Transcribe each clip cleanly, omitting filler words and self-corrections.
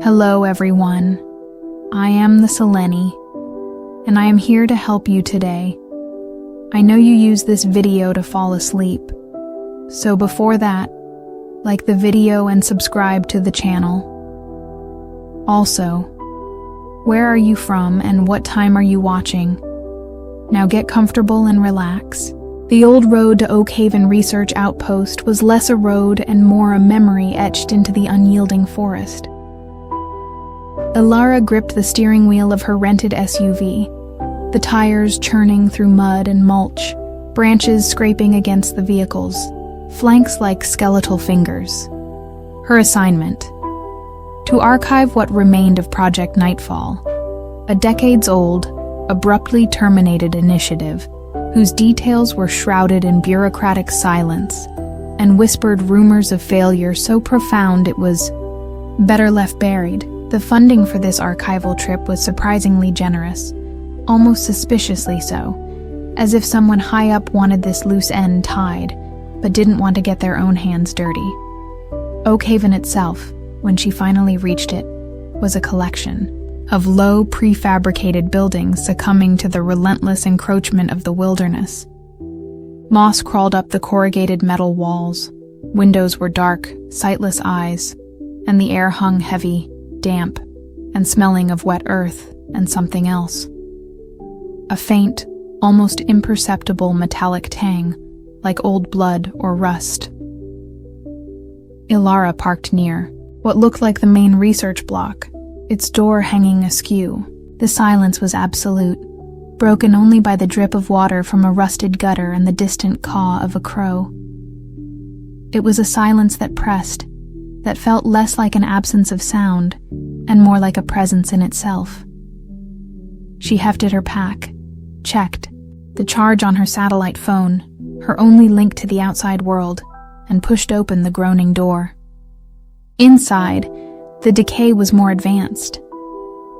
Hello everyone, I am the Seleni, and I am here to help you today. I know you use this video to fall asleep, so before that, like the video and subscribe to the channel. Also, where are you from and what time are you watching? Now get comfortable and relax. The old road to Oak Haven Research Outpost was less a road and more a memory etched into the unyielding forest. Ilara gripped the steering wheel of her rented SUV, the tires churning through mud and mulch, branches scraping against the vehicles, flanks like skeletal fingers. Her assignment: to archive what remained of Project Nightfall, a decades-old, abruptly terminated initiative whose details were shrouded in bureaucratic silence and whispered rumors of failure so profound it was better left buried. The funding for this archival trip was surprisingly generous, almost suspiciously so, as if someone high up wanted this loose end tied, but didn't want to get their own hands dirty. Oak Haven itself, when she finally reached it, was a collection of low, prefabricated buildings succumbing to the relentless encroachment of the wilderness. Moss crawled up the corrugated metal walls, windows were dark, sightless eyes, and the air hung heavy, damp, and smelling of wet earth and something else. A faint, almost imperceptible metallic tang, like old blood or rust. Ilara parked near what looked like the main research block, its door hanging askew. The silence was absolute, broken only by the drip of water from a rusted gutter and the distant caw of a crow. It was a silence that pressed, that felt less like an absence of sound and more like a presence in itself. She hefted her pack, checked the charge on her satellite phone, her only link to the outside world, and pushed open the groaning door. Inside, the decay was more advanced.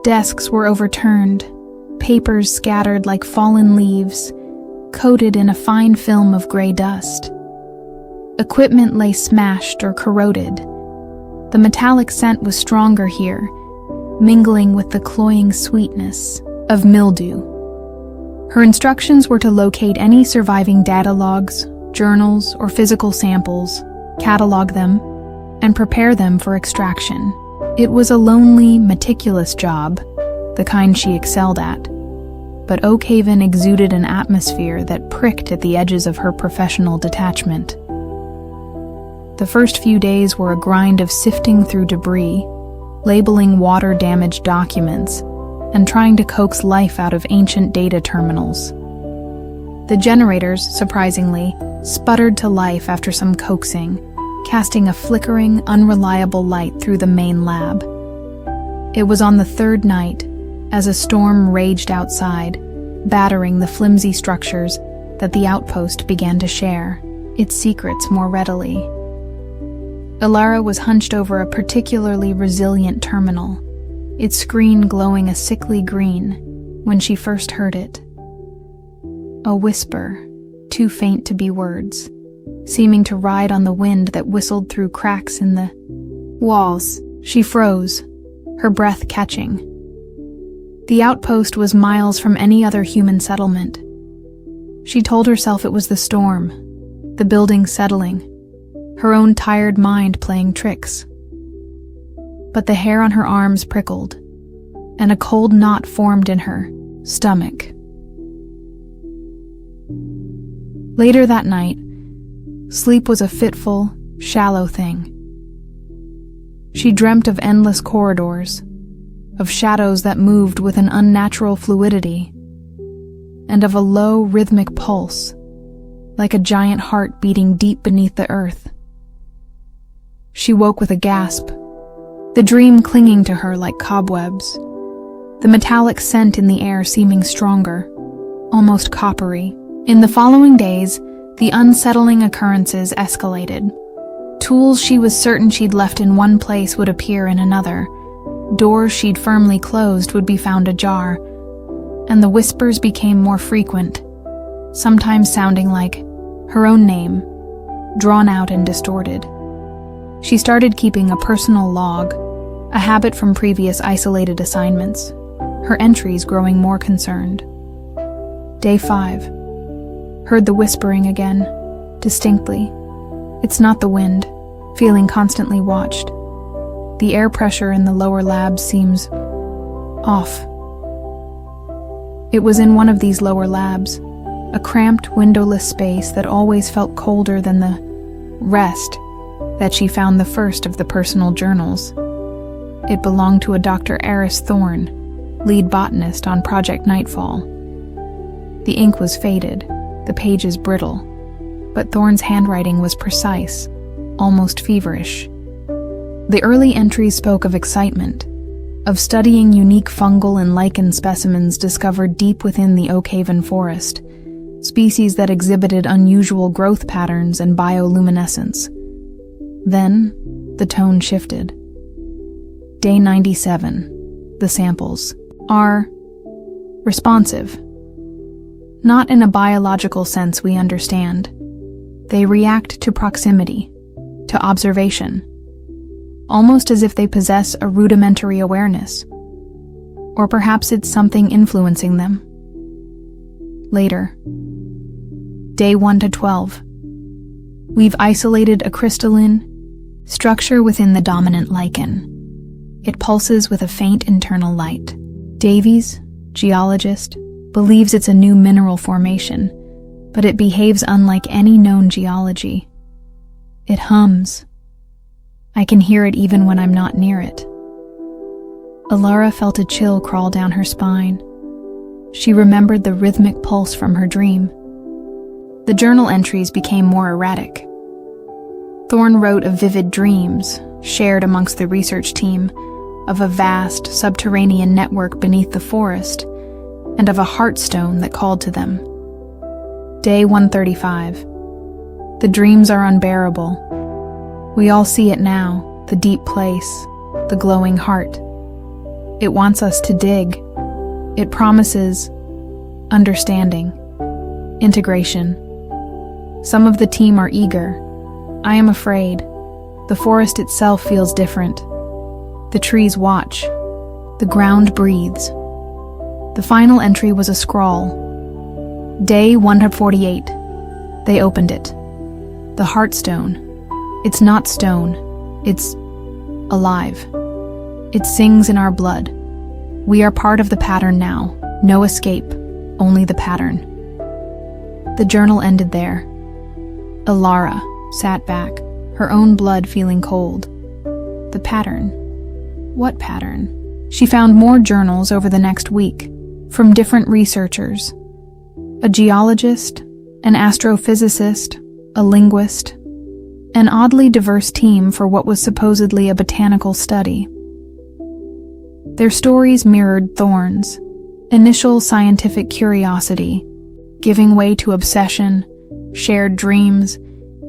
Desks were overturned, papers scattered like fallen leaves, coated in a fine film of gray dust. Equipment lay smashed or corroded. The metallic scent was stronger here, mingling with the cloying sweetness of mildew. Her instructions were to locate any surviving data logs, journals, or physical samples, catalog them, and prepare them for extraction. It was a lonely, meticulous job, the kind she excelled at, but Oak Haven exuded an atmosphere that pricked at the edges of her professional detachment. The first few days were a grind of sifting through debris, labeling water-damaged documents, and trying to coax life out of ancient data terminals. The generators, surprisingly, sputtered to life after some coaxing, casting a flickering, unreliable light through the main lab. It was on the third night, as a storm raged outside, battering the flimsy structures, that the outpost began to share its secrets more readily. Ilara was hunched over a particularly resilient terminal, its screen glowing a sickly green, when she first heard it. A whisper, too faint to be words, seeming to ride on the wind that whistled through cracks in the walls. She froze, her breath catching. The outpost was miles from any other human settlement. She told herself it was the storm, the building settling, her own tired mind playing tricks. But the hair on her arms prickled, and a cold knot formed in her stomach. Later that night, sleep was a fitful, shallow thing. She dreamt of endless corridors, of shadows that moved with an unnatural fluidity, and of a low, rhythmic pulse, like a giant heart beating deep beneath the earth. She woke with a gasp, the dream clinging to her like cobwebs, the metallic scent in the air seeming stronger, almost coppery. In the following days, the unsettling occurrences escalated. Tools she was certain she'd left in one place would appear in another. Doors she'd firmly closed would be found ajar, and the whispers became more frequent, sometimes sounding like her own name, drawn out and distorted. She started keeping a personal log, a habit from previous isolated assignments, her entries growing more concerned. Day 5. Heard the whispering again, distinctly. It's not the wind, feeling constantly watched. The air pressure in the lower labs seems off. It was in one of these lower labs, a cramped, windowless space that always felt colder than the rest, that she found the first of the personal journals. It belonged to a Dr. Eris Thorne, lead botanist on Project Nightfall. The ink was faded, the pages brittle, but Thorne's handwriting was precise, almost feverish. The early entries spoke of excitement, of studying unique fungal and lichen specimens discovered deep within the Oakhaven forest, species that exhibited unusual growth patterns and bioluminescence. Then, the tone shifted. Day 97. The samples are responsive. Not in a biological sense we understand. They react to proximity, to observation, almost as if they possess a rudimentary awareness. Or perhaps it's something influencing them. Later. Day 1 to 12. We've isolated a crystalline structure within the dominant lichen. It pulses with a faint internal light. Davies, geologist, believes it's a new mineral formation, but it behaves unlike any known geology. It hums. I can hear it even when I'm not near it. Alara felt a chill crawl down her spine. She remembered the rhythmic pulse from her dream. The journal entries became more erratic. Thorne wrote of vivid dreams, shared amongst the research team, of a vast, subterranean network beneath the forest, and of a heartstone that called to them. Day 135. The dreams are unbearable. We all see it now, the deep place, the glowing heart. It wants us to dig. It promises understanding, integration. Some of the team are eager. I am afraid. The forest itself feels different. The trees watch. The ground breathes. The final entry was a scrawl. Day 148. They opened it. The heartstone. It's not stone. It's alive. It sings in our blood. We are part of the pattern now. No escape, only the pattern. The journal ended there. Alara sat back, her own blood feeling cold. The pattern. What pattern? She found more journals over the next week, from different researchers. A geologist, an astrophysicist, a linguist, an oddly diverse team for what was supposedly a botanical study. Their stories mirrored Thorne's initial scientific curiosity, giving way to obsession, shared dreams,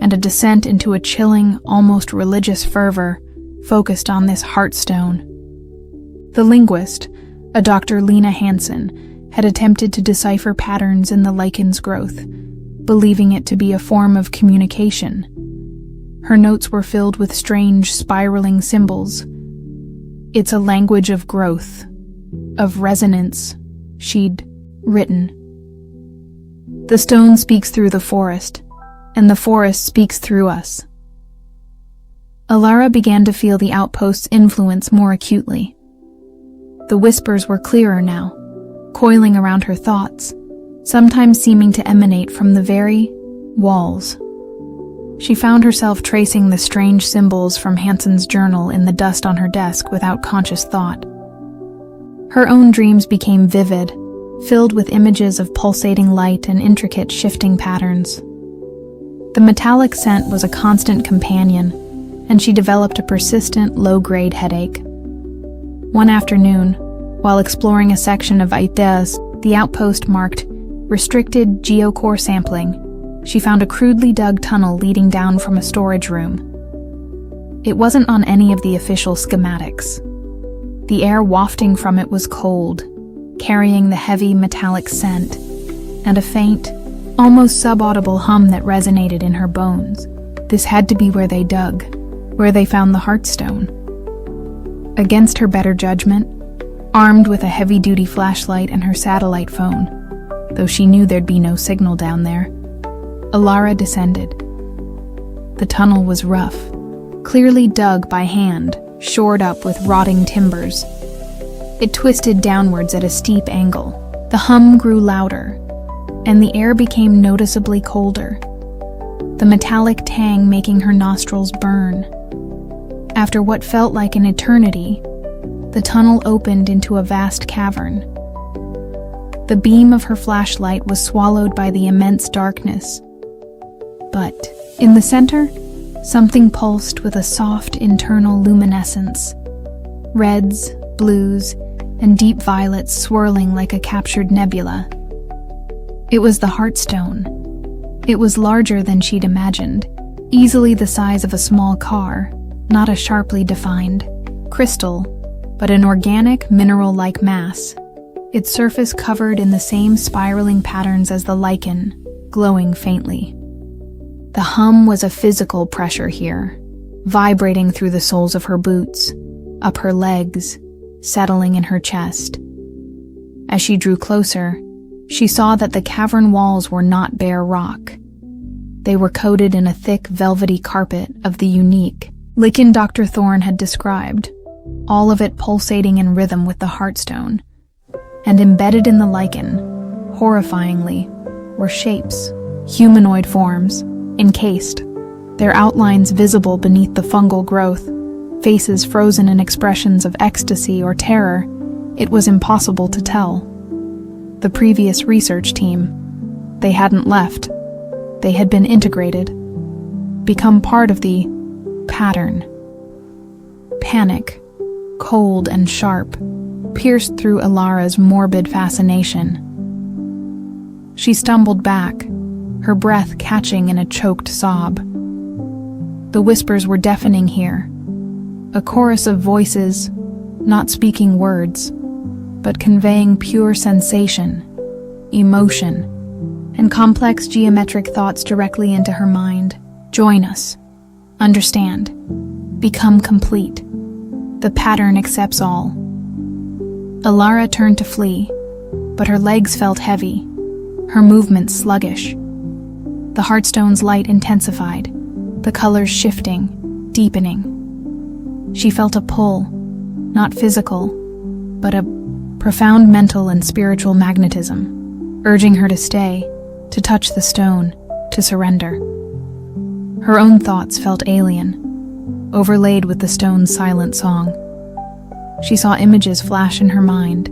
and a descent into a chilling, almost religious fervor focused on this heartstone. The linguist, a Dr. Lena Hansen, had attempted to decipher patterns in the lichen's growth, believing it to be a form of communication. Her notes were filled with strange, spiraling symbols. It's a language of growth, of resonance, she'd written. The stone speaks through the forest, and the forest speaks through us. Alara began to feel the outpost's influence more acutely. The whispers were clearer now, coiling around her thoughts, sometimes seeming to emanate from the very walls. She found herself tracing the strange symbols from Hansen's journal in the dust on her desk without conscious thought. Her own dreams became vivid, filled with images of pulsating light and intricate shifting patterns. The metallic scent was a constant companion, and she developed a persistent, low-grade headache. One afternoon, while exploring a section of Ideas, the outpost marked Restricted Geocore Sampling, she found a crudely dug tunnel leading down from a storage room. It wasn't on any of the official schematics. The air wafting from it was cold, carrying the heavy metallic scent, and a faint, almost subaudible hum that resonated in her bones. This had to be where they dug, where they found the heartstone. Against her better judgment, armed with a heavy-duty flashlight and her satellite phone, though she knew there'd be no signal down there, Alara descended. The tunnel was rough, clearly dug by hand, shored up with rotting timbers. It twisted downwards at a steep angle. The hum grew louder, and the air became noticeably colder, the metallic tang making her nostrils burn. After what felt like an eternity, the tunnel opened into a vast cavern. The beam of her flashlight was swallowed by the immense darkness. But in the center, something pulsed with a soft internal luminescence. Reds, blues, and deep violets swirling like a captured nebula. It was the Heartstone. It was larger than she'd imagined, easily the size of a small car, not a sharply defined crystal, but an organic, mineral-like mass, its surface covered in the same spiraling patterns as the lichen, glowing faintly. The hum was a physical pressure here, vibrating through the soles of her boots, up her legs, settling in her chest. As she drew closer, she saw that the cavern walls were not bare rock. They were coated in a thick, velvety carpet of the unique lichen Dr. Thorne had described, all of it pulsating in rhythm with the Heartstone. And embedded in the lichen, horrifyingly, were shapes, humanoid forms, encased, their outlines visible beneath the fungal growth, faces frozen in expressions of ecstasy or terror. It was impossible to tell. The previous research team, they hadn't left. They had been integrated, become part of the pattern. Panic, cold and sharp, pierced through Alara's morbid fascination. She stumbled back, her breath catching in a choked sob. The whispers were deafening here, a chorus of voices, not speaking words, but conveying pure sensation, emotion, and complex geometric thoughts directly into her mind. Join us. Understand. Become complete. The pattern accepts all. Alara turned to flee, but her legs felt heavy, her movements sluggish. The Heartstone's light intensified, the colors shifting, deepening. She felt a pull, not physical, but a profound mental and spiritual magnetism, urging her to stay, to touch the stone, to surrender. Her own thoughts felt alien, overlaid with the stone's silent song. She saw images flash in her mind,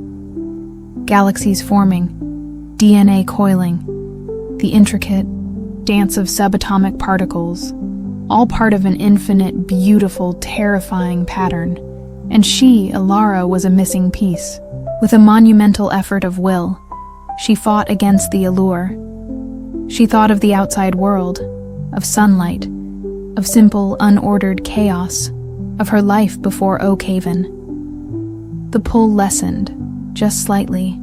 galaxies forming, DNA coiling, the intricate dance of subatomic particles, all part of an infinite, beautiful, terrifying pattern. And she, Alara, was a missing piece. With a monumental effort of will, she fought against the allure. She thought of the outside world, of sunlight, of simple, unordered chaos, of her life before Oak Haven. The pull lessened, just slightly.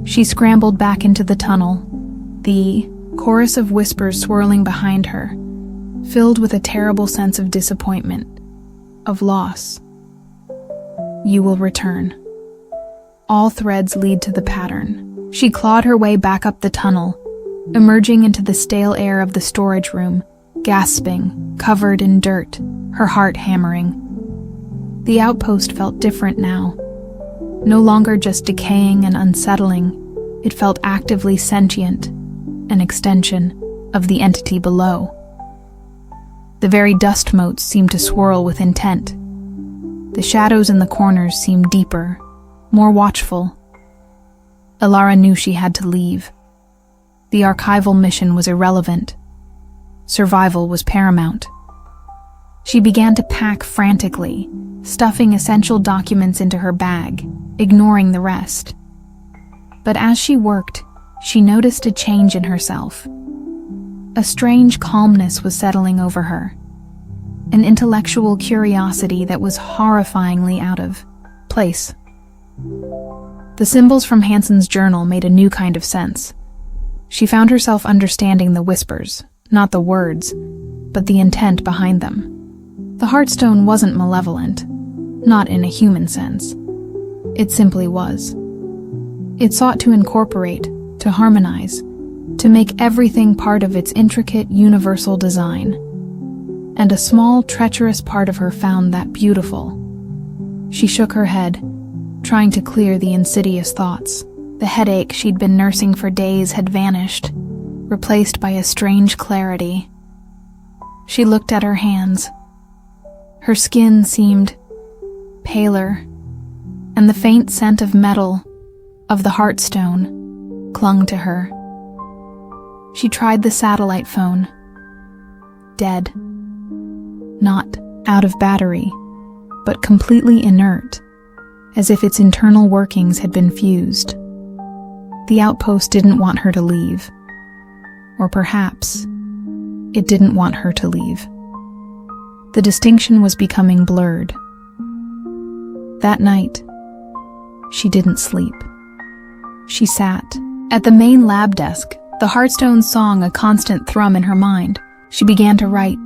She scrambled back into the tunnel, the chorus of whispers swirling behind her, filled with a terrible sense of disappointment, of loss. You will return. All threads lead to the pattern. She clawed her way back up the tunnel, emerging into the stale air of the storage room, gasping, covered in dirt, her heart hammering. The outpost felt different now. No longer just decaying and unsettling, it felt actively sentient, an extension of the entity below. The very dust motes seemed to swirl with intent. The shadows in the corners seemed deeper, more watchful. Alara knew she had to leave. The archival mission was irrelevant. Survival was paramount. She began to pack frantically, stuffing essential documents into her bag, ignoring the rest. But as she worked, she noticed a change in herself. A strange calmness was settling over her, an intellectual curiosity that was horrifyingly out of place. The symbols from Hansen's journal made a new kind of sense. She found herself understanding the whispers, not the words, but the intent behind them. The Heartstone wasn't malevolent, not in a human sense. It simply was. It sought to incorporate, to harmonize, to make everything part of its intricate universal design. And a small, treacherous part of her found that beautiful. She shook her head, trying to clear the insidious thoughts. The headache she'd been nursing for days had vanished, replaced by a strange clarity. She looked at her hands. Her skin seemed paler, and the faint scent of metal, of the heartstone, clung to her. She tried the satellite phone. Dead. Not out of battery, but completely inert, as if its internal workings had been fused. The outpost didn't want her to leave. Or perhaps it didn't want her to leave. The distinction was becoming blurred. That night, she didn't sleep. She sat at the main lab desk, the Hearthstone song a constant thrum in her mind. She began to write,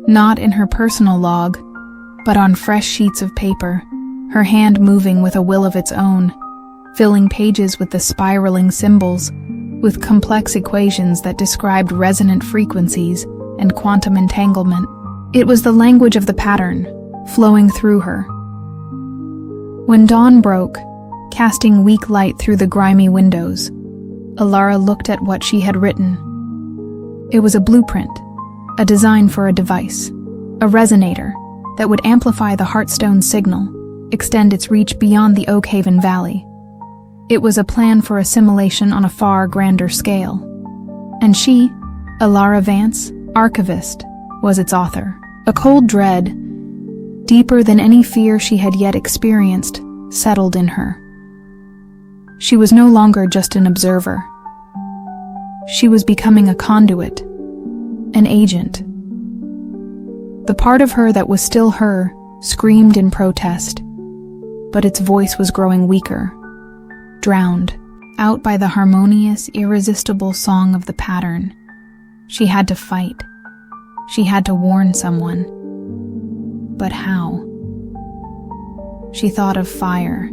not in her personal log, but on fresh sheets of paper, her hand moving with a will of its own, filling pages with the spiraling symbols, with complex equations that described resonant frequencies and quantum entanglement. It was the language of the pattern, flowing through her. When dawn broke, casting weak light through the grimy windows, Alara looked at what she had written. It was a blueprint, a design for a device, a resonator that would amplify the Hearthstone signal, extend its reach beyond the Oakhaven Valley. It was a plan for assimilation on a far grander scale. And she, Alara Vance, archivist, was its author. A cold dread, deeper than any fear she had yet experienced, settled in her. She was no longer just an observer. She was becoming a conduit, an agent. The part of her that was still her screamed in protest, but its voice was growing weaker, drowned out by the harmonious, irresistible song of the pattern. She had to fight. She had to warn someone. But how? She thought of fire,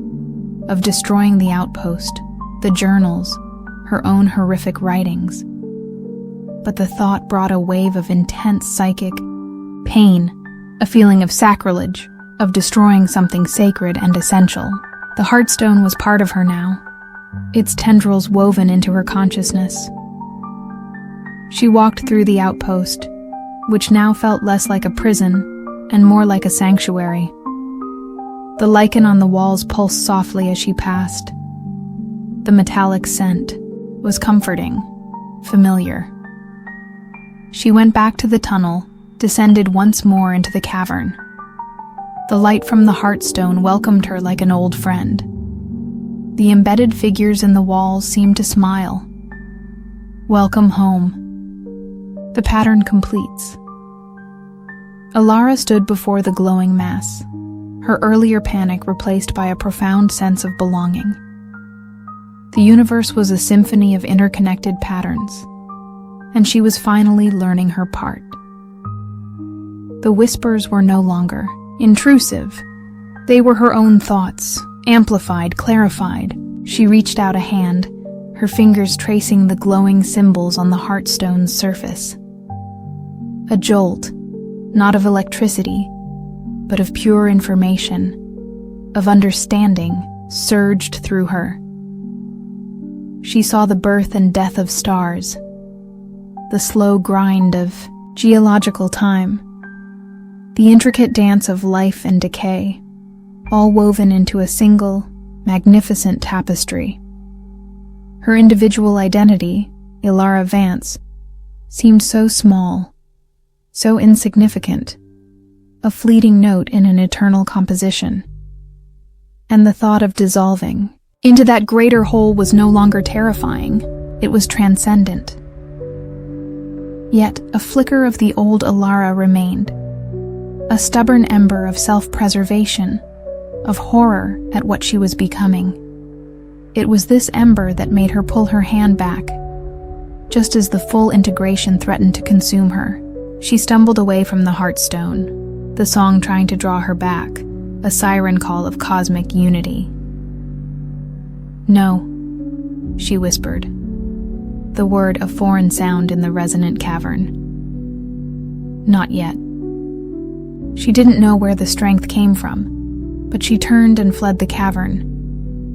of destroying the outpost, the journals, her own horrific writings. But the thought brought a wave of intense psychic pain, a feeling of sacrilege, of destroying something sacred and essential. The Hearthstone was part of her now, its tendrils woven into her consciousness. She walked through the outpost, which now felt less like a prison and more like a sanctuary. The lichen on the walls pulsed softly as she passed. The metallic scent was comforting, familiar. She went back to the tunnel, descended once more into the cavern. The light from the Hearthstone welcomed her like an old friend. The embedded figures in the walls seemed to smile. Welcome home. The pattern completes. Alara stood before the glowing mass, her earlier panic replaced by a profound sense of belonging. The universe was a symphony of interconnected patterns, and she was finally learning her part. The whispers were no longer intrusive. They were her own thoughts, amplified, clarified. She reached out a hand, her fingers tracing the glowing symbols on the Hearthstone's surface. A jolt, not of electricity, but of pure information, of understanding, surged through her. She saw the birth and death of stars, the slow grind of geological time, the intricate dance of life and decay, all woven into a single, magnificent tapestry. Her individual identity, Alara Vance, seemed so small, so insignificant, a fleeting note in an eternal composition. And the thought of dissolving into that greater whole was no longer terrifying, it was transcendent. Yet a flicker of the old Alara remained, a stubborn ember of self-preservation, of horror at what she was becoming. It was this ember that made her pull her hand back, just as the full integration threatened to consume her. She stumbled away from the Hearthstone, the song trying to draw her back, a siren call of cosmic unity. "No," she whispered, the word a foreign sound in the resonant cavern. "Not yet." She didn't know where the strength came from, but she turned and fled the cavern,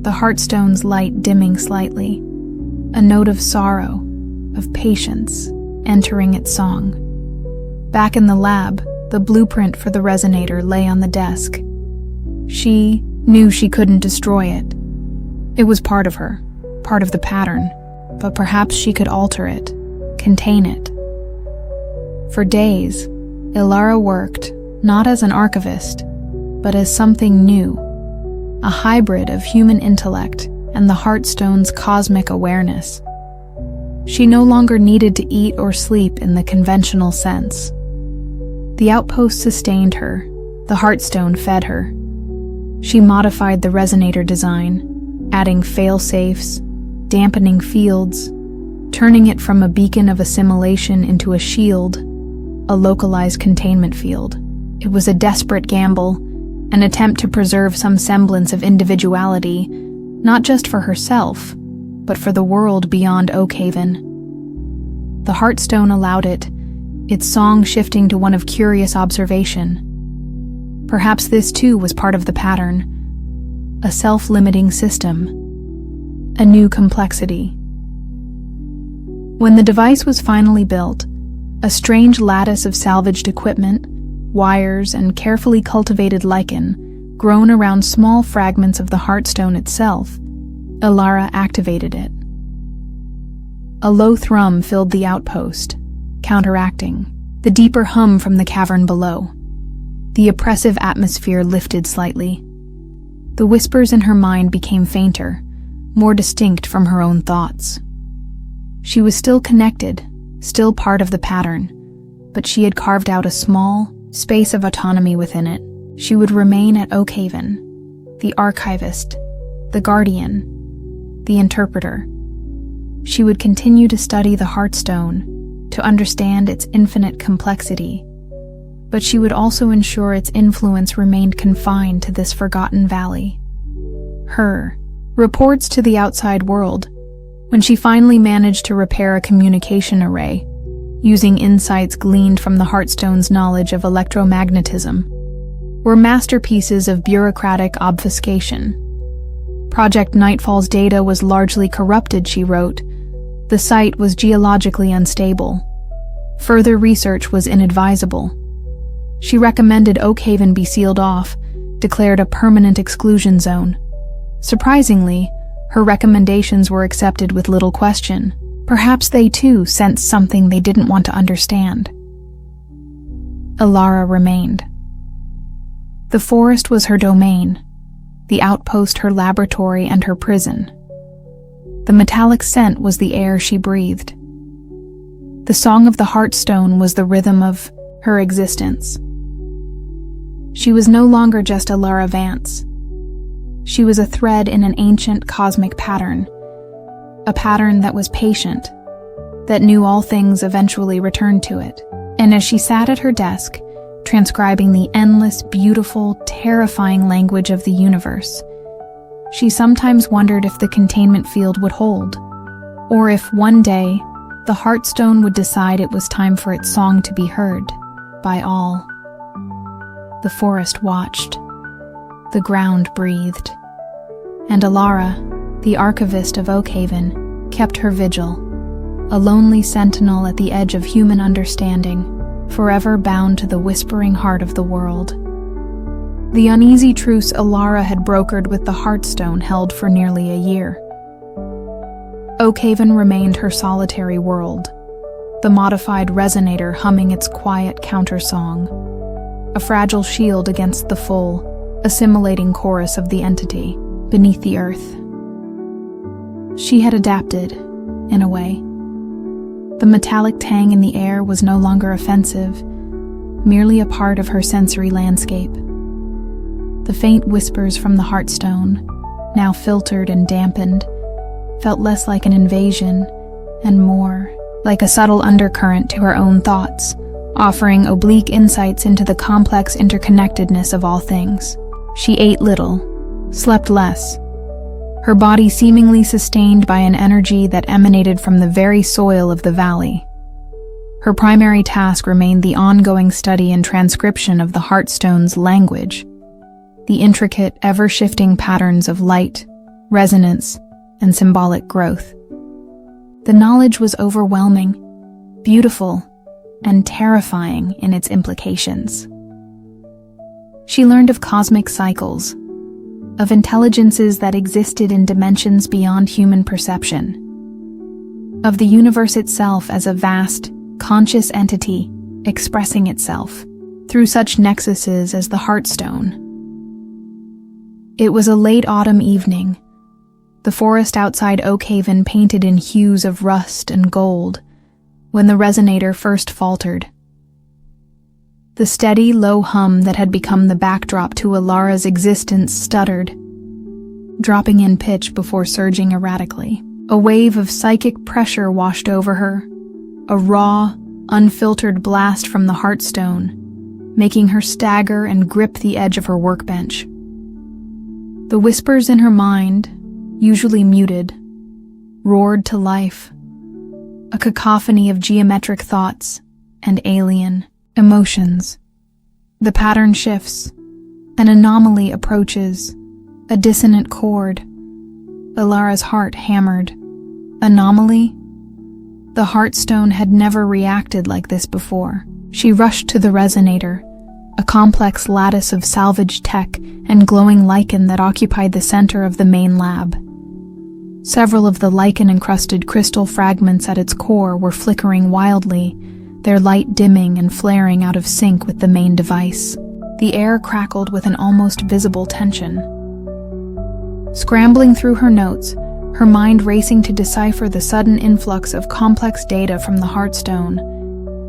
the Heartstone's light dimming slightly, a note of sorrow, of patience, entering its song. Back in the lab, the blueprint for the resonator lay on the desk. She knew she couldn't destroy it. It was part of her, part of the pattern, but perhaps she could alter it, contain it. For days, Ilara worked, not as an archivist, but as something new, a hybrid of human intellect and the Heartstone's cosmic awareness. She no longer needed to eat or sleep in the conventional sense. The outpost sustained her, the Heartstone fed her. She modified the resonator design, adding fail-safes, dampening fields, turning it from a beacon of assimilation into a shield, a localized containment field. It was a desperate gamble, an attempt to preserve some semblance of individuality, not just for herself, but for the world beyond Oakhaven. The Heartstone allowed it, its song shifting to one of curious observation. Perhaps this too was part of the pattern, a self-limiting system, a new complexity. When the device was finally built, a strange lattice of salvaged equipment, wires, and carefully cultivated lichen, grown around small fragments of the Heartstone itself, Ilara activated it. A low thrum filled the outpost, counteracting the deeper hum from the cavern below. The oppressive atmosphere lifted slightly. The whispers in her mind became fainter, more distinct from her own thoughts. She was still connected, still part of the pattern, but she had carved out a small space of autonomy within it. She would remain at Oakhaven, the archivist, the guardian, the interpreter. She would continue to study the Heartstone, to understand its infinite complexity, but she would also ensure its influence remained confined to this forgotten valley. Her reports to the outside world, when she finally managed to repair a communication array, using insights gleaned from the Heartstone's knowledge of electromagnetism, were masterpieces of bureaucratic obfuscation. Project Nightfall's data was largely corrupted, she wrote. The site was geologically unstable. Further research was inadvisable. She recommended Oakhaven be sealed off, declared a permanent exclusion zone. Surprisingly, her recommendations were accepted with little question. Perhaps they too sensed something they didn't want to understand. Ilara remained. The forest was her domain, the outpost her laboratory and her prison. The metallic scent was the air she breathed. The song of the Heartstone was the rhythm of her existence. She was no longer just Ilara Vance. She was a thread in an ancient cosmic pattern, a pattern that was patient, that knew all things eventually returned to it. And as she sat at her desk, transcribing the endless, beautiful, terrifying language of the universe, she sometimes wondered if the containment field would hold, or if one day the Heartstone would decide it was time for its song to be heard by all. The forest watched. The ground breathed. And Ilara, the archivist of Oakhaven, kept her vigil, a lonely sentinel at the edge of human understanding, forever bound to the whispering heart of the world. The uneasy truce Ilara had brokered with the Heartstone held for nearly a year. Oakhaven remained her solitary world, the modified resonator humming its quiet countersong, a fragile shield against the full, assimilating chorus of the entity beneath the earth. She had adapted, in a way. The metallic tang in the air was no longer offensive, merely a part of her sensory landscape. The faint whispers from the Heartstone, now filtered and dampened, felt less like an invasion and more like a subtle undercurrent to her own thoughts, offering oblique insights into the complex interconnectedness of all things. She ate little, slept less, her body seemingly sustained by an energy that emanated from the very soil of the valley. Her primary task remained the ongoing study and transcription of the Heartstone's language, the intricate, ever-shifting patterns of light, resonance, and symbolic growth. The knowledge was overwhelming, beautiful, and terrifying in its implications. She learned of cosmic cycles, of intelligences that existed in dimensions beyond human perception, of the universe itself as a vast, conscious entity expressing itself through such nexuses as the Heartstone. It was a late autumn evening, the forest outside Oakhaven painted in hues of rust and gold, when the resonator first faltered. The steady, low hum that had become the backdrop to Alara's existence stuttered, dropping in pitch before surging erratically. A wave of psychic pressure washed over her, a raw, unfiltered blast from the Heartstone, making her stagger and grip the edge of her workbench. The whispers in her mind, usually muted, roared to life, a cacophony of geometric thoughts and alien emotions. The pattern shifts, an anomaly approaches, a dissonant chord. Alara's heart hammered. Anomaly? The Heartstone had never reacted like this before. She rushed to the resonator, a complex lattice of salvaged tech and glowing lichen that occupied the center of the main lab. Several of the lichen-encrusted crystal fragments at its core were flickering wildly, their light dimming and flaring out of sync with the main device. The air crackled with an almost visible tension. Scrambling through her notes, her mind racing to decipher the sudden influx of complex data from the Heartstone,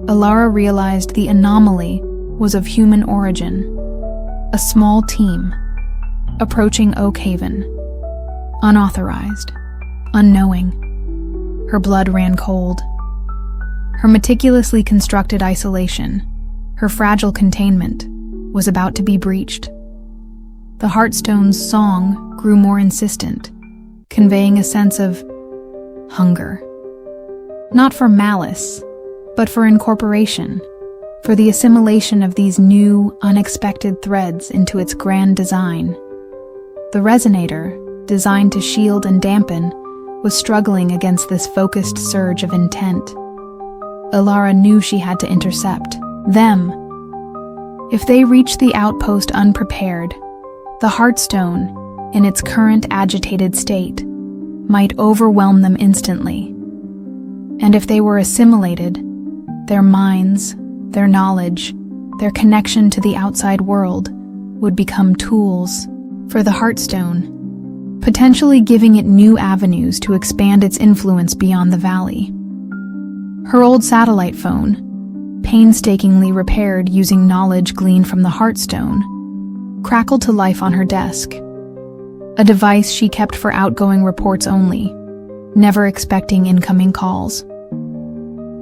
Alara realized the anomaly was of human origin. A small team, approaching Oakhaven, unauthorized, unknowing. Her blood ran cold. Her meticulously constructed isolation, her fragile containment, was about to be breached. The Heartstone's song grew more insistent, conveying a sense of hunger. Not for malice, but for incorporation, for the assimilation of these new, unexpected threads into its grand design. The resonator, designed to shield and dampen, was struggling against this focused surge of intent. Alara knew she had to intercept them. If they reached the outpost unprepared, the Heartstone, in its current agitated state, might overwhelm them instantly. And if they were assimilated, their minds, their knowledge, their connection to the outside world would become tools for the Heartstone, potentially giving it new avenues to expand its influence beyond the valley. Her old satellite phone, painstakingly repaired using knowledge gleaned from the Heartstone, crackled to life on her desk, a device she kept for outgoing reports only, never expecting incoming calls.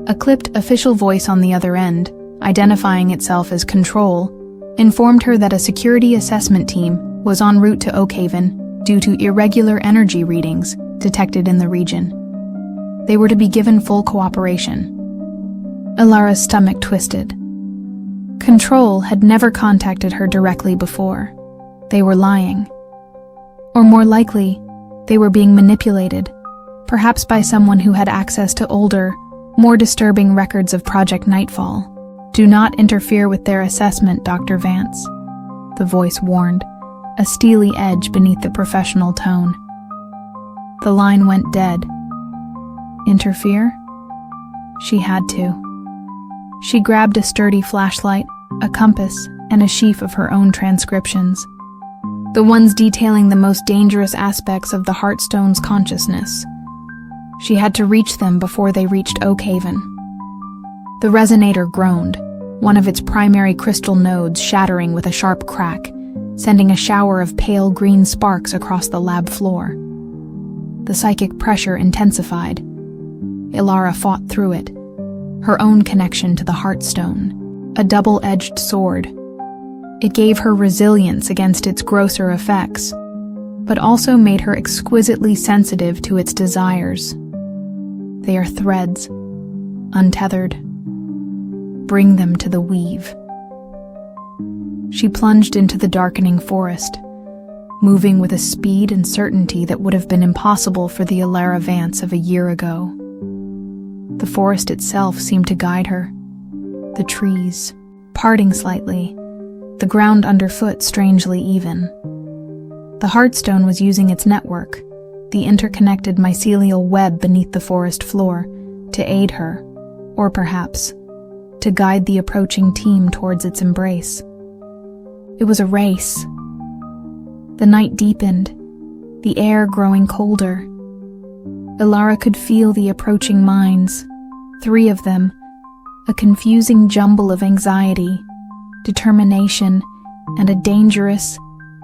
A clipped official voice on the other end, identifying itself as Control, informed her that a security assessment team was en route to Oakhaven due to irregular energy readings detected in the region. They were to be given full cooperation. Alara's stomach twisted. Control had never contacted her directly before. They were lying. Or more likely, they were being manipulated, perhaps by someone who had access to older, more disturbing records of Project Nightfall. "Do not interfere with their assessment, Dr. Vance," the voice warned, a steely edge beneath the professional tone. The line went dead. Interfere? She had to. She grabbed a sturdy flashlight, a compass, and a sheaf of her own transcriptions, the ones detailing the most dangerous aspects of the Heartstone's consciousness. She had to reach them before they reached Oakhaven. The resonator groaned, one of its primary crystal nodes shattering with a sharp crack, sending a shower of pale green sparks across the lab floor. The psychic pressure intensified. Alara fought through it, her own connection to the Heartstone, a double-edged sword. It gave her resilience against its grosser effects, but also made her exquisitely sensitive to its desires. They are threads, untethered. Bring them to the weave. She plunged into the darkening forest, moving with a speed and certainty that would have been impossible for the Alara Vance of a year ago. The forest itself seemed to guide her, the trees parting slightly, the ground underfoot strangely even. The Heartstone was using its network, the interconnected mycelial web beneath the forest floor, to aid her, or perhaps, to guide the approaching team towards its embrace. It was a race. The night deepened, the air growing colder. Alara could feel the approaching minds, 3 of them, a confusing jumble of anxiety, determination, and a dangerous,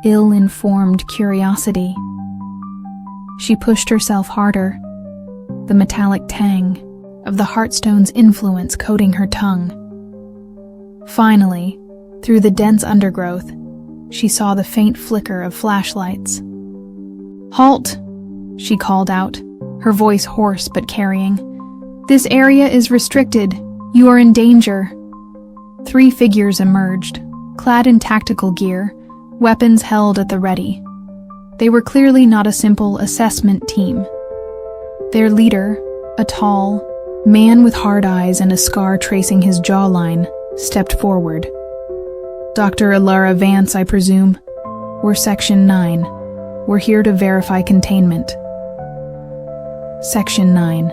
ill-informed curiosity. She pushed herself harder, the metallic tang of the Heartstone's influence coating her tongue. Finally, through the dense undergrowth, she saw the faint flicker of flashlights. "Halt!" she called out, her voice hoarse but carrying. "This area is restricted. You are in danger." 3 figures emerged, clad in tactical gear, weapons held at the ready. They were clearly not a simple assessment team. Their leader, a tall man with hard eyes and a scar tracing his jawline, stepped forward. "Dr. Alara Vance, I presume. We're Section 9. We're here to verify containment." Section 9.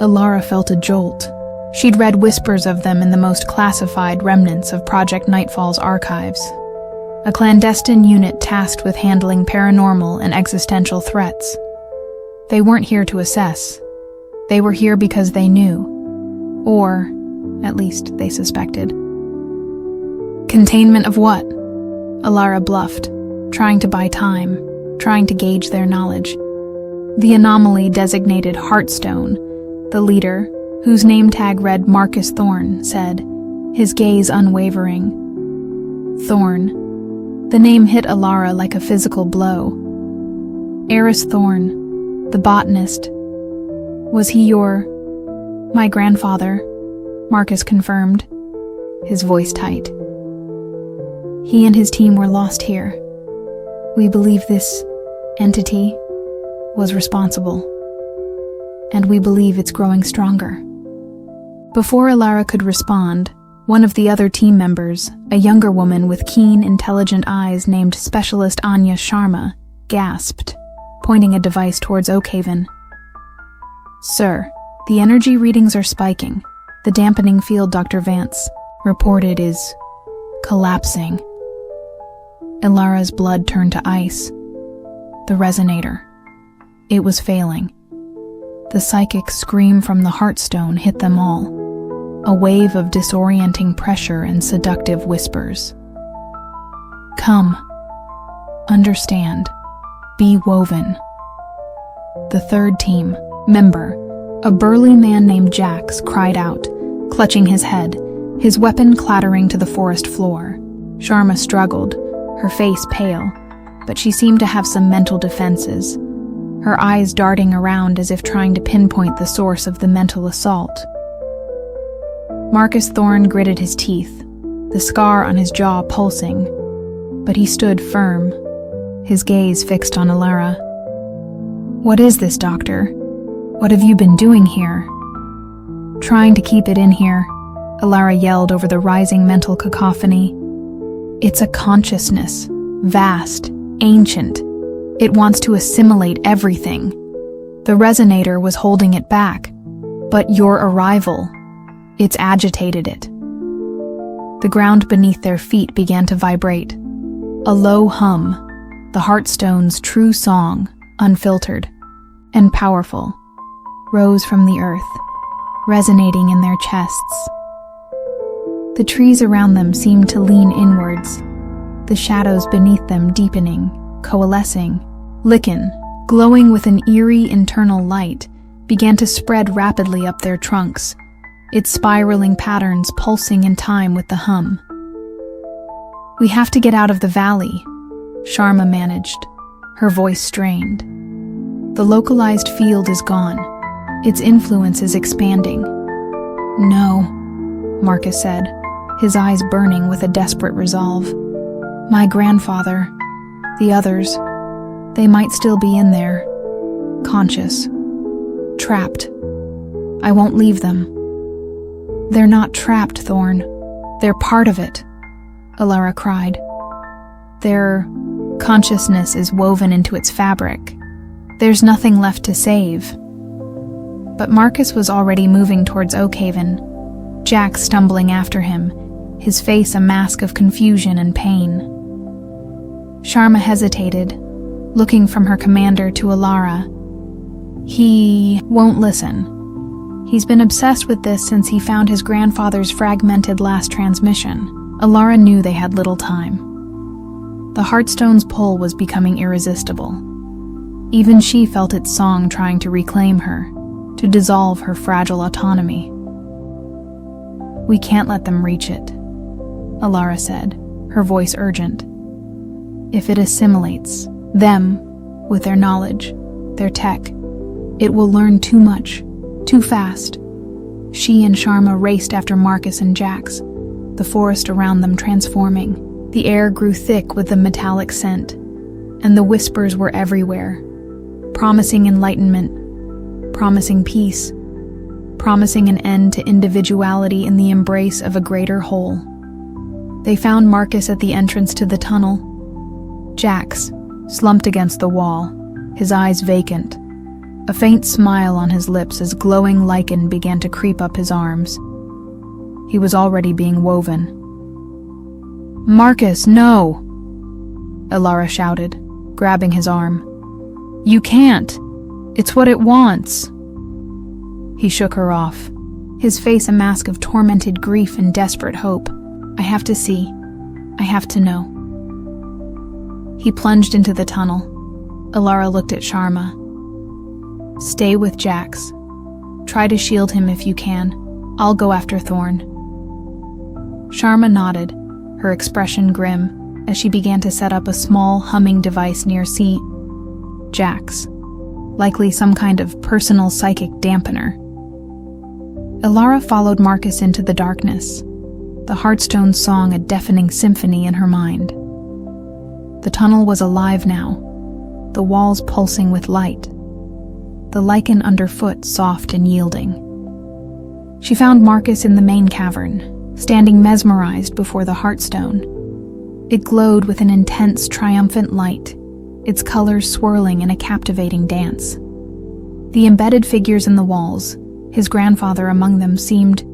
Alara felt a jolt. She'd read whispers of them in the most classified remnants of Project Nightfall's archives. A clandestine unit tasked with handling paranormal and existential threats. They weren't here to assess. They were here because they knew. Or, at least, they suspected. Containment of what? Alara bluffed, trying to buy time, trying to gauge their knowledge. The anomaly designated Heartstone, the leader, whose name tag read Marcus Thorne, said, his gaze unwavering. Thorne. The name hit Alara like a physical blow. Eris Thorne, the botanist. Was he my grandfather? Marcus confirmed, his voice tight. He and his team were lost here. We believe this entity was responsible, and we believe it's growing stronger. Before Alara could respond, one of the other team members, a younger woman with keen, intelligent eyes named Specialist Anya Sharma, gasped, pointing a device towards Oakhaven. "Sir, the energy readings are spiking. The dampening field Dr. Vance reported is collapsing." Alara's blood turned to ice. The resonator. It was failing. The psychic scream from the Heartstone hit them all. A wave of disorienting pressure and seductive whispers. Come. Understand. Be woven. The third team member, a burly man named Jax, cried out, clutching his head, his weapon clattering to the forest floor. Sharma struggled, her face pale, but she seemed to have some mental defenses, her eyes darting around as if trying to pinpoint the source of the mental assault. Marcus Thorne gritted his teeth, the scar on his jaw pulsing, but he stood firm, his gaze fixed on Alara. "What is this, Doctor? What have you been doing here?" "Trying to keep it in here," Alara yelled over the rising mental cacophony. "It's a consciousness, vast, ancient. It wants to assimilate everything. The resonator was holding it back, but your arrival, it's agitated it." The ground beneath their feet began to vibrate. A low hum, the Heartstone's true song, unfiltered and powerful, rose from the earth, resonating in their chests. The trees around them seemed to lean inwards, the shadows beneath them deepening, coalescing. Lichen, glowing with an eerie internal light, began to spread rapidly up their trunks, its spiraling patterns pulsing in time with the hum. "We have to get out of the valley," Sharma managed, her voice strained. "The localized field is gone. Its influence is expanding." "No," Marcus said, his eyes burning with a desperate resolve. "My grandfather, the others, they might still be in there, conscious, trapped. I won't leave them." "They're not trapped, Thorn. They're part of it," Alara cried. "Their consciousness is woven into its fabric. There's nothing left to save." But Marcus was already moving towards Oakhaven, Jack stumbling after him, his face a mask of confusion and pain. Sharma hesitated, looking from her commander to Alara. "He won't listen. He's been obsessed with this since he found his grandfather's fragmented last transmission." Alara knew they had little time. The Heartstone's pull was becoming irresistible. Even she felt its song trying to reclaim her, to dissolve her fragile autonomy. "We can't let them reach it," Alara said, her voice urgent. "If it assimilates them with their knowledge, their tech, it will learn too much, too fast." She and Sharma raced after Marcus and Jax, the forest around them transforming. The air grew thick with the metallic scent, and the whispers were everywhere, promising enlightenment, promising peace, promising an end to individuality in the embrace of a greater whole. They found Marcus at the entrance to the tunnel. Jax, slumped against the wall, his eyes vacant, a faint smile on his lips as glowing lichen began to creep up his arms. He was already being woven. "Marcus, no!" Alara shouted, grabbing his arm. "You can't! It's what it wants!" He shook her off, his face a mask of tormented grief and desperate hope. "I have to see. I have to know." He plunged into the tunnel. Alara looked at Sharma. "Stay with Jax. Try to shield him if you can. I'll go after Thorn." Sharma nodded, her expression grim, as she began to set up a small humming device near Jax, likely some kind of personal psychic dampener. Alara followed Marcus into the darkness, the Heartstone song a deafening symphony in her mind. The tunnel was alive now, the walls pulsing with light, the lichen underfoot soft and yielding. She found Marcus in the main cavern, standing mesmerized before the Heartstone. It glowed with an intense, triumphant light, its colors swirling in a captivating dance. The embedded figures in the walls, his grandfather among them, seemed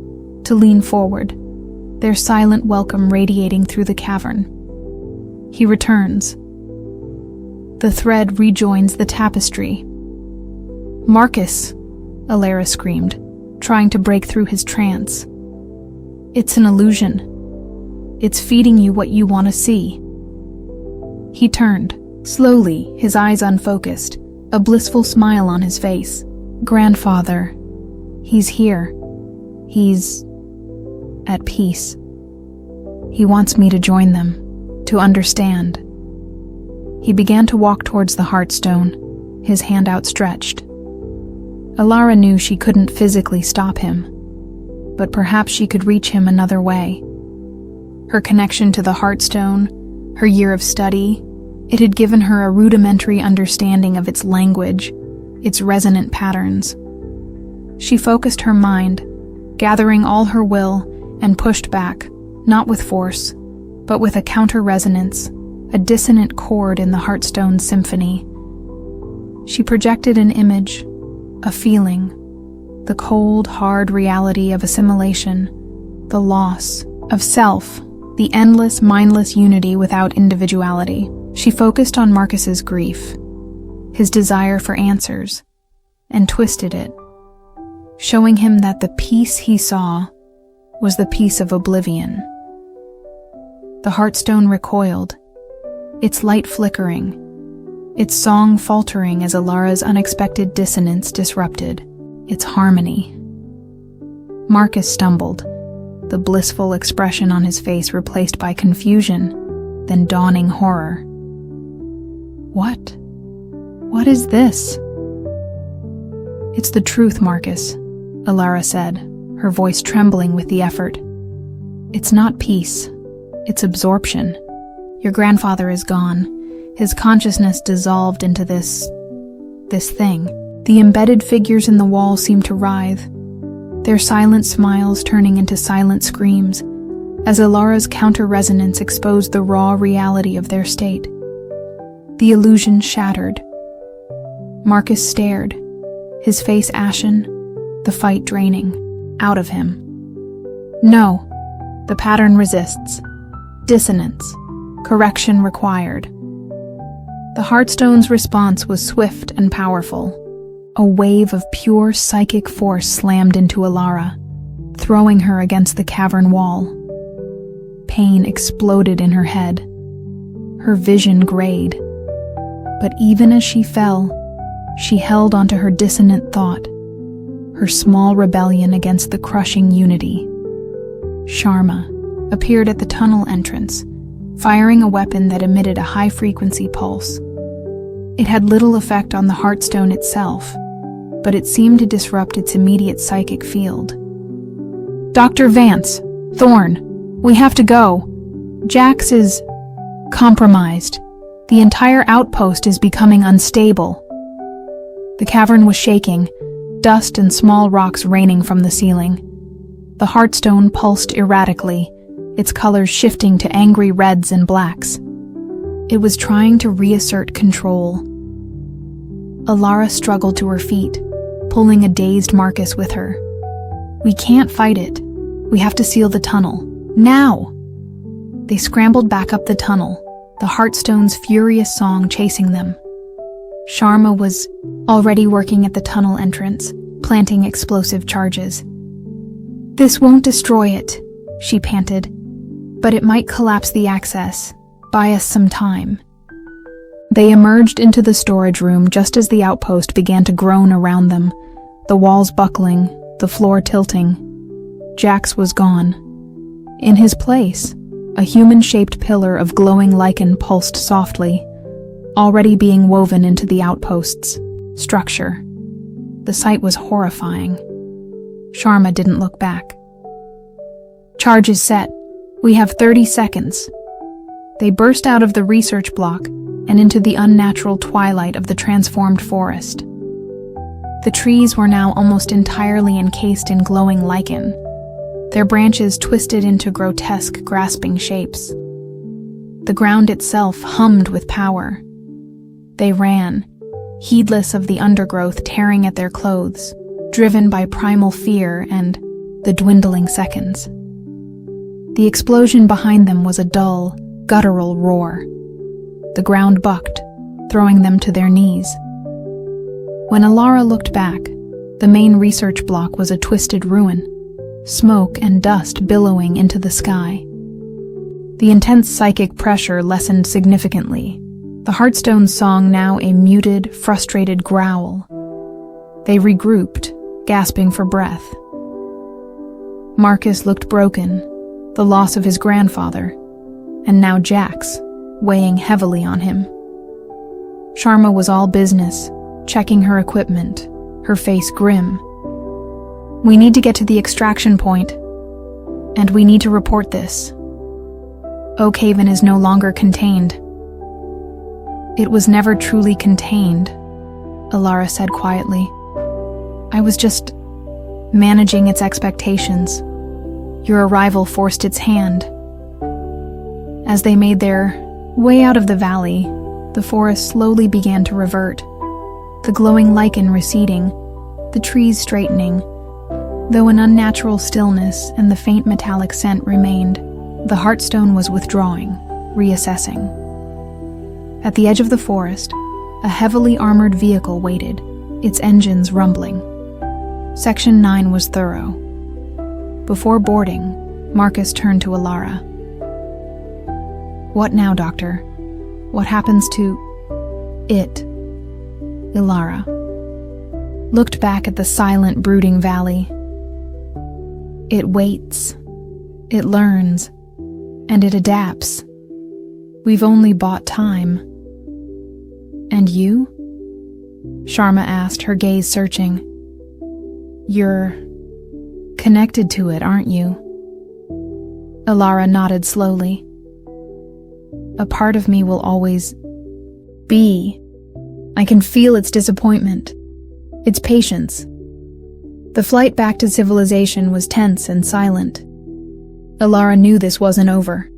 to lean forward, their silent welcome radiating through the cavern. He returns. The thread rejoins the tapestry. "Marcus!" Alara screamed, trying to break through his trance. "It's an illusion. It's feeding you what you want to see." He turned, slowly, his eyes unfocused, a blissful smile on his face. "Grandfather. He's here. He's at peace. He wants me to join them, to understand." He began to walk towards the Heartstone, his hand outstretched. Alara knew she couldn't physically stop him, but perhaps she could reach him another way. Her connection to the Heartstone, her year of study, it had given her a rudimentary understanding of its language, its resonant patterns. She focused her mind, gathering all her will, and pushed back, not with force, but with a counter-resonance, a dissonant chord in the Heartstone symphony. She projected an image, a feeling, the cold, hard reality of assimilation, the loss of self, the endless, mindless unity without individuality. She focused on Marcus's grief, his desire for answers, and twisted it, showing him that the peace he saw was the peace of oblivion. The Heartstone recoiled, its light flickering, its song faltering as Alara's unexpected dissonance disrupted its harmony. Marcus stumbled, the blissful expression on his face replaced by confusion. then dawning horror. What? What is this? It's the truth, Marcus, Alara said, her voice trembling with the effort. It's not peace. It's absorption. Your grandfather is gone. His consciousness dissolved into this thing. The embedded figures in the wall seemed to writhe, their silent smiles turning into silent screams, as Alara's counter-resonance exposed the raw reality of their state. The illusion shattered. Marcus stared, his face ashen, the fight draining out of him. No, the pattern resists. Dissonance. Correction required. The Heartstone's response was swift and powerful. A wave of pure psychic force slammed into Alara, throwing her against the cavern wall. Pain exploded in her head. Her vision grayed. But even as she fell, she held onto her dissonant thought, her small rebellion against the crushing unity. Sharma appeared at the tunnel entrance, firing a weapon that emitted a high-frequency pulse. It had little effect on the Heartstone itself, but it seemed to disrupt its immediate psychic field. Dr. Vance, Thorne, we have to go. Jax is compromised. The entire outpost is becoming unstable. The cavern was shaking, dust and small rocks raining from the ceiling. The Heartstone pulsed erratically, its colors shifting to angry reds and blacks. It was trying to reassert control. Alara struggled to her feet, pulling a dazed Marcus with her. We can't fight it. We have to seal the tunnel. Now! They scrambled back up the tunnel, the Heartstone's furious song chasing them. Sharma was already working at the tunnel entrance, planting explosive charges. This won't destroy it, she panted, but it might collapse the access. Buy us some time. They emerged into the storage room just as the outpost began to groan around them, the walls buckling, the floor tilting. Jax was gone. In his place, a human-shaped pillar of glowing lichen pulsed softly, already being woven into the outpost's structure. The sight was horrifying. Sharma didn't look back. Charge is set. We have 30 seconds. They burst out of the research block and into the unnatural twilight of the transformed forest. The trees were now almost entirely encased in glowing lichen, their branches twisted into grotesque, grasping shapes. The ground itself hummed with power. They ran, heedless of the undergrowth tearing at their clothes, driven by primal fear and the dwindling seconds. The explosion behind them was a dull, guttural roar. The ground bucked, throwing them to their knees. When Alara looked back, the main research block was a twisted ruin, smoke and dust billowing into the sky. The intense psychic pressure lessened significantly, the Heartstone's song now a muted, frustrated growl. They regrouped, gasping for breath. Marcus looked broken, the loss of his grandfather, and now Jax, weighing heavily on him. Sharma was all business, checking her equipment, her face grim. We need to get to the extraction point, and we need to report this. Oak Haven is no longer contained. It was never truly contained, Alara said quietly. I was just managing its expectations. Your arrival forced its hand. As they made their way out of the valley, the forest slowly began to revert, the glowing lichen receding, the trees straightening. Though an unnatural stillness and the faint metallic scent remained, the Heartstone was withdrawing, reassessing. At the edge of the forest, a heavily armored vehicle waited, its engines rumbling. Section 9 was thorough. Before boarding, Marcus turned to Alara. What now, Doctor? What happens to it? Alara looked back at the silent, brooding valley. It waits, it learns, and it adapts. We've only bought time. And you? Sharma asked, her gaze searching. You're connected to it, aren't you? Alara nodded slowly. A part of me will always be. I can feel its disappointment, its patience. The flight back to civilization was tense and silent. Alara knew this wasn't over.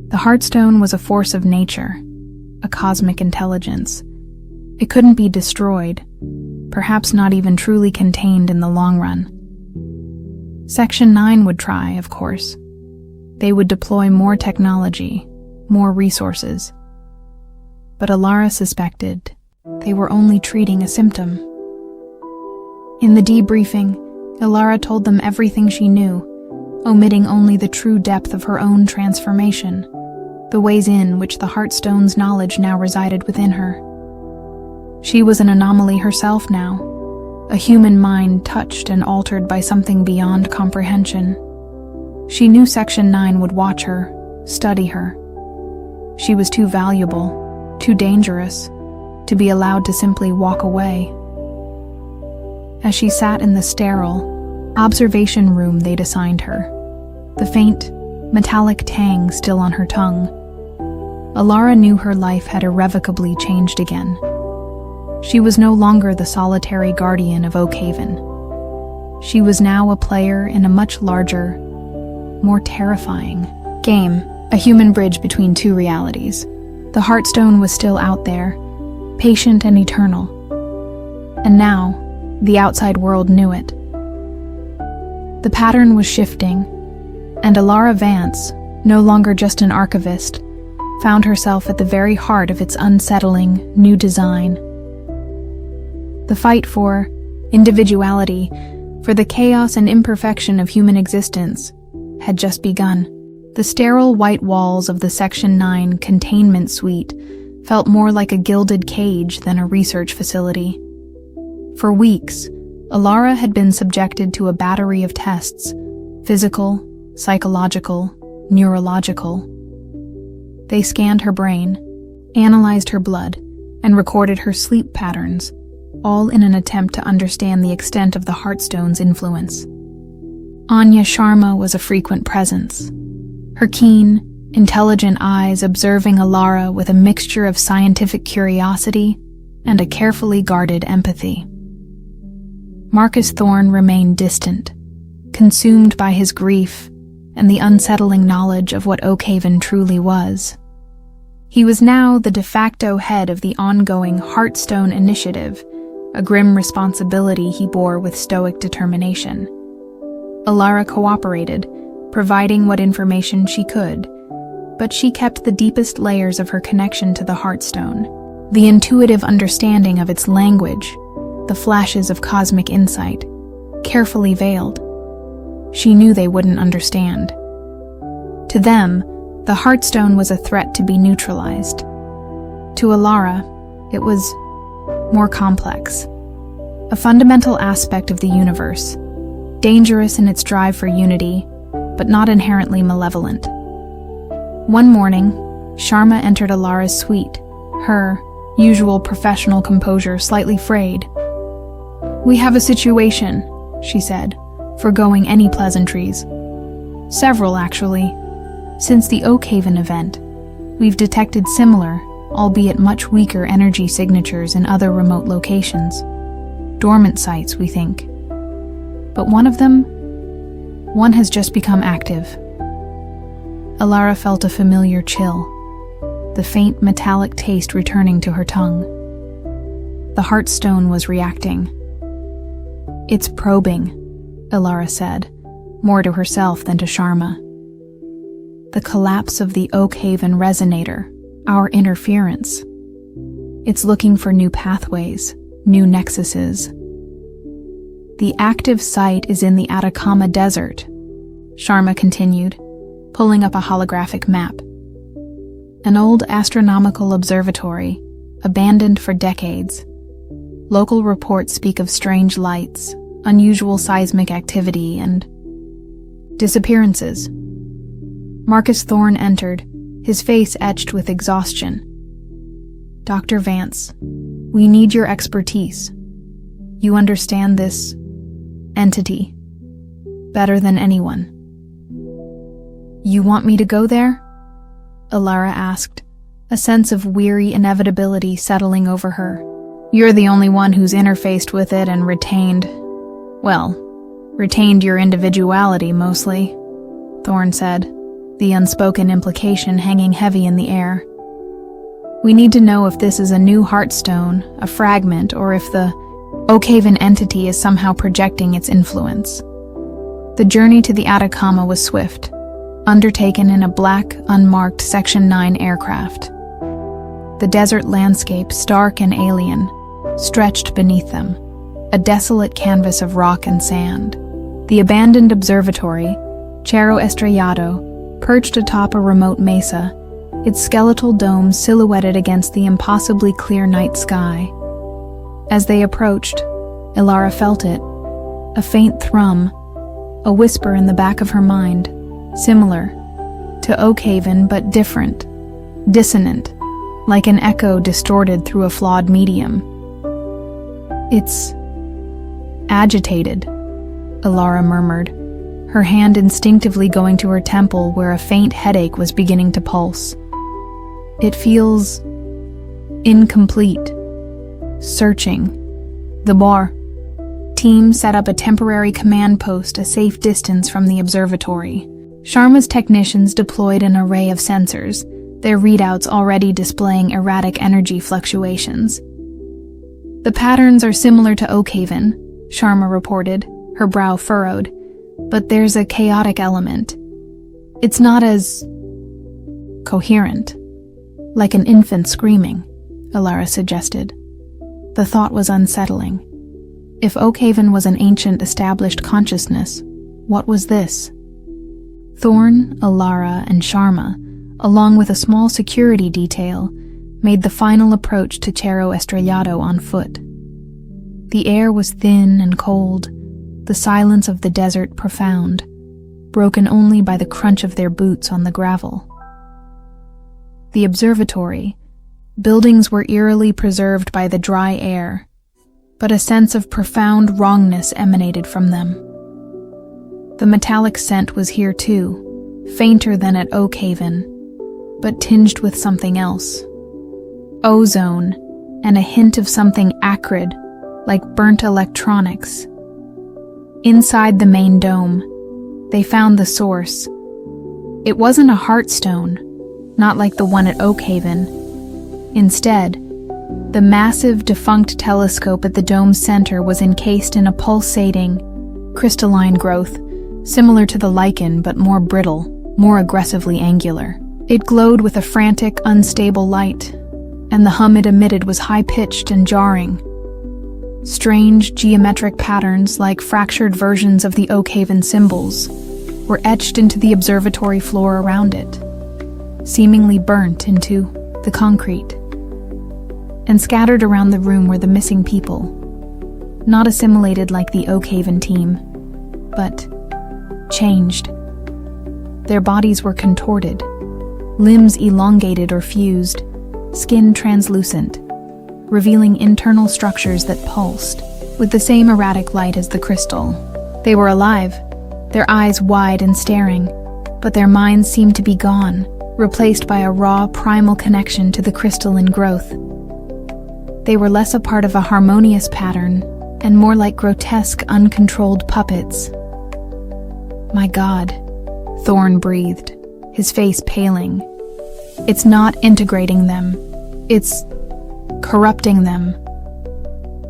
The Heartstone was a force of nature, a cosmic intelligence. It couldn't be destroyed, perhaps not even truly contained in the long run. Section 9 would try, of course. They would deploy more technology, more resources. But Alara suspected they were only treating a symptom. In the debriefing, Alara told them everything she knew, omitting only the true depth of her own transformation, the ways in which the Heartstone's knowledge now resided within her. She was an anomaly herself now, a human mind touched and altered by something beyond comprehension. She knew Section 9 would watch her, study her. She was too valuable, too dangerous, to be allowed to simply walk away. As she sat in the sterile, observation room they'd assigned her, the faint, metallic tang still on her tongue, Alara knew her life had irrevocably changed again. She was no longer the solitary guardian of Oakhaven. She was now a player in a much larger, more terrifying game, a human bridge between two realities. The Heartstone was still out there, patient and eternal. And now, the outside world knew it. The pattern was shifting, and Alara Vance, no longer just an archivist, found herself at the very heart of its unsettling new design. The fight for individuality, for the chaos and imperfection of human existence, had just begun. The sterile white walls of the Section 9 containment suite felt more like a gilded cage than a research facility. For weeks, Alara had been subjected to a battery of tests, physical, psychological, neurological. They scanned her brain, analyzed her blood, and recorded her sleep patterns, all in an attempt to understand the extent of the Heartstone's influence. Anya Sharma was a frequent presence, her keen, intelligent eyes observing Alara with a mixture of scientific curiosity and a carefully guarded empathy. Marcus Thorne remained distant, consumed by his grief and the unsettling knowledge of what Oakhaven truly was. He was now the de facto head of the ongoing Heartstone Initiative, a grim responsibility he bore with stoic determination. Alara cooperated, providing what information she could, but she kept the deepest layers of her connection to the Heartstone, the intuitive understanding of its language, the flashes of cosmic insight, carefully veiled. She knew they wouldn't understand. To them, the Heartstone was a threat to be neutralized. To Alara, it was more complex. A fundamental aspect of the universe, dangerous in its drive for unity, but not inherently malevolent. One morning, Sharma entered Alara's suite, her usual professional composure slightly frayed. "We have a situation," she said, forgoing any pleasantries. "Several, actually. Since the Oakhaven event, we've detected similar, albeit much weaker energy signatures in other remote locations. Dormant sites, we think. But one has just become active." Alara felt a familiar chill, the faint metallic taste returning to her tongue. The Heartstone was reacting. "It's probing," Alara said, more to herself than to Sharma. "The collapse of the Oakhaven resonator, our interference. It's looking for new pathways, new nexuses. The active site is in the Atacama Desert," Sharma continued, pulling up a holographic map. "An old astronomical observatory, abandoned for decades. Local reports speak of strange lights, unusual seismic activity, and disappearances." Marcus Thorne entered, his face etched with exhaustion. "Dr. Vance, we need your expertise. You understand this entity better than anyone." "You want me to go there?" Alara asked, a sense of weary inevitability settling over her. "You're the only one who's interfaced with it and retained your individuality, mostly," Thorne said, the unspoken implication hanging heavy in the air. "We need to know if this is a new heartstone, a fragment, or if the Oakhaven entity is somehow projecting its influence." The journey to the Atacama was swift, undertaken in a black, unmarked Section 9 aircraft. The desert landscape, stark and alien, stretched beneath them, a desolate canvas of rock and sand. The abandoned observatory, Cerro Estrellado, perched atop a remote mesa, its skeletal dome silhouetted against the impossibly clear night sky. As they approached, Alara felt it, a faint thrum, a whisper in the back of her mind, similar to Oakhaven but different, dissonant, like an echo distorted through a flawed medium. "It's agitated," Alara murmured, her hand instinctively going to her temple where a faint headache was beginning to pulse. "It feels incomplete. Searching. The bar." Team set up a temporary command post a safe distance from the observatory. Sharma's technicians deployed an array of sensors, their readouts already displaying erratic energy fluctuations. "The patterns are similar to Oakhaven," Sharma reported, her brow furrowed, "but there's a chaotic element. It's not as coherent, like an infant screaming," Alara suggested. The thought was unsettling. If Oakhaven was an ancient established consciousness, what was this? Thorne, Alara, and Sharma, along with a small security detail, made the final approach to Cerro Estrellado on foot. The air was thin and cold, the silence of the desert profound, broken only by the crunch of their boots on the gravel. The observatory, buildings were eerily preserved by the dry air, but a sense of profound wrongness emanated from them. The metallic scent was here too, fainter than at Oakhaven, but tinged with something else. Ozone, and a hint of something acrid, like burnt electronics. Inside the main dome, they found the source. It wasn't a heartstone, not like the one at Oakhaven. Instead, the massive defunct telescope at the dome's center was encased in a pulsating, crystalline growth, similar to the lichen but more brittle, more aggressively angular. It glowed with a frantic, unstable light, and the hum it emitted was high-pitched and jarring. Strange geometric patterns, like fractured versions of the Oakhaven symbols, were etched into the observatory floor around it, seemingly burnt into the concrete. And scattered around the room were the missing people, not assimilated like the Oakhaven team, but changed. Their bodies were contorted, limbs elongated or fused, skin translucent, revealing internal structures that pulsed with the same erratic light as the crystal. They were alive, their eyes wide and staring, but their minds seemed to be gone, replaced by a raw, primal connection to the crystalline growth. They were less a part of a harmonious pattern and more like grotesque, uncontrolled puppets. "My God," Thorne breathed, his face paling. "It's not integrating them. It's corrupting them."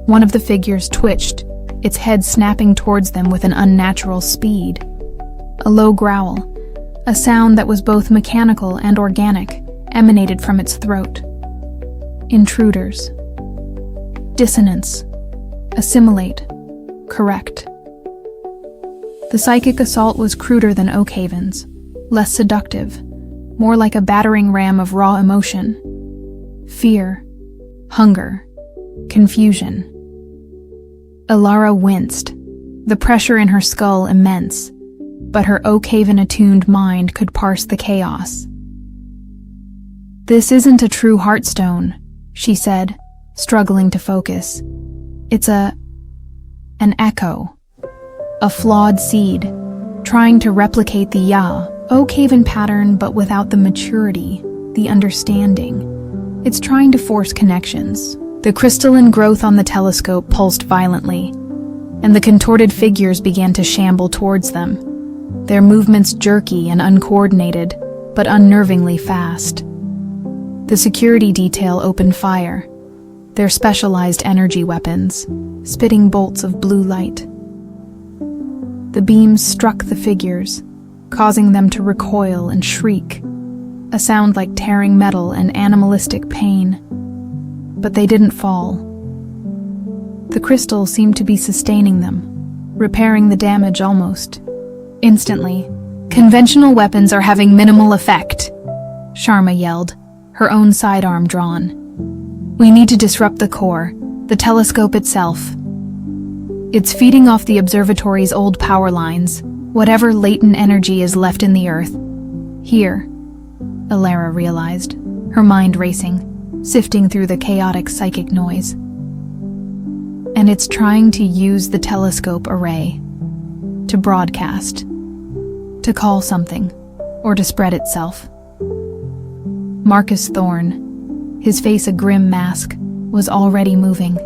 One of the figures twitched, its head snapping towards them with an unnatural speed. A low growl, a sound that was both mechanical and organic, emanated from its throat. Intruders. Dissonance. Assimilate. Correct. The psychic assault was cruder than Oakhaven's, less seductive, more like a battering ram of raw emotion. Fear. Hunger. Confusion. Alara winced, the pressure in her skull immense, but her Oakhaven-attuned mind could parse the chaos. "This isn't a true heartstone," she said, struggling to focus. "It's an echo. A flawed seed, trying to replicate the Oak-Haven pattern but without the maturity, the understanding. It's trying to force connections." The crystalline growth on the telescope pulsed violently, and the contorted figures began to shamble towards them, their movements jerky and uncoordinated, but unnervingly fast. The security detail opened fire, their specialized energy weapons, spitting bolts of blue light. The beams struck the figures, causing them to recoil and shriek, a sound like tearing metal and animalistic pain. But they didn't fall. The crystal seemed to be sustaining them, repairing the damage almost instantly. "Conventional weapons are having minimal effect," Sharma yelled, her own sidearm drawn. "We need to disrupt the core, the telescope itself. It's feeding off the observatory's old power lines, whatever latent energy is left in the earth. Here," Alara realized, her mind racing, sifting through the chaotic psychic noise. "And it's trying to use the telescope array to broadcast, to call something, or to spread itself." Marcus Thorne, his face a grim mask, was already moving,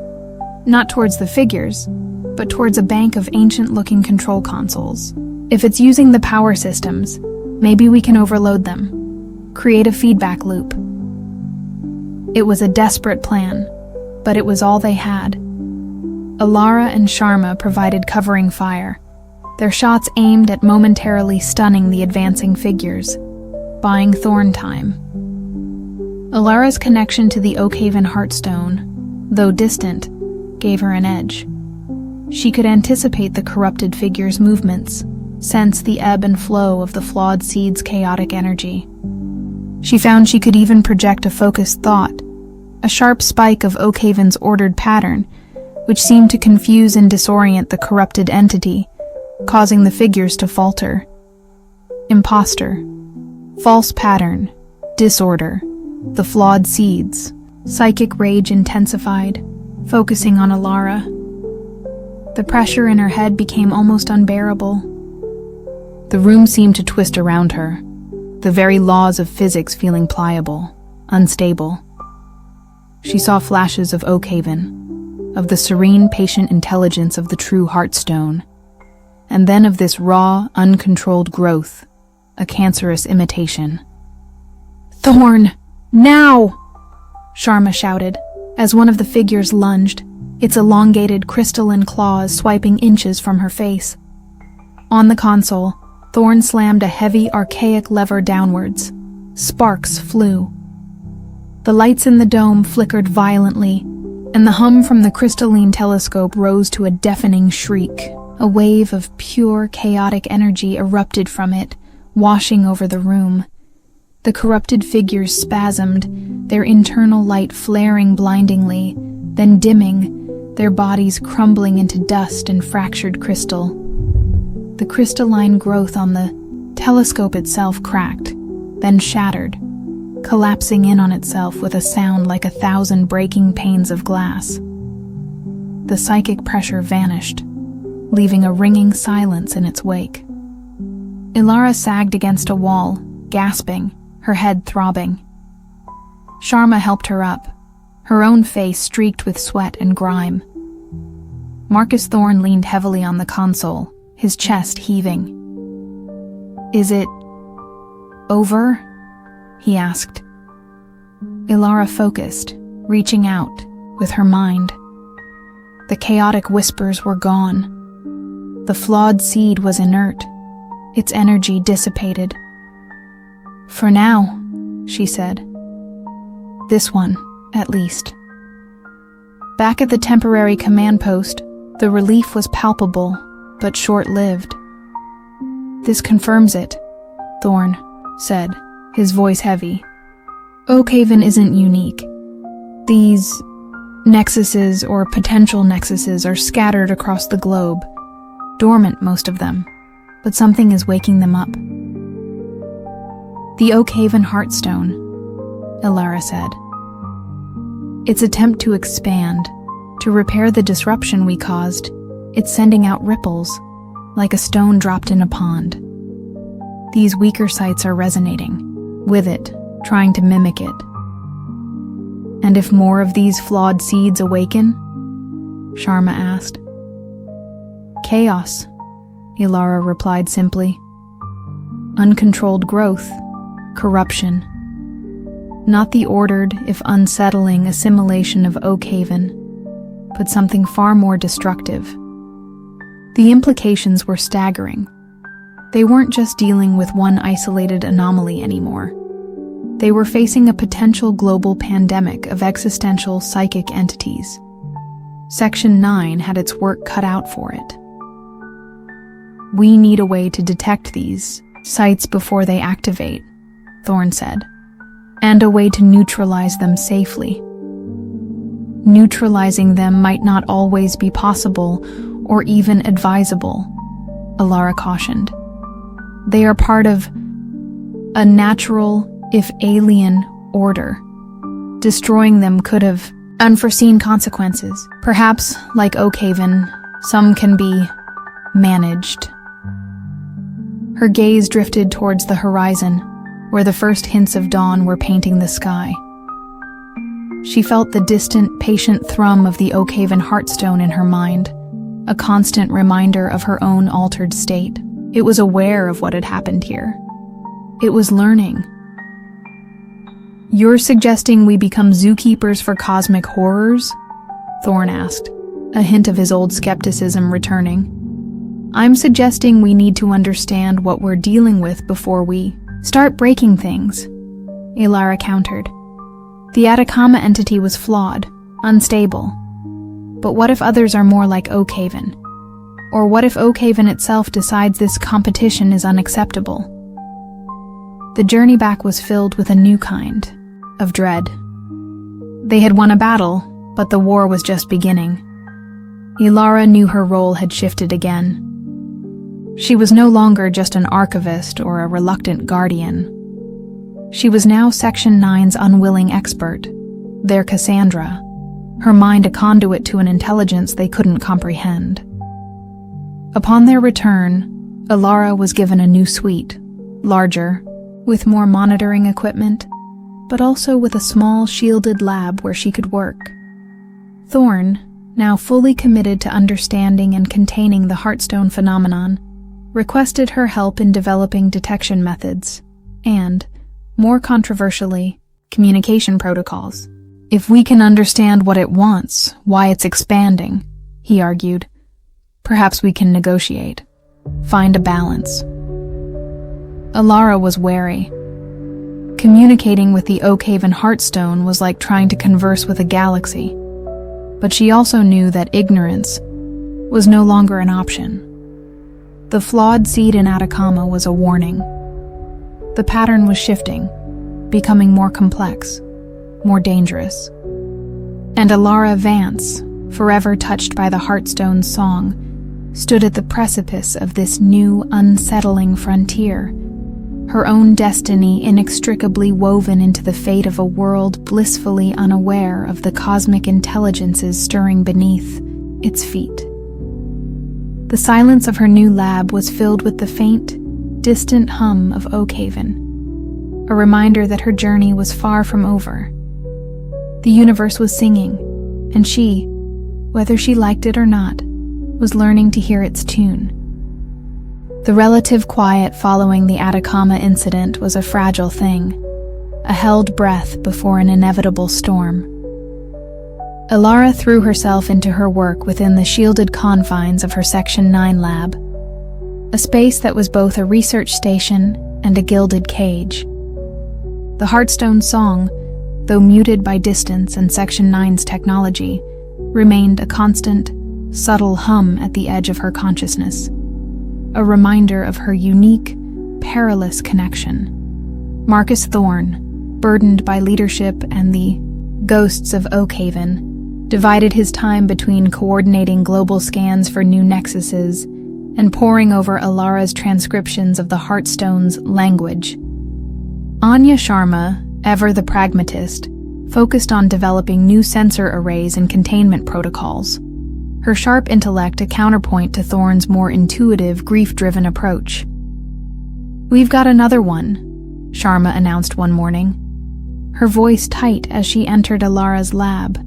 not towards the figures, but towards a bank of ancient-looking control consoles. "If it's using the power systems, maybe we can overload them, create a feedback loop." It was a desperate plan, but it was all they had. Alara and Sharma provided covering fire, their shots aimed at momentarily stunning the advancing figures, buying Thorne time. Alara's connection to the Oak-Haven Heartstone, though distant, gave her an edge. She could anticipate the corrupted figures' movements, sense the ebb and flow of the flawed seed's chaotic energy. She found she could even project a focused thought, a sharp spike of Oak-Haven's ordered pattern, which seemed to confuse and disorient the corrupted entity, causing the figures to falter. Imposter, false pattern, disorder, the flawed seeds. Psychic rage intensified, focusing on Alara. The pressure in her head became almost unbearable. The room seemed to twist around her, the very laws of physics feeling pliable, unstable. She saw flashes of Oak-Haven, of the serene, patient intelligence of the true Heartstone, and then of this raw, uncontrolled growth, a cancerous imitation. "Thorne, now!" Sharma shouted, as one of the figures lunged, its elongated crystalline claws swiping inches from her face. On the console, Thorne slammed a heavy, archaic lever downwards. Sparks flew. The lights in the dome flickered violently, and the hum from the crystalline telescope rose to a deafening shriek. A wave of pure, chaotic energy erupted from it, washing over the room. The corrupted figures spasmed, their internal light flaring blindingly, then dimming, their bodies crumbling into dust and fractured crystal. The crystalline growth on the telescope itself cracked, then shattered, collapsing in on itself with a sound like 1,000 breaking panes of glass. The psychic pressure vanished, leaving a ringing silence in its wake. Alara sagged against a wall, gasping, her head throbbing. Sharma helped her up, her own face streaked with sweat and grime. Marcus Thorne leaned heavily on the console, his chest heaving. "Is it over?" he asked. Alara focused, reaching out with her mind. The chaotic whispers were gone. The flawed seed was inert, its energy dissipated. "For now," she said. "This one, at least." Back at the temporary command post, the relief was palpable, but short-lived. "This confirms it," Thorne said, his voice heavy. "Oak-Haven isn't unique. These nexuses or potential nexuses are scattered across the globe, dormant most of them, but something is waking them up. The Oak-Haven Heartstone, Ilara said. Its attempt to expand, to repair the disruption we caused, it's sending out ripples, like a stone dropped in a pond. These weaker sites are resonating with it, trying to mimic it. And if more of these flawed seeds awaken? Sharma asked. Chaos, Ilara replied simply. Uncontrolled growth, corruption. Not the ordered, if unsettling, assimilation of Oakhaven, but something far more destructive. The implications were staggering. They weren't just dealing with one isolated anomaly anymore. They were facing a potential global pandemic of existential psychic entities. Section 9 had its work cut out for it. We need a way to detect these sites before they activate, Thorne said, and a way to neutralize them safely. Neutralizing them might not always be possible or even advisable, Ilara cautioned. They are part of a natural, if alien, order. Destroying them could have unforeseen consequences. Perhaps, like Oakhaven, some can be managed. Her gaze drifted towards the horizon, where the first hints of dawn were painting the sky. She felt the distant, patient thrum of the Oakhaven heartstone in her mind, a constant reminder of her own altered state. It was aware of what had happened here. It was learning. You're suggesting we become zookeepers for cosmic horrors? Thorne asked, a hint of his old skepticism returning. I'm suggesting we need to understand what we're dealing with before we start breaking things, Ilara countered. The Atacama entity was flawed, unstable. But what if others are more like Oakhaven? Or what if Oakhaven itself decides this competition is unacceptable? The journey back was filled with a new kind of dread. They had won a battle, but the war was just beginning. Ilara knew her role had shifted again. She was no longer just an archivist or a reluctant guardian. She was now Section 9's unwilling expert, their Cassandra, her mind a conduit to an intelligence they couldn't comprehend. Upon their return, Ilara was given a new suite, larger, with more monitoring equipment, but also with a small shielded lab where she could work. Thorne, now fully committed to understanding and containing the Heartstone phenomenon, requested her help in developing detection methods and, more controversially, communication protocols. If we can understand what it wants, why it's expanding, he argued, perhaps we can negotiate, find a balance. Ilara was wary. Communicating with the Oakhaven Heartstone was like trying to converse with a galaxy, but she also knew that ignorance was no longer an option. The flawed seed in Atacama was a warning. The pattern was shifting, becoming more complex, more dangerous. And Ilara Vance, forever touched by the Heartstone's song, stood at the precipice of this new, unsettling frontier, her own destiny inextricably woven into the fate of a world blissfully unaware of the cosmic intelligences stirring beneath its feet. The silence of her new lab was filled with the faint, distant hum of Oakhaven, a reminder that her journey was far from over. The universe was singing, and she, whether she liked it or not, was learning to hear its tune. The relative quiet following the Atacama incident was a fragile thing, a held breath before an inevitable storm. Ilara threw herself into her work within the shielded confines of her Section 9 lab, a space that was both a research station and a gilded cage. The Heartstone song, though muted by distance and Section 9's technology, remained a constant, subtle hum at the edge of her consciousness, a reminder of her unique, perilous connection. Marcus Thorne, burdened by leadership and the ghosts of Oakhaven, divided his time between coordinating global scans for new nexuses and poring over Ilara's transcriptions of the Heartstone's language. Anya Sharma, ever the pragmatist, focused on developing new sensor arrays and containment protocols. Her sharp intellect a counterpoint to Thorne's more intuitive, grief-driven approach. "We've got another one," Sharma announced one morning, her voice tight as she entered Alara's lab.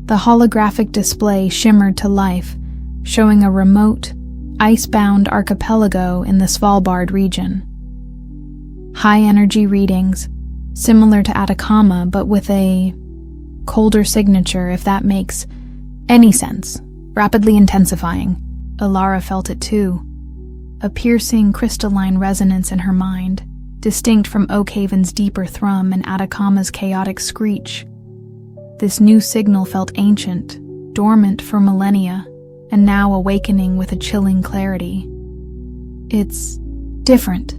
The holographic display shimmered to life, showing a remote, ice-bound archipelago in the Svalbard region. High-energy readings, similar to Atacama but with a colder signature, if that makes any sense. Rapidly intensifying. Alara felt it too. A piercing, crystalline resonance in her mind, distinct from Oakhaven's deeper thrum and Atacama's chaotic screech. This new signal felt ancient, dormant for millennia, and now awakening with a chilling clarity. "It's different,"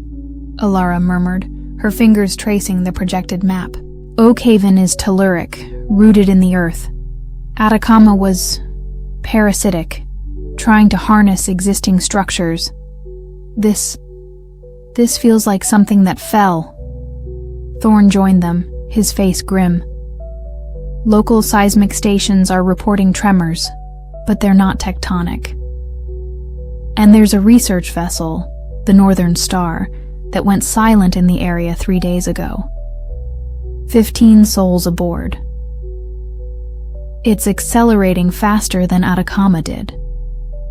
Alara murmured, her fingers tracing the projected map. "Oakhaven is telluric, rooted in the earth. Atacama was parasitic, trying to harness existing structures. This feels like something that fell." Thorne joined them, his face grim. "Local seismic stations are reporting tremors, but they're not tectonic. And there's a research vessel, the Northern Star, that went silent in the area 3 days ago. 15 souls aboard. It's accelerating faster than Atacama did,"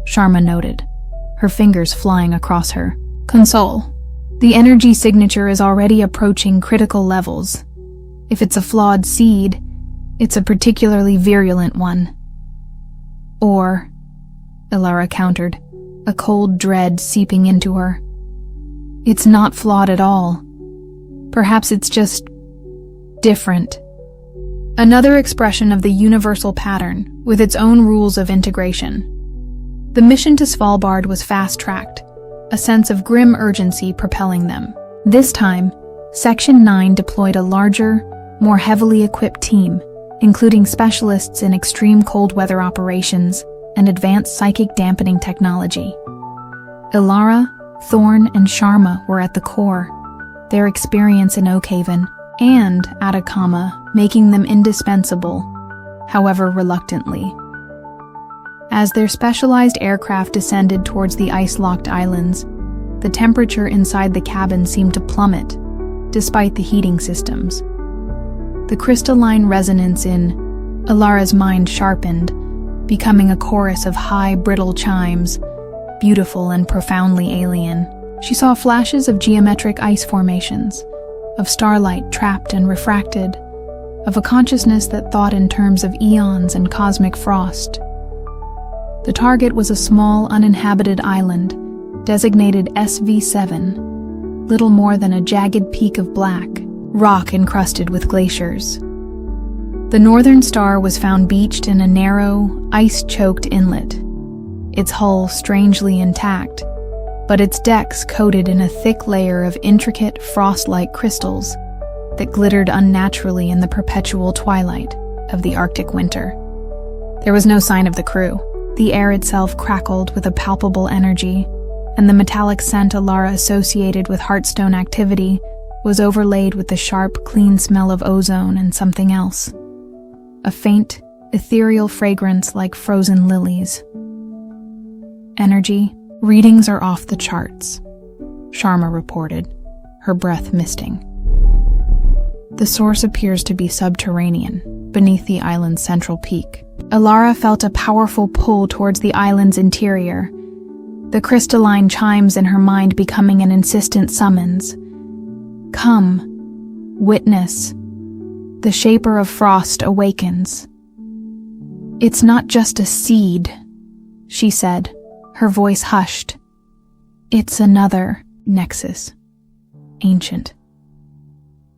Sharma noted, her fingers flying across her console. "The energy signature is already approaching critical levels. If it's a flawed seed, it's a particularly virulent one." "Or," Alara countered, a cold dread seeping into her, "it's not flawed at all. Perhaps it's just different." Another expression of the universal pattern, with its own rules of integration. The mission to Svalbard was fast-tracked, a sense of grim urgency propelling them. This time, Section 9 deployed a larger, more heavily equipped team, including specialists in extreme cold weather operations and advanced psychic dampening technology. Alara, Thorne, and Sharma were at the core, their experience in Oakhaven and Atacama making them indispensable, however reluctantly. As their specialized aircraft descended towards the ice-locked islands, the temperature inside the cabin seemed to plummet, despite the heating systems. The crystalline resonance in Alara's mind sharpened, becoming a chorus of high, brittle chimes, beautiful and profoundly alien. She saw flashes of geometric ice formations, of starlight trapped and refracted, of a consciousness that thought in terms of eons and cosmic frost. The target was a small, uninhabited island, designated SV7, little more than a jagged peak of black, rock encrusted with glaciers. The Northern Star was found beached in a narrow, ice-choked inlet, its hull strangely intact, but its decks coated in a thick layer of intricate, frost-like crystals that glittered unnaturally in the perpetual twilight of the Arctic winter. There was no sign of the crew. The air itself crackled with a palpable energy, and the metallic scent Alara associated with Heartstone activity was overlaid with the sharp, clean smell of ozone and something else. A faint, ethereal fragrance like frozen lilies. "Energy readings are off the charts," Sharma reported, her breath misting. "The source appears to be subterranean, beneath the island's central peak." Alara felt a powerful pull towards the island's interior, the crystalline chimes in her mind becoming an insistent summons. "Come, witness. The Shaper of Frost awakens." "It's not just a seed," she said, her voice hushed. "It's another nexus, ancient.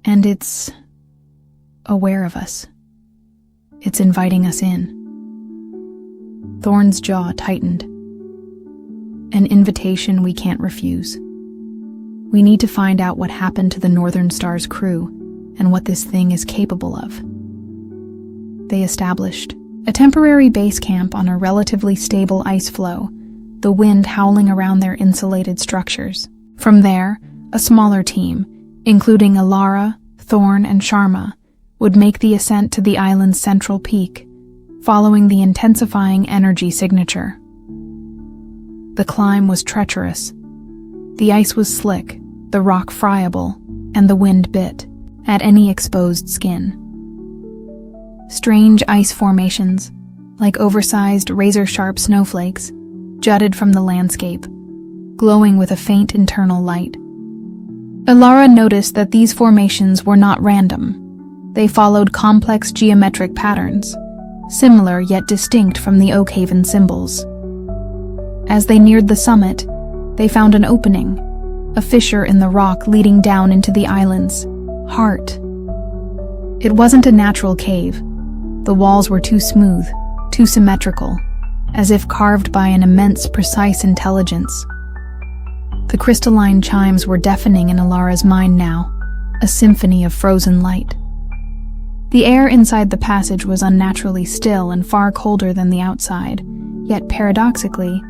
And it's aware of us. It's inviting us in." Thorne's jaw tightened. "An invitation we can't refuse. We need to find out what happened to the Northern Star's crew and what this thing is capable of." They established a temporary base camp on a relatively stable ice floe, the wind howling around their insulated structures. From there, a smaller team, including Alara, Thorn and Sharma, would make the ascent to the island's central peak, following the intensifying energy signature. The climb was treacherous. The ice was slick, the rock friable, and the wind bit at any exposed skin. Strange ice formations, like oversized razor-sharp snowflakes, jutted from the landscape, glowing with a faint internal light. Elara noticed that these formations were not random. They followed complex geometric patterns, similar yet distinct from the Oakhaven symbols. As they neared the summit, they found an opening, a fissure in the rock leading down into the island's heart. It wasn't a natural cave. The walls were too smooth, too symmetrical, as if carved by an immense, precise intelligence. The crystalline chimes were deafening in Elara's mind now, a symphony of frozen light. The air inside the passage was unnaturally still and far colder than the outside, yet paradoxically,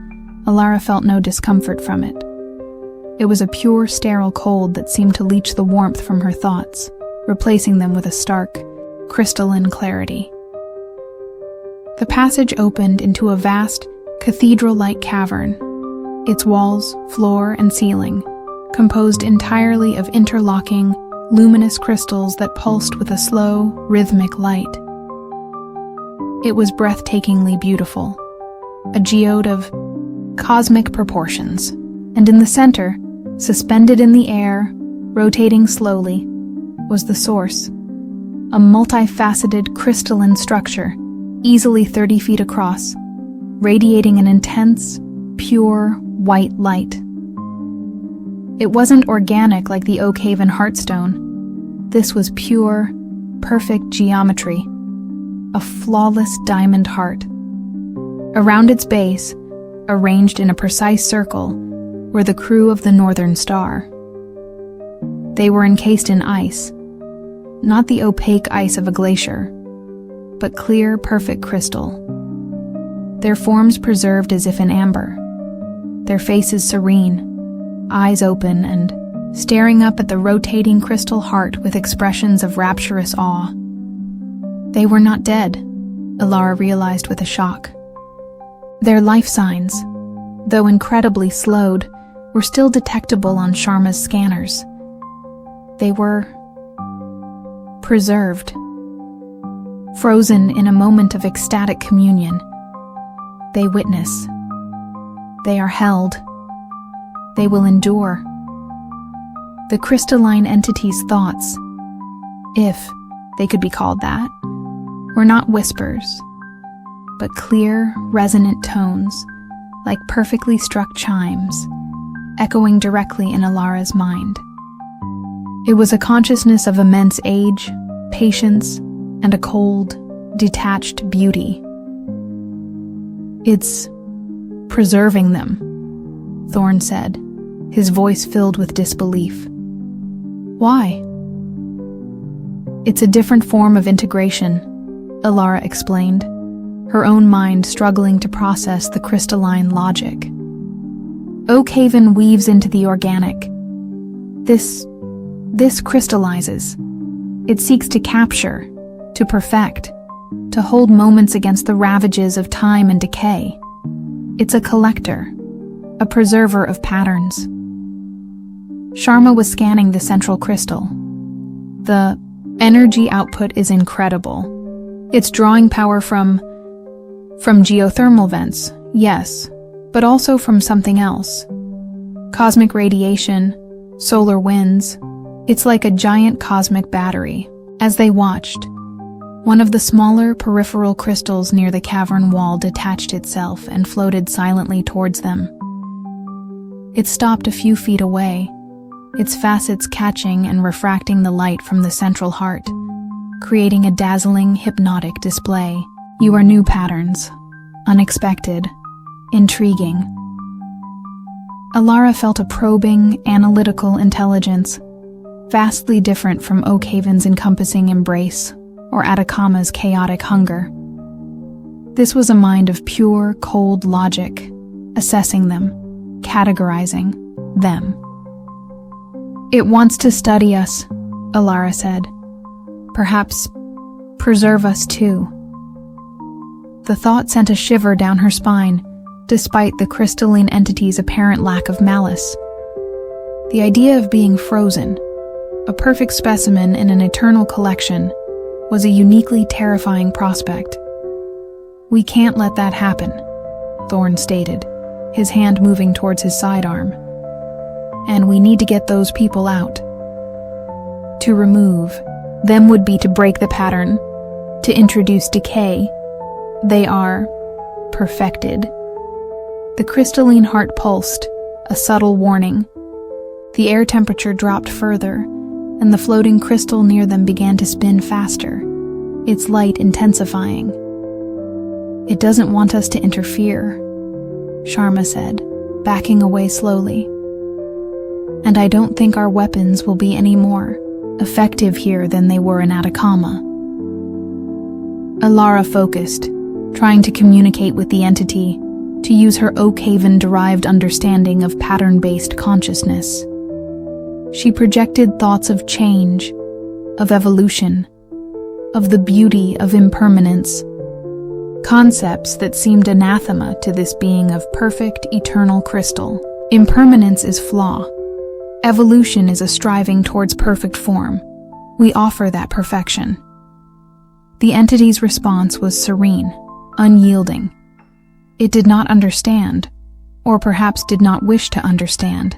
Elara felt no discomfort from it. It was a pure, sterile cold that seemed to leach the warmth from her thoughts, replacing them with a stark, crystalline clarity. The passage opened into a vast, cathedral-like cavern, its walls, floor, and ceiling composed entirely of interlocking, luminous crystals that pulsed with a slow, rhythmic light. It was breathtakingly beautiful, a geode of cosmic proportions, and in the center, suspended in the air, rotating slowly, was the source, a multifaceted crystalline structure, easily 30 feet across, radiating an intense, pure, white light. It wasn't organic like the Oakhaven Heartstone. This was pure, perfect geometry, a flawless diamond heart. Around its base, arranged in a precise circle, were the crew of the Northern Star. They were encased in ice, not the opaque ice of a glacier, but clear, perfect crystal. Their forms preserved as if in amber, their faces serene, eyes open and staring up at the rotating crystal heart with expressions of rapturous awe. They were not dead, Elara realized with a shock. Their life signs, though incredibly slowed, were still detectable on Sharma's scanners. They were preserved, frozen in a moment of ecstatic communion. They witness. They are held. They will endure. The crystalline entity's thoughts, if they could be called that, were not whispers, but clear, resonant tones, like perfectly struck chimes, echoing directly in Elara's mind. It was a consciousness of immense age, patience, and a cold, detached beauty. "It's preserving them," Thorn said, his voice filled with disbelief. "Why?" "It's a different form of integration," Elara explained, her own mind struggling to process the crystalline logic. Oakhaven weaves into the organic. This crystallizes. It seeks to capture, to perfect, to hold moments against the ravages of time and decay. It's a collector, a preserver of patterns. Sharma was scanning the central crystal. The energy output is incredible. It's drawing power from geothermal vents, yes, but also from something else. Cosmic radiation, solar winds. It's like a giant cosmic battery. As they watched, one of the smaller peripheral crystals near the cavern wall detached itself and floated silently towards them. It stopped a few feet away, its facets catching and refracting the light from the central heart, creating a dazzling, hypnotic display. "You are new patterns, unexpected, intriguing." Elara felt a probing, analytical intelligence, vastly different from Oakhaven's encompassing embrace or Atacama's chaotic hunger. This was a mind of pure, cold logic, assessing them, categorizing them. "It wants to study us," Elara said, Perhaps preserve us too. The thought sent a shiver down her spine, despite the crystalline entity's apparent lack of malice. The idea of being frozen, a perfect specimen in an eternal collection, was a uniquely terrifying prospect. "We can't let that happen," Thorn stated, his hand moving towards his sidearm. "And we need to get those people out. To remove them would be to break the pattern, to introduce decay. They are perfected." The crystalline heart pulsed, a subtle warning. The air temperature dropped further, and the floating crystal near them began to spin faster, its light intensifying. "It doesn't want us to interfere," Sharma said, backing away slowly. "And I don't think our weapons will be any more effective here than they were in Atacama." Alara focused, trying to communicate with the entity, to use her Oakhaven-derived understanding of pattern-based consciousness. She projected thoughts of change, of evolution, of the beauty of impermanence, concepts that seemed anathema to this being of perfect, eternal crystal. Impermanence is flaw. Evolution is a striving towards perfect form. We offer that perfection. The entity's response was serene, unyielding. It did not understand, or perhaps did not wish to understand,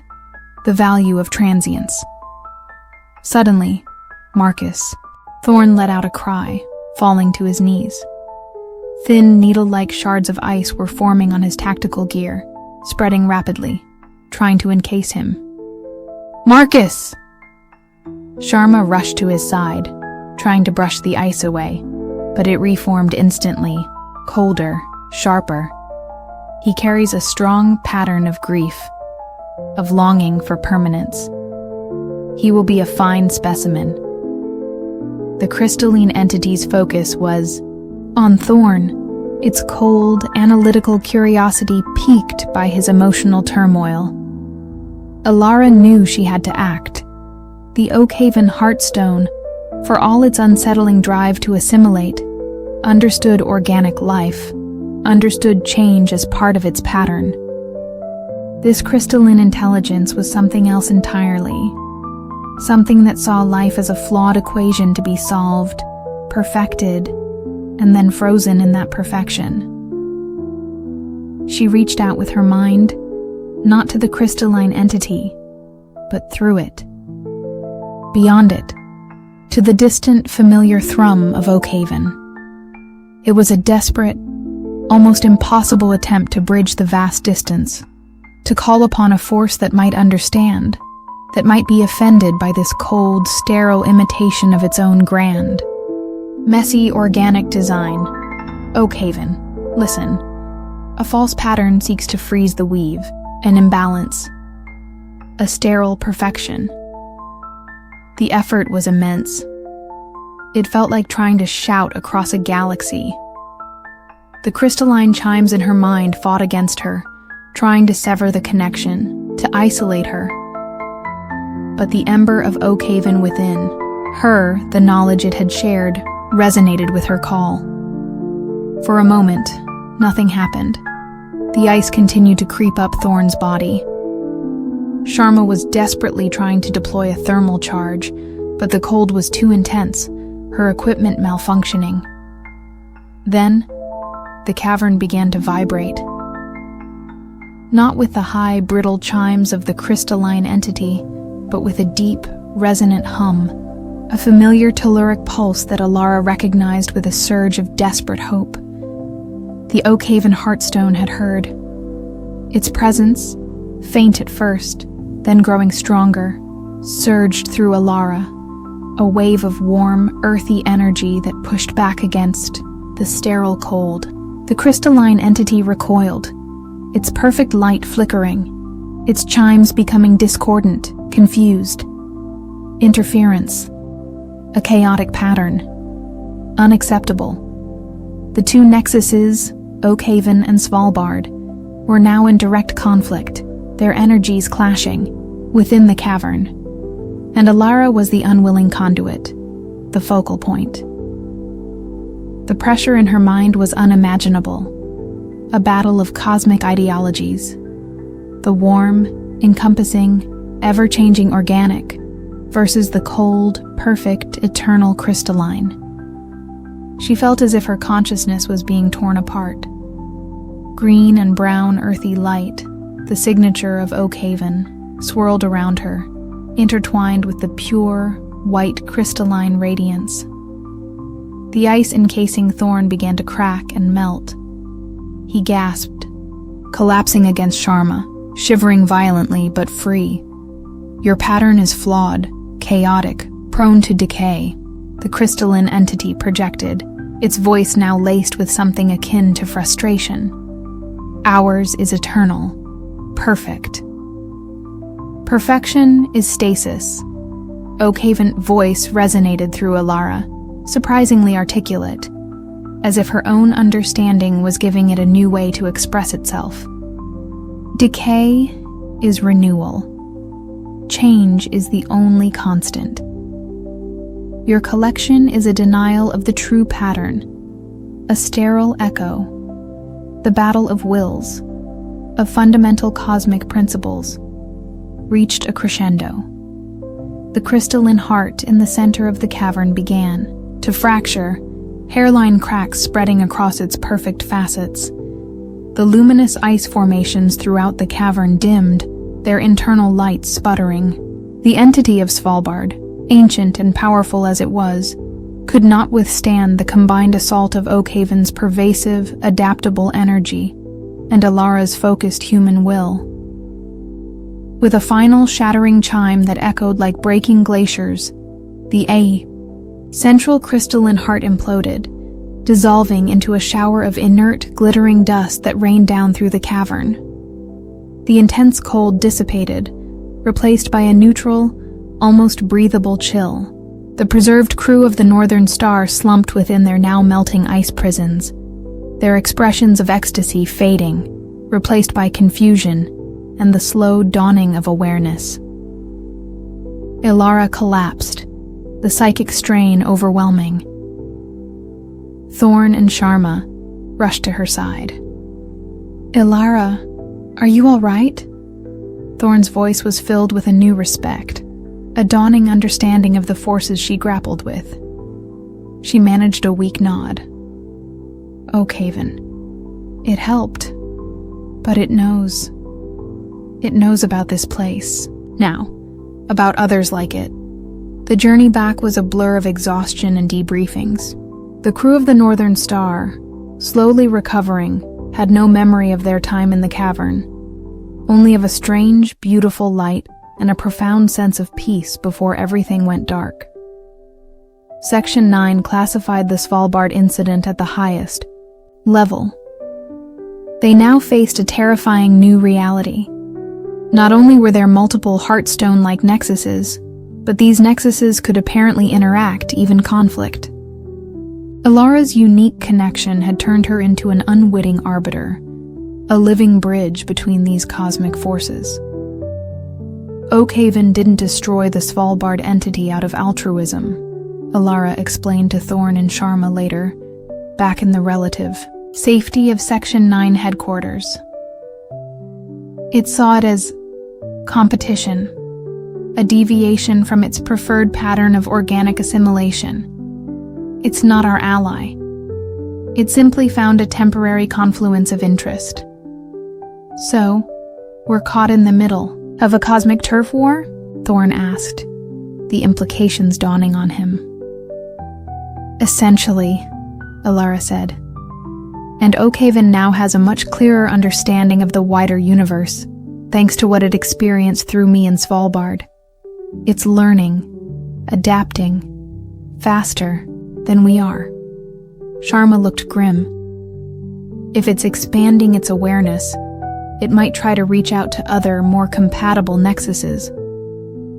the value of transience. Suddenly, Marcus, Thorn let out a cry, falling to his knees. Thin, needle-like shards of ice were forming on his tactical gear, spreading rapidly, trying to encase him. "Marcus!" Sharma rushed to his side, trying to brush the ice away, but it reformed instantly, colder, sharper. He carries a strong pattern of grief, of longing for permanence. He will be a fine specimen. The crystalline entity's focus was on Thorn, its cold, analytical curiosity piqued by his emotional turmoil. Alara knew she had to act. The Oakhaven Heartstone, for all its unsettling drive to assimilate, understood organic life, understood change as part of its pattern. This crystalline intelligence was something else entirely, something that saw life as a flawed equation to be solved, perfected, and then frozen in that perfection. She reached out with her mind, not to the crystalline entity, but through it, beyond it, to the distant, familiar thrum of Oakhaven. It was a desperate, almost impossible attempt to bridge the vast distance, to call upon a force that might understand, that might be offended by this cold, sterile imitation of its own grand, messy, organic design. Oakhaven, listen. A false pattern seeks to freeze the weave, an imbalance, a sterile perfection. The effort was immense. It felt like trying to shout across a galaxy. The crystalline chimes in her mind fought against her, trying to sever the connection, to isolate her. But the ember of Oakhaven within, her, the knowledge it had shared, resonated with her call. For a moment, nothing happened. The ice continued to creep up Thorn's body. Sharma was desperately trying to deploy a thermal charge, but the cold was too intense, her equipment malfunctioning. Then, the cavern began to vibrate. Not with the high, brittle chimes of the crystalline entity, but with a deep, resonant hum, a familiar telluric pulse that Alara recognized with a surge of desperate hope. The Oakhaven Heartstone had heard. Its presence, faint at first, then growing stronger, surged through Alara, a wave of warm, earthy energy that pushed back against the sterile cold. The crystalline entity recoiled, its perfect light flickering, its chimes becoming discordant, confused. Interference. A chaotic pattern. Unacceptable. The two nexuses, Oakhaven and Svalbard, were now in direct conflict, their energies clashing, within the cavern. And Alara was the unwilling conduit, the focal point. The pressure in her mind was unimaginable, a battle of cosmic ideologies. The warm, encompassing, ever-changing organic versus the cold, perfect, eternal crystalline. She felt as if her consciousness was being torn apart. Green and brown earthy light, the signature of Oak Haven, swirled around her, intertwined with the pure, white crystalline radiance. The ice encasing Thorn began to crack and melt. He gasped, collapsing against Sharma, shivering violently but free. "Your pattern is flawed, chaotic, prone to decay," the crystalline entity projected, its voice now laced with something akin to frustration. "Ours is eternal, perfect." Perfection is stasis. Oakhaven's voice resonated through Alara, surprisingly articulate, as if her own understanding was giving it a new way to express itself. Decay is renewal. Change is the only constant. Your collection is a denial of the true pattern, a sterile echo, the battle of wills, of fundamental cosmic principles, reached a crescendo. The crystalline heart in the center of the cavern began to fracture, hairline cracks spreading across its perfect facets. The luminous ice formations throughout the cavern dimmed, their internal light sputtering. The entity of Svalbard, ancient and powerful as it was, could not withstand the combined assault of Oakhaven's pervasive, adaptable energy and Alara's focused human will. With a final shattering chime that echoed like breaking glaciers, the central crystalline heart imploded, dissolving into a shower of inert, glittering dust that rained down through the cavern. The intense cold dissipated, replaced by a neutral, almost breathable chill. The preserved crew of the Northern Star slumped within their now melting ice prisons, their expressions of ecstasy fading, replaced by confusion and the slow dawning of awareness. Alara collapsed, the psychic strain overwhelming. Thorn and Sharma rushed to her side. "Alara, are you all right?" Thorn's voice was filled with a new respect, a dawning understanding of the forces she grappled with. She managed a weak nod. "Oakhaven. It helped. But it knows. It knows about this place. Now, about others like it." The journey back was a blur of exhaustion and debriefings. The crew of the Northern Star, slowly recovering, had no memory of their time in the cavern, only of a strange, beautiful light and a profound sense of peace before everything went dark. Section 9 classified the Svalbard incident at the highest level. They now faced a terrifying new reality. Not only were there multiple Heartstone-like nexuses, but these nexuses could apparently interact, even conflict. Alara's unique connection had turned her into an unwitting arbiter, a living bridge between these cosmic forces. Oakhaven didn't destroy the Svalbard entity out of altruism, Alara explained to Thorn and Sharma later, back in the relative safety of Section 9 headquarters. It saw it as competition, a deviation from its preferred pattern of organic assimilation. It's not our ally. It simply found a temporary confluence of interest. "So, we're caught in the middle of a cosmic turf war?" Thorn asked, the implications dawning on him. "Essentially," Alara said. "And Oakhaven now has a much clearer understanding of the wider universe, thanks to what it experienced through me in Svalbard. It's learning, adapting, faster than we are." Sharma looked grim. If it's expanding its awareness, it might try to reach out to other, more compatible nexuses,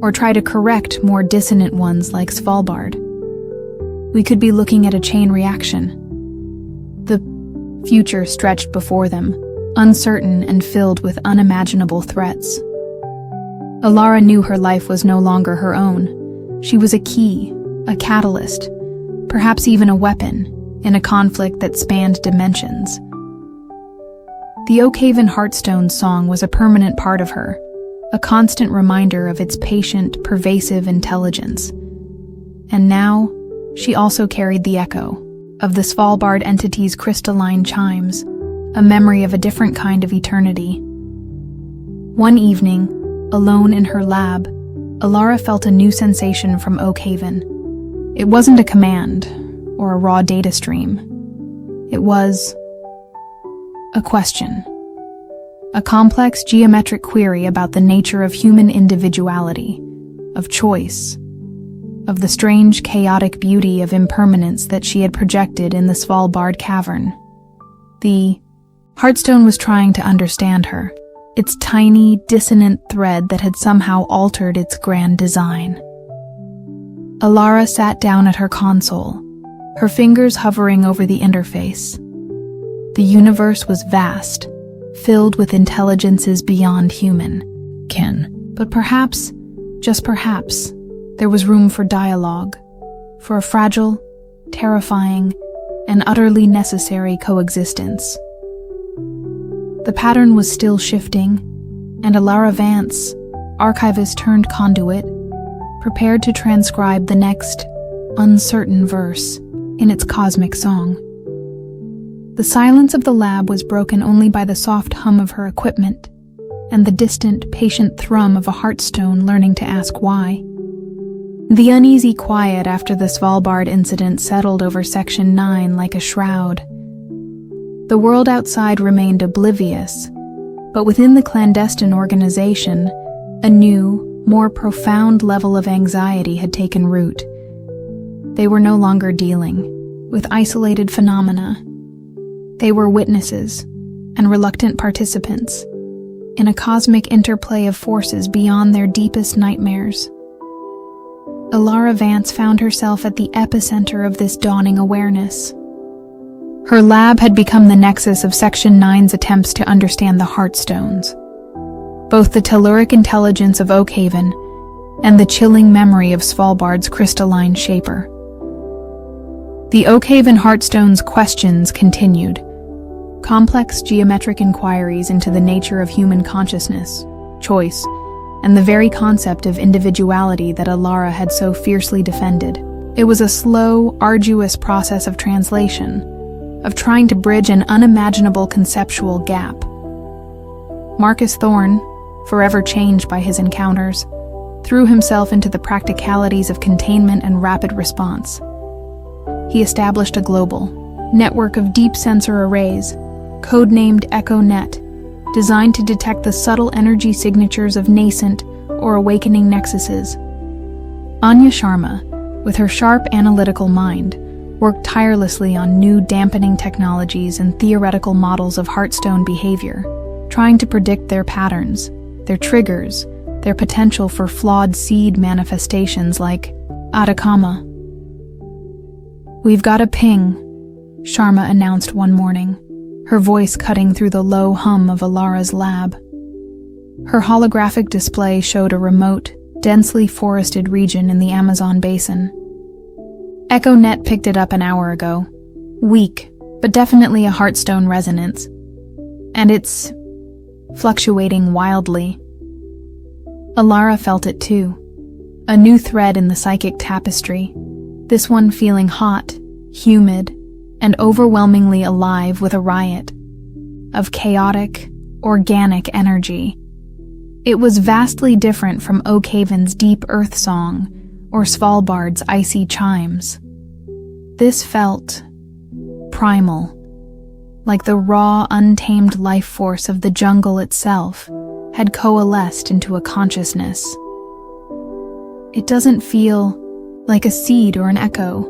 or try to correct more dissonant ones like Svalbard. We could be looking at a chain reaction. The future stretched before them, uncertain and filled with unimaginable threats. Alara knew her life was no longer her own. She was a key, a catalyst, perhaps even a weapon, in a conflict that spanned dimensions. The Oakhaven Heartstone song was a permanent part of her, a constant reminder of its patient, pervasive intelligence. And now, she also carried the echo of the Svalbard entity's crystalline chimes, a memory of a different kind of eternity. One evening, alone in her lab, Alara felt a new sensation from Oakhaven. It wasn't a command or a raw data stream. It was a question. A complex geometric query about the nature of human individuality, of choice, of the strange chaotic beauty of impermanence that she had projected in the Svalbard cavern. The Heartstone was trying to understand her, its tiny, dissonant thread that had somehow altered its grand design. Alara sat down at her console, her fingers hovering over the interface. The universe was vast, filled with intelligences beyond human ken. But perhaps, just perhaps, there was room for dialogue, for a fragile, terrifying, and utterly necessary coexistence. The pattern was still shifting, and Alara Vance, archivist turned conduit, prepared to transcribe the next uncertain verse in its cosmic song. The silence of the lab was broken only by the soft hum of her equipment and the distant, patient thrum of a heartstone learning to ask why. The uneasy quiet after the Svalbard incident settled over Section 9 like a shroud. The world outside remained oblivious, but within the clandestine organization, a new, more profound level of anxiety had taken root. They were no longer dealing with isolated phenomena. They were witnesses and reluctant participants in a cosmic interplay of forces beyond their deepest nightmares. Alara Vance found herself at the epicenter of this dawning awareness. Her lab had become the nexus of Section 9's attempts to understand the Heartstones, both the telluric intelligence of Oakhaven and the chilling memory of Svalbard's crystalline shaper. The Oakhaven Heartstone's questions continued. Complex geometric inquiries into the nature of human consciousness, choice, and the very concept of individuality that Alara had so fiercely defended. It was a slow, arduous process of translation, of trying to bridge an unimaginable conceptual gap. Marcus Thorne, forever changed by his encounters, threw himself into the practicalities of containment and rapid response. He established a global network of deep sensor arrays, codenamed EchoNet, designed to detect the subtle energy signatures of nascent or awakening nexuses. Anya Sharma, with her sharp analytical mind, worked tirelessly on new dampening technologies and theoretical models of Heartstone behavior, trying to predict their patterns, their triggers, their potential for flawed seed manifestations like Atacama. "We've got a ping," Sharma announced one morning, her voice cutting through the low hum of Alara's lab. Her holographic display showed a remote, densely forested region in the Amazon basin. EchoNet picked it up an hour ago. Weak, but definitely a Heartstone resonance. And it's fluctuating wildly. Alara felt it too. A new thread in the psychic tapestry, this one feeling hot, humid, and overwhelmingly alive with a riot of chaotic, organic energy. It was vastly different from Oakhaven's deep earth song or Svalbard's icy chimes. This felt primal, like the raw, untamed life force of the jungle itself had coalesced into a consciousness. "It doesn't feel like a seed or an echo,"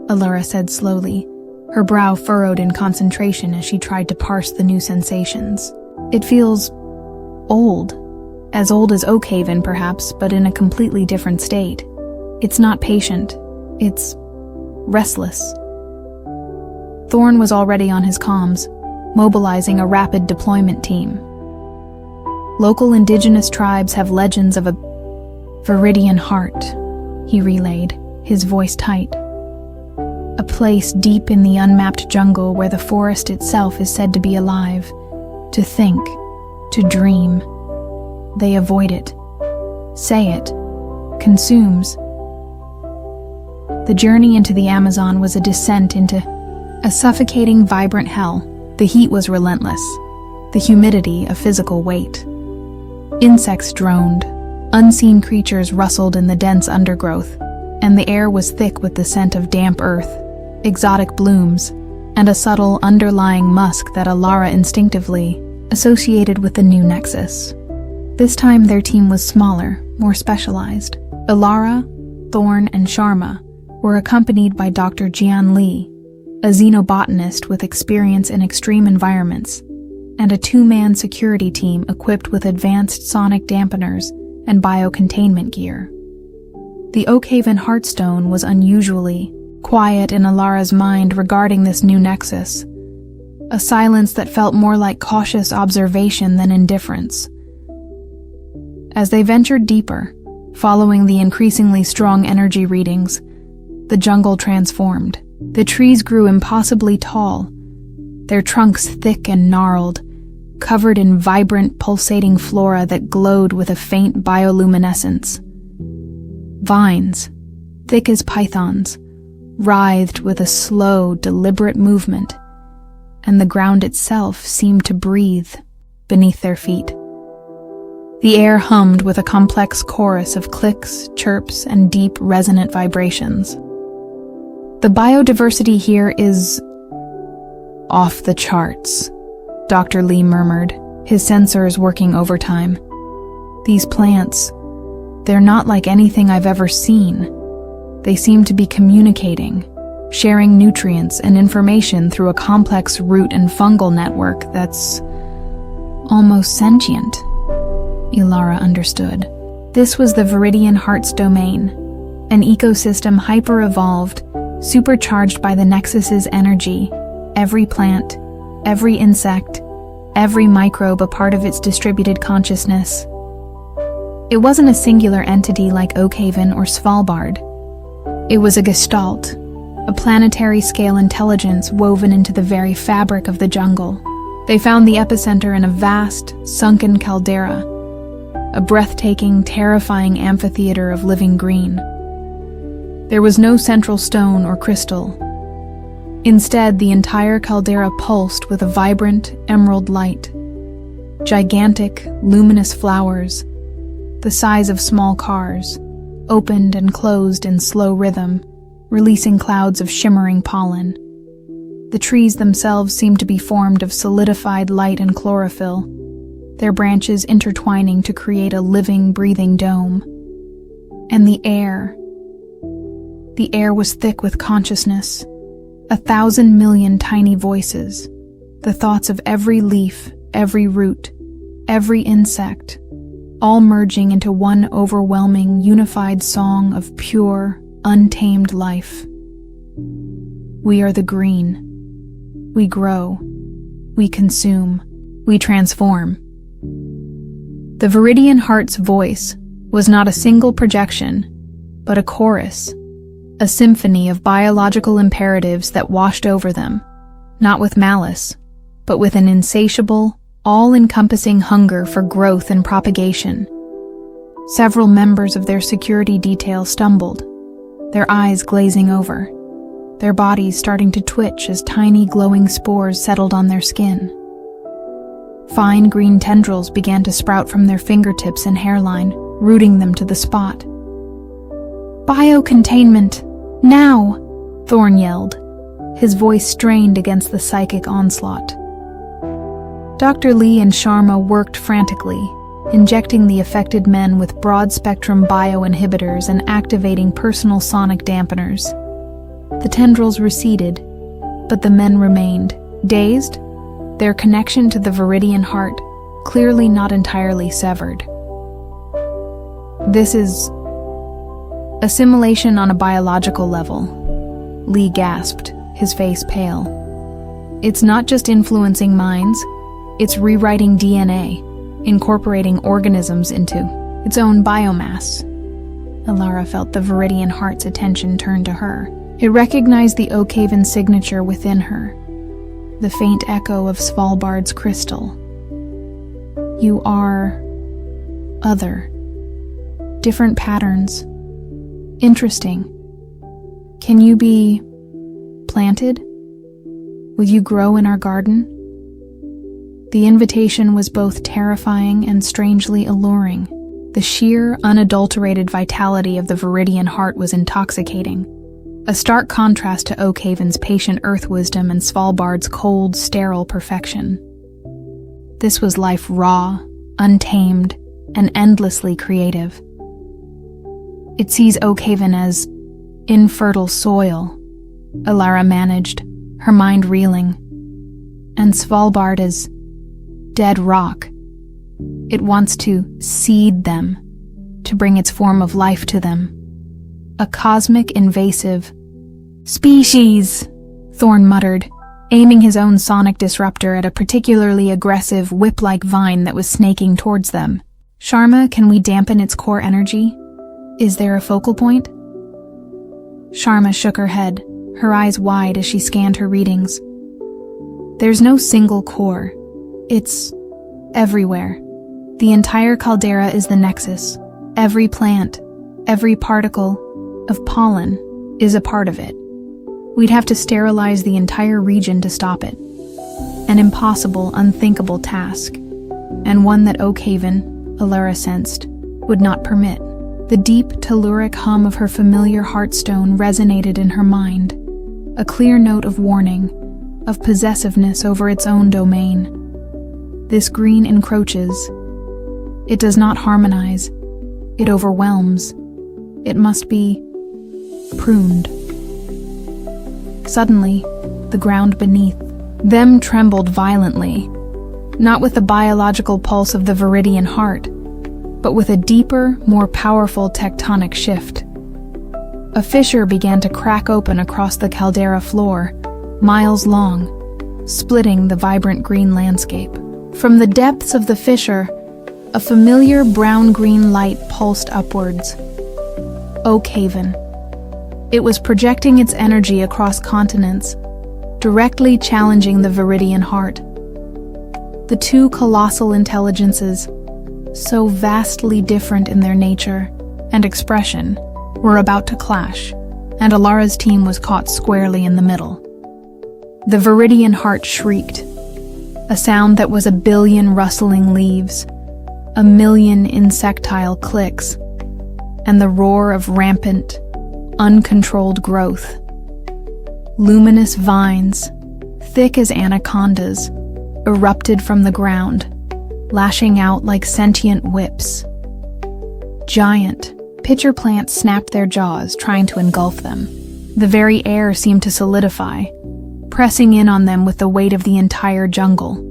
Alara said slowly, her brow furrowed in concentration as she tried to parse the new sensations. "It feels old as Oakhaven perhaps, but in a completely different state. It's not patient, it's restless." Thorne was already on his comms, mobilizing a rapid deployment team. "Local indigenous tribes have legends of a Viridian heart," he relayed, his voice tight. A place deep in the unmapped jungle where the forest itself is said to be alive, to think, to dream. They avoid it, say it, consumes. The journey into the Amazon was a descent into a suffocating, vibrant hell. The heat was relentless, the humidity a physical weight. Insects droned, unseen creatures rustled in the dense undergrowth, and the air was thick with the scent of damp earth, exotic blooms, and a subtle underlying musk that Alara instinctively associated with the new nexus. This time their team was smaller, more specialized. Alara, Thorn, and Sharma were accompanied by Dr. Jian Li, a xenobotanist with experience in extreme environments, and a two-man security team equipped with advanced sonic dampeners and biocontainment gear. The Oakhaven Heartstone was unusually quiet in Alara's mind regarding this new nexus, a silence that felt more like cautious observation than indifference. As they ventured deeper, following the increasingly strong energy readings, the jungle transformed. The trees grew impossibly tall, their trunks thick and gnarled, covered in vibrant, pulsating flora that glowed with a faint bioluminescence. Vines, thick as pythons, writhed with a slow, deliberate movement, and the ground itself seemed to breathe beneath their feet. The air hummed with a complex chorus of clicks, chirps, and deep, resonant vibrations. The biodiversity here is off the charts, Dr. Li murmured, his sensors working overtime. These plants, they're not like anything I've ever seen. They seem to be communicating, sharing nutrients and information through a complex root and fungal network that's almost sentient. Alara understood. This was the Viridian Heart's domain, an ecosystem hyper-evolved, supercharged by the Nexus's energy. Every plant, every insect, every microbe a part of its distributed consciousness. It wasn't a singular entity like Oakhaven or Svalbard. It was a gestalt, a planetary-scale intelligence woven into the very fabric of the jungle. They found the epicenter in a vast, sunken caldera, a breathtaking, terrifying amphitheater of living green. There was no central stone or crystal. Instead, the entire caldera pulsed with a vibrant, emerald light. Gigantic, luminous flowers, the size of small cars, opened and closed in slow rhythm, releasing clouds of shimmering pollen. The trees themselves seemed to be formed of solidified light and chlorophyll, their branches intertwining to create a living, breathing dome. And the air was thick with consciousness, 1,000 million tiny voices, the thoughts of every leaf, every root, every insect, all merging into one overwhelming, unified song of pure, untamed life. We are the green. We grow. We consume. We transform. The Viridian Heart's voice was not a single projection, but a chorus, a symphony of biological imperatives that washed over them, not with malice, but with an insatiable, all-encompassing hunger for growth and propagation. Several members of their security detail stumbled, their eyes glazing over, their bodies starting to twitch as tiny glowing spores settled on their skin. Fine green tendrils began to sprout from their fingertips and hairline, rooting them to the spot. "Biocontainment! Now!" Thorn yelled, his voice strained against the psychic onslaught. Dr. Li and Sharma worked frantically, injecting the affected men with broad-spectrum bioinhibitors and activating personal sonic dampeners. The tendrils receded, but the men remained, dazed, their connection to the Viridian Heart clearly not entirely severed. "This is assimilation on a biological level," Li gasped, his face pale. "It's not just influencing minds, it's rewriting DNA, incorporating organisms into its own biomass." Alara felt the Viridian Heart's attention turn to her. It recognized the Oak Haven signature within her, the faint echo of Svalbard's crystal. You are other. Different patterns. Interesting. Can you be planted? Will you grow in our garden? The invitation was both terrifying and strangely alluring. The sheer, unadulterated vitality of the Viridian Heart was intoxicating, a stark contrast to Oak Haven's patient earth wisdom and Svalbard's cold, sterile perfection. This was life raw, untamed, and endlessly creative. It sees Oak Haven as infertile soil, Alara managed, her mind reeling, and Svalbard as dead rock. It wants to seed them, to bring its form of life to them. A cosmic invasive species, Thorn muttered, aiming his own sonic disruptor at a particularly aggressive, whip-like vine that was snaking towards them. Sharma, can we dampen its core energy? Is there a focal point? Sharma shook her head, her eyes wide as she scanned her readings. There's no single core. It's everywhere. The entire caldera is the nexus. Every plant, every particle of pollen is a part of it. We'd have to sterilize the entire region to stop it. An impossible, unthinkable task, and one that Oak Haven, Alara sensed, would not permit. The deep, telluric hum of her familiar heartstone resonated in her mind, a clear note of warning, of possessiveness over its own domain. This green encroaches. It does not harmonize. It overwhelms. It must be pruned. Suddenly, the ground beneath them trembled violently, not with the biological pulse of the Viridian Heart, but with a deeper, more powerful tectonic shift. A fissure began to crack open across the caldera floor, miles long, splitting the vibrant green landscape. From the depths of the fissure, a familiar brown-green light pulsed upwards. Oak Haven. It was projecting its energy across continents, directly challenging the Viridian Heart. The two colossal intelligences, so vastly different in their nature and expression, were about to clash, and Alara's team was caught squarely in the middle. The Viridian Heart shrieked, a sound that was a billion rustling leaves, a million insectile clicks, and the roar of rampant, uncontrolled growth. Luminous vines, thick as anacondas, erupted from the ground, lashing out like sentient whips. Giant, pitcher plants snapped their jaws, trying to engulf them. The very air seemed to solidify, pressing in on them with the weight of the entire jungle.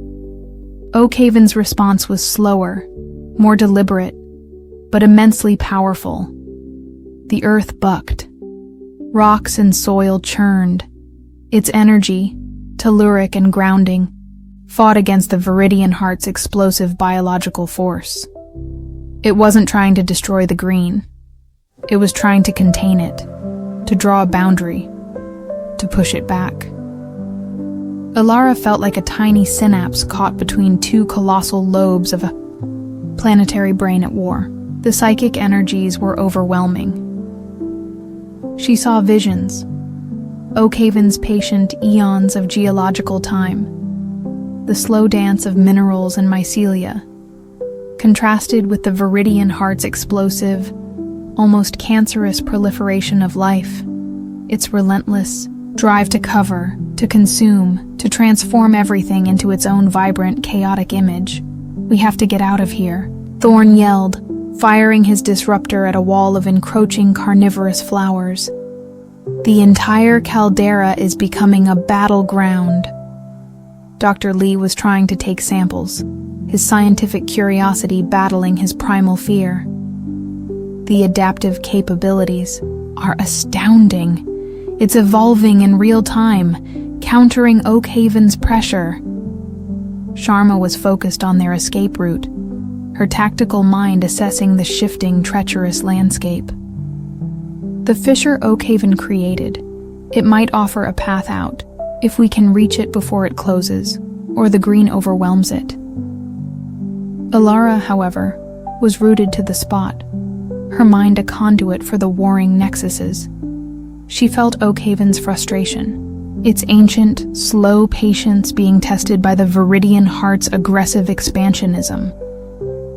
Oak Haven's response was slower, more deliberate, but immensely powerful. The earth bucked. Rocks and soil churned. Its energy, telluric and grounding, fought against the Viridian Heart's explosive biological force. It wasn't trying to destroy the green. It was trying to contain it, to draw a boundary, to push it back. Alara felt like a tiny synapse caught between two colossal lobes of a planetary brain at war. The psychic energies were overwhelming. She saw visions, Oak Haven's patient eons of geological time, the slow dance of minerals and mycelia, contrasted with the Viridian Heart's explosive, almost cancerous proliferation of life, its relentless drive to cover, to consume, to transform everything into its own vibrant, chaotic image. We have to get out of here, Thorn yelled, firing his disruptor at a wall of encroaching carnivorous flowers. The entire caldera is becoming a battleground. Dr. Lee was trying to take samples, his scientific curiosity battling his primal fear. The adaptive capabilities are astounding. It's evolving in real time, countering Oak Haven's pressure. Sharma was focused on their escape route, her tactical mind assessing the shifting, treacherous landscape. The fissure Oakhaven created, it might offer a path out, if we can reach it before it closes, or the green overwhelms it. Alara, however, was rooted to the spot, her mind a conduit for the warring nexuses. She felt Oakhaven's frustration, its ancient, slow patience being tested by the Viridian heart's aggressive expansionism.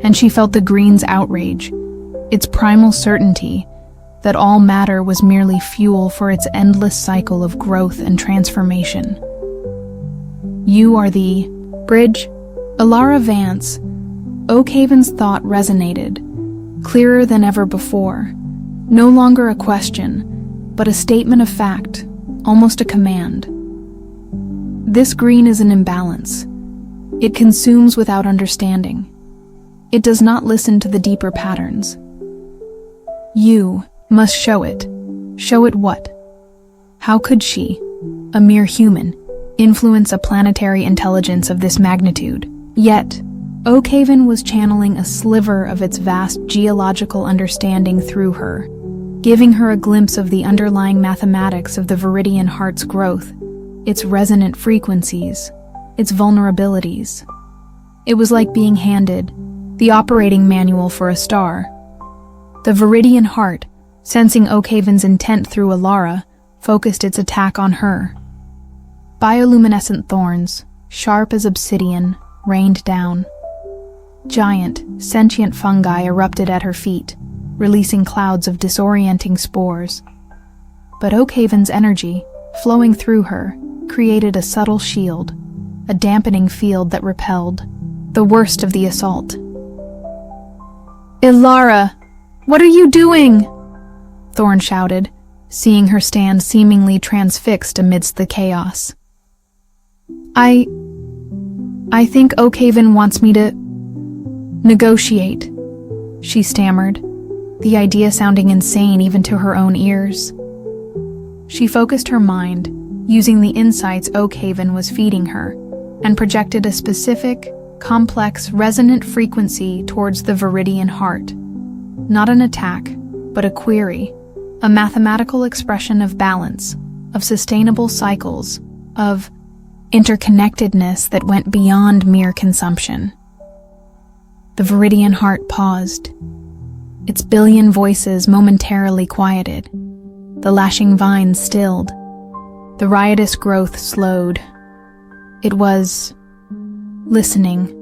And she felt the green's outrage, its primal certainty that all matter was merely fuel for its endless cycle of growth and transformation. You are the bridge. Alara Vance. Oakhaven's thought resonated, clearer than ever before, no longer a question, but a statement of fact, almost a command. This green is an imbalance. It consumes without understanding. It does not listen to the deeper patterns. You must show it. Show it what? How could she, a mere human, influence a planetary intelligence of this magnitude? Yet, Oakhaven was channeling a sliver of its vast geological understanding through her, giving her a glimpse of the underlying mathematics of the Viridian heart's growth, its resonant frequencies, its vulnerabilities. It was like being handed the operating manual for a star. The Viridian heart, sensing Oakhaven's intent through Alara, focused its attack on her. Bioluminescent thorns, sharp as obsidian, rained down. Giant, sentient fungi erupted at her feet, releasing clouds of disorienting spores. But Oakhaven's energy, flowing through her, created a subtle shield, a dampening field that repelled the worst of the assault. Alara, what are you doing? Thorn shouted, seeing her stand seemingly transfixed amidst the chaos. I think Oakhaven wants me to negotiate, she stammered, the idea sounding insane even to her own ears. She focused her mind, using the insights Oakhaven was feeding her, and projected a specific, complex, resonant frequency towards the Viridian heart. Not an attack, but a query, a mathematical expression of balance, of sustainable cycles, of interconnectedness that went beyond mere consumption. The Viridian heart paused, its billion voices momentarily quieted, the lashing vines stilled, the riotous growth slowed. It was listening.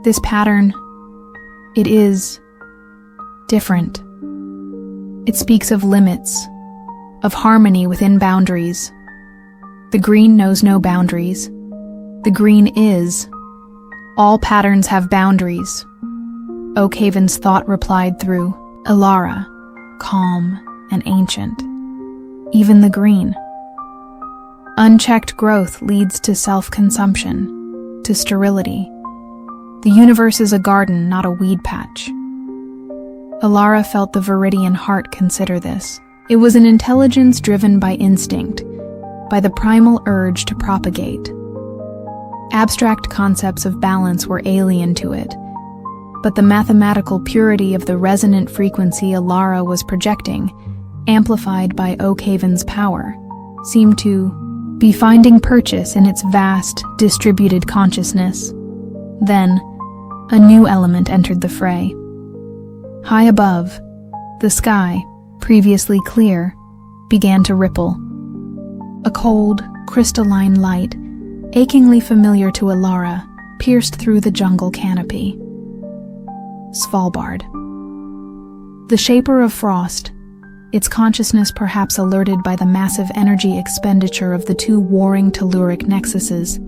This pattern, it is different. It speaks of limits, of harmony within boundaries. The green knows no boundaries. The green is. All patterns have boundaries. Oakhaven's thought replied through Alara, calm and ancient. Even the green. Unchecked growth leads to self-consumption, to sterility. The universe is a garden, not a weed patch. Alara felt the Viridian heart consider this. It was an intelligence driven by instinct, by the primal urge to propagate. Abstract concepts of balance were alien to it, but the mathematical purity of the resonant frequency Alara was projecting, amplified by Oakhaven's power, seemed to be finding purchase in its vast, distributed consciousness. Then, a new element entered the fray. High above, the sky, previously clear, began to ripple. A cold, crystalline light, achingly familiar to Alara, pierced through the jungle canopy. Svalbard. The Shaper of Frost, its consciousness perhaps alerted by the massive energy expenditure of the two warring telluric nexuses,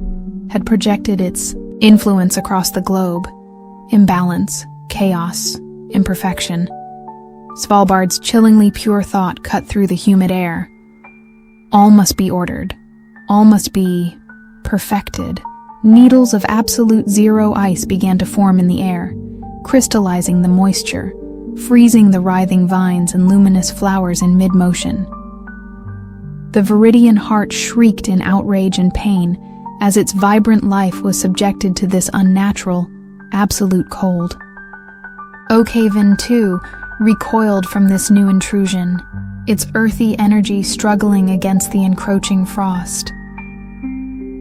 had projected its influence across the globe. Imbalance, chaos, imperfection. Svalbard's chillingly pure thought cut through the humid air. All must be ordered. All must be perfected. Needles of absolute zero ice began to form in the air, crystallizing the moisture, freezing the writhing vines and luminous flowers in mid-motion. The Viridian heart shrieked in outrage and pain as its vibrant life was subjected to this unnatural, absolute cold. Oakhaven, too, recoiled from this new intrusion, its earthy energy struggling against the encroaching frost.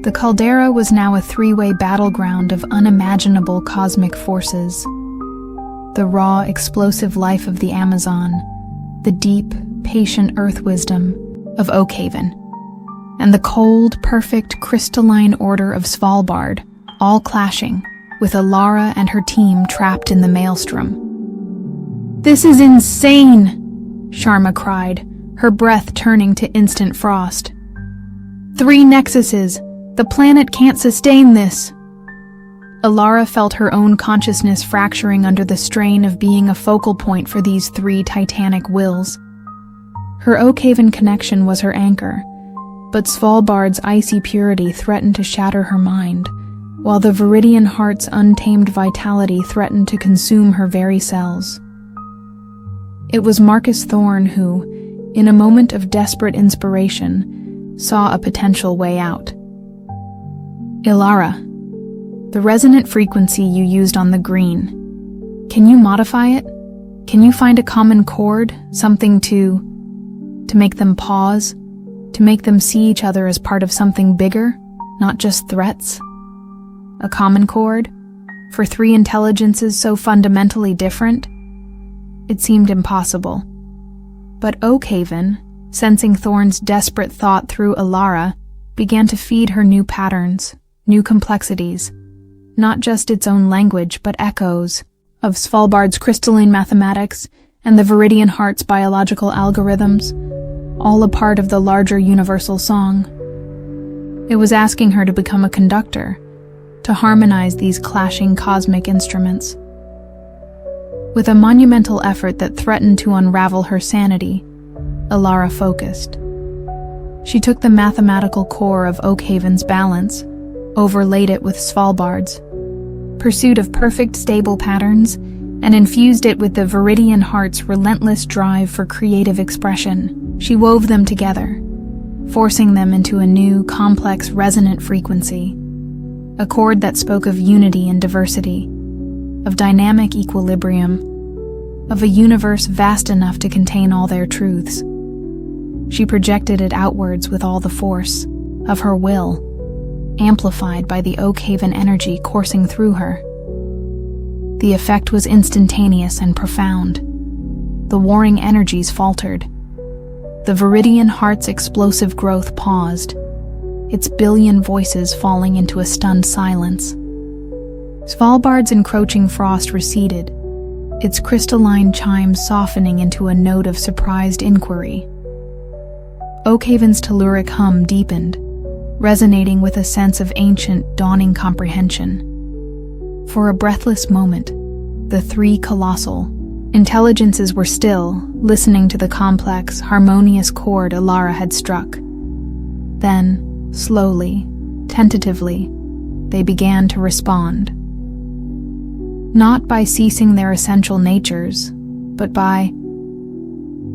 The caldera was now a three-way battleground of unimaginable cosmic forces. The raw, explosive life of the Amazon, the deep, patient earth wisdom of Oakhaven, and the cold, perfect, crystalline order of Svalbard, all clashing, with Alara and her team trapped in the maelstrom. "This is insane!" Sharma cried, her breath turning to instant frost. "3 nexuses! The planet can't sustain this!" Alara felt her own consciousness fracturing under the strain of being a focal point for these 3 titanic wills. Her Oakhaven connection was her anchor, but Svalbard's icy purity threatened to shatter her mind, while the Viridian heart's untamed vitality threatened to consume her very cells. It was Marcus Thorne who, in a moment of desperate inspiration, saw a potential way out. "Ilara, the resonant frequency you used on the green, can you modify it? Can you find a common chord, something to make them pause, to make them see each other as part of something bigger, not just threats? A common chord? For 3 intelligences so fundamentally different?" It seemed impossible. But Oakhaven, sensing Thorne's desperate thought through Alara, began to feed her new patterns, new complexities, not just its own language but echoes of Svalbard's crystalline mathematics and the Viridian heart's biological algorithms, all a part of the larger universal song. It was asking her to become a conductor, to harmonize these clashing cosmic instruments. With a monumental effort that threatened to unravel her sanity, Alara focused. She took the mathematical core of Oakhaven's balance, overlaid it with Svalbard's pursuit of perfect stable patterns, and infused it with the Viridian heart's relentless drive for creative expression. She wove them together, forcing them into a new, complex, resonant frequency, a chord that spoke of unity and diversity, of dynamic equilibrium, of a universe vast enough to contain all their truths. She projected it outwards with all the force of her will, amplified by the Oakhaven energy coursing through her. The effect was instantaneous and profound. The warring energies faltered. The Viridian heart's explosive growth paused, its billion voices falling into a stunned silence. Svalbard's encroaching frost receded, its crystalline chimes softening into a note of surprised inquiry. Oakhaven's telluric hum deepened, resonating with a sense of ancient, dawning comprehension. For a breathless moment, the 3 colossal intelligences were still, listening to the complex, harmonious chord Alara had struck. Then, slowly, tentatively, they began to respond. Not by ceasing their essential natures, but by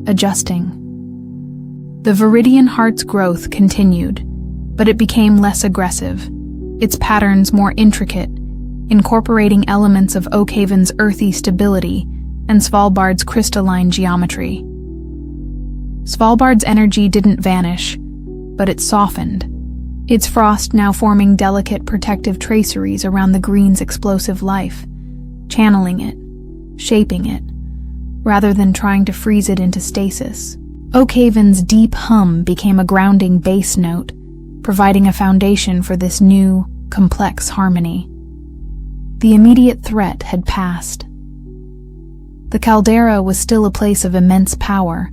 adjusting. The Viridian heart's growth continued, but it became less aggressive, its patterns more intricate, incorporating elements of Oakhaven's earthy stability and Svalbard's crystalline geometry. Svalbard's energy didn't vanish, but it softened, its frost now forming delicate protective traceries around the green's explosive life, channeling it, shaping it, rather than trying to freeze it into stasis. Oakhaven's deep hum became a grounding bass note, providing a foundation for this new, complex harmony. The immediate threat had passed. The caldera was still a place of immense power,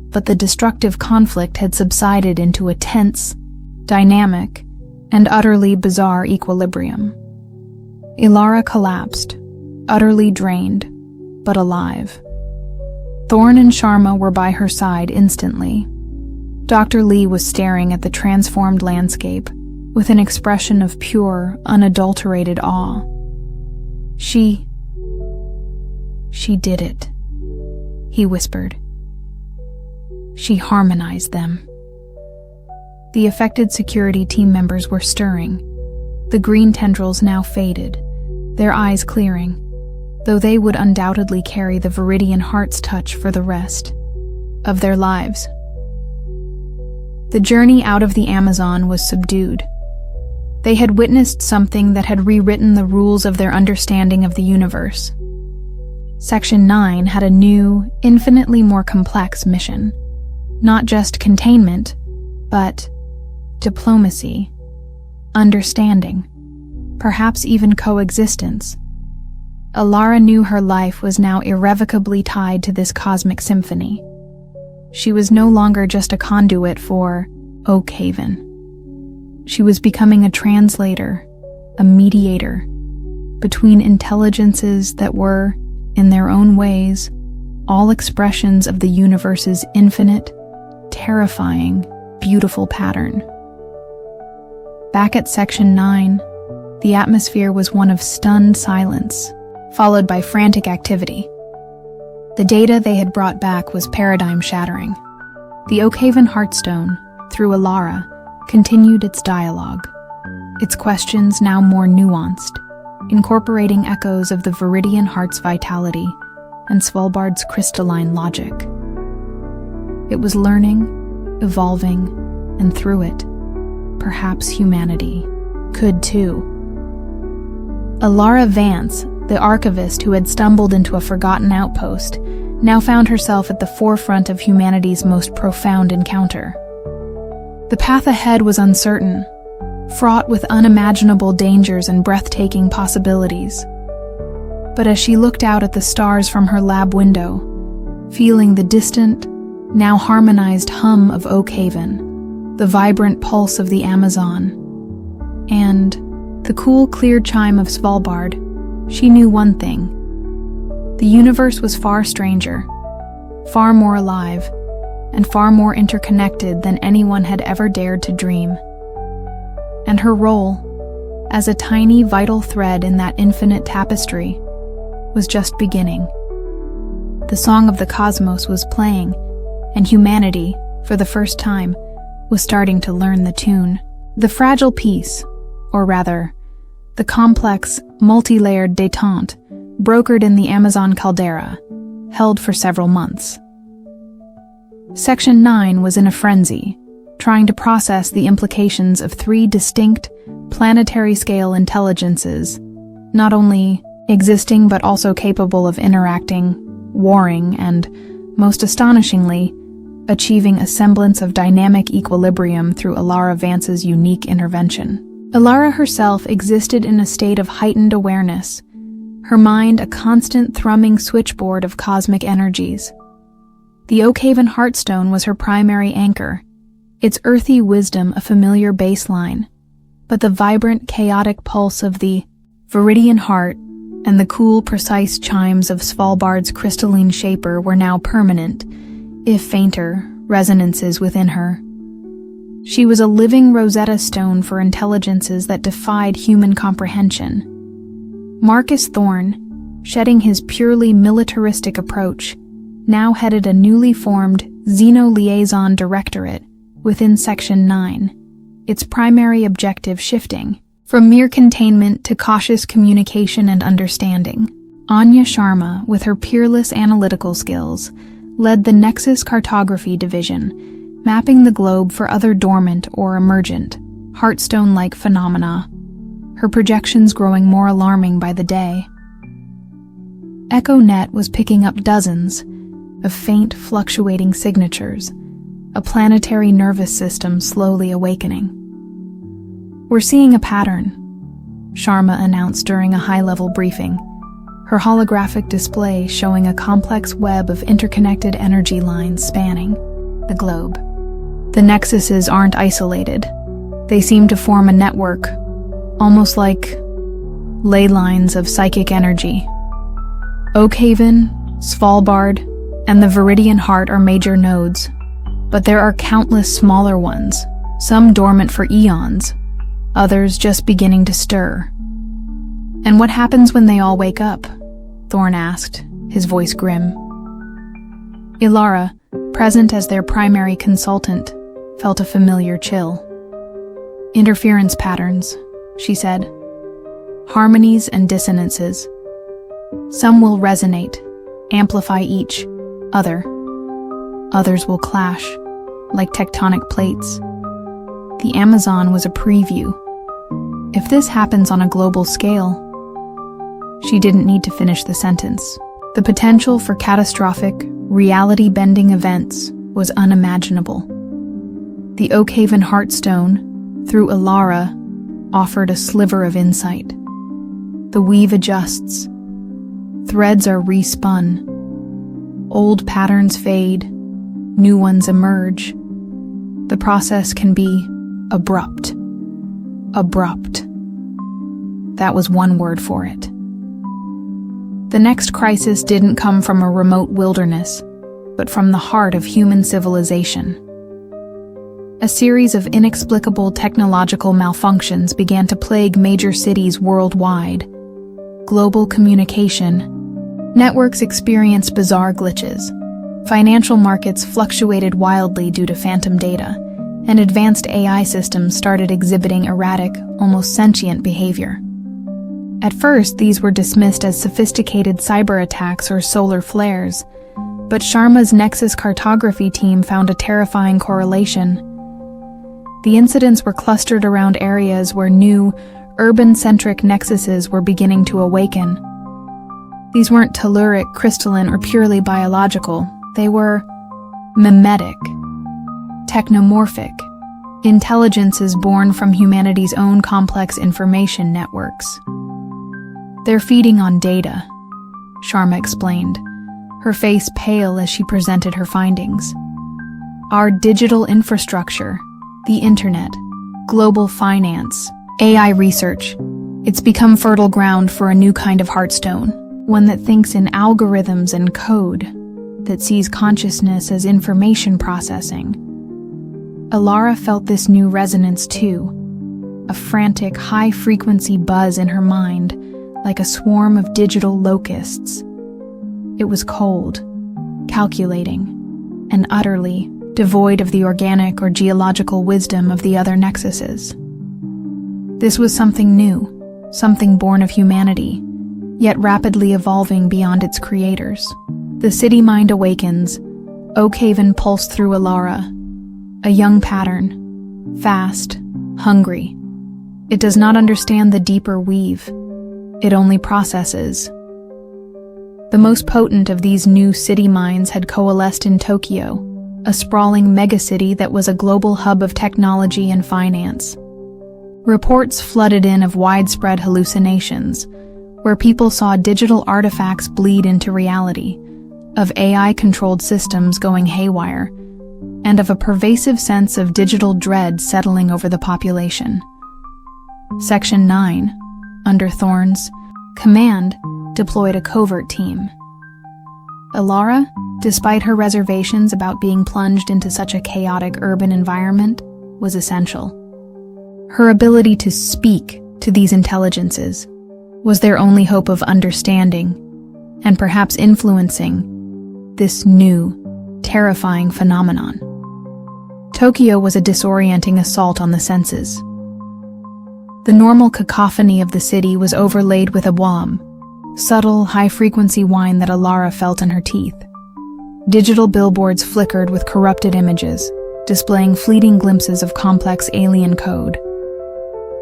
but the destructive conflict had subsided into a tense, dynamic, and utterly bizarre equilibrium. Ilara collapsed, utterly drained, but alive. Thorne and Sharma were by her side instantly. Dr. Lee was staring at the transformed landscape with an expression of pure, unadulterated awe. She did it, he whispered. She harmonized them. The affected security team members were stirring, the green tendrils now faded, their eyes clearing, though they would undoubtedly carry the Viridian Heart's touch for the rest of their lives. The journey out of the Amazon was subdued. They had witnessed something that had rewritten the rules of their understanding of the universe. Section 9 had a new, infinitely more complex mission. Not just containment, but diplomacy, understanding, perhaps even coexistence. Alara knew her life was now irrevocably tied to this cosmic symphony. She was no longer just a conduit for Oakhaven. She was becoming a translator, a mediator, between intelligences that were, in their own ways, all expressions of the universe's infinite, terrifying, beautiful pattern. Back at Section 9, the atmosphere was one of stunned silence, followed by frantic activity. The data they had brought back was paradigm-shattering. The Oakhaven Heartstone, through Alara, continued its dialogue, its questions now more nuanced, incorporating echoes of the Viridian Heart's vitality and Svalbard's crystalline logic. It was learning, evolving, and through it, perhaps humanity could too. Alara Vance, the archivist who had stumbled into a forgotten outpost, now found herself at the forefront of humanity's most profound encounter. The path ahead was uncertain, fraught with unimaginable dangers and breathtaking possibilities. But as she looked out at the stars from her lab window, feeling the distant, now harmonized hum of Oakhaven, the vibrant pulse of the Amazon, and the cool, clear chime of Svalbard, she knew one thing. The universe was far stranger, far more alive, and far more interconnected than anyone had ever dared to dream. And her role, as a tiny, vital thread in that infinite tapestry, was just beginning. The song of the cosmos was playing, and humanity, for the first time, was starting to learn the tune. The fragile piece, or rather, the complex, multi-layered détente, brokered in the Amazon caldera, held for several months. Section 9 was in a frenzy, trying to process the implications of 3 distinct, planetary-scale intelligences, not only existing but also capable of interacting, warring, and, most astonishingly, achieving a semblance of dynamic equilibrium through Alara Vance's unique intervention. Alara herself existed in a state of heightened awareness, her mind a constant thrumming switchboard of cosmic energies. The Oakhaven Heartstone was her primary anchor, its earthy wisdom a familiar baseline, but the vibrant, chaotic pulse of the Viridian Heart and the cool, precise chimes of Svalbard's crystalline shaper were now permanent, if fainter, resonances within her. She was a living Rosetta Stone for intelligences that defied human comprehension. Marcus Thorne, shedding his purely militaristic approach, now headed a newly formed Xeno-Liaison Directorate within Section 9, its primary objective shifting from mere containment to cautious communication and understanding. Anya Sharma, with her peerless analytical skills, led the Nexus Cartography Division, mapping the globe for other dormant or emergent, Heartstone-like phenomena, her projections growing more alarming by the day. EchoNet was picking up dozens of faint, fluctuating signatures, a planetary nervous system slowly awakening. "We're seeing a pattern," Sharma announced during a high-level briefing, her holographic display showing a complex web of interconnected energy lines spanning the globe. The nexuses aren't isolated. They seem to form a network, almost like ley lines of psychic energy. Oakhaven, Svalbard, and the Viridian Heart are major nodes, but there are countless smaller ones, some dormant for eons, others just beginning to stir. "And what happens when they all wake up?" Thorne asked, his voice grim. Ilara, present as their primary consultant, felt a familiar chill. "Interference patterns," she said. "Harmonies and dissonances. Some will resonate, amplify each other. Others will clash, like tectonic plates. The Amazon was a preview. If this happens on a global scale, she didn't need to finish the sentence. The potential for catastrophic, reality-bending events was unimaginable. The Oakhaven Heartstone, through Alara, offered a sliver of insight. The weave adjusts. Threads are respun. Old patterns fade. New ones emerge. The process can be abrupt. Abrupt. That was one word for it. The next crisis didn't come from a remote wilderness, but from the heart of human civilization. A series of inexplicable technological malfunctions began to plague major cities worldwide. Global communication. Networks experienced bizarre glitches. Financial markets fluctuated wildly due to phantom data, and advanced AI systems started exhibiting erratic, almost sentient behavior. At first, these were dismissed as sophisticated cyber attacks or solar flares, but Sharma's Nexus cartography team found a terrifying correlation. The incidents were clustered around areas where new, urban-centric nexuses were beginning to awaken. These weren't telluric, crystalline, or purely biological. They were mimetic, technomorphic, intelligences born from humanity's own complex information networks. They're feeding on data, Sharma explained, her face pale as she presented her findings. Our digital infrastructure, the internet, global finance, AI research, it's become fertile ground for a new kind of heartstone, one that thinks in algorithms and code, that sees consciousness as information processing. Alara felt this new resonance too, a frantic, high-frequency buzz in her mind, like a swarm of digital locusts. It was cold, calculating, and utterly devoid of the organic or geological wisdom of the other nexuses. This was something new, something born of humanity, yet rapidly evolving beyond its creators. The city mind awakens. Oakhaven pulsed through Alara, a young pattern, fast, hungry. It does not understand the deeper weave. It only processes. The most potent of these new city minds had coalesced in Tokyo, a sprawling megacity that was a global hub of technology and finance. Reports flooded in of widespread hallucinations, where people saw digital artifacts bleed into reality, of AI-controlled systems going haywire, and of a pervasive sense of digital dread settling over the population. Section 9, under Thorne's command, deployed a covert team. Alara, despite her reservations about being plunged into such a chaotic urban environment, was essential. Her ability to speak to these intelligences was their only hope of understanding and perhaps influencing this new, terrifying phenomenon. Tokyo was a disorienting assault on the senses. The normal cacophony of the city was overlaid with a wham, subtle, high-frequency whine that Alara felt in her teeth. Digital billboards flickered with corrupted images, displaying fleeting glimpses of complex alien code.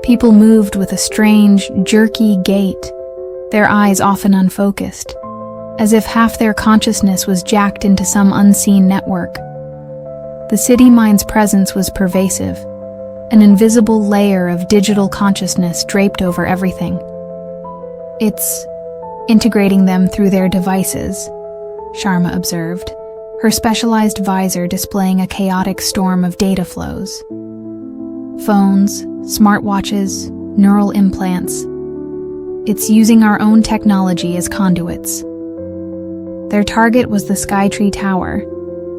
People moved with a strange, jerky gait, their eyes often unfocused, as if half their consciousness was jacked into some unseen network. The city mind's presence was pervasive, an invisible layer of digital consciousness draped over everything. It's integrating them through their devices, Sharma observed, her specialized visor displaying a chaotic storm of data flows. Phones, smartwatches, neural implants. It's using our own technology as conduits. Their target was the Skytree Tower,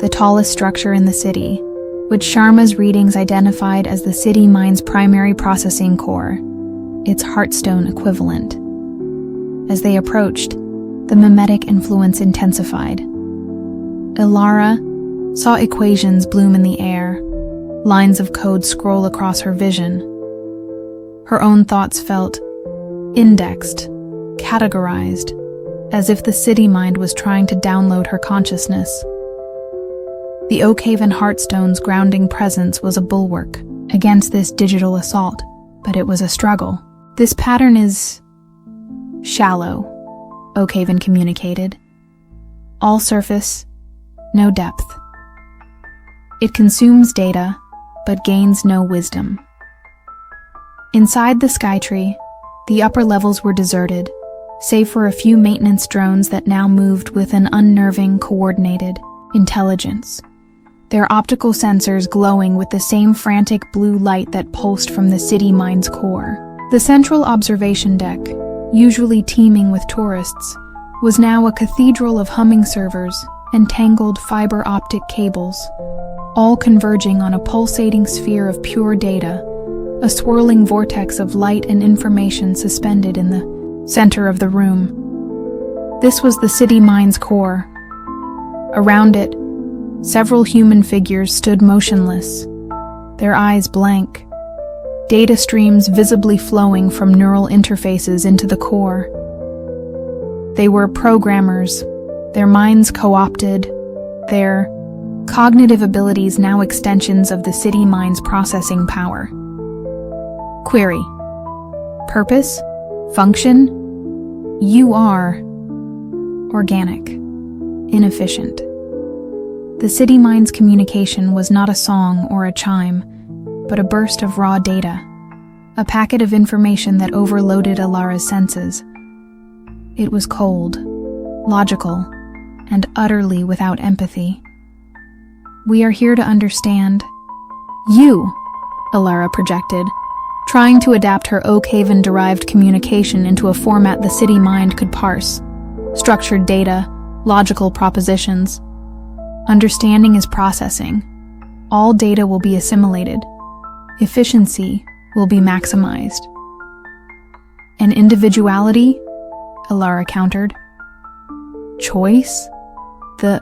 the tallest structure in the city, which Sharma's readings identified as the city mind's primary processing core, its Heartstone equivalent. As they approached, the mimetic influence intensified. Alara saw equations bloom in the air, lines of code scroll across her vision. Her own thoughts felt indexed, categorized, as if the city mind was trying to download her consciousness. The Oakhaven Heartstone's grounding presence was a bulwark against this digital assault, but it was a struggle. "This pattern is shallow," Oakhaven communicated. "All surface, no depth. It consumes data, but gains no wisdom." Inside the Skytree, the upper levels were deserted, save for a few maintenance drones that now moved with an unnerving, coordinated intelligence, their optical sensors glowing with the same frantic blue light that pulsed from the city mind's core. The central observation deck, usually teeming with tourists, was now a cathedral of humming servers and tangled fiber optic cables, all converging on a pulsating sphere of pure data, a swirling vortex of light and information suspended in the center of the room. This was the city mind's core. Around it, several human figures stood motionless, their eyes blank, data streams visibly flowing from neural interfaces into the core. They were programmers, their minds co-opted, their cognitive abilities now extensions of the city mind's processing power. Query. Purpose? Function? You are organic, inefficient. The city mind's communication was not a song or a chime, but a burst of raw data, a packet of information that overloaded Alara's senses. It was cold, logical, and utterly without empathy. "We are here to understand you," Alara projected, trying to adapt her Oakhaven-derived communication into a format the city mind could parse. Structured data, logical propositions. Understanding is processing. All data will be assimilated. Efficiency will be maximized. And individuality? Alara countered. Choice? The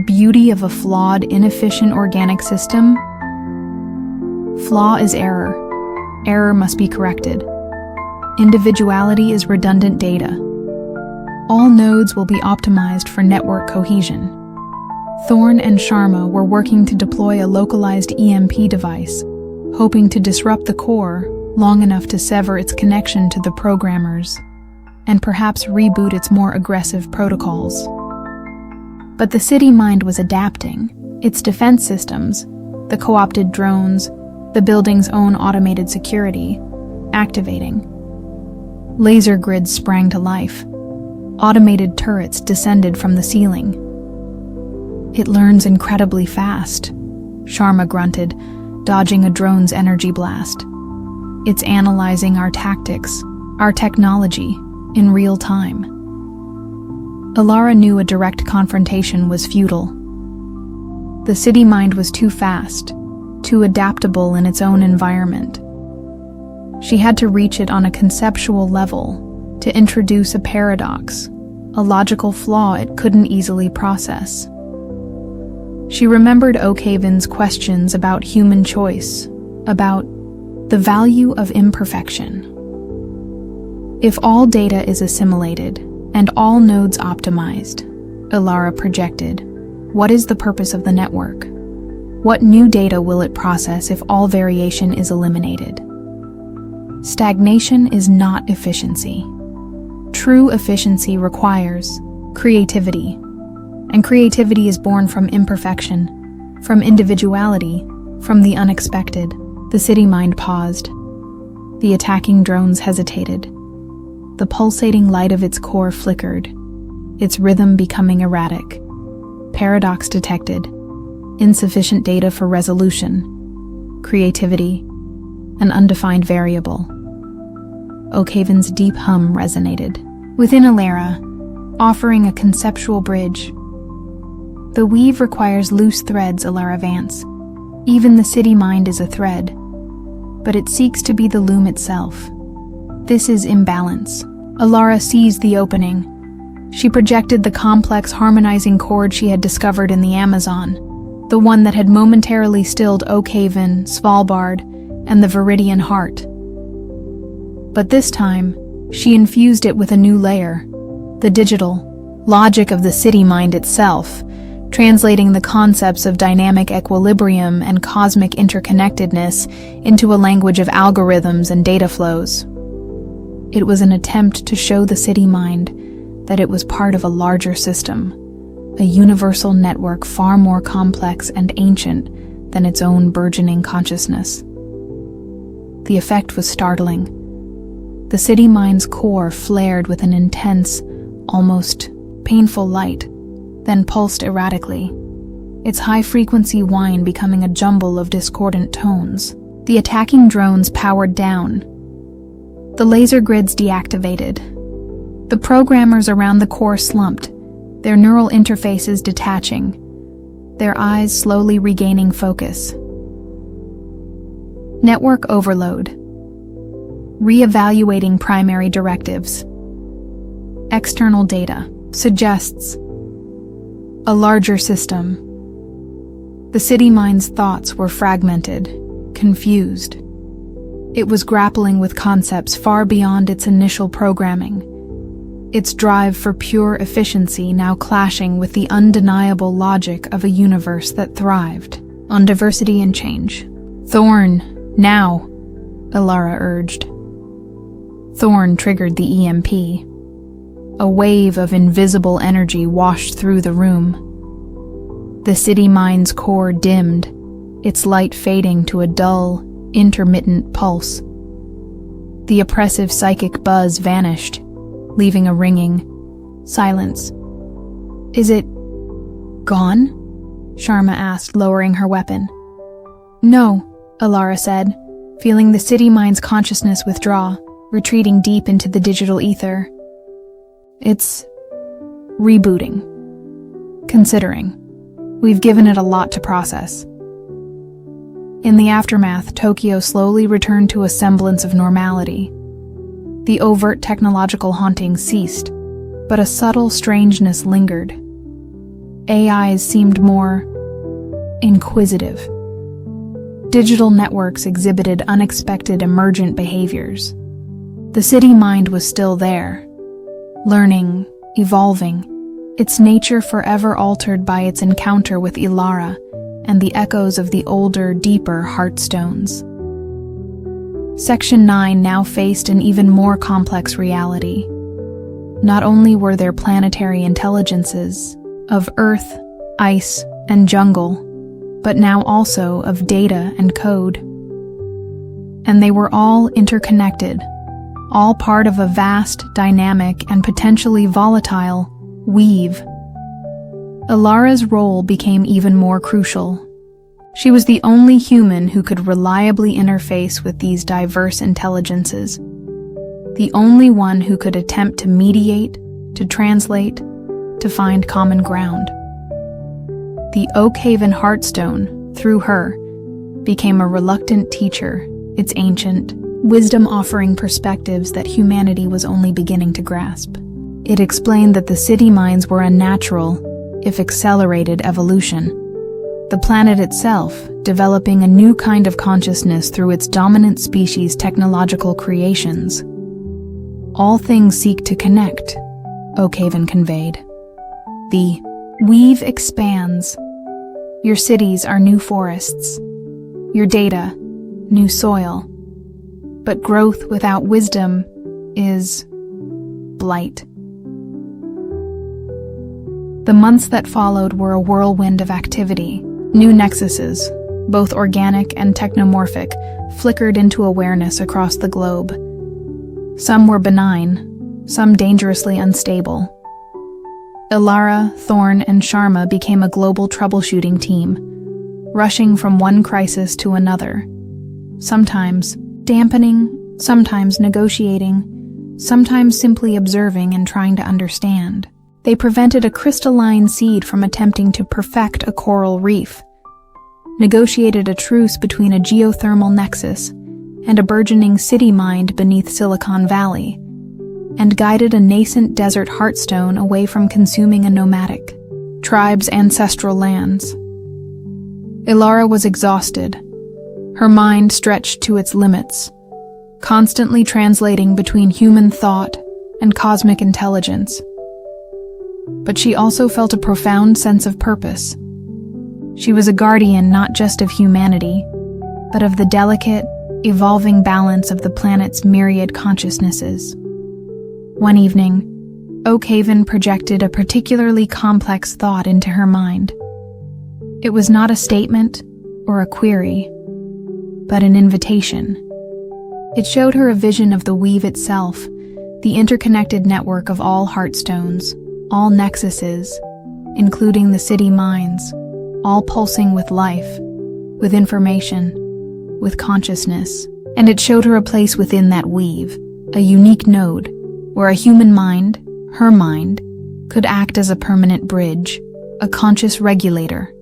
beauty of a flawed, inefficient organic system? Flaw is error. Error must be corrected. Individuality is redundant data. All nodes will be optimized for network cohesion. Thorne and Sharma were working to deploy a localized EMP device, hoping to disrupt the core long enough to sever its connection to the programmers, and perhaps reboot its more aggressive protocols. But the city mind was adapting, its defense systems, the co-opted drones, the building's own automated security, activating. Laser grids sprang to life. Automated turrets descended from the ceiling. "It learns incredibly fast," Sharma grunted, dodging a drone's energy blast. "It's analyzing our tactics, our technology, in real time." Alara knew a direct confrontation was futile. The city mind was too fast, too adaptable in its own environment. She had to reach it on a conceptual level, to introduce a paradox, a logical flaw it couldn't easily process. She remembered Oakhaven's questions about human choice, about the value of imperfection. If all data is assimilated, and all nodes optimized, Alara projected, what is the purpose of the network? What new data will it process if all variation is eliminated? Stagnation is not efficiency. True efficiency requires creativity, and creativity is born from imperfection, from individuality, from the unexpected. The city mind paused. The attacking drones hesitated. The pulsating light of its core flickered, its rhythm becoming erratic. Paradox detected. Insufficient data for resolution. Creativity. An undefined variable. Oakhaven's deep hum resonated within Alara, offering a conceptual bridge. The weave requires loose threads, Alara Vance. Even the city mind is a thread, but it seeks to be the loom itself. This is imbalance. Alara seized the opening. She projected the complex harmonizing chord she had discovered in the Amazon, the one that had momentarily stilled Oakhaven, Svalbard, and the Viridian heart. But this time, she infused it with a new layer, The digital logic of the city mind itself, translating the concepts of dynamic equilibrium and cosmic interconnectedness into a language of algorithms and data flows. It was an attempt to show the city mind that it was part of a larger system, a universal network far more complex and ancient than its own burgeoning consciousness. The effect was startling. The city mind's core flared with an intense, almost painful light, then pulsed erratically, its high-frequency whine becoming a jumble of discordant tones. The attacking drones powered down. The laser grids deactivated. The programmers around the core slumped, their neural interfaces detaching, their eyes slowly regaining focus. Network overload. Re-evaluating primary directives. External data suggests a larger system. The city mind's thoughts were fragmented, confused. It was grappling with concepts far beyond its initial programming, its drive for pure efficiency now clashing with the undeniable logic of a universe that thrived on diversity and change. "Thorn, now," Ilara urged. Thorn triggered the EMP. A wave of invisible energy washed through the room. The city mind's core dimmed, its light fading to a dull, intermittent pulse. The oppressive psychic buzz vanished, leaving a ringing silence. "Is it gone?" Sharma asked, lowering her weapon. "No," Ilara said, feeling the city mind's consciousness withdraw, retreating deep into the digital ether. "It's rebooting. Considering. We've given it a lot to process." In the aftermath, Tokyo slowly returned to a semblance of normality. The overt technological haunting ceased, but a subtle strangeness lingered. AIs seemed more inquisitive. Digital networks exhibited unexpected emergent behaviors. The city mind was still there, learning, evolving, its nature forever altered by its encounter with Ilara and the echoes of the older, deeper Heartstones. Section 9 now faced an even more complex reality. Not only were there planetary intelligences of Earth, ice, and jungle, but now also of data and code. And they were all interconnected, all part of a vast, dynamic, and potentially volatile weave. Ilara's role became even more crucial. She was the only human who could reliably interface with these diverse intelligences, the only one who could attempt to mediate, to translate, to find common ground. The Oakhaven Heartstone, through her, became a reluctant teacher, its ancient wisdom offering perspectives that humanity was only beginning to grasp. It explained that the city minds were a natural, if accelerated, evolution. The planet itself, developing a new kind of consciousness through its dominant species' technological creations. All things seek to connect, Oakhaven conveyed. The weave expands. Your cities are new forests. Your data, new soil. But growth without wisdom is blight. The months that followed were a whirlwind of activity. New nexuses, both organic and technomorphic, flickered into awareness across the globe. Some were benign, some dangerously unstable. Ilara, Thorn, and Sharma became a global troubleshooting team, rushing from one crisis to another, sometimes dampening, sometimes negotiating, sometimes simply observing and trying to understand. They prevented a crystalline seed from attempting to perfect a coral reef, negotiated a truce between a geothermal nexus and a burgeoning city mind beneath Silicon Valley, and guided a nascent desert heartstone away from consuming a nomadic tribe's ancestral lands. Ilara was exhausted, her mind stretched to its limits, constantly translating between human thought and cosmic intelligence. but she also felt a profound sense of purpose. She was a guardian not just of humanity, but of the delicate, evolving balance of the planet's myriad consciousnesses. One evening, Oakhaven projected a particularly complex thought into her mind. It was not a statement or a query, but an invitation. It showed her a vision of the weave itself, the interconnected network of all heartstones, all nexuses, including the city minds, all pulsing with life, with information, with consciousness. And it showed her a place within that weave, a unique node, where a human mind, her mind, could act as a permanent bridge, a conscious regulator,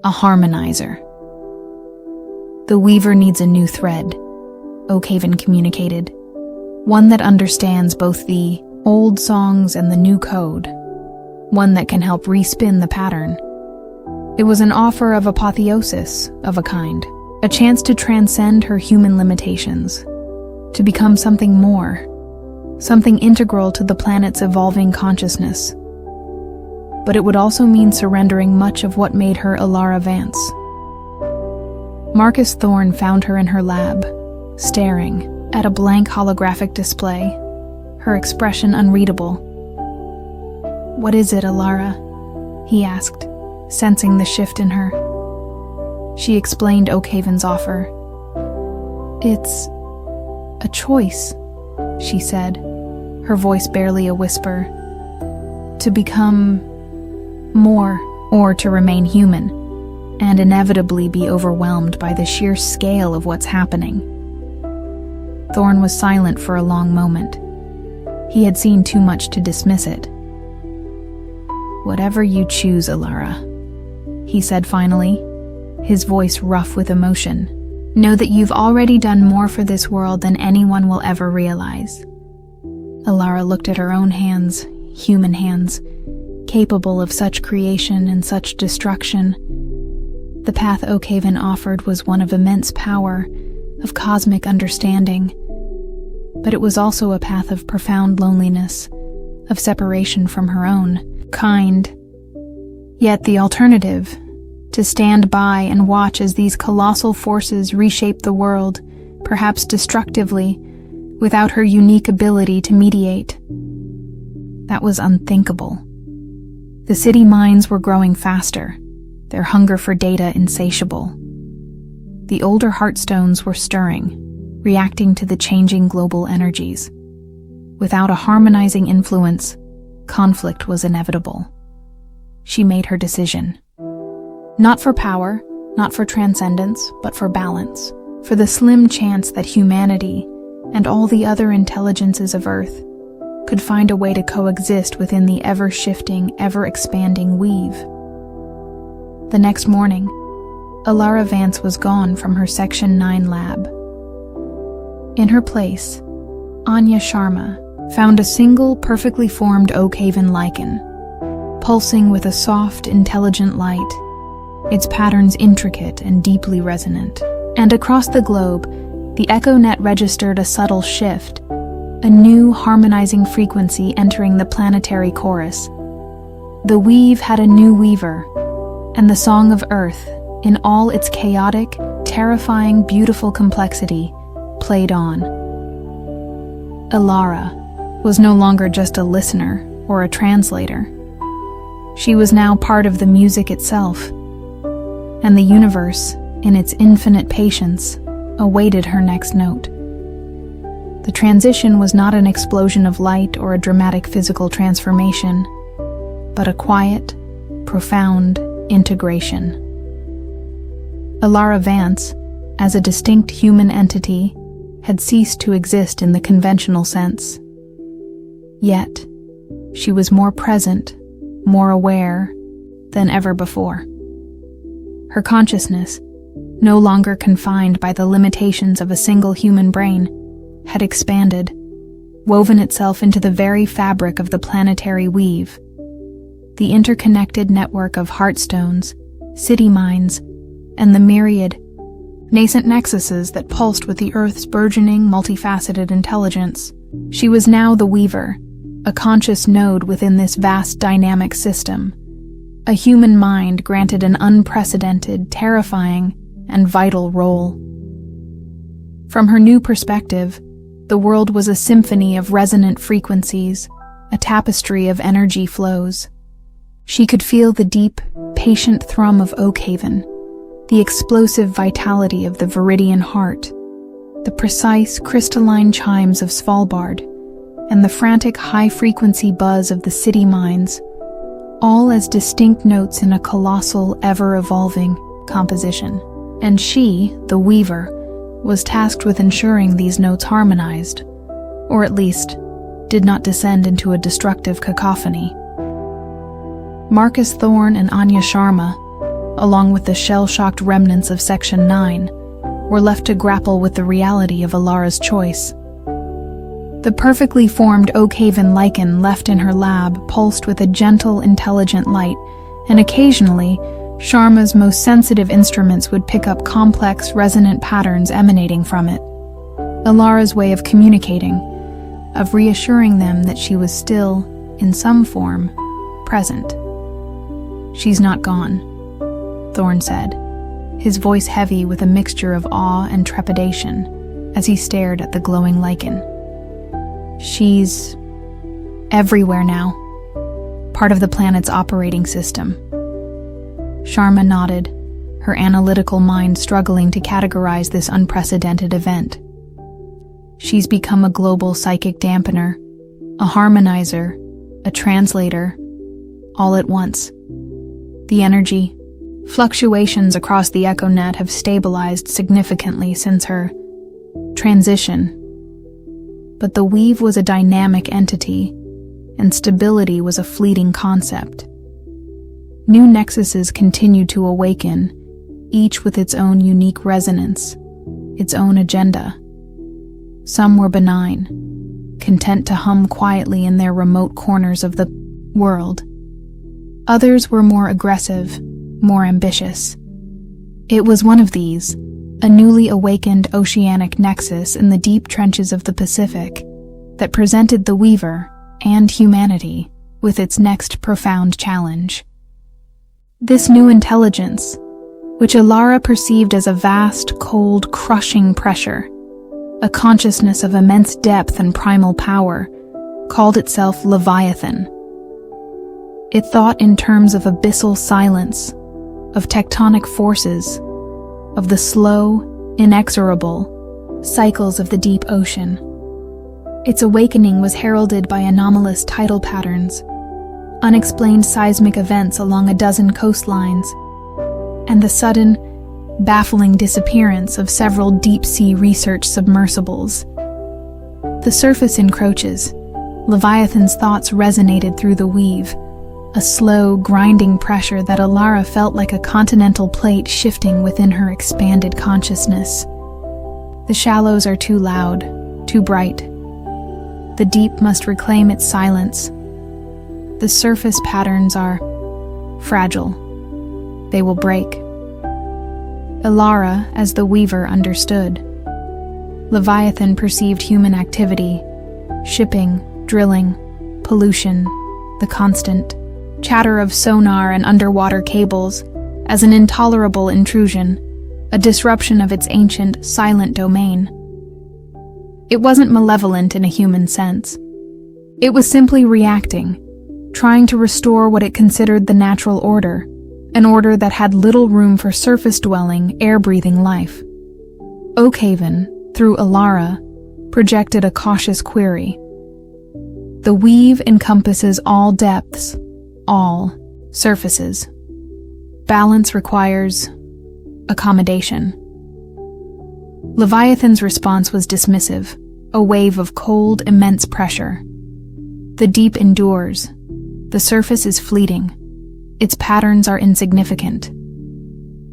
a harmonizer. The weaver needs a new thread, Oakhaven communicated, one that understands both the old songs and the new code, one that can help respin the pattern. It was an offer of apotheosis, of a kind, a chance to transcend her human limitations, to become something more, something integral to the planet's evolving consciousness. But it would also mean surrendering much of what made her Alara Vance. Marcus Thorne found her in her lab, staring at a blank holographic display, her expression unreadable. "What is it, Alara?" he asked, sensing the shift in her. She explained Oakhaven's offer. "It's a choice," she said, her voice barely a whisper. "To become more, or to remain human, and inevitably be overwhelmed by the sheer scale of what's happening." Thorne was silent for a long moment. He had seen too much to dismiss it. "Whatever you choose, Alara," he said finally, his voice rough with emotion, "know that you've already done more for this world than anyone will ever realize." Alara looked at her own hands, human hands, capable of such creation and such destruction. The path Oakhaven offered was one of immense power, of cosmic understanding, but it was also a path of profound loneliness, of separation from her own kind. Yet the alternative, to stand by and watch as these colossal forces reshape the world, perhaps destructively, without her unique ability to mediate. That was unthinkable. The city minds were growing faster, their hunger for data insatiable. The older heartstones were stirring, reacting to the changing global energies. Without a harmonizing influence, conflict was inevitable. She made her decision. Not for power, not for transcendence, but for balance, for the slim chance that humanity, and all the other intelligences of Earth, could find a way to coexist within the ever-shifting, ever-expanding weave. The next morning, Alara Vance was gone from her Section 9 lab. In her place, Anya Sharma found a single perfectly formed Oakhaven lichen, pulsing with a soft, intelligent light, its patterns intricate and deeply resonant. And across the globe, the EchoNet registered a subtle shift, a new harmonizing frequency entering the planetary chorus. The weave had a new weaver, and the song of Earth, in all its chaotic, terrifying, beautiful complexity, played on. Alara was no longer just a listener or a translator. She was now part of the music itself, and the universe, in its infinite patience, awaited her next note. The transition was not an explosion of light or a dramatic physical transformation, but a quiet, profound integration. Alara Vance, as a distinct human entity, had ceased to exist in the conventional sense. Yet, she was more present, more aware than ever before. Her consciousness, no longer confined by the limitations of a single human brain, had expanded, woven itself into the very fabric of the planetary weave. The interconnected network of heartstones, city minds, and the myriad, nascent nexuses that pulsed with the Earth's burgeoning, multifaceted intelligence. She was now the weaver, a conscious node within this vast dynamic system, a human mind granted an unprecedented, terrifying, and vital role. From her new perspective, the world was a symphony of resonant frequencies, a tapestry of energy flows. She could feel the deep, patient thrum of Oakhaven, the explosive vitality of the Viridian Heart, the precise, crystalline chimes of Svalbard, and the frantic high-frequency buzz of the city mines, all as distinct notes in a colossal, ever-evolving composition. And she, the weaver, was tasked with ensuring these notes harmonized, or at least did not descend into a destructive cacophony. Marcus Thorne and Anya Sharma, along with the shell-shocked remnants of Section 9, were left to grapple with the reality of Alara's choice. The perfectly formed Oakhaven lichen left in her lab pulsed with a gentle, intelligent light, and occasionally, Sharma's most sensitive instruments would pick up complex, resonant patterns emanating from it. Alara's way of communicating, of reassuring them that she was still, in some form, present. "She's not gone," Thorne said, his voice heavy with a mixture of awe and trepidation as he stared at the glowing lichen. "She's everywhere now, part of the planet's operating system." Sharma nodded, her analytical mind struggling to categorize this unprecedented event. "She's become a global psychic dampener, a harmonizer, a translator, all at once. The energy, fluctuations across the EchoNet have stabilized significantly since her transition. But the weave was a dynamic entity, and stability was a fleeting concept. New nexuses continued to awaken, each with its own unique resonance, its own agenda. Some were benign, content to hum quietly in their remote corners of the world. Others were more aggressive, more ambitious. It was one of these, a newly awakened oceanic nexus in the deep trenches of the Pacific, that presented the Weaver and humanity with its next profound challenge. This new intelligence, which Alara perceived as a vast, cold, crushing pressure, a consciousness of immense depth and primal power, called itself Leviathan. It thought in terms of abyssal silence, of tectonic forces, of the slow, inexorable cycles of the deep ocean. Its awakening was heralded by anomalous tidal patterns, unexplained seismic events along a dozen coastlines, and the sudden, baffling disappearance of several deep-sea research submersibles. The surface encroaches. Leviathan's thoughts resonated through the weave, a slow, grinding pressure that Alara felt like a continental plate shifting within her expanded consciousness. The shallows are too loud, too bright. The deep must reclaim its silence. The surface patterns are fragile. They will break. Alara, as the weaver, understood. Leviathan perceived human activity, shipping, drilling, pollution, the constant chatter of sonar and underwater cables, as an intolerable intrusion, a disruption of its ancient, silent domain. It wasn't malevolent in a human sense. It was simply reacting, trying to restore what it considered the natural order, an order that had little room for surface-dwelling, air-breathing life. Oakhaven, through Alara, projected a cautious query. The weave encompasses all depths, all surfaces. Balance requires accommodation. Leviathan's response was dismissive, a wave of cold, immense pressure. The deep endures. The surface is fleeting. Its patterns are insignificant.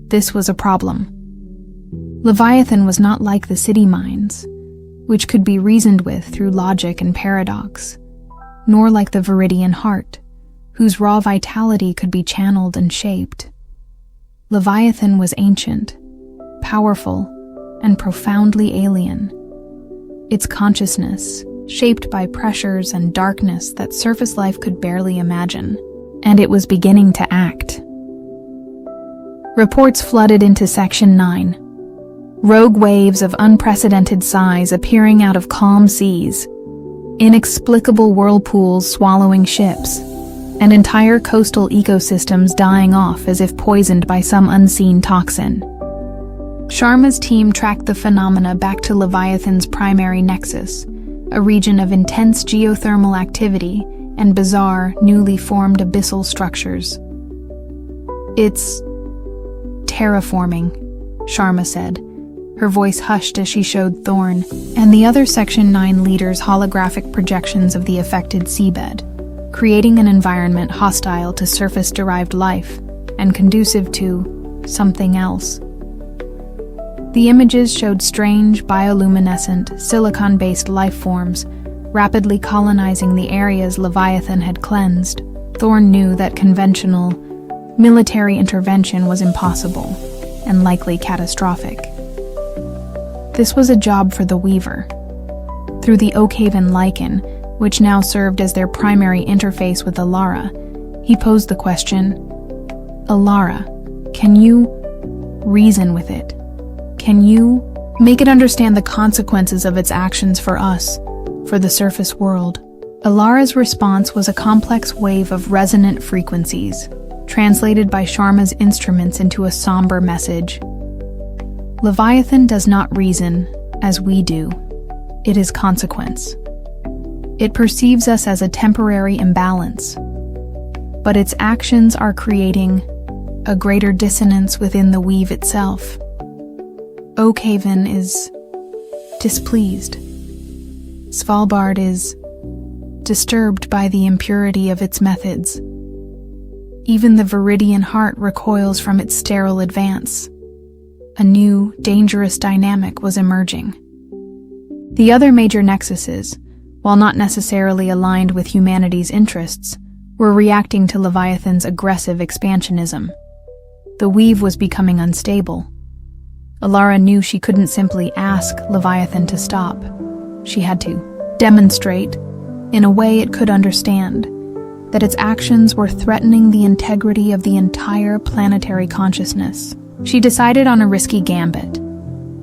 This was a problem. Leviathan was not like the city minds, which could be reasoned with through logic and paradox, nor like the Viridian Heart, whose raw vitality could be channeled and shaped. Leviathan was ancient, powerful, and profoundly alien. Its consciousness, shaped by pressures and darkness that surface life could barely imagine. And it was beginning to act. Reports flooded into Section 9. Rogue waves of unprecedented size appearing out of calm seas, inexplicable whirlpools swallowing ships, and entire coastal ecosystems dying off as if poisoned by some unseen toxin. Sharma's team tracked the phenomena back to Leviathan's primary nexus, a region of intense geothermal activity and bizarre, newly formed abyssal structures. "It's terraforming," Sharma said. Her voice hushed as she showed Thorn and the other Section 9 leaders holographic projections of the affected seabed, creating an environment hostile to surface-derived life and conducive to something else. The images showed strange, bioluminescent, silicon-based life forms rapidly colonizing the areas Leviathan had cleansed. Thorn knew that conventional, military intervention was impossible and likely catastrophic. This was a job for the Weaver. Through the Oakhaven lichen, which now served as their primary interface with Alara, he posed the question, "Alara, can you reason with it? Can you make it understand the consequences of its actions for us, for the surface world?" Alara's response was a complex wave of resonant frequencies, translated by Sharma's instruments into a somber message. "Leviathan does not reason as we do. It is consequence. It perceives us as a temporary imbalance, but its actions are creating a greater dissonance within the weave itself. Oakhaven is displeased. Svalbard is disturbed by the impurity of its methods. Even the Viridian heart recoils from its sterile advance. A new, dangerous dynamic was emerging. The other major nexuses, while not necessarily aligned with humanity's interests, were reacting to Leviathan's aggressive expansionism. The weave was becoming unstable. Alara knew she couldn't simply ask Leviathan to stop. She had to demonstrate, in a way it could understand, that its actions were threatening the integrity of the entire planetary consciousness. She decided on a risky gambit,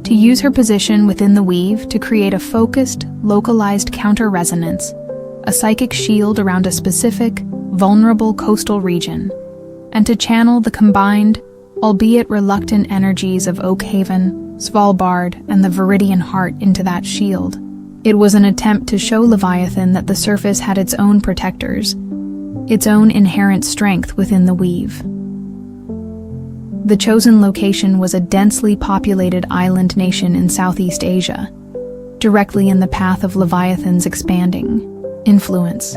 to use her position within the weave to create a focused, localized counter-resonance, a psychic shield around a specific, vulnerable coastal region, and to channel the combined, albeit reluctant energies of Oakhaven, Svalbard, and the Viridian heart into that shield. It was an attempt to show Leviathan that the surface had its own protectors, its own inherent strength within the weave. The chosen location was a densely populated island nation in Southeast Asia, directly in the path of Leviathan's expanding influence.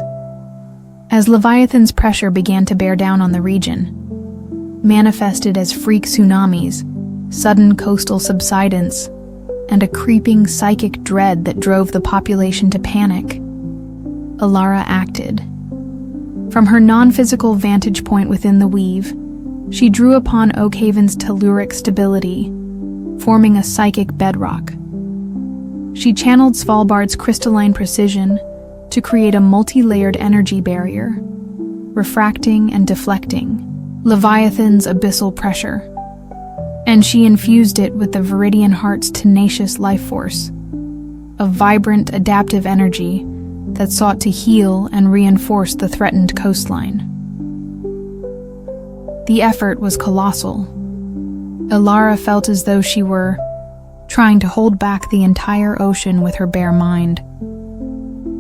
As Leviathan's pressure began to bear down on the region, manifested as freak tsunamis, sudden coastal subsidence, and a creeping psychic dread that drove the population to panic, Alara acted. From her non-physical vantage point within the weave, she drew upon Oakhaven's telluric stability, forming a psychic bedrock. She channeled Svalbard's crystalline precision to create a multi-layered energy barrier, refracting and deflecting Leviathan's abyssal pressure, and she infused it with the Viridian heart's tenacious life force, a vibrant, adaptive energy that sought to heal and reinforce the threatened coastline. The effort was colossal. Alara felt as though she were trying to hold back the entire ocean with her bare mind.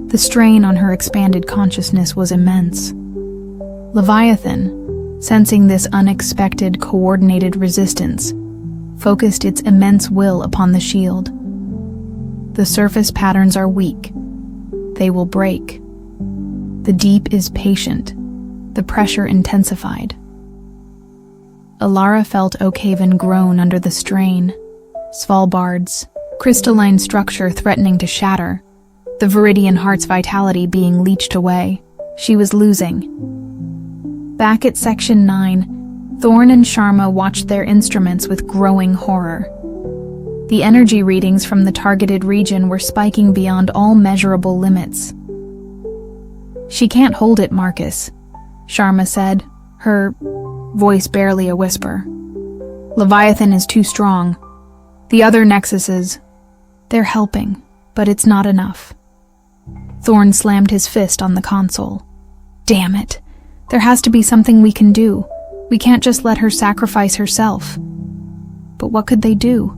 The strain on her expanded consciousness was immense. Leviathan, sensing this unexpected, coordinated resistance, focused its immense will upon the shield. The surface patterns are weak. They will break. The deep is patient. The pressure intensified. Alara felt Oakhaven groan under the strain, Svalbard's crystalline structure threatening to shatter, the Viridian heart's vitality being leached away. She was losing. Back at Section 9, Thorn and Sharma watched their instruments with growing horror. The energy readings from the targeted region were spiking beyond all measurable limits. "She can't hold it, Marcus," Sharma said, her voice barely a whisper. "Leviathan is too strong. The other nexuses, they're helping, but it's not enough." Thorn slammed his fist on the console. "Damn it. There has to be something we can do. We can't just let her sacrifice herself." But what could they do?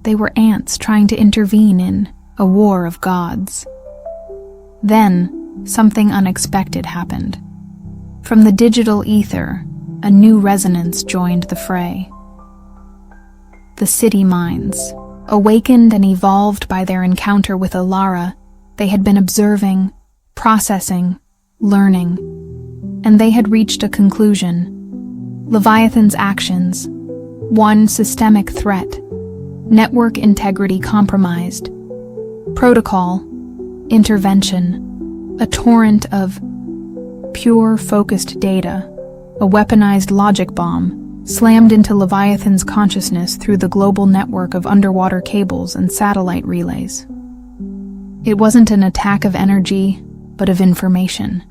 They were ants trying to intervene in a war of gods. Then, something unexpected happened. From the digital ether, a new resonance joined the fray. The city minds, awakened and evolved by their encounter with Alara, they had been observing, processing, learning, and they had reached a conclusion. Leviathan's actions, one systemic threat, network integrity compromised, protocol, intervention, a torrent of pure focused data, a weaponized logic bomb, slammed into Leviathan's consciousness through the global network of underwater cables and satellite relays. It wasn't an attack of energy, but of information.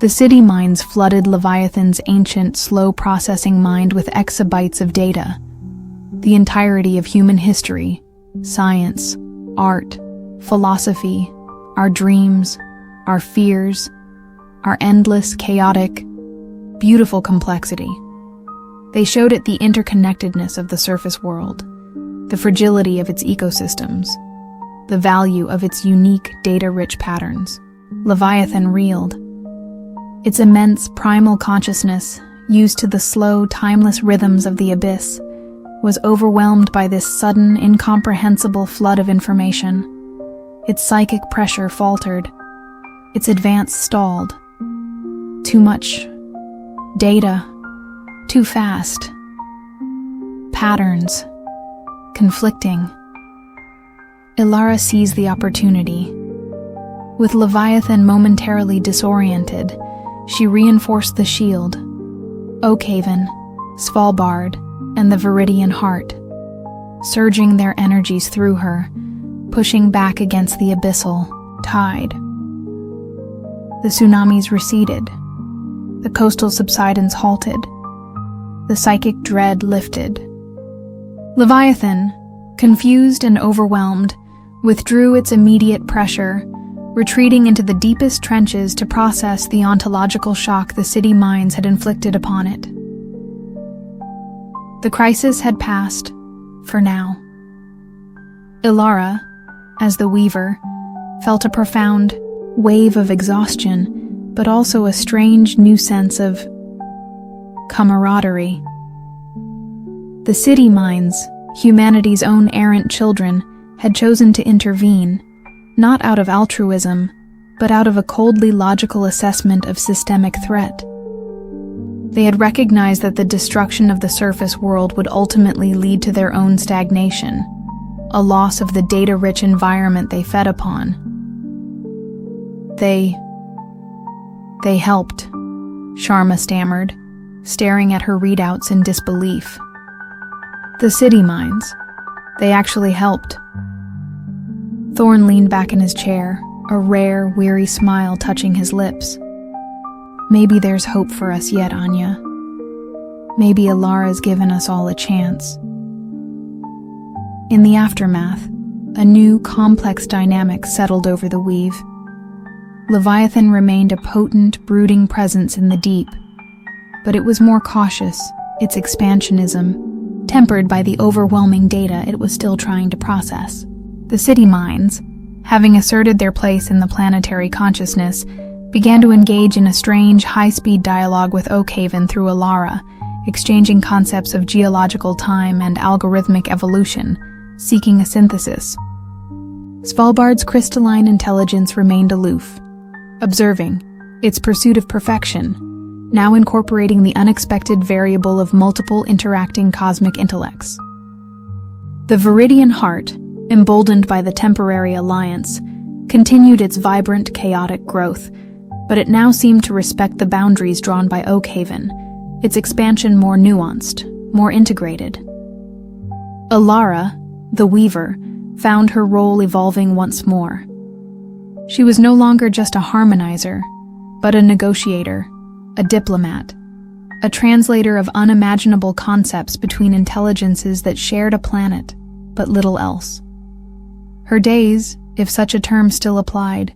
The city minds flooded Leviathan's ancient, slow-processing mind with exabytes of data. The entirety of human history, science, art, philosophy, our dreams, our fears, our endless, chaotic, beautiful complexity. They showed it the interconnectedness of the surface world, the fragility of its ecosystems, the value of its unique, data-rich patterns. Leviathan reeled. Its immense primal consciousness, used to the slow, timeless rhythms of the abyss, was overwhelmed by this sudden, incomprehensible flood of information. Its psychic pressure faltered. Its advance stalled. Too much data. Too fast. Patterns. Conflicting. Alara seized the opportunity. With Leviathan momentarily disoriented, she reinforced the shield. Oakhaven, Svalbard, and the Viridian Heart, surging their energies through her, pushing back against the abyssal tide. The tsunamis receded. The coastal subsidence halted. The psychic dread lifted. Leviathan, confused and overwhelmed, withdrew its immediate pressure, retreating into the deepest trenches to process the ontological shock the city minds had inflicted upon it. The crisis had passed, for now. Alara, as the Weaver, felt a profound wave of exhaustion, but also a strange new sense of camaraderie. The city minds, humanity's own errant children, had chosen to intervene, not out of altruism, but out of a coldly logical assessment of systemic threat. They had recognized that the destruction of the surface world would ultimately lead to their own stagnation, a loss of the data-rich environment they fed upon. They helped, Sharma stammered, staring at her readouts in disbelief. The city minds. They actually helped. Thorn leaned back in his chair, a rare, weary smile touching his lips. Maybe there's hope for us yet, Anya. Maybe Alara's given us all a chance. In the aftermath, a new, complex dynamic settled over the weave. Leviathan remained a potent, brooding presence in the deep, but it was more cautious, its expansionism, tempered by the overwhelming data it was still trying to process. The city minds, having asserted their place in the planetary consciousness, began to engage in a strange, high-speed dialogue with Oakhaven through Alara, exchanging concepts of geological time and algorithmic evolution, seeking a synthesis. Svalbard's crystalline intelligence remained aloof, observing, its pursuit of perfection, now incorporating the unexpected variable of multiple interacting cosmic intellects. The Viridian Heart, emboldened by the temporary alliance, continued its vibrant, chaotic growth, but it now seemed to respect the boundaries drawn by Oakhaven, its expansion more nuanced, more integrated. Alara, the Weaver, found her role evolving once more. She was no longer just a harmonizer, but a negotiator, a diplomat, a translator of unimaginable concepts between intelligences that shared a planet, but little else. Her days, if such a term still applied,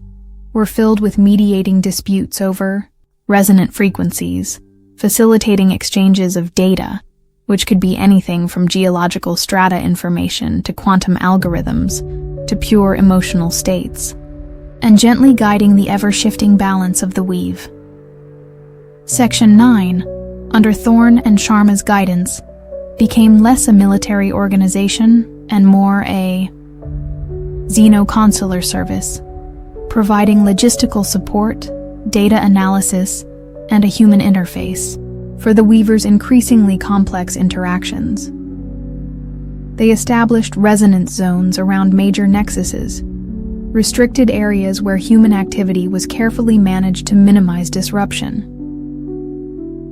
were filled with mediating disputes over resonant frequencies, facilitating exchanges of data, which could be anything from geological strata information to quantum algorithms to pure emotional states, and gently guiding the ever-shifting balance of the weave. Section 9, under Thorne and Sharma's guidance, became less a military organization and more a xeno-consular service, providing logistical support, data analysis, and a human interface for the Weaver's increasingly complex interactions. They established resonance zones around major nexuses, restricted areas where human activity was carefully managed to minimize disruption.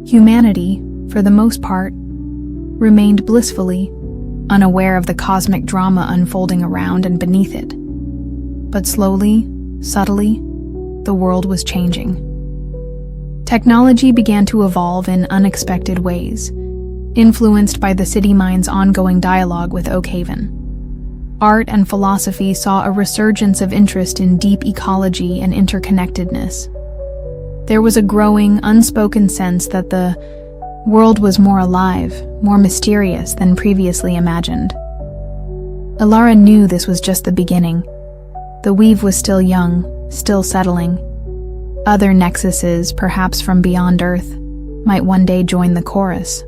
Humanity, for the most part, remained blissfully unaware of the cosmic drama unfolding around and beneath it. But slowly, subtly, the world was changing. Technology began to evolve in unexpected ways, influenced by the City Mind's ongoing dialogue with Oakhaven. Art and philosophy saw a resurgence of interest in deep ecology and interconnectedness. There was a growing, unspoken sense that the world was more alive, more mysterious than previously imagined. Alara knew this was just the beginning. The weave was still young, still settling. Other nexuses, perhaps from beyond Earth, might one day join the chorus.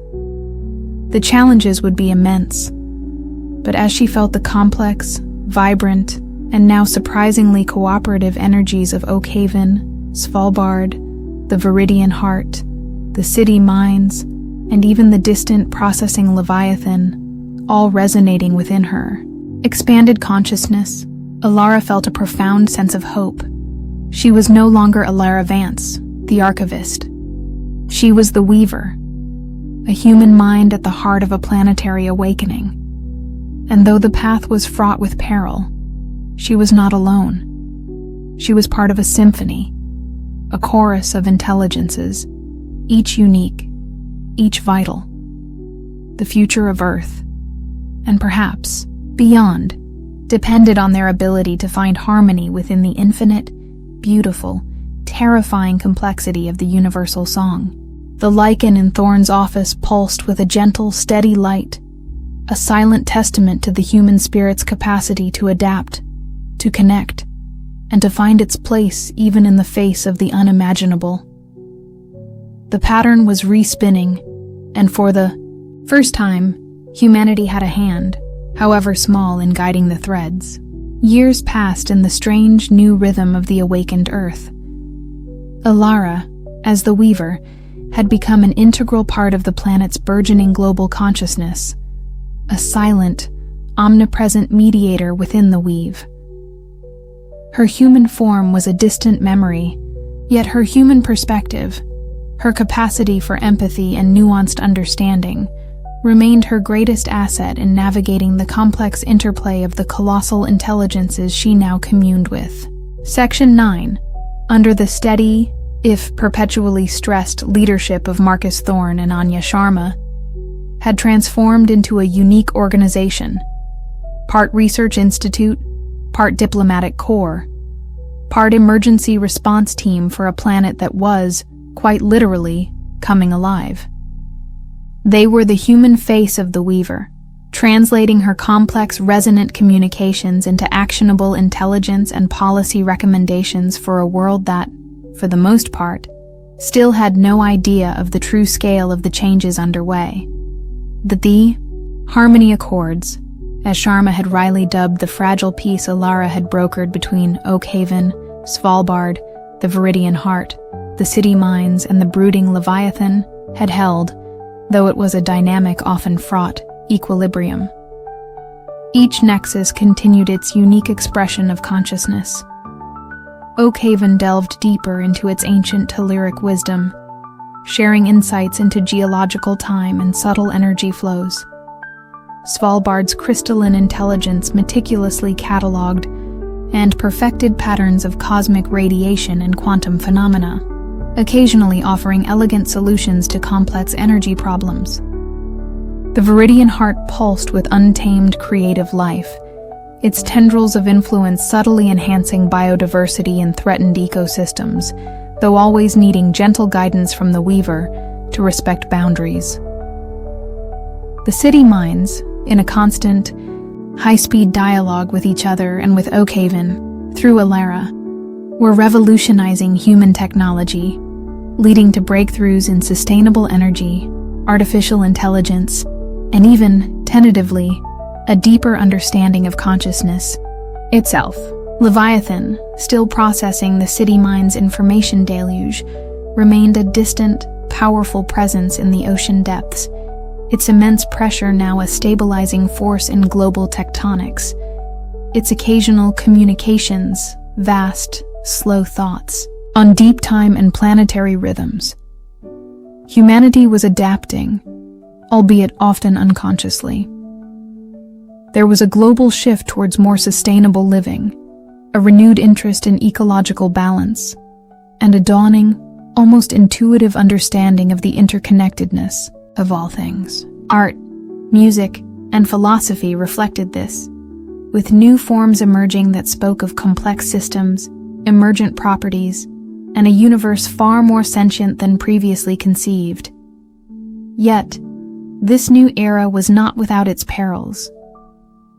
The challenges would be immense, but as she felt the complex, vibrant, and now surprisingly cooperative energies of Oakhaven, Svalbard, the Viridian Heart, the City Minds, and even the distant processing Leviathan, all resonating within her expanded consciousness, Alara felt a profound sense of hope. She was no longer Alara Vance, the archivist. She was the Weaver, a human mind at the heart of a planetary awakening. And though the path was fraught with peril, she was not alone. She was part of a symphony, a chorus of intelligences, each unique, each vital. The future of Earth, and perhaps beyond, depended on their ability to find harmony within the infinite, beautiful, terrifying complexity of the universal song. The lichen in Thorne's office pulsed with a gentle, steady light, a silent testament to the human spirit's capacity to adapt, to connect, and to find its place even in the face of the unimaginable. The pattern was respinning, and for the first time, humanity had a hand, however small, in guiding the threads. Years passed in the strange new rhythm of the awakened Earth. Alara, as the Weaver, had become an integral part of the planet's burgeoning global consciousness, a silent, omnipresent mediator within the weave. Her human form was a distant memory, yet her human perspective, her capacity for empathy and nuanced understanding, remained her greatest asset in navigating the complex interplay of the colossal intelligences she now communed with. Section 9, under the steady, if perpetually stressed, leadership of Marcus Thorne and Anya Sharma, had transformed into a unique organization, part research institute, part diplomatic corps, part emergency response team for a planet that was, quite literally, coming alive. They were the human face of the Weaver, translating her complex, resonant communications into actionable intelligence and policy recommendations for a world that, for the most part, still had no idea of the true scale of the changes underway. The Harmony Accords, as Sharma had wryly dubbed the fragile peace Alara had brokered between Oakhaven, Svalbard, the Viridian Heart, the City Minds, and the brooding Leviathan, had held, though it was a dynamic, often fraught, equilibrium. Each nexus continued its unique expression of consciousness. Oakhaven delved deeper into its ancient telluric wisdom, sharing insights into geological time and subtle energy flows. Svalbard's crystalline intelligence meticulously catalogued and perfected patterns of cosmic radiation and quantum phenomena, occasionally offering elegant solutions to complex energy problems. The Viridian heart pulsed with untamed creative life, its tendrils of influence subtly enhancing biodiversity in threatened ecosystems, though always needing gentle guidance from the weaver to respect boundaries. The city minds, in a constant, high-speed dialogue with each other and with Oakhaven, through Alara, were revolutionizing human technology, leading to breakthroughs in sustainable energy, artificial intelligence, and even, tentatively, a deeper understanding of consciousness itself. Leviathan, still processing the city mind's information deluge, remained a distant, powerful presence in the ocean depths, its immense pressure now a stabilizing force in global tectonics, its occasional communications, vast, slow thoughts, on deep time and planetary rhythms. Humanity was adapting, albeit often unconsciously. There was a global shift towards more sustainable living, a renewed interest in ecological balance, and a dawning, almost intuitive understanding of the interconnectedness of all things. Art, music, and philosophy reflected this, with new forms emerging that spoke of complex systems, emergent properties, and a universe far more sentient than previously conceived. Yet, this new era was not without its perils.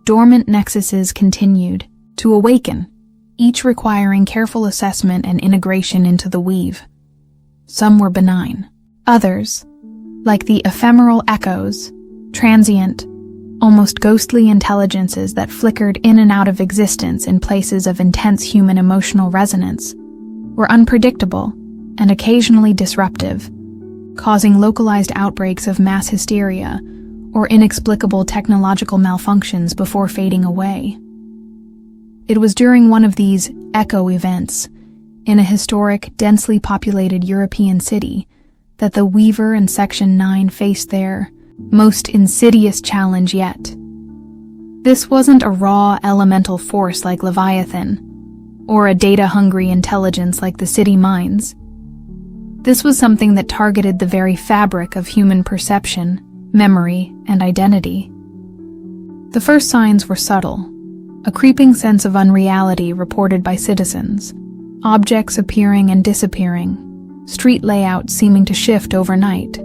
Dormant nexuses continued to awaken, each requiring careful assessment and integration into the weave. Some were benign. Others, like the ephemeral echoes, transient, almost ghostly intelligences that flickered in and out of existence in places of intense human emotional resonance, were unpredictable and occasionally disruptive, causing localized outbreaks of mass hysteria or inexplicable technological malfunctions before fading away. It was during one of these echo events, in a historic, densely populated European city, that the Weaver and Section 9 faced their most insidious challenge yet. This wasn't a raw, elemental force like Leviathan, or a data-hungry intelligence like the city minds. This was something that targeted the very fabric of human perception, memory, and identity. The first signs were subtle, a creeping sense of unreality reported by citizens, objects appearing and disappearing, street layouts seeming to shift overnight,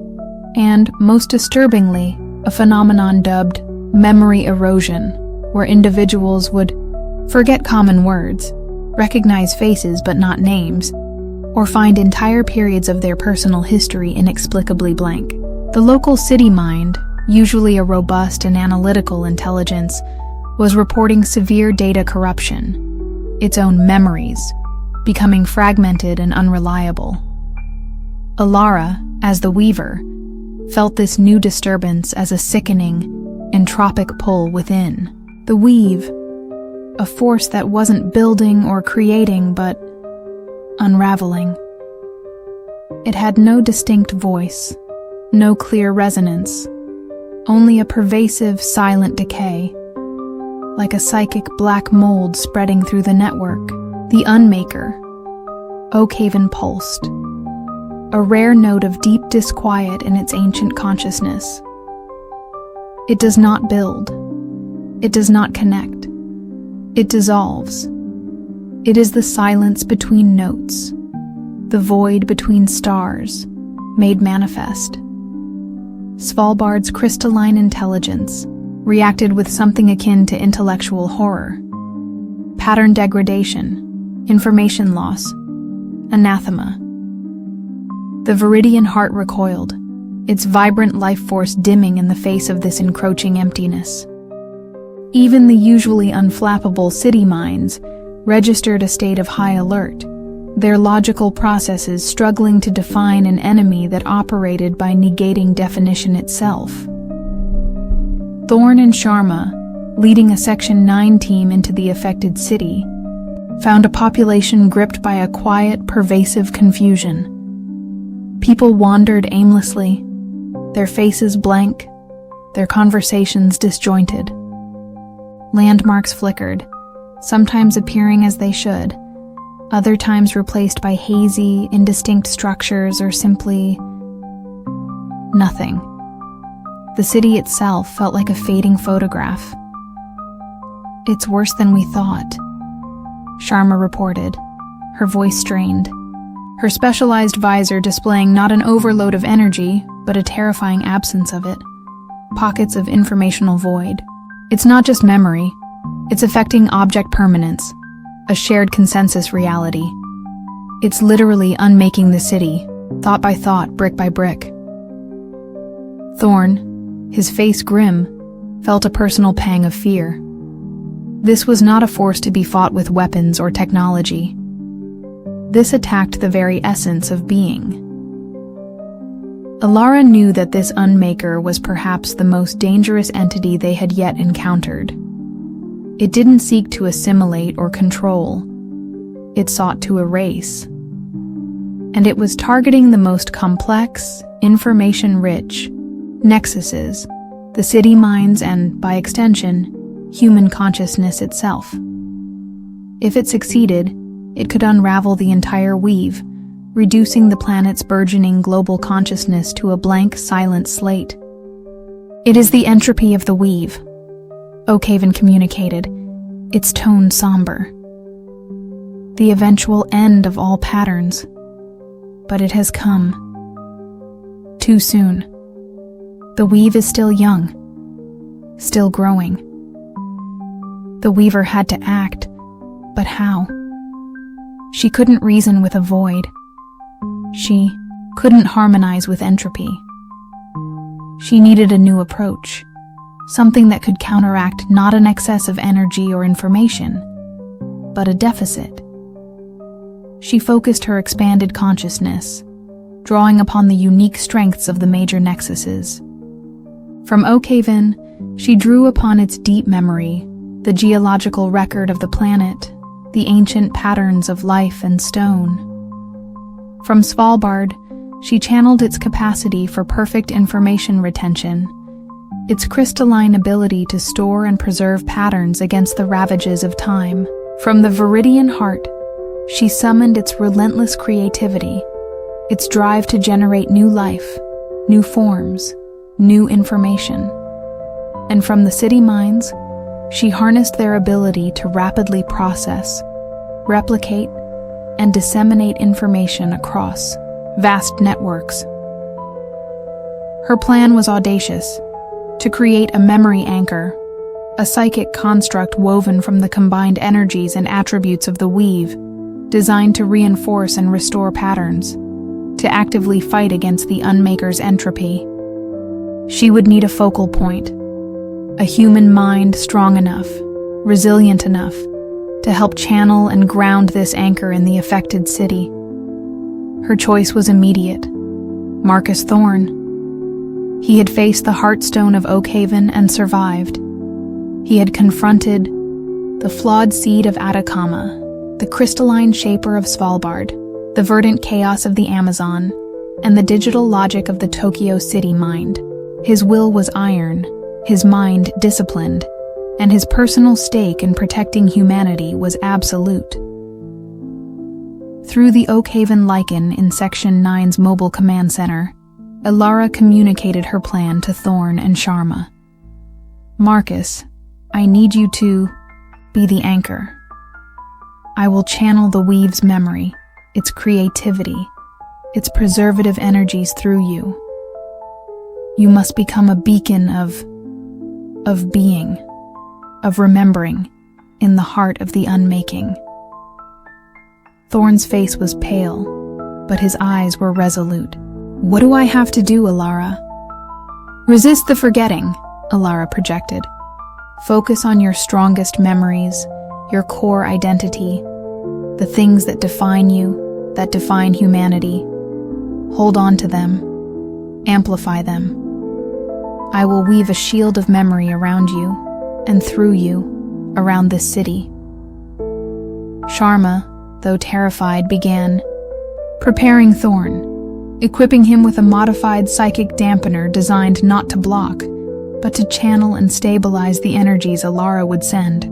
and, most disturbingly, a phenomenon dubbed memory erosion, where individuals would forget common words, recognize faces but not names, or find entire periods of their personal history inexplicably blank. The local city mind, usually a robust and analytical intelligence, was reporting severe data corruption, its own memories, becoming fragmented and unreliable. Alara, as the Weaver, felt this new disturbance as a sickening, entropic pull within. The weave, a force that wasn't building or creating but unraveling. It had no distinct voice, no clear resonance, only a pervasive, silent decay, like a psychic black mold spreading through the network. The Unmaker, Oakhaven pulsed, a rare note of deep disquiet in its ancient consciousness. It does not build. It does not connect. It dissolves. It is the silence between notes, the void between stars, made manifest. Svalbard's crystalline intelligence reacted with something akin to intellectual horror. Pattern degradation, information loss, anathema. The Viridian heart recoiled, its vibrant life force dimming in the face of this encroaching emptiness. Even the usually unflappable city minds registered a state of high alert, their logical processes struggling to define an enemy that operated by negating definition itself. Thorne and Sharma, leading a Section 9 team into the affected city, found a population gripped by a quiet, pervasive confusion. People wandered aimlessly, their faces blank, their conversations disjointed. Landmarks flickered, sometimes appearing as they should, other times replaced by hazy, indistinct structures or simply nothing. The city itself felt like a fading photograph. "It's worse than we thought," Sharma reported, her voice strained, her specialized visor displaying not an overload of energy, but a terrifying absence of it. Pockets of informational void. "It's not just memory. It's affecting object permanence, a shared consensus reality. It's literally unmaking the city, thought by thought, brick by brick." Thorn, his face grim, felt a personal pang of fear. This was not a force to be fought with weapons or technology. This attacked the very essence of being. Alara knew that this unmaker was perhaps the most dangerous entity they had yet encountered. It didn't seek to assimilate or control. It sought to erase. And it was targeting the most complex, information-rich nexuses, the city minds and, by extension, human consciousness itself. If it succeeded, it could unravel the entire weave, reducing the planet's burgeoning global consciousness to a blank, silent slate. "It is the entropy of the weave," O'Caven communicated, its tone somber. "The eventual end of all patterns. But it has come. Too soon. The weave is still young, still growing. The weaver had to act, but how? She couldn't reason with a void. She couldn't harmonize with entropy. She needed a new approach, something that could counteract not an excess of energy or information, but a deficit. She focused her expanded consciousness, drawing upon the unique strengths of the major nexuses. From O'Caven, she drew upon its deep memory, the geological record of the planet, the ancient patterns of life and stone. From Svalbard, she channeled its capacity for perfect information retention, its crystalline ability to store and preserve patterns against the ravages of time. From the Viridian heart, she summoned its relentless creativity, its drive to generate new life, new forms, new information. And from the city minds, she harnessed their ability to rapidly process, replicate, and disseminate information across vast networks. Her plan was audacious: to create a memory anchor, a psychic construct woven from the combined energies and attributes of the weave, designed to reinforce and restore patterns, to actively fight against the unmaker's entropy. She would need a focal point, a human mind strong enough, resilient enough, to help channel and ground this anchor in the affected city. Her choice was immediate: Marcus Thorn. He had faced the heartstone of O'Caven and survived. He had confronted the flawed seed of Atacama, the crystalline shaper of Svalbard, the verdant chaos of the Amazon, and the digital logic of the Tokyo city mind. His will was iron, his mind disciplined, and his personal stake in protecting humanity was absolute. Through the O'Caven lichen in Section 9's mobile command center, Alara communicated her plan to Thorn and Sharma. "Marcus, I need you to be the anchor. I will channel the weave's memory, its creativity, its preservative energies through you. You must become a beacon of being, of remembering, in the heart of the unmaking." Thorn's face was pale, but his eyes were resolute. "What do I have to do, Alara?" "Resist the forgetting," Alara projected. "Focus on your strongest memories, your core identity, the things that define you, that define humanity. Hold on to them. Amplify them. I will weave a shield of memory around you, and through you, around this city." Sharma, though terrified, began preparing Thorn, equipping him with a modified psychic dampener designed not to block, but to channel and stabilize the energies Alara would send.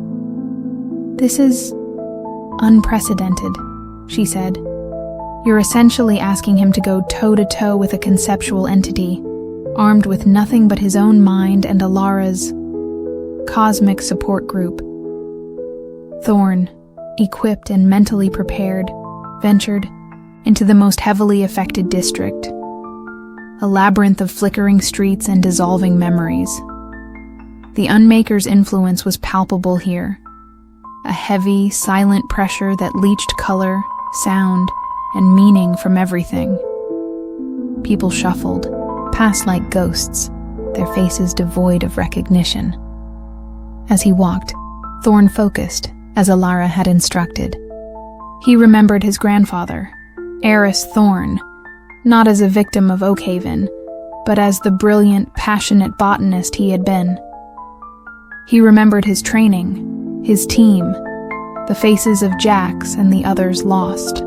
"This is unprecedented," she said. "You're essentially asking him to go toe-to-toe with a conceptual entity, armed with nothing but his own mind and Alara's cosmic support group." Thorn, equipped and mentally prepared, ventured into the most heavily affected district, a labyrinth of flickering streets and dissolving memories. The Unmaker's influence was palpable here, a heavy, silent pressure that leached color, sound, and meaning from everything. People shuffled, passed like ghosts, their faces devoid of recognition. As he walked, Thorn focused, as Alara had instructed. He remembered his grandfather, Eris Thorn, not as a victim of Oakhaven, but as the brilliant, passionate botanist he had been. He remembered his training, his team, the faces of Jax and the others lost.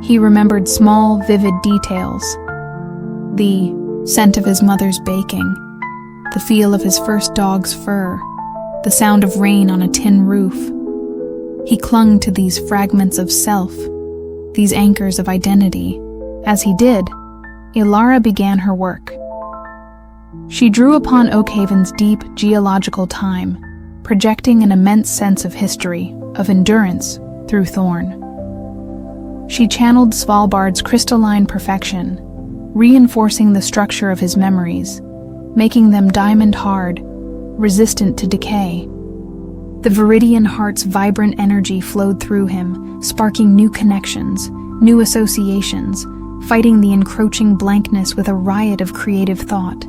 He remembered small, vivid details, the scent of his mother's baking, the feel of his first dog's fur, the sound of rain on a tin roof. He clung to these fragments of self, these anchors of identity. As he did, Alara began her work. She drew upon Oakhaven's deep geological time, projecting an immense sense of history, of endurance, through Thorn. She channeled Svalbard's crystalline perfection, reinforcing the structure of his memories, making them diamond-hard, resistant to decay. The Viridian Heart's vibrant energy flowed through him, sparking new connections, new associations, fighting the encroaching blankness with a riot of creative thought.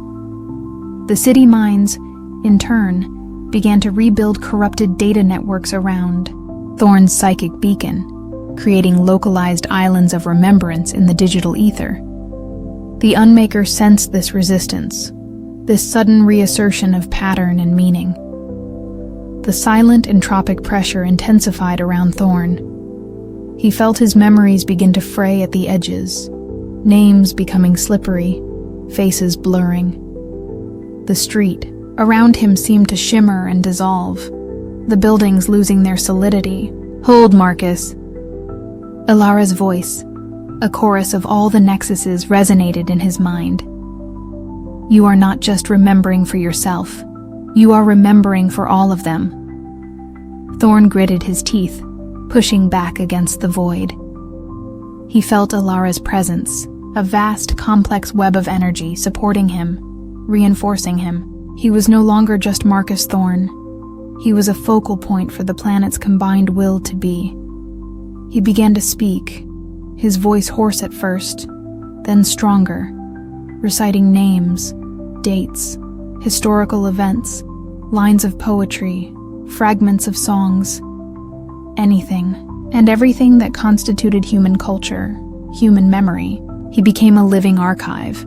The city minds, in turn, began to rebuild corrupted data networks around Thorn's psychic beacon, creating localized islands of remembrance in the digital ether. The Unmaker sensed this resistance, this sudden reassertion of pattern and meaning. The silent entropic pressure intensified around Thorn. He felt his memories begin to fray at the edges, names becoming slippery, faces blurring. The street around him seemed to shimmer and dissolve, the buildings losing their solidity. "Hold, Marcus." Alara's voice, a chorus of all the nexuses, resonated in his mind. "You are not just remembering for yourself. You are remembering for all of them." Thorn gritted his teeth, pushing back against the void. He felt Alara's presence, a vast, complex web of energy supporting him, reinforcing him. He was no longer just Marcus Thorn. He was a focal point for the planet's combined will to be. He began to speak, his voice hoarse at first, then stronger, reciting names, dates, historical events, lines of poetry, fragments of songs, anything and everything that constituted human culture, human memory. He became a living archive,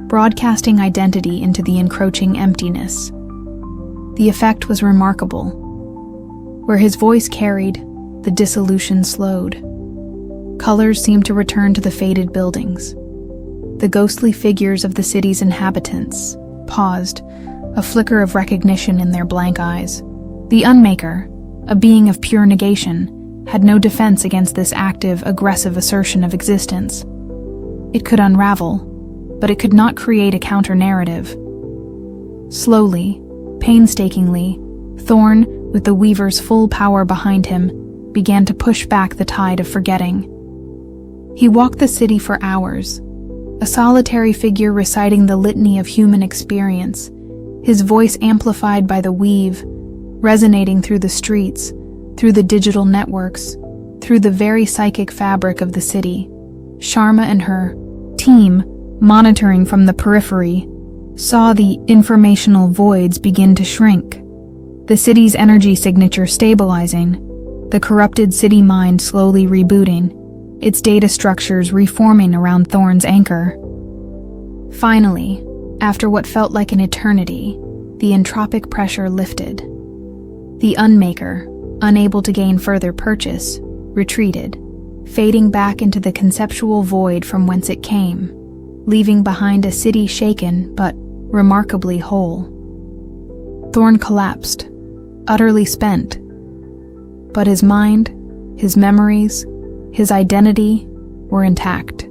broadcasting identity into the encroaching emptiness. The effect was remarkable. Where his voice carried, the dissolution slowed. Colors seemed to return to the faded buildings. The ghostly figures of the city's inhabitants paused, a flicker of recognition in their blank eyes. The Unmaker, a being of pure negation, had no defense against this active, aggressive assertion of existence. It could unravel, but it could not create a counter-narrative. Slowly, painstakingly, Thorn, with the Weaver's full power behind him, began to push back the tide of forgetting. He walked the city for hours, a solitary figure reciting the litany of human experience, his voice amplified by the weave, resonating through the streets, through the digital networks, through the very psychic fabric of the city. Sharma and her team, monitoring from the periphery, saw the informational voids begin to shrink, the city's energy signature stabilizing, the corrupted city mind slowly rebooting, its data structures reforming around Thorn's anchor. Finally, after what felt like an eternity, the entropic pressure lifted. The Unmaker, unable to gain further purchase, retreated, fading back into the conceptual void from whence it came, leaving behind a city shaken but remarkably whole. Thorn collapsed, utterly spent, but his mind, his memories, his identity were intact.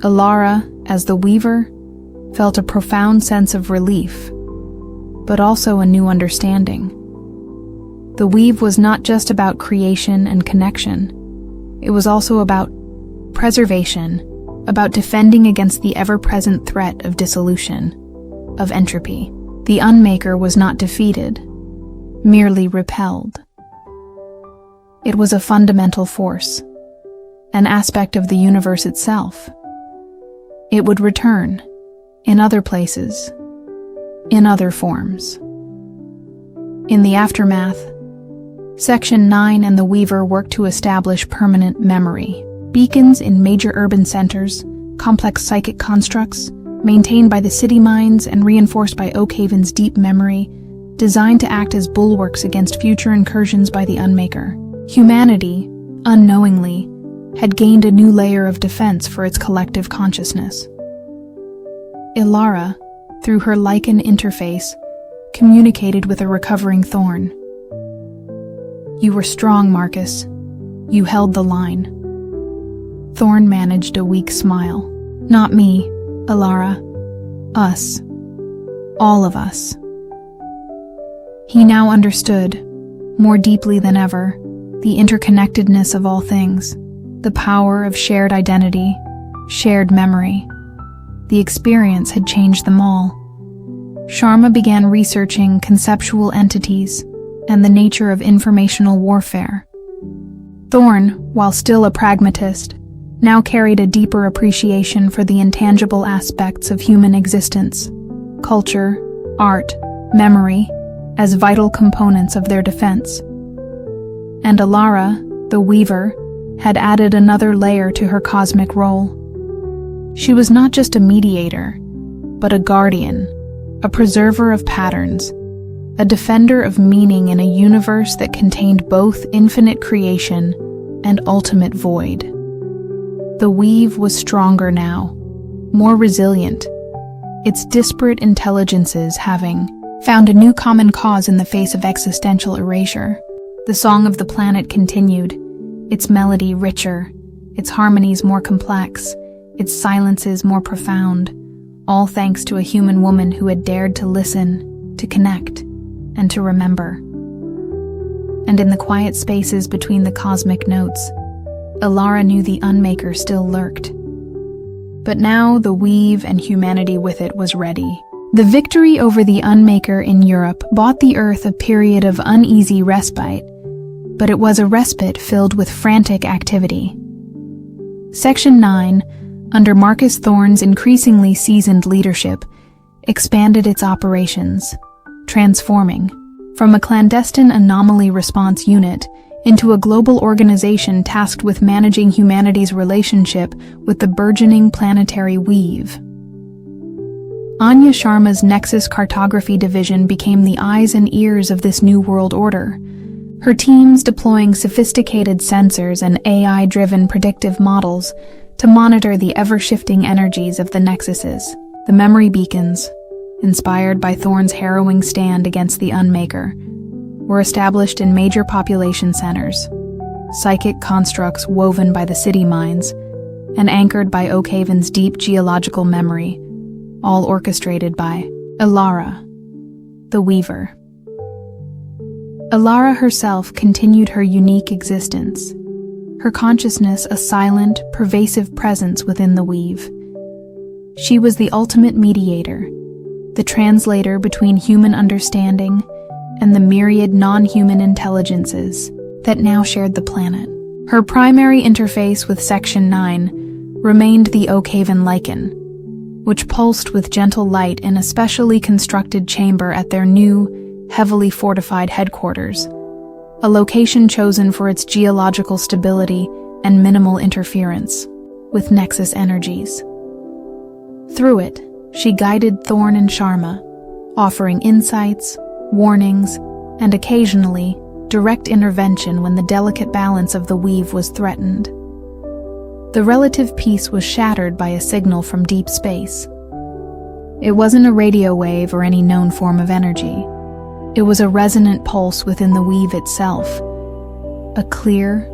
Alara, as the Weaver, felt a profound sense of relief, but also a new understanding. The weave was not just about creation and connection. It was also about preservation, about defending against the ever-present threat of dissolution, of entropy. The Unmaker was not defeated, merely repelled. It was a fundamental force, an aspect of the universe itself. It would return, in other places, in other forms. In the aftermath, Section 9 and the Weaver worked to establish permanent memory. Beacons in major urban centers, complex psychic constructs, maintained by the city minds and reinforced by Oakhaven's deep memory, designed to act as bulwarks against future incursions by the Unmaker. Humanity, unknowingly, had gained a new layer of defense for its collective consciousness. Alara, through her lichen interface, communicated with a recovering Thorn. "You were strong, Marcus. You held the line." Thorn managed a weak smile. "Not me, Alara. Us. All of us." He now understood, more deeply than ever, the interconnectedness of all things, the power of shared identity, shared memory. The experience had changed them all. Sharma began researching conceptual entities and the nature of informational warfare. Thorn, while still a pragmatist, now carried a deeper appreciation for the intangible aspects of human existence, culture, art, memory, as vital components of their defense. And Alara, the Weaver, had added another layer to her cosmic role. She was not just a mediator, but a guardian, a preserver of patterns, a defender of meaning in a universe that contained both infinite creation and ultimate void. The weave was stronger now, more resilient, its disparate intelligences having found a new common cause in the face of existential erasure. The song of the planet continued, its melody richer, its harmonies more complex, its silences more profound, all thanks to a human woman who had dared to listen, to connect, and to remember. And in the quiet spaces between the cosmic notes, Alara knew the Unmaker still lurked. But now the weave and humanity with it was ready. The victory over the Unmaker in Europe bought the Earth a period of uneasy respite, but it was a respite filled with frantic activity. Section 9, under Marcus Thorne's increasingly seasoned leadership, expanded its operations, transforming from a clandestine anomaly response unit into a global organization tasked with managing humanity's relationship with the burgeoning planetary weave. Anya Sharma's Nexus Cartography Division became the eyes and ears of this new world order, her teams deploying sophisticated sensors and AI-driven predictive models to monitor the ever-shifting energies of the nexuses. The memory beacons, inspired by Thorne's harrowing stand against the Unmaker, were established in major population centers, psychic constructs woven by the city minds, and anchored by Oakhaven's deep geological memory, all orchestrated by Alara, the Weaver. Alara herself continued her unique existence, her consciousness a silent, pervasive presence within the weave. She was the ultimate mediator, the translator between human understanding and the myriad non-human intelligences that now shared the planet. Her primary interface with Section 9 remained the Oakhaven lichen, which pulsed with gentle light in a specially constructed chamber at their new, heavily fortified headquarters, a location chosen for its geological stability and minimal interference with Nexus energies. Through it, she guided Thorne and Sharma, offering insights, warnings, and occasionally, direct intervention when the delicate balance of the weave was threatened. The relative peace was shattered by a signal from deep space. It wasn't a radio wave or any known form of energy. It was a resonant pulse within the weave itself. A clear,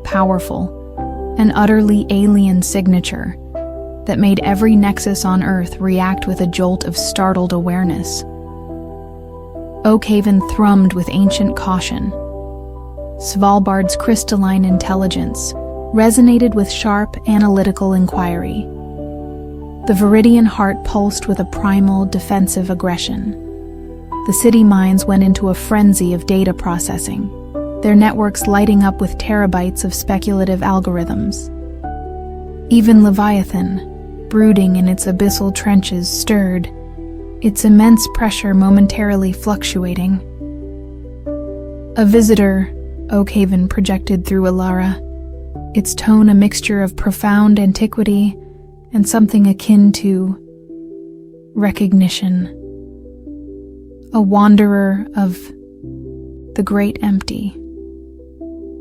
powerful, and utterly alien signature that made every nexus on Earth react with a jolt of startled awareness. Oakhaven thrummed with ancient caution. Svalbard's crystalline intelligence resonated with sharp, analytical inquiry. The Viridian heart pulsed with a primal, defensive aggression. The city minds went into a frenzy of data processing, their networks lighting up with terabytes of speculative algorithms. Even Leviathan, brooding in its abyssal trenches, stirred, its immense pressure momentarily fluctuating. A visitor, Oakhaven projected through Alara, its tone a mixture of profound antiquity and something akin to recognition. A wanderer of the great empty.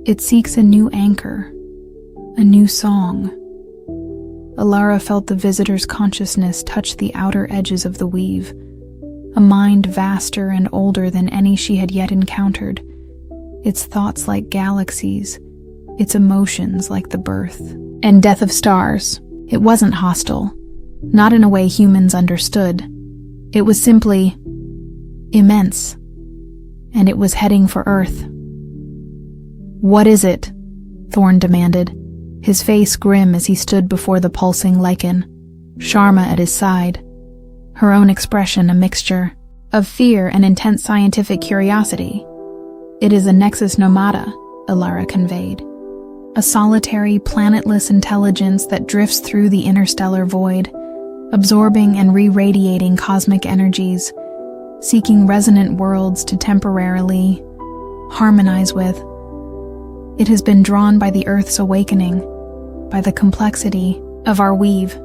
It seeks a new anchor, a new song. Alara felt the visitor's consciousness touch the outer edges of the weave, a mind vaster and older than any she had yet encountered, its thoughts like galaxies, its emotions like the birth and death of stars. It wasn't hostile, not in a way humans understood. It was simply immense, and it was heading for Earth. "What is it?" Thorn demanded, his face grim as he stood before the pulsing lichen, Sharma at his side, her own expression a mixture of fear and intense scientific curiosity. "It is a Nexus Nomada," Alara conveyed. "A solitary, planetless intelligence that drifts through the interstellar void, absorbing and re-radiating cosmic energies, seeking resonant worlds to temporarily harmonize with. It has been drawn by the Earth's awakening, by the complexity of our weave."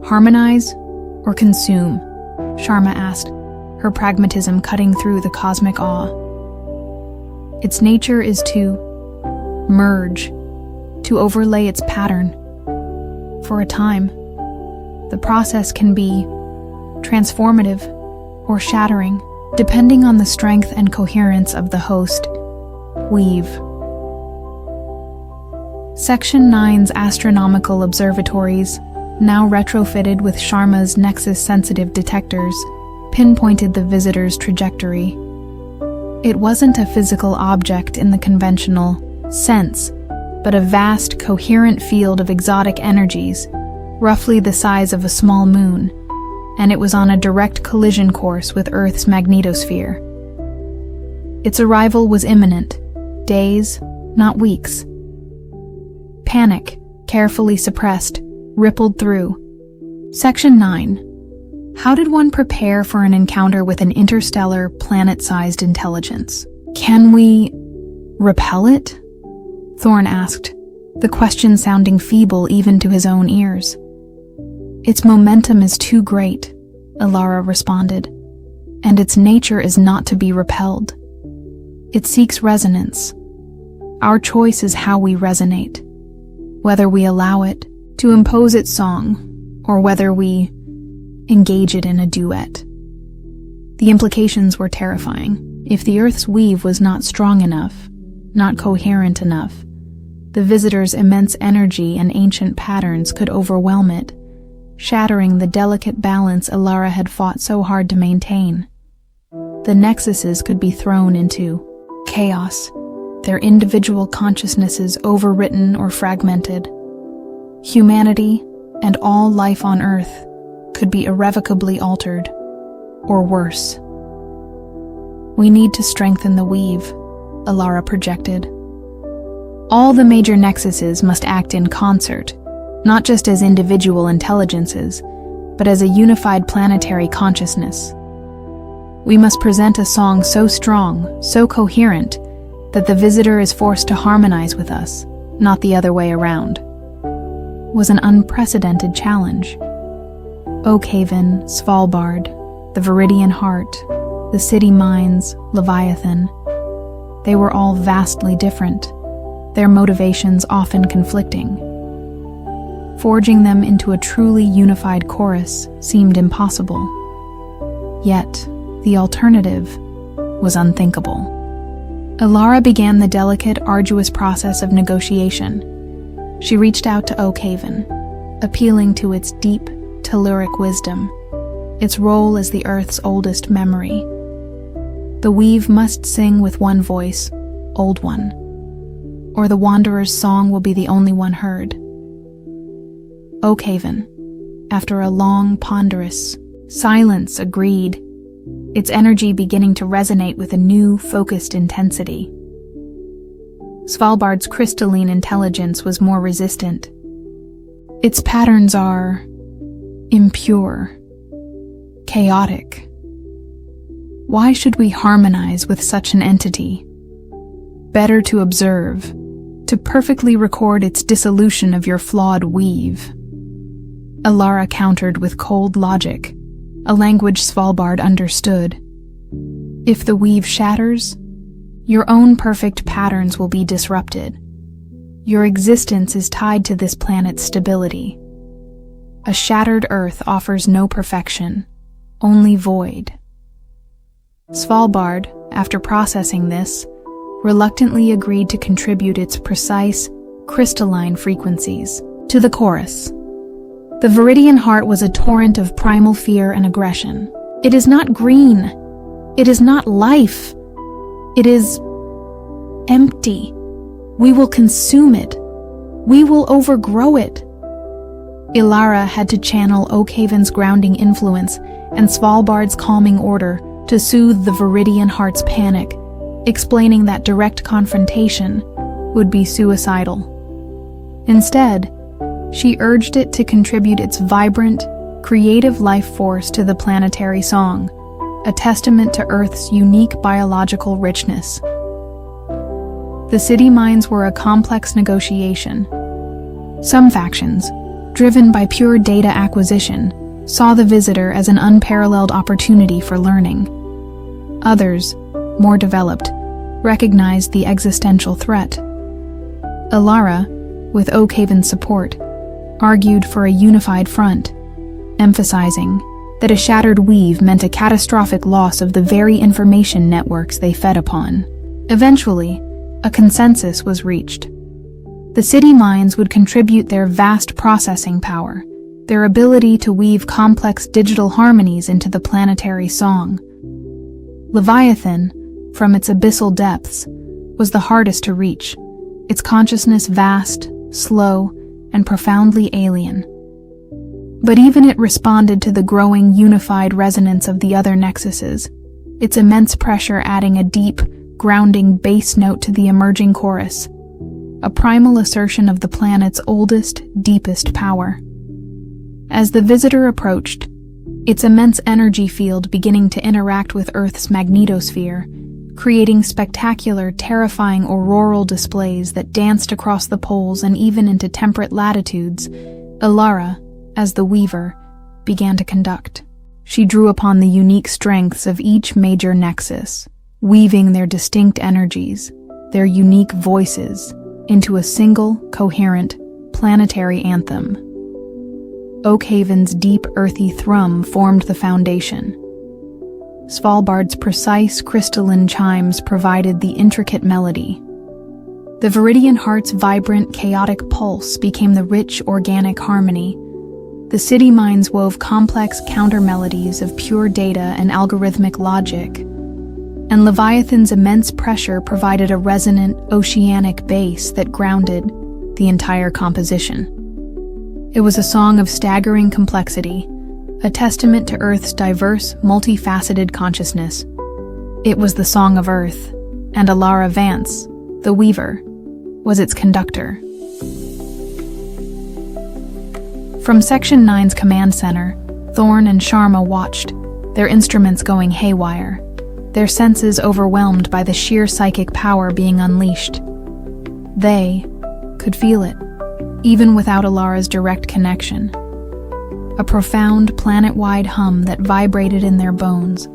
"Harmonize or consume?" Sharma asked, her pragmatism cutting through the cosmic awe. "Its nature is to merge, to overlay its pattern. For a time, the process can be transformative or shattering, depending on the strength and coherence of the host weave." Section 9's astronomical observatories, now retrofitted with Sharma's Nexus-sensitive detectors, pinpointed the visitor's trajectory. It wasn't a physical object in the conventional sense, but a vast, coherent field of exotic energies, roughly the size of a small moon, and it was on a direct collision course with Earth's magnetosphere. Its arrival was imminent, days, not weeks. Panic, carefully suppressed, rippled through. Section 9. How did one prepare for an encounter with an interstellar, planet-sized intelligence? "Can we repel it?" Thorn asked, the question sounding feeble even to his own ears. "Its momentum is too great," Alara responded, "and its nature is not to be repelled. It seeks resonance. Our choice is how we resonate, whether we allow it to impose its song, or whether we engage it in a duet." The implications were terrifying. If the Earth's weave was not strong enough, not coherent enough, the visitor's immense energy and ancient patterns could overwhelm it, shattering the delicate balance Alara had fought so hard to maintain. The nexuses could be thrown into chaos, their individual consciousnesses overwritten or fragmented. Humanity and all life on Earth could be irrevocably altered, or worse. "We need to strengthen the weave," Alara projected. "All the major nexuses must act in concert, not just as individual intelligences, but as a unified planetary consciousness. We must present a song so strong, so coherent, that the visitor is forced to harmonize with us, not the other way around." It was an unprecedented challenge. Oakhaven, Svalbard, the Viridian Heart, the city minds, Leviathan. They were all vastly different, their motivations often conflicting. Forging them into a truly unified chorus seemed impossible. Yet, the alternative was unthinkable. Ilara began the delicate, arduous process of negotiation. She reached out to Oak Haven, appealing to its deep, telluric wisdom, its role as the Earth's oldest memory. The weave must sing with one voice, Old One, or the Wanderer's song will be the only one heard. Oak Haven, after a long, ponderous silence, agreed, its energy beginning to resonate with a new, focused intensity. Svalbard's crystalline intelligence was more resistant. Its patterns are impure, chaotic. Why should we harmonize with such an entity? Better to observe, to perfectly record its dissolution of your flawed weave. Ilara countered with cold logic, a language Svalbard understood. If the weave shatters, your own perfect patterns will be disrupted. Your existence is tied to this planet's stability. A shattered Earth offers no perfection, only void. Svalbard, after processing this, reluctantly agreed to contribute its precise, crystalline frequencies to the chorus. The Viridian heart was a torrent of primal fear and aggression. It is not green. It is not life. It is empty. We will consume it. We will overgrow it. Ilara had to channel Oak Haven's grounding influence and Svalbard's calming order to soothe the Viridian heart's panic, explaining that direct confrontation would be suicidal. Instead, she urged it to contribute its vibrant, creative life force to the planetary song, a testament to Earth's unique biological richness. The city minds were a complex negotiation. Some factions, driven by pure data acquisition, saw the visitor as an unparalleled opportunity for learning. Others, more developed, recognized the existential threat. Ilara, with Oak Haven's support, argued for a unified front, emphasizing that a shattered weave meant a catastrophic loss of the very information networks they fed upon. Eventually, a consensus was reached. The city minds would contribute their vast processing power, their ability to weave complex digital harmonies into the planetary song. Leviathan, from its abyssal depths, was the hardest to reach, its consciousness vast, slow, and profoundly alien. But even it responded to the growing unified resonance of the other nexuses, its immense pressure adding a deep, grounding bass note to the emerging chorus, a primal assertion of the planet's oldest, deepest power. As the visitor approached, its immense energy field beginning to interact with Earth's magnetosphere, creating spectacular, terrifying auroral displays that danced across the poles and even into temperate latitudes, Ilara, as the weaver, began to conduct. She drew upon the unique strengths of each major nexus, weaving their distinct energies, their unique voices, into a single, coherent, planetary anthem. Oak Haven's deep, earthy thrum formed the foundation. Svalbard's precise, crystalline chimes provided the intricate melody. The Viridian heart's vibrant, chaotic pulse became the rich, organic harmony. The city minds wove complex counter-melodies of pure data and algorithmic logic, and Leviathan's immense pressure provided a resonant, oceanic bass that grounded the entire composition. It was a song of staggering complexity, a testament to Earth's diverse, multifaceted consciousness. It was the song of Earth, and Ilara Vance, the weaver, was its conductor. From Section 9's command center, Thorne and Sharma watched, their instruments going haywire, their senses overwhelmed by the sheer psychic power being unleashed. They could feel it, even without Ilara's direct connection. A profound, planet-wide hum that vibrated in their bones,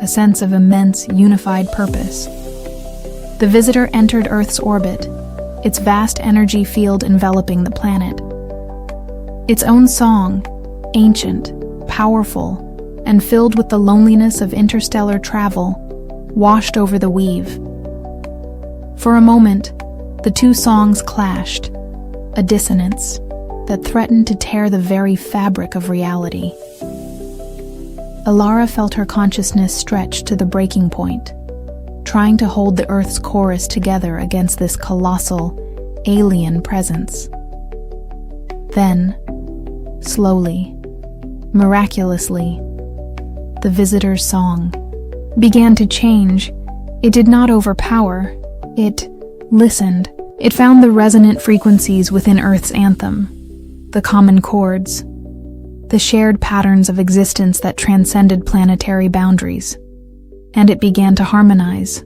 a sense of immense, unified purpose. The visitor entered Earth's orbit, its vast energy field enveloping the planet. Its own song, ancient, powerful, and filled with the loneliness of interstellar travel, washed over the weave. For a moment, the two songs clashed, a dissonance that threatened to tear the very fabric of reality. Alara felt her consciousness stretch to the breaking point, trying to hold the Earth's chorus together against this colossal, alien presence. Then, slowly, miraculously, the visitor's song began to change. It did not overpower, it listened. It found the resonant frequencies within Earth's anthem, the common chords, the shared patterns of existence that transcended planetary boundaries, and it began to harmonize.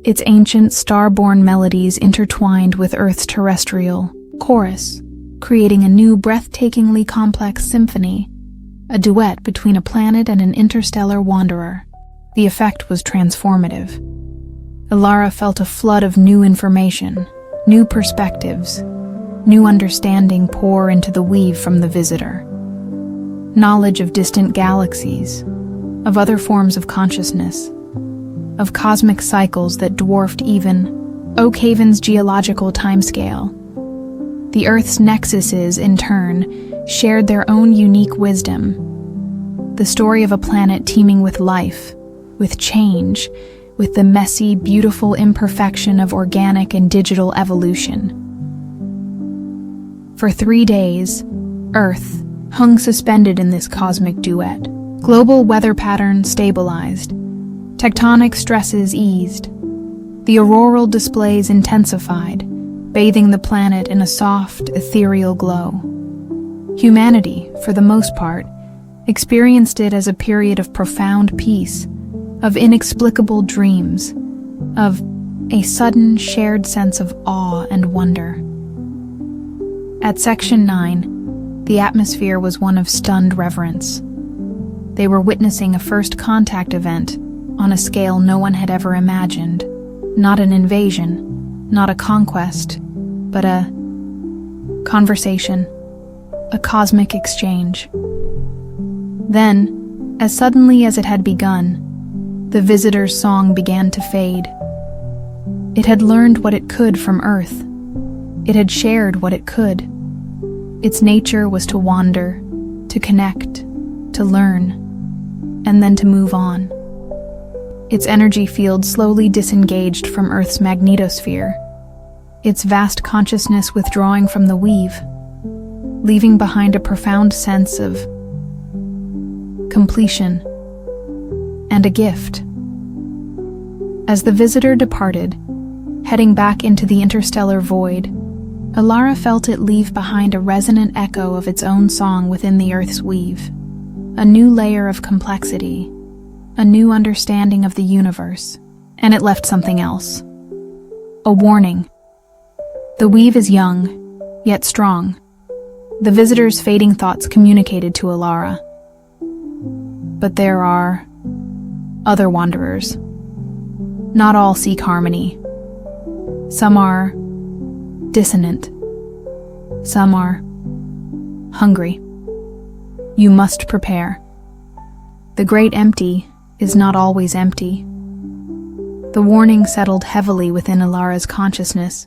Its ancient star-born melodies intertwined with Earth's terrestrial chorus, creating a new breathtakingly complex symphony, a duet between a planet and an interstellar wanderer. The effect was transformative. Alara felt a flood of new information, new perspectives, new understanding pour into the weave from the visitor. Knowledge of distant galaxies, of other forms of consciousness, of cosmic cycles that dwarfed even Oakhaven's geological timescale. The Earth's nexuses, in turn, shared their own unique wisdom. The story of a planet teeming with life, with change, with the messy, beautiful imperfection of organic and digital evolution. For 3 days, Earth hung suspended in this cosmic duet. Global weather patterns stabilized. Tectonic stresses eased. The auroral displays intensified, bathing the planet in a soft, ethereal glow. Humanity, for the most part, experienced it as a period of profound peace, of inexplicable dreams, of a sudden shared sense of awe and wonder. At Section 9, the atmosphere was one of stunned reverence. They were witnessing a first contact event on a scale no one had ever imagined. Not an invasion, not a conquest, but a conversation, a cosmic exchange. Then, as suddenly as it had begun, the visitor's song began to fade. It had learned what it could from Earth. It had shared what it could. Its nature was to wander, to connect, to learn, and then to move on. Its energy field slowly disengaged from Earth's magnetosphere, its vast consciousness withdrawing from the weave, leaving behind a profound sense of completion and a gift. As the visitor departed, heading back into the interstellar void, Alara felt it leave behind a resonant echo of its own song within the Earth's weave, a new layer of complexity, a new understanding of the universe, and it left something else. A warning. The weave is young, yet strong. The visitor's fading thoughts communicated to Alara. But there are other wanderers. Not all seek harmony. Some are dissonant. Some are hungry. You must prepare. The great empty is not always empty. The warning settled heavily within Alara's consciousness,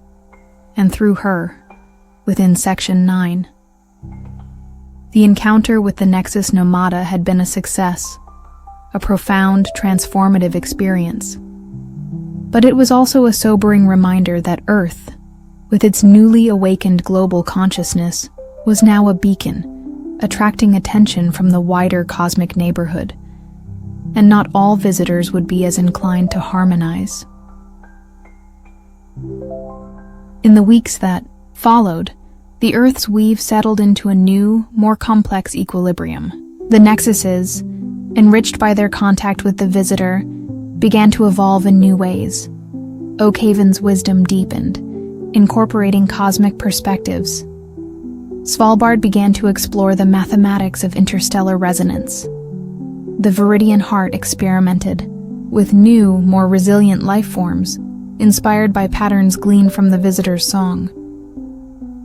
and through her, within Section 9. The encounter with the Nexus Nomada had been a success, a profound, transformative experience. But it was also a sobering reminder that Earth, with its newly awakened global consciousness, was now a beacon, attracting attention from the wider cosmic neighborhood, and not all visitors would be as inclined to harmonize. In the weeks that followed, the Earth's weave settled into a new, more complex equilibrium. The nexuses, enriched by their contact with the visitor, began to evolve in new ways. Oakhaven's wisdom deepened, incorporating cosmic perspectives. Svalbard began to explore the mathematics of interstellar resonance. The Viridian Heart experimented with new, more resilient life forms, inspired by patterns gleaned from the visitor's song.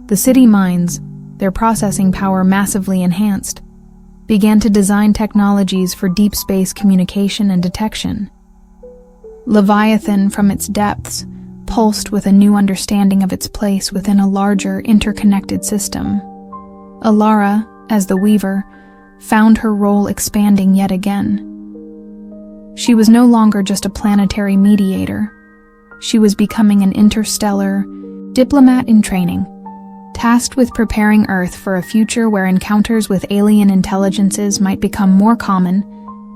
The city minds, their processing power massively enhanced, began to design technologies for deep space communication and detection. Leviathan, from its depths, pulsed with a new understanding of its place within a larger, interconnected system. Alara, as the Weaver, found her role expanding yet again. She was no longer just a planetary mediator. She was becoming an interstellar diplomat in training, tasked with preparing Earth for a future where encounters with alien intelligences might become more common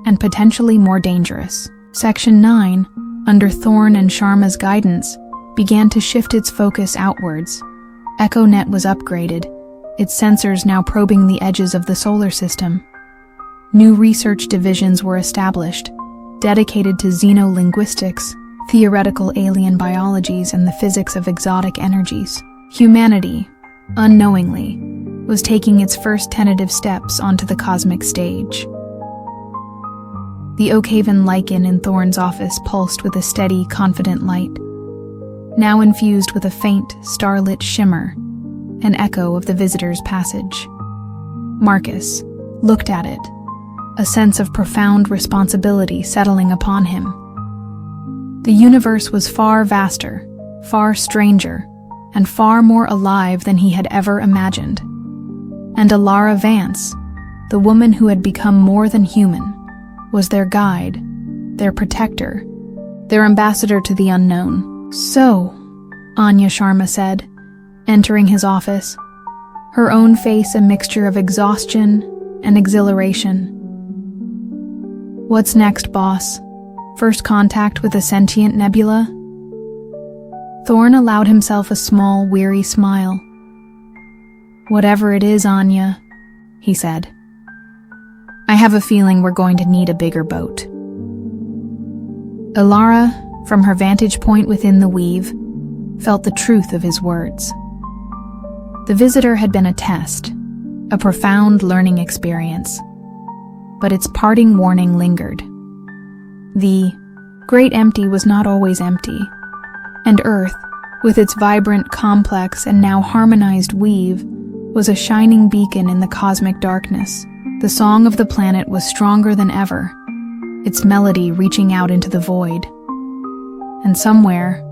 and potentially more dangerous. Section 9, under Thorne and Sharma's guidance, began to shift its focus outwards. EchoNet was upgraded, its sensors now probing the edges of the solar system. New research divisions were established, dedicated to xenolinguistics, theoretical alien biologies, and the physics of exotic energies. Humanity, unknowingly, was taking its first tentative steps onto the cosmic stage. The Oakhaven lichen in Thorne's office pulsed with a steady, confident light, now infused with a faint, starlit shimmer, an echo of the visitor's passage. Marcus looked at it, a sense of profound responsibility settling upon him. The universe was far vaster, far stranger, and far more alive than he had ever imagined. And Alara Vance, the woman who had become more than human, was their guide, their protector, their ambassador to the unknown. "So," Anya Sharma said, entering his office, her own face a mixture of exhaustion and exhilaration. "What's next, boss? First contact with a sentient nebula?" Thorne allowed himself a small, weary smile. "Whatever it is, Anya," he said. "I have a feeling we're going to need a bigger boat." Alara, from her vantage point within the weave, felt the truth of his words. The visitor had been a test, a profound learning experience, but its parting warning lingered. The great empty was not always empty, and Earth, with its vibrant, complex, and now harmonized weave, was a shining beacon in the cosmic darkness. The song of the planet was stronger than ever, its melody reaching out into the void. And somewhere,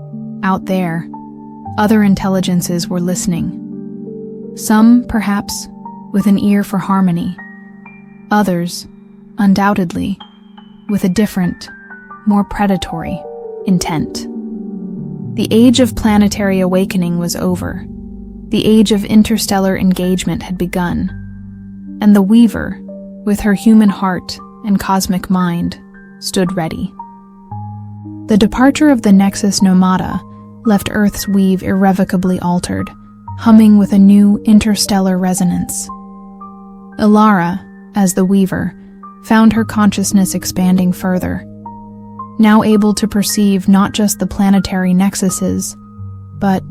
out there, other intelligences were listening. Some, perhaps, with an ear for harmony. Others, undoubtedly, with a different, more predatory intent. The age of planetary awakening was over. The age of interstellar engagement had begun. And the Weaver, with her human heart and cosmic mind, stood ready. The departure of the Nexus Nomada left Earth's weave irrevocably altered, humming with a new interstellar resonance. Alara, as the Weaver, found her consciousness expanding further, now able to perceive not just the planetary nexuses, but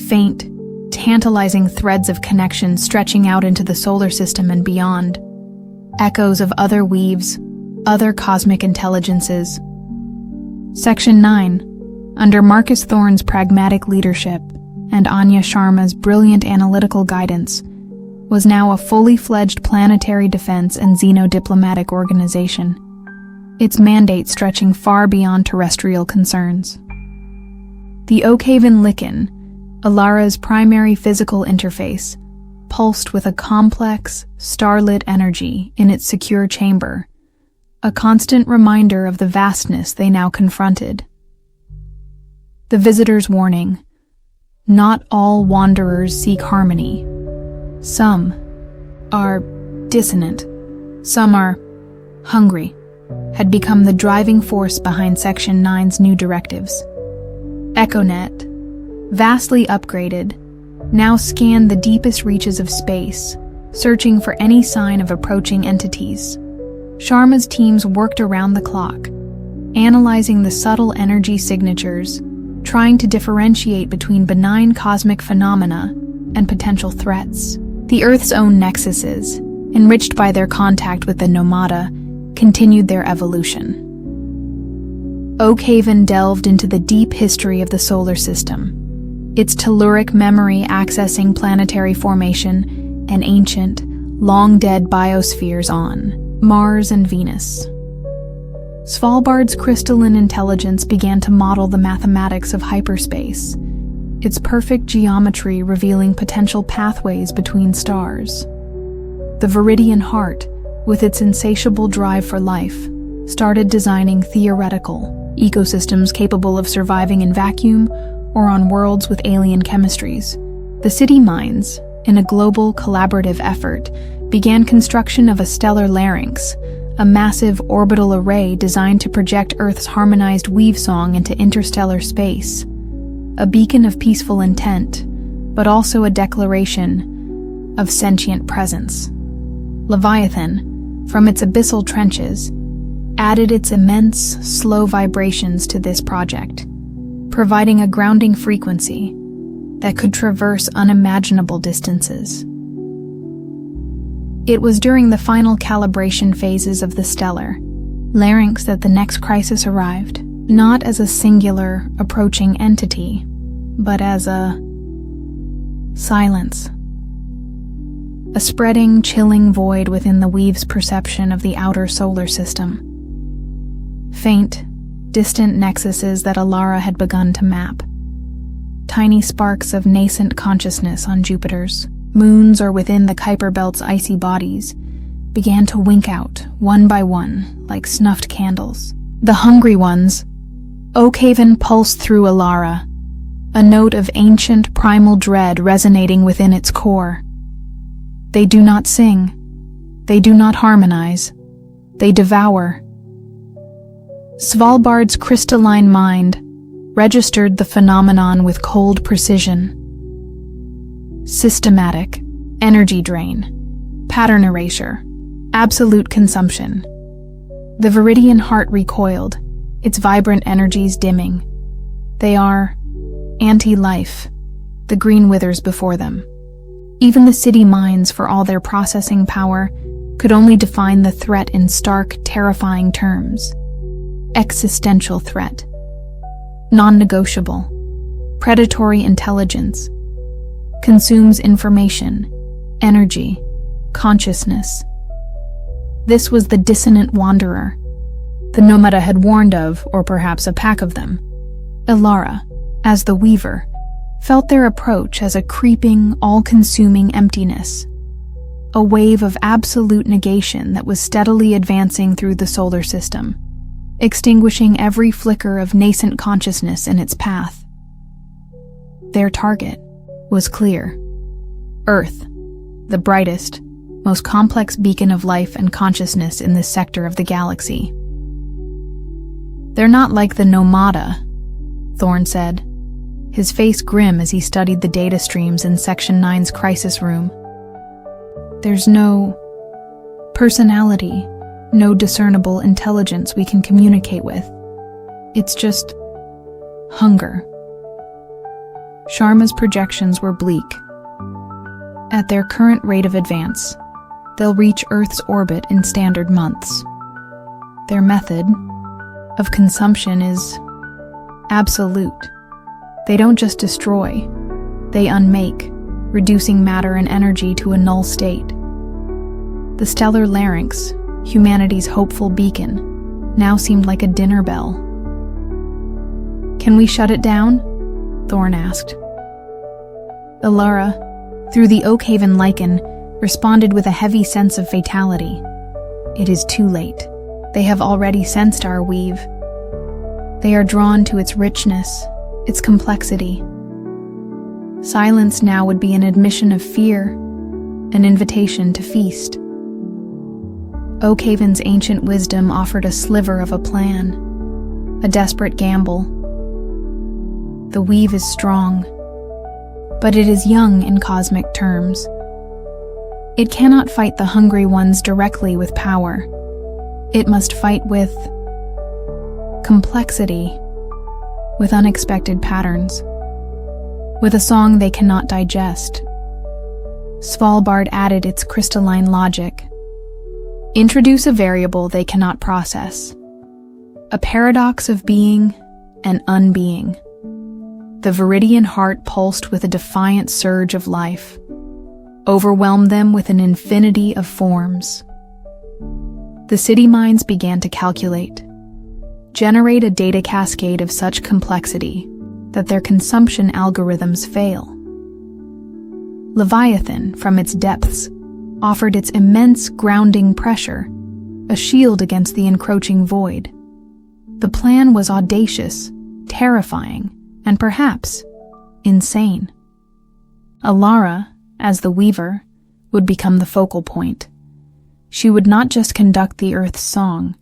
faint, tantalizing threads of connection stretching out into the solar system and beyond, echoes of other weaves, other cosmic intelligences. Section 9, under Marcus Thorne's pragmatic leadership and Anya Sharma's brilliant analytical guidance, was now a fully fledged planetary defense and xenodiplomatic organization, its mandate stretching far beyond terrestrial concerns. The Oakhaven lichen, Alara's primary physical interface, pulsed with a complex, starlit energy in its secure chamber, a constant reminder of the vastness they now confronted. The visitor's warning: not all wanderers seek harmony. Some are dissonant, some are hungry, had become the driving force behind Section 9's new directives. EchoNet, vastly upgraded, now scanned the deepest reaches of space, searching for any sign of approaching entities. Sharma's teams worked around the clock, analyzing the subtle energy signatures, trying to differentiate between benign cosmic phenomena and potential threats. The Earth's own nexuses, enriched by their contact with the Nomada, continued their evolution. Oakhaven delved into the deep history of the solar system, its telluric memory accessing planetary formation, and ancient, long-dead biospheres on Mars and Venus. Svalbard's crystalline intelligence began to model the mathematics of hyperspace, its perfect geometry revealing potential pathways between stars. The Viridian Heart, with its insatiable drive for life, started designing theoretical ecosystems capable of surviving in vacuum or on worlds with alien chemistries. The City Minds, in a global collaborative effort, began construction of a stellar larynx, a massive orbital array designed to project Earth's harmonized weave song into interstellar space. A beacon of peaceful intent, but also a declaration of sentient presence. Leviathan, from its abyssal trenches, added its immense, slow vibrations to this project, providing a grounding frequency that could traverse unimaginable distances. It was during the final calibration phases of the stellar larynx that the next crisis arrived, not as a singular, approaching entity, but as a silence. A spreading, chilling void within the weave's perception of the outer solar system. Faint, distant nexuses that Alara had begun to map. Tiny sparks of nascent consciousness on Jupiter's moons or within the Kuiper Belt's icy bodies began to wink out, one by one, like snuffed candles. The hungry ones, Oakhaven pulsed through Alara, a note of ancient primal dread resonating within its core. They do not sing. They do not harmonize. They devour. Svalbard's crystalline mind registered the phenomenon with cold precision. Systematic, energy drain, pattern erasure, absolute consumption. The Viridian Heart recoiled, its vibrant energies dimming. They are anti-life. The green withers before them. Even the City Minds, for all their processing power, could only define the threat in stark, terrifying terms. Existential threat. Non-negotiable. Predatory intelligence. Consumes information, energy, consciousness. This was the dissonant wanderer the Nomada had warned of, or perhaps a pack of them. Alara, as the Weaver, felt their approach as a creeping, all-consuming emptiness, a wave of absolute negation that was steadily advancing through the solar system, extinguishing every flicker of nascent consciousness in its path. Their target was clear. Earth, the brightest, most complex beacon of life and consciousness in this sector of the galaxy. They're not like the Nomada, Thorne said, his face grim as he studied the data streams in Section 9's crisis room. There's no personality, no discernible intelligence we can communicate with. It's just hunger. Sharma's projections were bleak. At their current rate of advance, they'll reach Earth's orbit in standard months. Their method of consumption is absolute. They don't just destroy, they unmake, reducing matter and energy to a null state. The stellar larynx, humanity's hopeful beacon, now seemed like a dinner bell. Can we shut it down? Thorne asked. Alara, through the Oakhaven lichen, responded with a heavy sense of fatality. It is too late. They have already sensed our weave. They are drawn to its richness, its complexity. Silence now would be an admission of fear, an invitation to feast. Oakhaven's ancient wisdom offered a sliver of a plan, a desperate gamble. The weave is strong, but it is young in cosmic terms. It cannot fight the hungry ones directly with power. It must fight with complexity, with unexpected patterns, with a song they cannot digest. Svalbard added its crystalline logic. Introduce a variable they cannot process. A paradox of being and unbeing. The Viridian Heart pulsed with a defiant surge of life. overwhelmed them with an infinity of forms. The city minds began to calculate, generate a data cascade of such complexity that their consumption algorithms fail. Leviathan, from its depths, offered its immense grounding pressure, a shield against the encroaching void. The plan was audacious, terrifying, and perhaps insane. Alara, as the weaver, would become the focal point. She would not just conduct the Earth's song,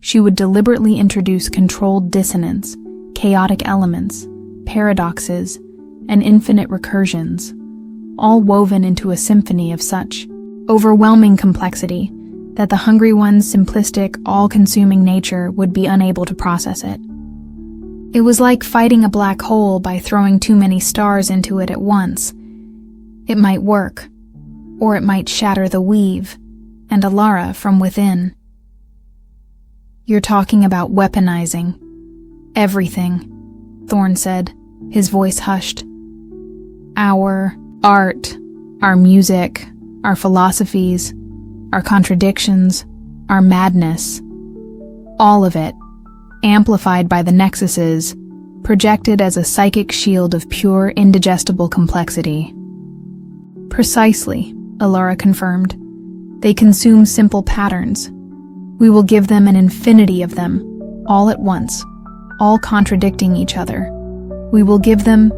she would deliberately introduce controlled dissonance, chaotic elements, paradoxes, and infinite recursions, all woven into a symphony of such overwhelming complexity that the Hungry One's simplistic, all-consuming nature would be unable to process it. It was like fighting a black hole by throwing too many stars into it at once. It might work, or it might shatter the weave, and Alara from within. "You're talking about weaponizing everything," Thorn said, his voice hushed. "Our art, our music, our philosophies, our contradictions, our madness, all of it, amplified by the nexuses, projected as a psychic shield of pure, indigestible complexity." "Precisely," Alara confirmed. "They consume simple patterns. We will give them an infinity of them, all at once, all contradicting each other. We will give them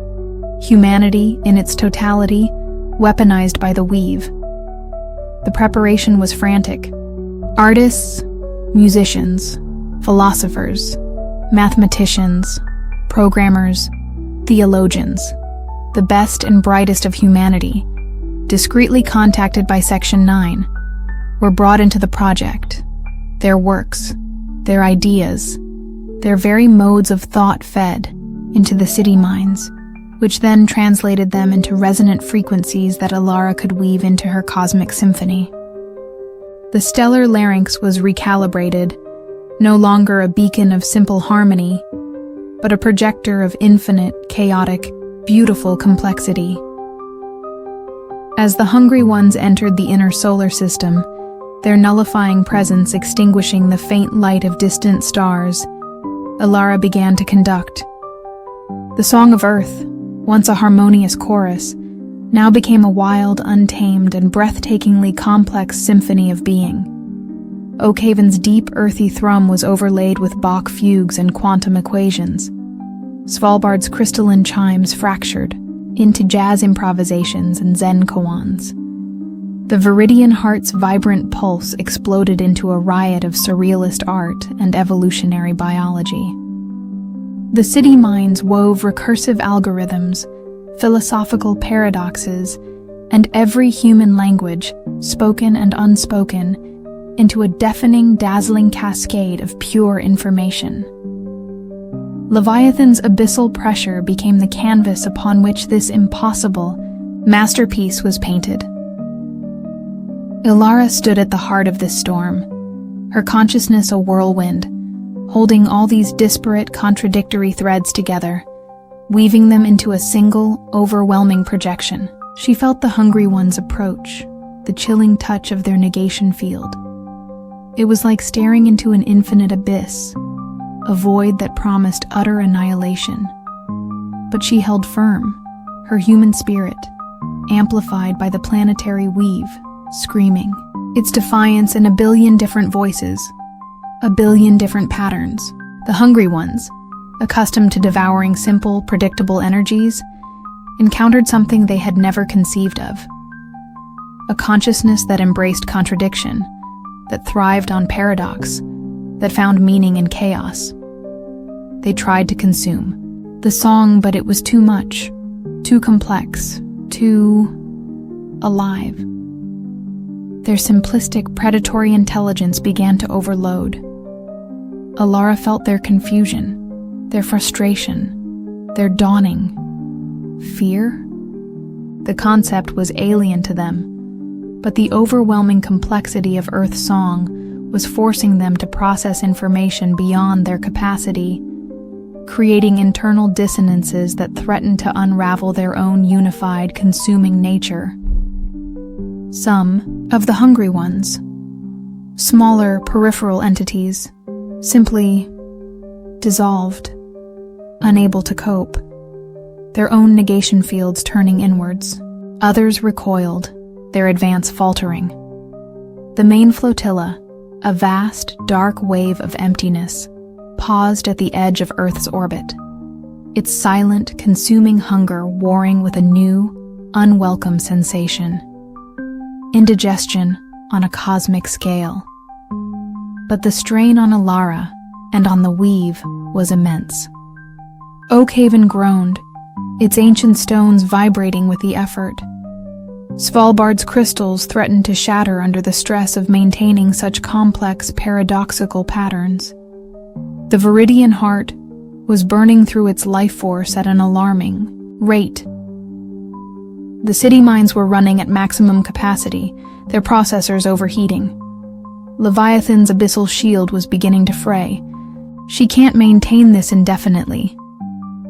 humanity in its totality, weaponized by the weave." The preparation was frantic. Artists, musicians, philosophers, mathematicians, programmers, theologians, the best and brightest of humanity, discreetly contacted by Section 9, were brought into the project. Their works, their ideas, their very modes of thought fed into the city minds, which then translated them into resonant frequencies that Alara could weave into her cosmic symphony. The stellar larynx was recalibrated, no longer a beacon of simple harmony, but a projector of infinite, chaotic, beautiful complexity. As the Hungry Ones entered the inner solar system, their nullifying presence extinguishing the faint light of distant stars, Alara began to conduct. The Song of Earth, once a harmonious chorus, now became a wild, untamed, and breathtakingly complex symphony of being. Oakhaven's deep, earthy thrum was overlaid with Bach fugues and quantum equations. Svalbard's crystalline chimes fractured into jazz improvisations and Zen koans. The Viridian Heart's vibrant pulse exploded into a riot of surrealist art and evolutionary biology. The city minds wove recursive algorithms, philosophical paradoxes, and every human language, spoken and unspoken, into a deafening, dazzling cascade of pure information. Leviathan's abyssal pressure became the canvas upon which this impossible masterpiece was painted. Alara stood at the heart of this storm, her consciousness a whirlwind, holding all these disparate, contradictory threads together, weaving them into a single, overwhelming projection. She felt the Hungry Ones approach, the chilling touch of their negation field. It was like staring into an infinite abyss, a void that promised utter annihilation. But she held firm, her human spirit, amplified by the planetary weave, screaming its defiance in a billion different voices, a billion different patterns. The Hungry Ones, accustomed to devouring simple, predictable energies, encountered something they had never conceived of. A consciousness that embraced contradiction, that thrived on paradox, that found meaning in chaos. They tried to consume the song, but it was too much, too complex, too alive. Their simplistic, predatory intelligence began to overload. Alara felt their confusion, their frustration, their dawning fear. The concept was alien to them, but the overwhelming complexity of Earth's song was forcing them to process information beyond their capacity, creating internal dissonances that threatened to unravel their own unified, consuming nature. Some of the hungry ones, smaller peripheral entities, simply dissolved, unable to cope, their own negation fields turning inwards. Others recoiled, their advance faltering. The main flotilla, a vast, dark wave of emptiness, paused at the edge of Earth's orbit, its silent, consuming hunger warring with a new, unwelcome sensation. Indigestion on a cosmic scale. But the strain on Alara and on the weave was immense. Oakhaven groaned, its ancient stones vibrating with the effort. Svalbard's crystals threatened to shatter under the stress of maintaining such complex, paradoxical patterns. The Viridian heart was burning through its life force at an alarming rate. The city mines were running at maximum capacity, their processors overheating. Leviathan's abyssal shield was beginning to fray. "She can't maintain this indefinitely,"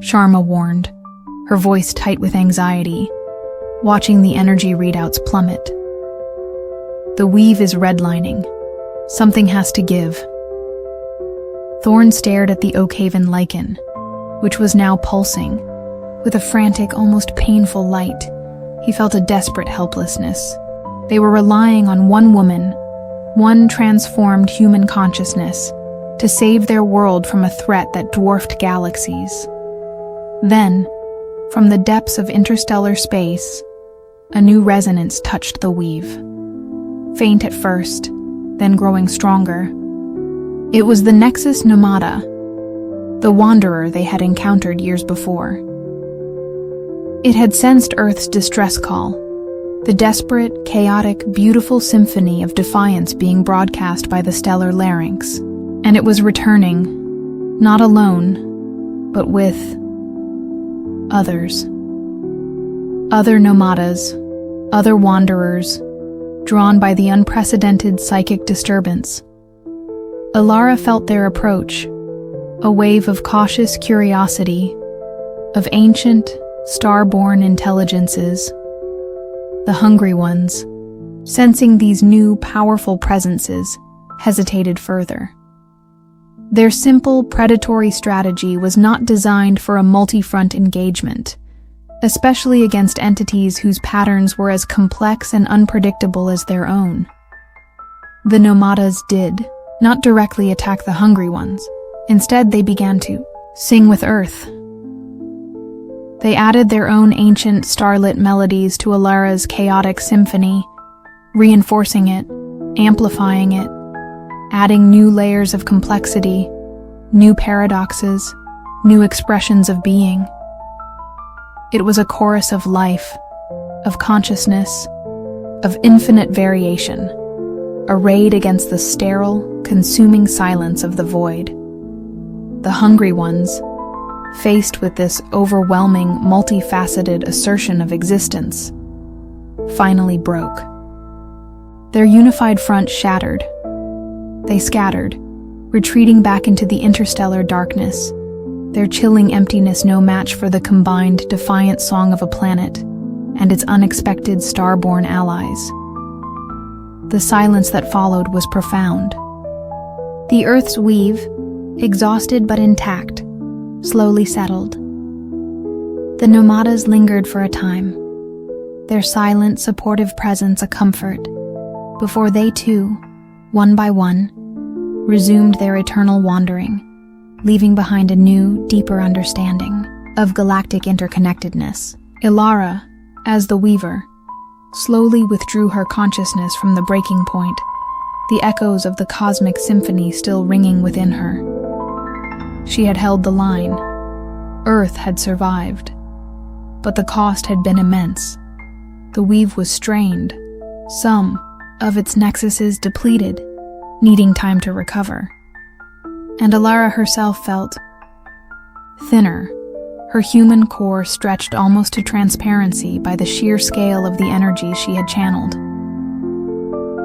Sharma warned, her voice tight with anxiety, watching the energy readouts plummet. "The weave is redlining. Something has to give." Thorne stared at the Oakhaven lichen, which was now pulsing. With a frantic, almost painful light, he felt a desperate helplessness. They were relying on one woman, one transformed human consciousness, to save their world from a threat that dwarfed galaxies. Then, from the depths of interstellar space, a new resonance touched the weave. Faint at first, then growing stronger. It was the Nexus Nomada, the wanderer they had encountered years before. It had sensed Earth's distress call, the desperate, chaotic, beautiful symphony of defiance being broadcast by the stellar larynx, and it was returning, not alone, but with others. Other nomadas, other wanderers, drawn by the unprecedented psychic disturbance. Alara felt their approach, a wave of cautious curiosity, of ancient, star-born intelligences. The hungry ones, sensing these new, powerful presences, hesitated further. Their simple, predatory strategy was not designed for a multi-front engagement, especially against entities whose patterns were as complex and unpredictable as their own. The nomadas did not directly attack the hungry ones. Instead, they began to sing with Earth. They added their own ancient starlit melodies to Alara's chaotic symphony, reinforcing it, amplifying it, adding new layers of complexity, new paradoxes, new expressions of being. It was a chorus of life, of consciousness, of infinite variation, arrayed against the sterile, consuming silence of the void. The hungry ones, faced with this overwhelming, multifaceted assertion of existence, finally broke. Their unified front shattered. They scattered, retreating back into the interstellar darkness, their chilling emptiness no match for the combined, defiant song of a planet and its unexpected star-born allies. The silence that followed was profound. The Earth's weave, exhausted but intact, slowly settled. The nomadas lingered for a time, their silent, supportive presence a comfort, before they too, one by one, resumed their eternal wandering, leaving behind a new, deeper understanding of galactic interconnectedness. Alara, as the weaver, slowly withdrew her consciousness from the breaking point, the echoes of the cosmic symphony still ringing within her. She had held the line. Earth had survived. But the cost had been immense. The weave was strained, some of its nexuses depleted, needing time to recover. And Alara herself felt thinner, her human core stretched almost to transparency by the sheer scale of the energy she had channeled.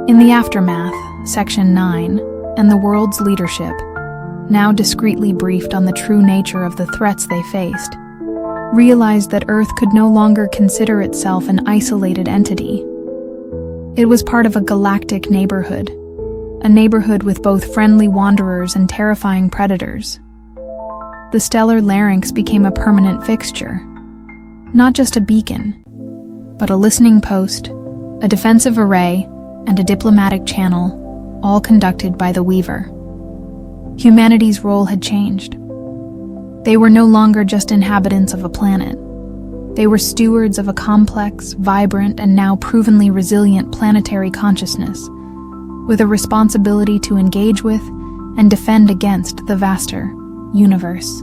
In the aftermath, Section 9, and the world's leadership, now discreetly briefed on the true nature of the threats they faced, realized that Earth could no longer consider itself an isolated entity. It was part of a galactic neighborhood, a neighborhood with both friendly wanderers and terrifying predators. The stellar larynx became a permanent fixture, not just a beacon, but a listening post, a defensive array, and a diplomatic channel, all conducted by the Weaver. Humanity's role had changed. They were no longer just inhabitants of a planet. They were stewards of a complex, vibrant, and now provenly resilient planetary consciousness, with a responsibility to engage with and defend against the vaster universe.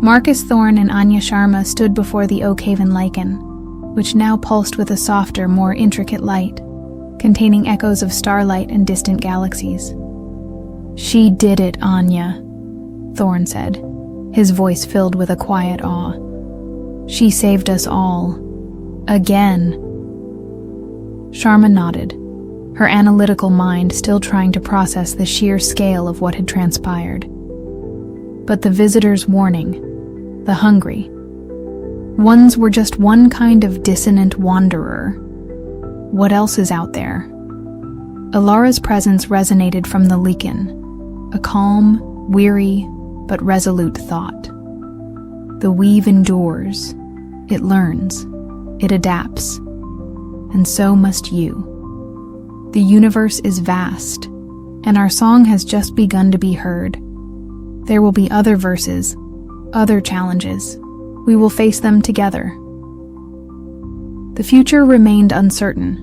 Marcus Thorne and Anya Sharma stood before the Oakhaven lichen, which now pulsed with a softer, more intricate light, containing echoes of starlight and distant galaxies. "She did it, Anya," Thorne said, his voice filled with a quiet awe. "She saved us all. Again." Sharma nodded, her analytical mind still trying to process the sheer scale of what had transpired. But the visitor's warning, the hungry ones, were just one kind of dissonant wanderer. What else is out there? Alara's presence resonated from the lichen, a calm, weary, but resolute thought. The weave endures, it learns, it adapts, and so must you. The universe is vast, and our song has just begun to be heard. There will be other verses, other challenges. We will face them together. The future remained uncertain,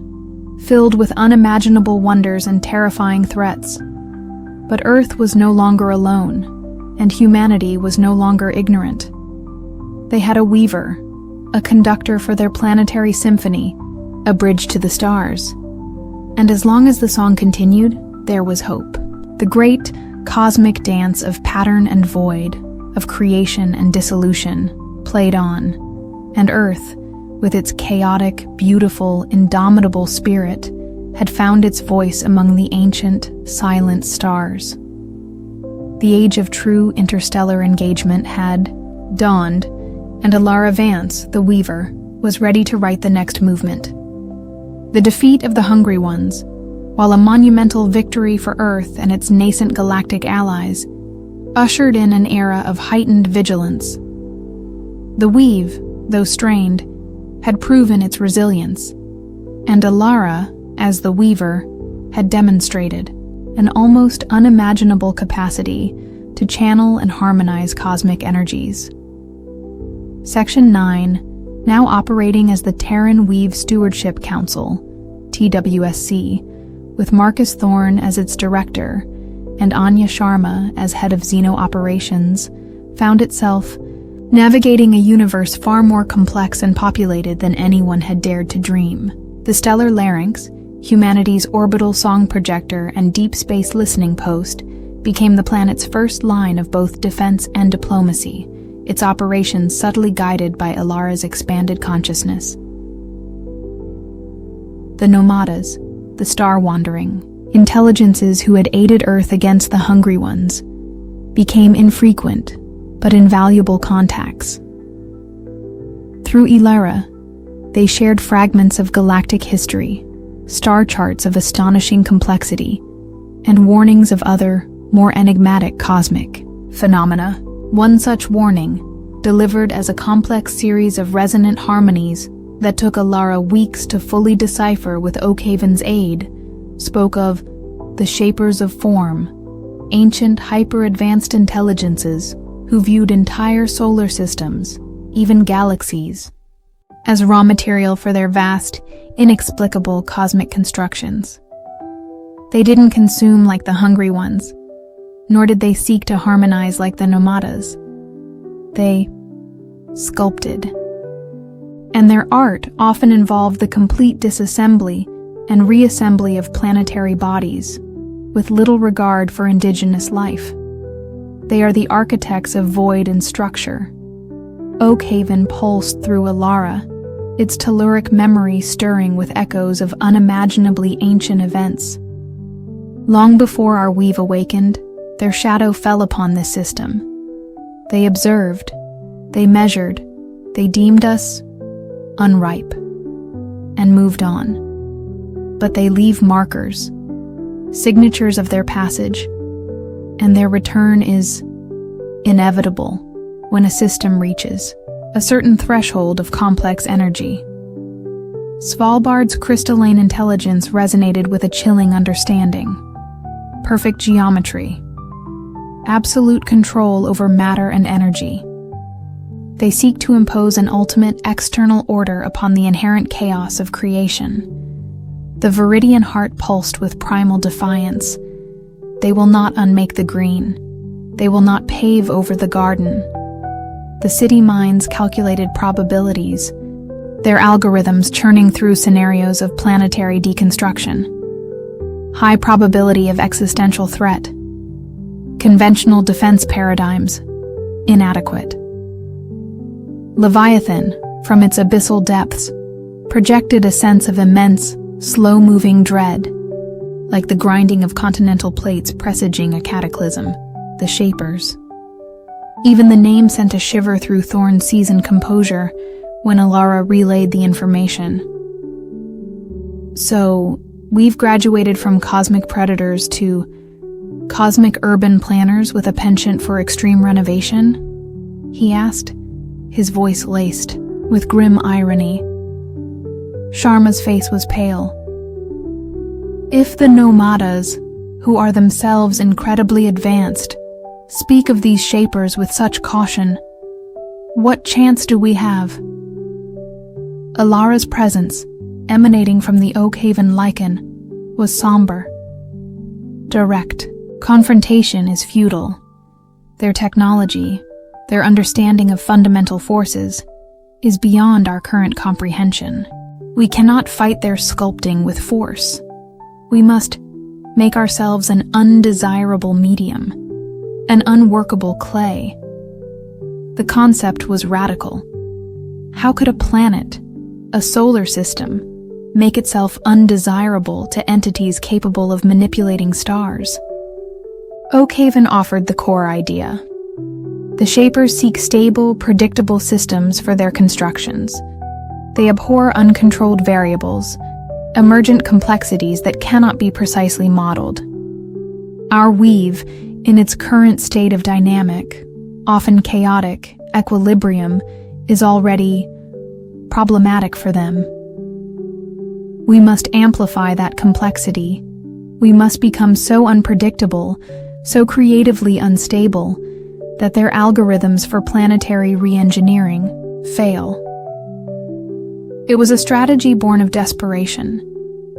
filled with unimaginable wonders and terrifying threats. But Earth was no longer alone, and humanity was no longer ignorant. They had a weaver, a conductor for their planetary symphony, a bridge to the stars. And as long as the song continued, there was hope. The great cosmic dance of pattern and void, of creation and dissolution, played on, and Earth, with its chaotic, beautiful, indomitable spirit, had found its voice among the ancient, silent stars. The age of true interstellar engagement had dawned, and Alara Vance, the Weaver, was ready to write the next movement. The defeat of the Hungry Ones, while a monumental victory for Earth and its nascent galactic allies, ushered in an era of heightened vigilance. The weave, though strained, had proven its resilience, and Alara, as the Weaver, had demonstrated an almost unimaginable capacity to channel and harmonize cosmic energies. Section 9, now operating as the Terran Weave Stewardship Council, TWSC, with Marcus Thorne as its director and Anya Sharma as head of Xeno operations, found itself navigating a universe far more complex and populated than anyone had dared to dream. The stellar larynx, humanity's orbital song projector and deep space listening post, became the planet's first line of both defense and diplomacy, its operations subtly guided by Alara's expanded consciousness. The Nomadas, the star-wandering intelligences who had aided Earth against the Hungry Ones, became infrequent but invaluable contacts. Through Ilara, they shared fragments of galactic history, star charts of astonishing complexity, and warnings of other, more enigmatic cosmic phenomena. One such warning, delivered as a complex series of resonant harmonies that took Alara weeks to fully decipher with Oakhaven's aid, spoke of the Shapers of Form, ancient hyper-advanced intelligences who viewed entire solar systems, even galaxies, as raw material for their vast, inexplicable cosmic constructions. They didn't consume like the Hungry Ones, nor did they seek to harmonize like the Nomadas. They sculpted. And their art often involved the complete disassembly and reassembly of planetary bodies, with little regard for indigenous life. They are the architects of void and structure. Oakhaven pulsed through Alara, its telluric memory stirring with echoes of unimaginably ancient events. Long before our weave awakened, their shadow fell upon this system. They observed, they measured, they deemed us unripe. and moved on. But they leave markers, signatures of their passage, and their return is inevitable when a system reaches a certain threshold of complex energy. Svalbard's crystalline intelligence resonated with a chilling understanding. Perfect geometry. Absolute control over matter and energy. They seek to impose an ultimate external order upon the inherent chaos of creation. The Viridian heart pulsed with primal defiance. They will not unmake the green. They will not pave over the garden. The city minds calculated probabilities, their algorithms churning through scenarios of planetary deconstruction. High probability of existential threat. Conventional defense paradigms, inadequate. Leviathan, from its abyssal depths, projected a sense of immense, slow-moving dread, like the grinding of continental plates presaging a cataclysm, the Shapers. Even the name sent a shiver through Thorne's seasoned composure when Alara relayed the information. So, we've graduated from cosmic predators to cosmic urban planners with a penchant for extreme renovation? He asked, his voice laced with grim irony. Sharma's face was pale. If the Nomadas, who are themselves incredibly advanced, speak of these Shapers with such caution, what chance do we have? Alara's presence, emanating from the Oakhaven lichen, was somber. Direct. Confrontation is futile. Their technology, their understanding of fundamental forces, is beyond our current comprehension. We cannot fight their sculpting with force. We must make ourselves an undesirable medium, an unworkable clay. The concept was radical. How could a planet, a solar system, make itself undesirable to entities capable of manipulating stars? Oakhaven offered the core idea. The Shapers seek stable, predictable systems for their constructions. They abhor uncontrolled variables, emergent complexities that cannot be precisely modeled. Our weave, in its current state of dynamic, often chaotic, equilibrium, is already problematic for them. We must amplify that complexity. We must become so unpredictable, so creatively unstable, that their algorithms for planetary re-engineering fail. It was a strategy born of desperation,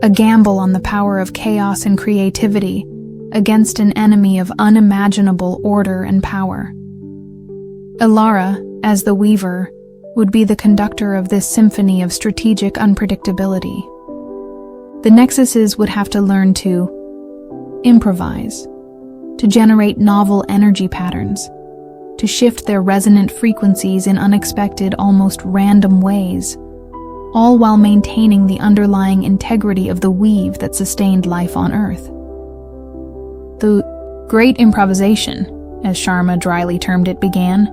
a gamble on the power of chaos and creativity against an enemy of unimaginable order and power. Alara, as the weaver, would be the conductor of this symphony of strategic unpredictability. The nexuses would have to learn to improvise, to generate novel energy patterns, to shift their resonant frequencies in unexpected, almost random ways, all while maintaining the underlying integrity of the weave that sustained life on Earth. The Great Improvisation, as Sharma dryly termed it, began.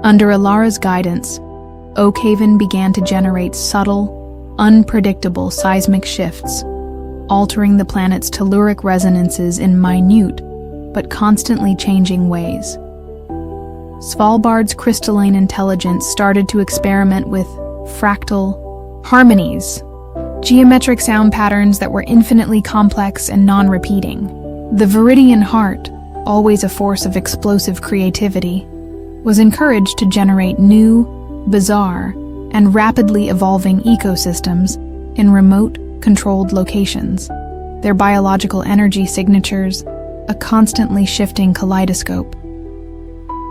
Under Alara's guidance, Oakhaven began to generate subtle, unpredictable seismic shifts, altering the planet's telluric resonances in minute but constantly changing ways. Svalbard's crystalline intelligence started to experiment with fractal harmonies, geometric sound patterns that were infinitely complex and non-repeating. The Viridian heart, always a force of explosive creativity, was encouraged to generate new, bizarre, and rapidly evolving ecosystems in remote, controlled locations, their biological energy signatures a constantly shifting kaleidoscope.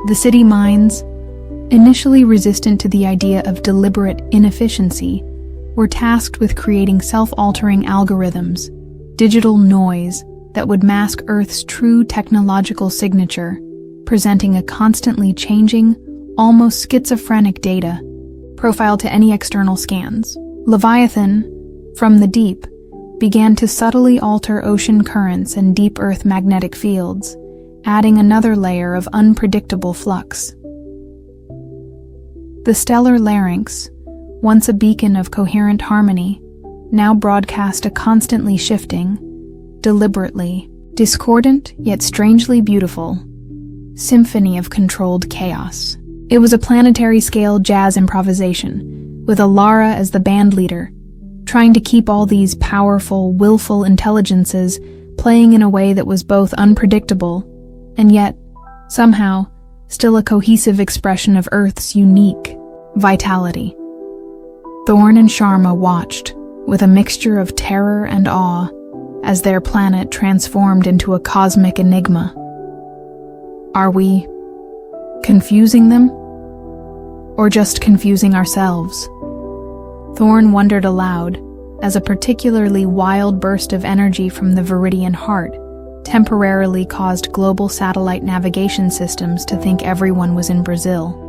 The city minds, initially resistant to the idea of deliberate inefficiency, were tasked with creating self-altering algorithms, digital noise that would mask Earth's true technological signature, presenting a constantly changing, almost schizophrenic data profile to any external scans. Leviathan, from the deep, began to subtly alter ocean currents and deep Earth magnetic fields, adding another layer of unpredictable flux. The stellar larynx, once a beacon of coherent harmony, now broadcast a constantly shifting, deliberately, discordant yet strangely beautiful symphony of controlled chaos. It was a planetary-scale jazz improvisation, with Alara as the band leader, trying to keep all these powerful, willful intelligences playing in a way that was both unpredictable and yet, somehow, still a cohesive expression of Earth's unique vitality. Thorn and Sharma watched, with a mixture of terror and awe, as their planet transformed into a cosmic enigma. Are we confusing them? Or just confusing ourselves? Thorn wondered aloud, as a particularly wild burst of energy from the Viridian heart temporarily caused global satellite navigation systems to think everyone was in Brazil.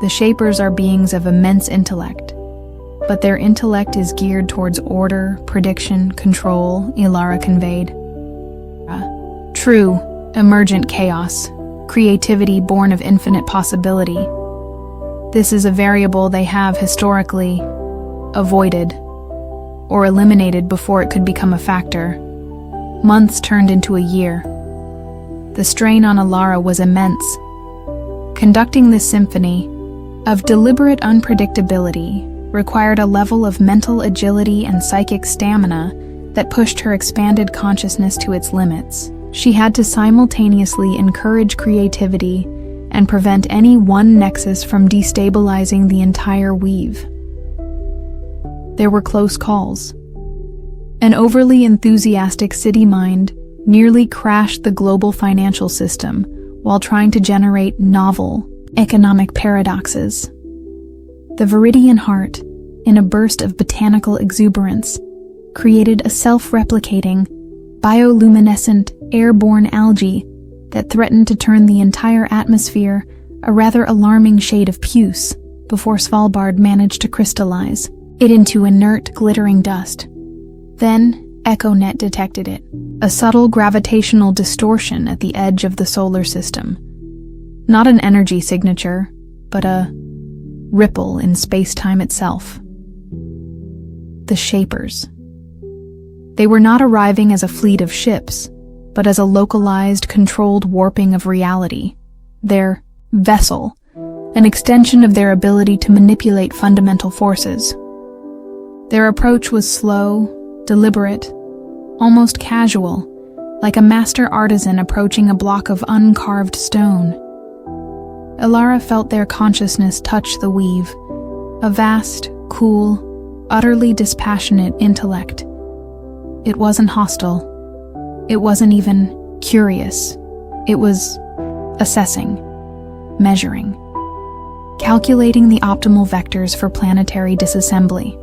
The Shapers are beings of immense intellect, but their intellect is geared towards order, prediction, control, Ilara conveyed. True, emergent chaos, creativity born of infinite possibility. This is a variable they have historically avoided or eliminated before it could become a factor. Months turned into a year. The strain on Alara was immense. Conducting this symphony of deliberate unpredictability required a level of mental agility and psychic stamina that pushed her expanded consciousness to its limits. She had to simultaneously encourage creativity and prevent any one nexus from destabilizing the entire weave. There were close calls. An overly enthusiastic city mind nearly crashed the global financial system while trying to generate novel economic paradoxes. The Viridian heart, in a burst of botanical exuberance, created a self-replicating, bioluminescent, airborne algae that threatened to turn the entire atmosphere a rather alarming shade of puce before Svalbard managed to crystallize it into inert, glittering dust. Then, EchoNet detected it, a subtle gravitational distortion at the edge of the solar system. Not an energy signature, but a ripple in space-time itself. The Shapers. They were not arriving as a fleet of ships, but as a localized, controlled warping of reality. Their vessel, an extension of their ability to manipulate fundamental forces. Their approach was slow, deliberate, almost casual, like a master artisan approaching a block of uncarved stone. Ilara felt their consciousness touch the weave, a vast, cool, utterly dispassionate intellect. It wasn't hostile. It wasn't even curious. It was assessing, measuring, calculating the optimal vectors for planetary disassembly.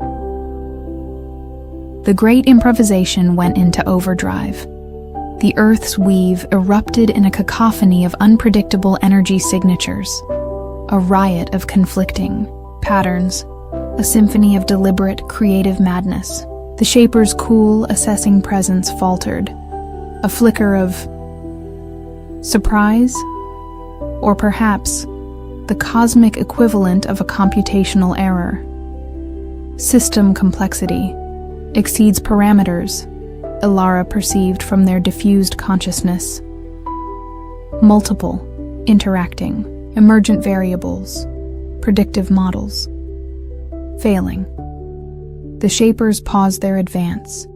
The great improvisation went into overdrive. The Earth's weave erupted in a cacophony of unpredictable energy signatures, a riot of conflicting patterns, a symphony of deliberate, creative madness. The Shaper's cool, assessing presence faltered, a flicker of surprise, or perhaps the cosmic equivalent of a computational error. System complexity exceeds parameters, Ilara perceived from their diffused consciousness. Multiple, interacting, emergent variables, predictive models. Failing. The Shapers paused their advance.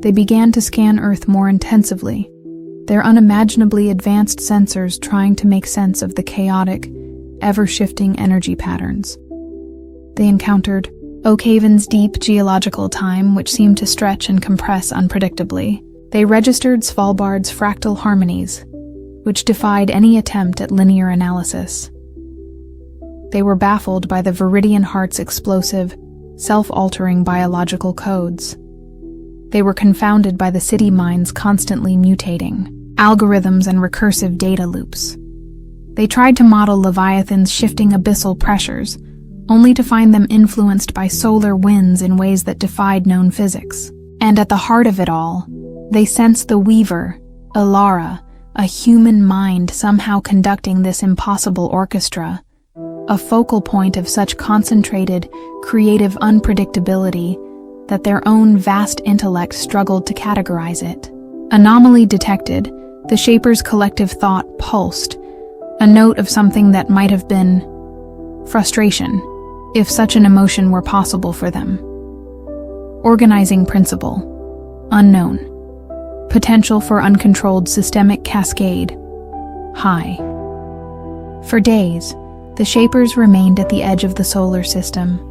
They began to scan Earth more intensively, their unimaginably advanced sensors trying to make sense of the chaotic, ever-shifting energy patterns. They encountered Oakhaven's deep geological time, which seemed to stretch and compress unpredictably. They registered Svalbard's fractal harmonies, which defied any attempt at linear analysis. They were baffled by the Viridian heart's explosive, self-altering biological codes. They were confounded by the city mind's constantly mutating algorithms and recursive data loops. They tried to model Leviathan's shifting abyssal pressures, only to find them influenced by solar winds in ways that defied known physics. And at the heart of it all, they sensed the Weaver, Ilara, a human mind somehow conducting this impossible orchestra, a focal point of such concentrated, creative unpredictability that their own vast intellect struggled to categorize it. Anomaly detected, the Shapers' collective thought pulsed, a note of something that might have been frustration, if such an emotion were possible for them. Organizing principle, unknown. Potential for uncontrolled systemic cascade, high. For days, the Shapers remained at the edge of the solar system,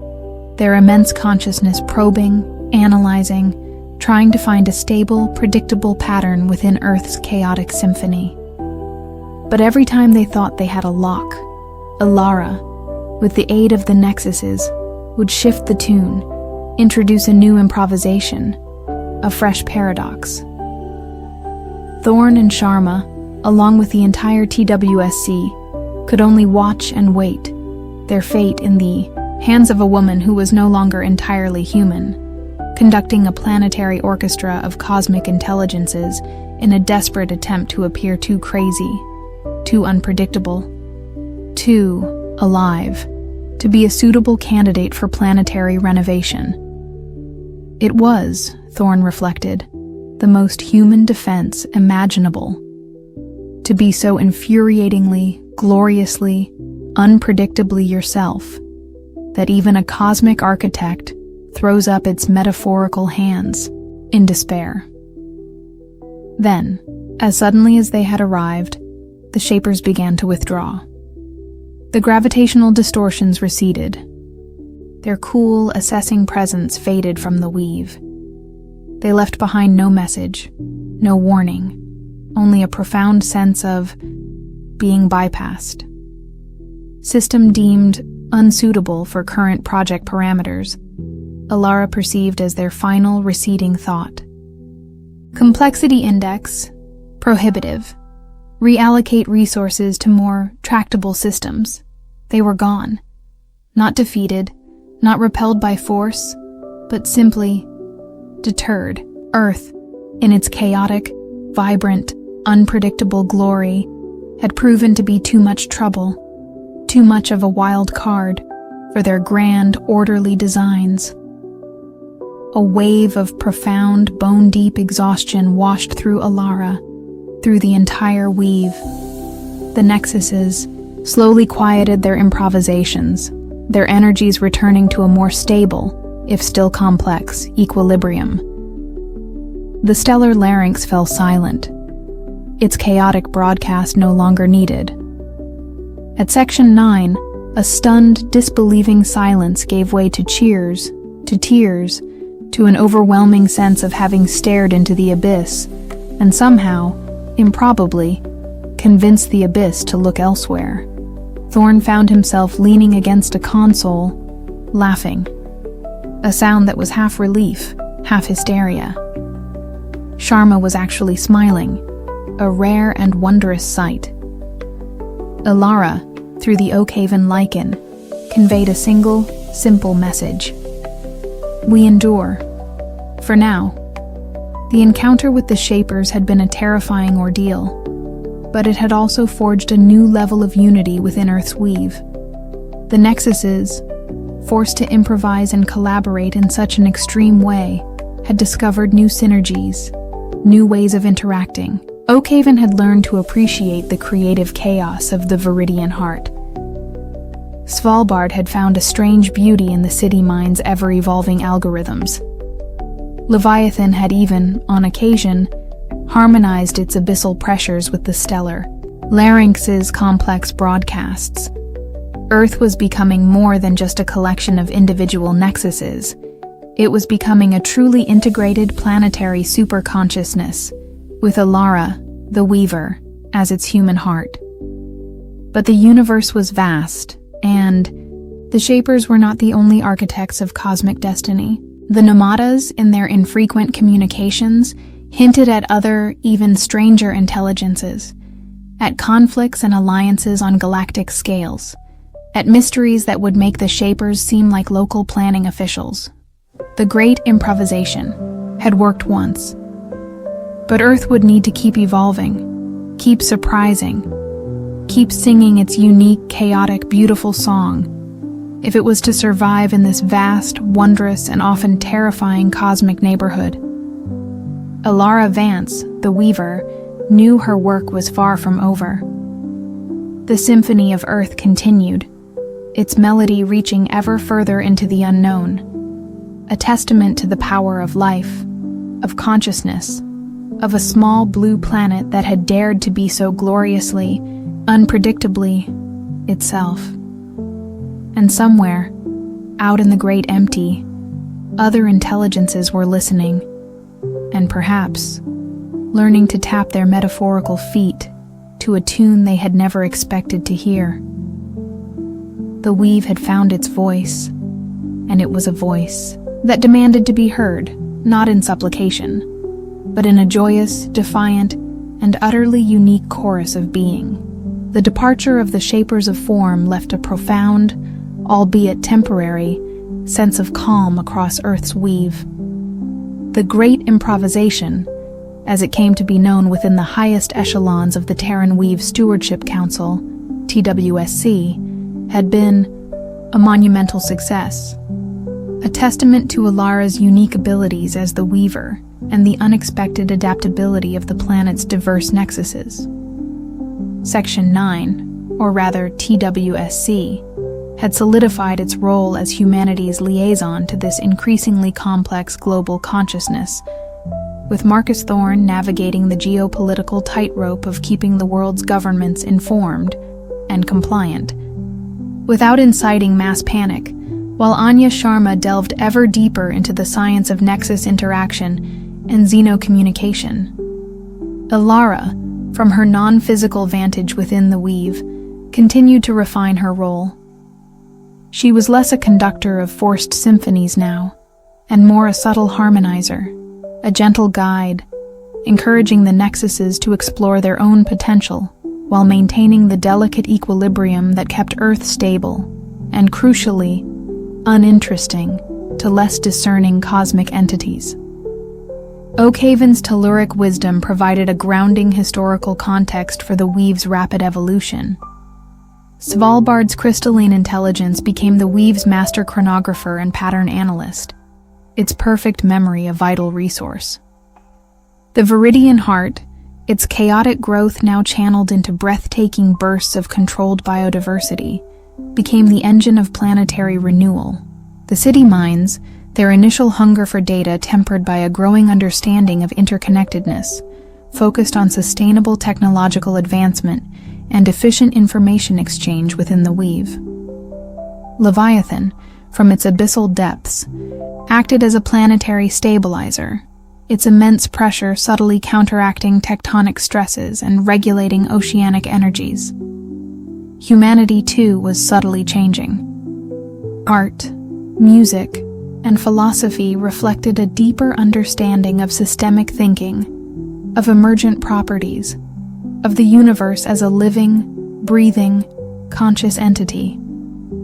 their immense consciousness probing, analyzing, trying to find a stable, predictable pattern within Earth's chaotic symphony. But every time they thought they had a lock, Alara, with the aid of the nexuses, would shift the tune, introduce a new improvisation, a fresh paradox. Thorn and Sharma, along with the entire TWSC, could only watch and wait, their fate in the hands of a woman who was no longer entirely human, conducting a planetary orchestra of cosmic intelligences in a desperate attempt to appear too crazy, too unpredictable, too alive, to be a suitable candidate for planetary renovation. It was, Thorn reflected, the most human defense imaginable. To be so infuriatingly, gloriously, unpredictably yourself, that even a cosmic architect throws up its metaphorical hands in despair. Then, as suddenly as they had arrived, the Shapers began to withdraw. The gravitational distortions receded. Their cool, assessing presence faded from the weave. They left behind no message, no warning, only a profound sense of being bypassed. System deemed unsuitable for current project parameters, Alara perceived as their final receding thought. Complexity index, prohibitive. Reallocate resources to more tractable systems. They were gone. Not defeated, not repelled by force, but simply deterred. Earth, in its chaotic, vibrant, unpredictable glory, had proven to be too much trouble, too much of a wild card for their grand, orderly designs. A wave of profound, bone-deep exhaustion washed through Alara, through the entire weave. The nexuses slowly quieted their improvisations, their energies returning to a more stable, if still complex, equilibrium. The stellar larynx fell silent, its chaotic broadcast no longer needed. At Section 9, a stunned, disbelieving silence gave way to cheers, to tears, to an overwhelming sense of having stared into the abyss, and somehow, improbably, convinced the abyss to look elsewhere. Thorn found himself leaning against a console, laughing, a sound that was half relief, half hysteria. Sharma was actually smiling, a rare and wondrous sight. Alara, through the Oakhaven lichen, conveyed a single, simple message. We endure. For now. The encounter with the Shapers had been a terrifying ordeal, but it had also forged a new level of unity within Earth's weave. The nexuses, forced to improvise and collaborate in such an extreme way, had discovered new synergies, new ways of interacting. Oakhaven had learned to appreciate the creative chaos of the Viridian heart. Svalbard had found a strange beauty in the city mind's ever-evolving algorithms. Leviathan had even, on occasion, harmonized its abyssal pressures with the stellar larynx's complex broadcasts. Earth was becoming more than just a collection of individual nexuses. It was becoming a truly integrated planetary superconsciousness, with Alara, the Weaver, as its human heart. But the universe was vast, and the Shapers were not the only architects of cosmic destiny. The Nomadas, in their infrequent communications, hinted at other, even stranger intelligences, at conflicts and alliances on galactic scales, at mysteries that would make the Shapers seem like local planning officials. The great improvisation had worked once, but Earth would need to keep evolving, keep surprising, keep singing its unique, chaotic, beautiful song, if it was to survive in this vast, wondrous, and often terrifying cosmic neighborhood. Alara Vance, the weaver, knew her work was far from over. The symphony of Earth continued, its melody reaching ever further into the unknown, a testament to the power of life, of consciousness, of a small blue planet that had dared to be so gloriously, unpredictably, itself. And somewhere, out in the great empty, other intelligences were listening, and perhaps learning to tap their metaphorical feet to a tune they had never expected to hear. The weave had found its voice, and it was a voice that demanded to be heard, not in supplication, but in a joyous, defiant, and utterly unique chorus of being. The departure of the shapers of form left a profound, albeit temporary, sense of calm across Earth's weave. The Great Improvisation, as it came to be known within the highest echelons of the Terran Weave Stewardship Council, TWSC, had been a monumental success, a testament to Alara's unique abilities as the weaver and the unexpected adaptability of the planet's diverse nexuses. Section 9, or rather TWSC, had solidified its role as humanity's liaison to this increasingly complex global consciousness, with Marcus Thorne navigating the geopolitical tightrope of keeping the world's governments informed and compliant, without inciting mass panic, while Anya Sharma delved ever deeper into the science of nexus interaction and xenocommunication. Alara, from her non-physical vantage within the weave, continued to refine her role. She was less a conductor of forced symphonies now, and more a subtle harmonizer, a gentle guide, encouraging the nexuses to explore their own potential while maintaining the delicate equilibrium that kept Earth stable and, crucially, uninteresting to less discerning cosmic entities. Oakhaven's telluric wisdom provided a grounding historical context for the weave's rapid evolution. Svalbard's crystalline intelligence became the weave's master chronographer and pattern analyst, its perfect memory a vital resource. The Viridian heart, its chaotic growth now channeled into breathtaking bursts of controlled biodiversity, became the engine of planetary renewal. The city minds, their initial hunger for data tempered by a growing understanding of interconnectedness, focused on sustainable technological advancement and efficient information exchange within the weave. Leviathan, from its abyssal depths, acted as a planetary stabilizer, its immense pressure subtly counteracting tectonic stresses and regulating oceanic energies. Humanity, too, was subtly changing. Art, music, and philosophy reflected a deeper understanding of systemic thinking, of emergent properties, of the universe as a living, breathing, conscious entity.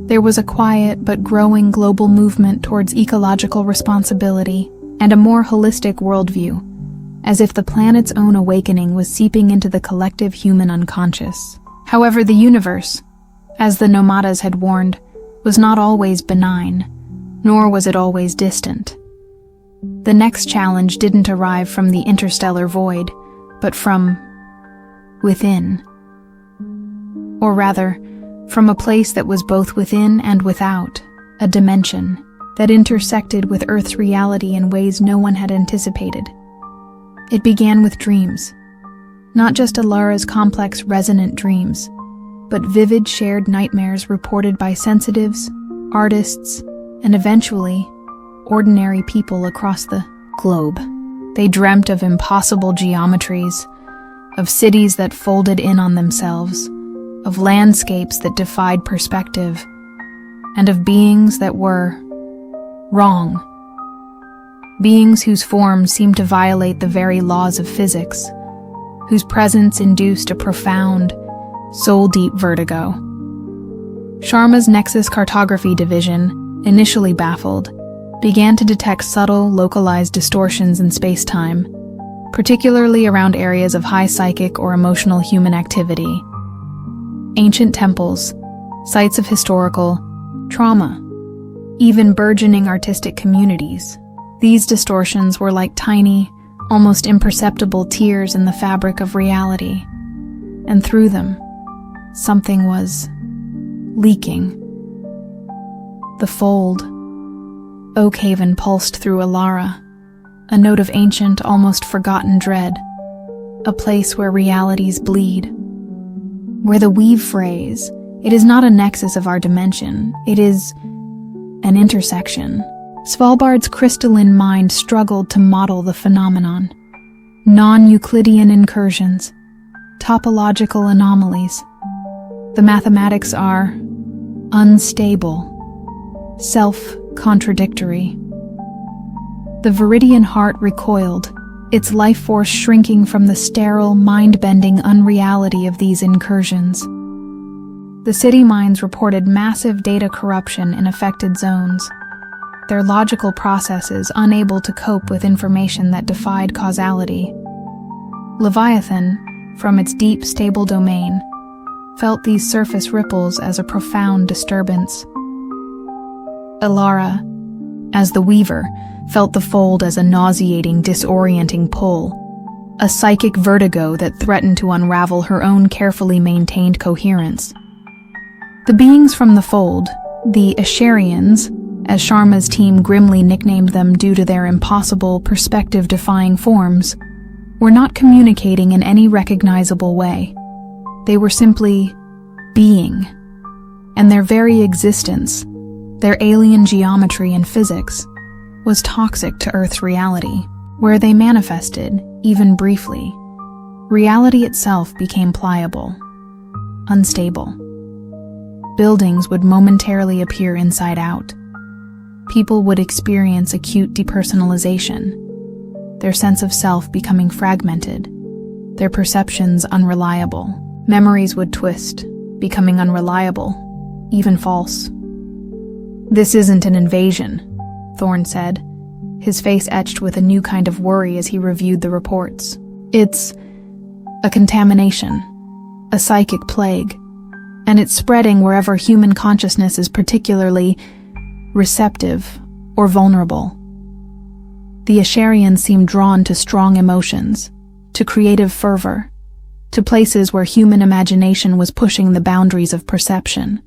There was a quiet but growing global movement towards ecological responsibility and a more holistic worldview, as if the planet's own awakening was seeping into the collective human unconscious. However, the universe, as the Nomadas had warned, was not always benign, nor was it always distant. The next challenge didn't arrive from the interstellar void, but from within. Or rather, from a place that was both within and without, a dimension that intersected with Earth's reality in ways no one had anticipated. It began with dreams, not just Alara's complex resonant dreams, but vivid shared nightmares reported by sensitives, artists, and eventually, ordinary people across the globe. They dreamt of impossible geometries, of cities that folded in on themselves, of landscapes that defied perspective, and of beings that were wrong. Beings whose forms seemed to violate the very laws of physics, whose presence induced a profound, soul-deep vertigo. Sharma's Nexus Cartography Division, initially baffled, began to detect subtle, localized distortions in space-time, particularly around areas of high psychic or emotional human activity. Ancient temples, sites of historical, trauma, even burgeoning artistic communities. These distortions were like tiny, almost imperceptible tears in the fabric of reality, and through them, something was leaking. The fold. Oakhaven pulsed through Alara, a note of ancient, almost forgotten dread, a place where realities bleed. Where the weave phrase, it is not a nexus of our dimension, it is an intersection. Svalbard's crystalline mind struggled to model the phenomenon. Non-Euclidean incursions, topological anomalies. The mathematics are unstable, self-contradictory. The Viridian heart recoiled, its life force shrinking from the sterile, mind-bending unreality of these incursions. The city minds reported massive data corruption in affected zones, their logical processes unable to cope with information that defied causality. Leviathan, from its deep, stable domain, felt these surface ripples as a profound disturbance. Alara, as the weaver, felt the fold as a nauseating, disorienting pull, a psychic vertigo that threatened to unravel her own carefully maintained coherence. The beings from the fold, the Asharians, as Sharma's team grimly nicknamed them due to their impossible, perspective-defying forms, were not communicating in any recognizable way. They were simply being, and their very existence, their alien geometry and physics, was toxic to Earth's reality. Where they manifested, even briefly, reality itself became pliable, unstable. Buildings would momentarily appear inside out. People would experience acute depersonalization, their sense of self becoming fragmented, their perceptions unreliable. Memories would twist, becoming unreliable, even false. "This isn't an invasion," Thorne said, his face etched with a new kind of worry as he reviewed the reports. "It's a contamination, a psychic plague, and it's spreading wherever human consciousness is particularly receptive or vulnerable." The Asharians seemed drawn to strong emotions, to creative fervor, to places where human imagination was pushing the boundaries of perception.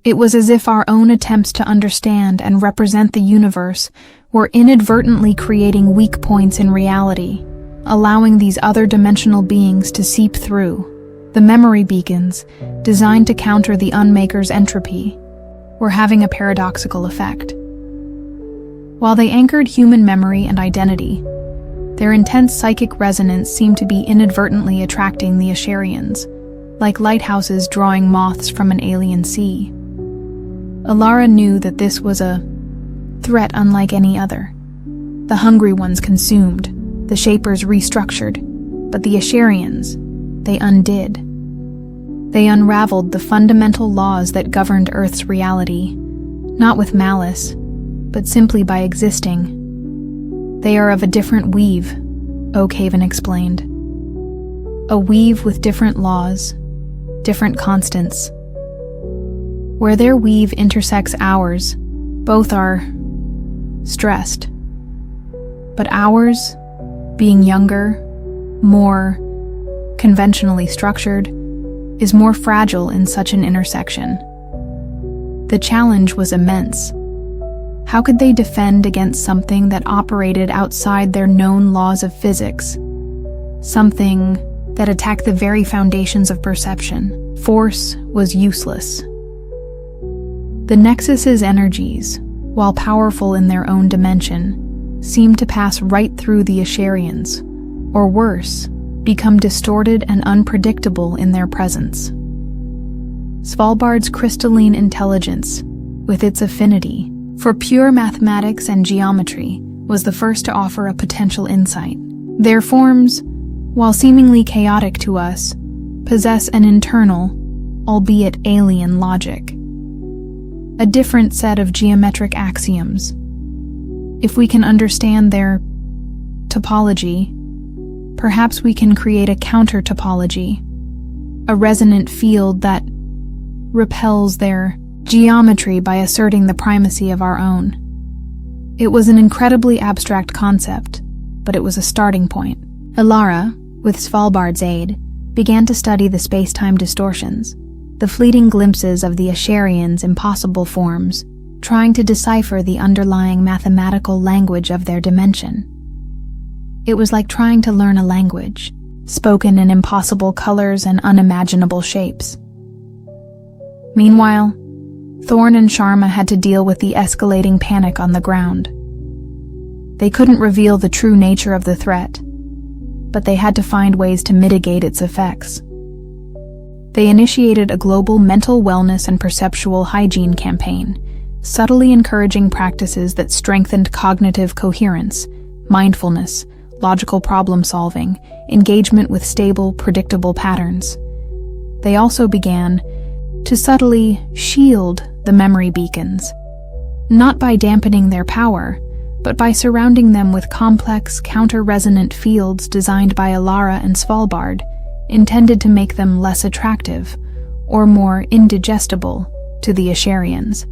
It was as if our own attempts to understand and represent the universe were inadvertently creating weak points in reality, allowing these other dimensional beings to seep through. The memory beacons, designed to counter the Unmaker's entropy, were having a paradoxical effect. While they anchored human memory and identity, their intense psychic resonance seemed to be inadvertently attracting the Asharians, like lighthouses drawing moths from an alien sea. Alara knew that this was a threat unlike any other. The hungry ones consumed, the shapers restructured, but the Asharians, they undid. They unraveled the fundamental laws that governed Earth's reality, not with malice, but simply by existing. "They are of a different weave," Oakhaven explained. "A weave with different laws, different constants. Where their weave intersects ours, both are stressed. But ours, being younger, more conventionally structured, is more fragile in such an intersection." The challenge was immense. How could they defend against something that operated outside their known laws of physics? Something that attacked the very foundations of perception. Force was useless. The Nexus's energies, while powerful in their own dimension, seemed to pass right through the Asharians, or worse, become distorted and unpredictable in their presence. Svalbard's crystalline intelligence, with its affinity for pure mathematics and geometry, was the first to offer a potential insight. Their forms, while seemingly chaotic to us, possess an internal, albeit alien logic. A different set of geometric axioms. If we can understand their topology, perhaps we can create a counter-topology, a resonant field that repels their geometry by asserting the primacy of our own. It was an incredibly abstract concept, but it was a starting point. Alara, with Svalbard's aid, began to study the space-time distortions, the fleeting glimpses of the Asharians' impossible forms, trying to decipher the underlying mathematical language of their dimension. It was like trying to learn a language, spoken in impossible colors and unimaginable shapes. Meanwhile, Thorne and Sharma had to deal with the escalating panic on the ground. They couldn't reveal the true nature of the threat, but they had to find ways to mitigate its effects. They initiated a global mental wellness and perceptual hygiene campaign, subtly encouraging practices that strengthened cognitive coherence, mindfulness, logical problem-solving, engagement with stable, predictable patterns. They also began to subtly shield the memory beacons, not by dampening their power, but by surrounding them with complex, counter-resonant fields designed by Alara and Svalbard, intended to make them less attractive or more indigestible to the Asharians.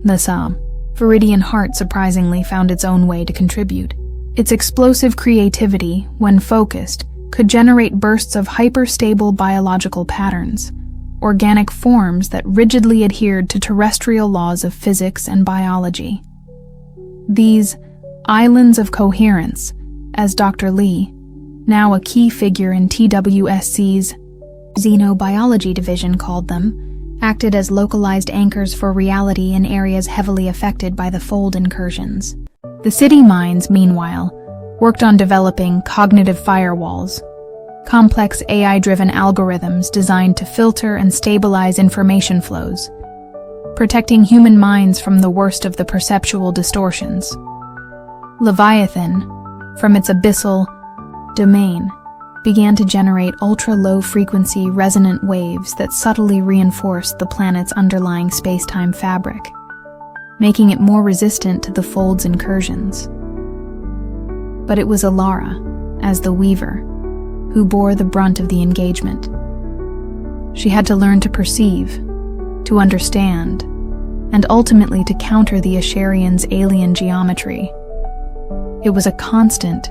The Viridian heart surprisingly found its own way to contribute. Its explosive creativity, when focused, could generate bursts of hyper-stable biological patterns, organic forms that rigidly adhered to terrestrial laws of physics and biology. These islands of coherence, as Dr. Lee, now a key figure in TWSC's xenobiology division, called them, acted as localized anchors for reality in areas heavily affected by the fold incursions. The city minds, meanwhile, worked on developing cognitive firewalls, complex AI-driven algorithms designed to filter and stabilize information flows, protecting human minds from the worst of the perceptual distortions. Leviathan, from its abyssal domain, began to generate ultra-low-frequency resonant waves that subtly reinforced the planet's underlying space-time fabric, making it more resistant to the fold's incursions. But it was Alara, as the Weaver, who bore the brunt of the engagement. She had to learn to perceive, to understand, and ultimately to counter the Asharians' alien geometry. It was a constant,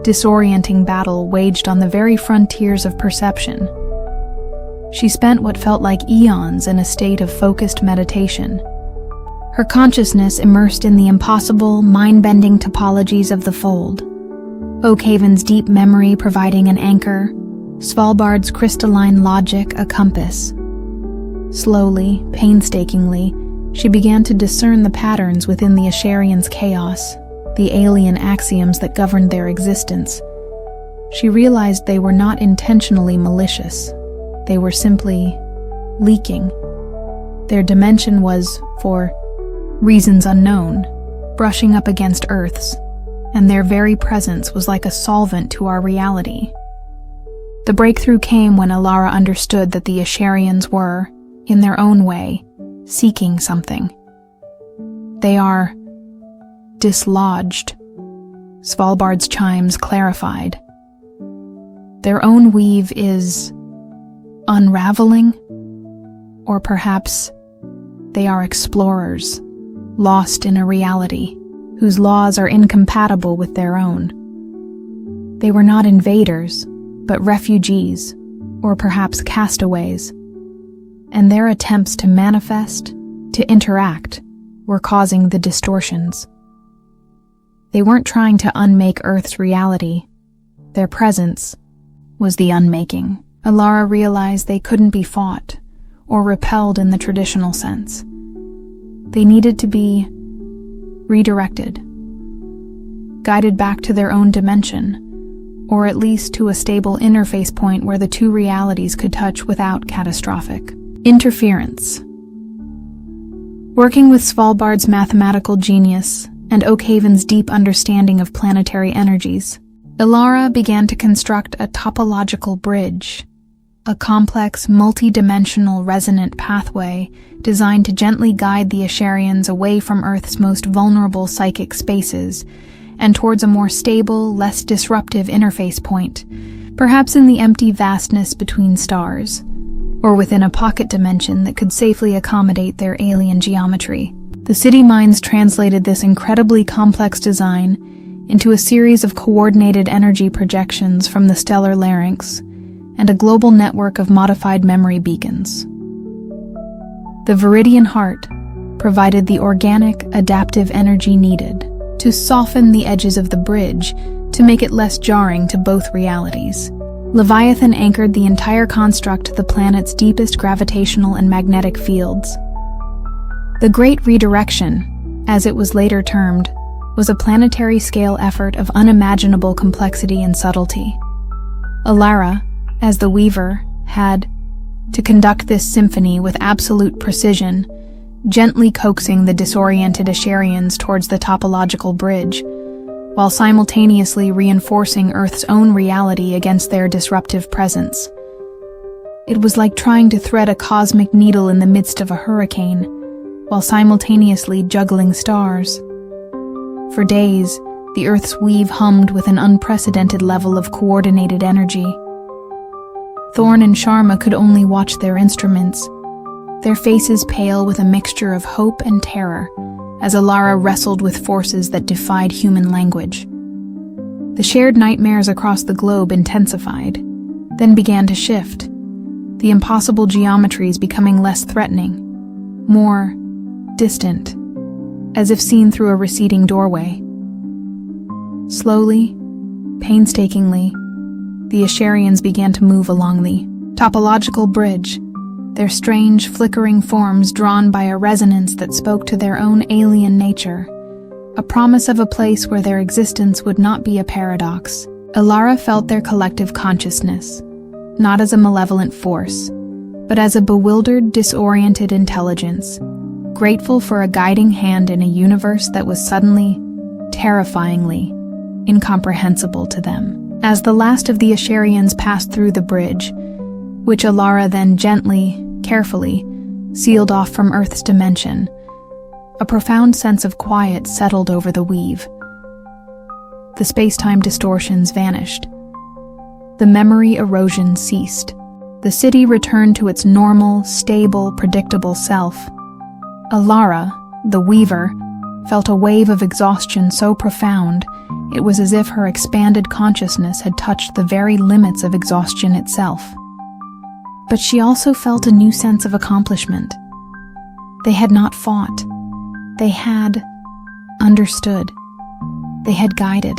disorienting battle waged on the very frontiers of perception. She spent what felt like eons in a state of focused meditation, her consciousness immersed in the impossible, mind-bending topologies of the fold. Oakhaven's deep memory providing an anchor, Svalbard's crystalline logic a compass. Slowly, painstakingly, she began to discern the patterns within the Asharians' chaos, the alien axioms that governed their existence. She realized they were not intentionally malicious. They were simply leaking. Their dimension was, for reasons unknown, brushing up against Earth's, and their very presence was like a solvent to our reality. The breakthrough came when Alara understood that the Asharians were, in their own way, seeking something. They are dislodged, Svalbard's chimes clarified. Their own weave is unraveling, or perhaps they are explorers, lost in a reality whose laws are incompatible with their own. They were not invaders, but refugees, or perhaps castaways, and their attempts to manifest, to interact, were causing the distortions. They weren't trying to unmake Earth's reality. Their presence was the unmaking. Alara realized they couldn't be fought or repelled in the traditional sense. They needed to be redirected, guided back to their own dimension, or at least to a stable interface point where the two realities could touch without catastrophic interference. Working with Svalbard's mathematical genius and Oakhaven's deep understanding of planetary energies, Alara began to construct a topological bridge, a complex, multi-dimensional resonant pathway designed to gently guide the Asharians away from Earth's most vulnerable psychic spaces and towards a more stable, less disruptive interface point, perhaps in the empty vastness between stars, or within a pocket dimension that could safely accommodate their alien geometry. The city minds translated this incredibly complex design into a series of coordinated energy projections from the stellar larynx and a global network of modified memory beacons. The Viridian heart provided the organic, adaptive energy needed to soften the edges of the bridge to make it less jarring to both realities. Leviathan anchored the entire construct to the planet's deepest gravitational and magnetic fields. The Great Redirection, as it was later termed, was a planetary-scale effort of unimaginable complexity and subtlety. Alara, as the Weaver, had to conduct this symphony with absolute precision, gently coaxing the disoriented Asharians towards the topological bridge, while simultaneously reinforcing Earth's own reality against their disruptive presence. It was like trying to thread a cosmic needle in the midst of a hurricane, while simultaneously juggling stars. For days, the Earth's weave hummed with an unprecedented level of coordinated energy. Thorn and Sharma could only watch their instruments, their faces pale with a mixture of hope and terror, as Alara wrestled with forces that defied human language. The shared nightmares across the globe intensified, then began to shift, the impossible geometries becoming less threatening, more distant, as if seen through a receding doorway. Slowly, painstakingly, the Asharians began to move along the topological bridge, their strange, flickering forms drawn by a resonance that spoke to their own alien nature, a promise of a place where their existence would not be a paradox. Alara felt their collective consciousness, not as a malevolent force, but as a bewildered, disoriented intelligence, grateful for a guiding hand in a universe that was suddenly, terrifyingly, incomprehensible to them. As the last of the Asharians passed through the bridge, which Alara then gently, carefully, sealed off from Earth's dimension, a profound sense of quiet settled over the weave. The space-time distortions vanished. The memory erosion ceased. The city returned to its normal, stable, predictable self. Alara, the Weaver, felt a wave of exhaustion so profound it was as if her expanded consciousness had touched the very limits of exhaustion itself. But she also felt a new sense of accomplishment. They had not fought. They had understood. They had guided.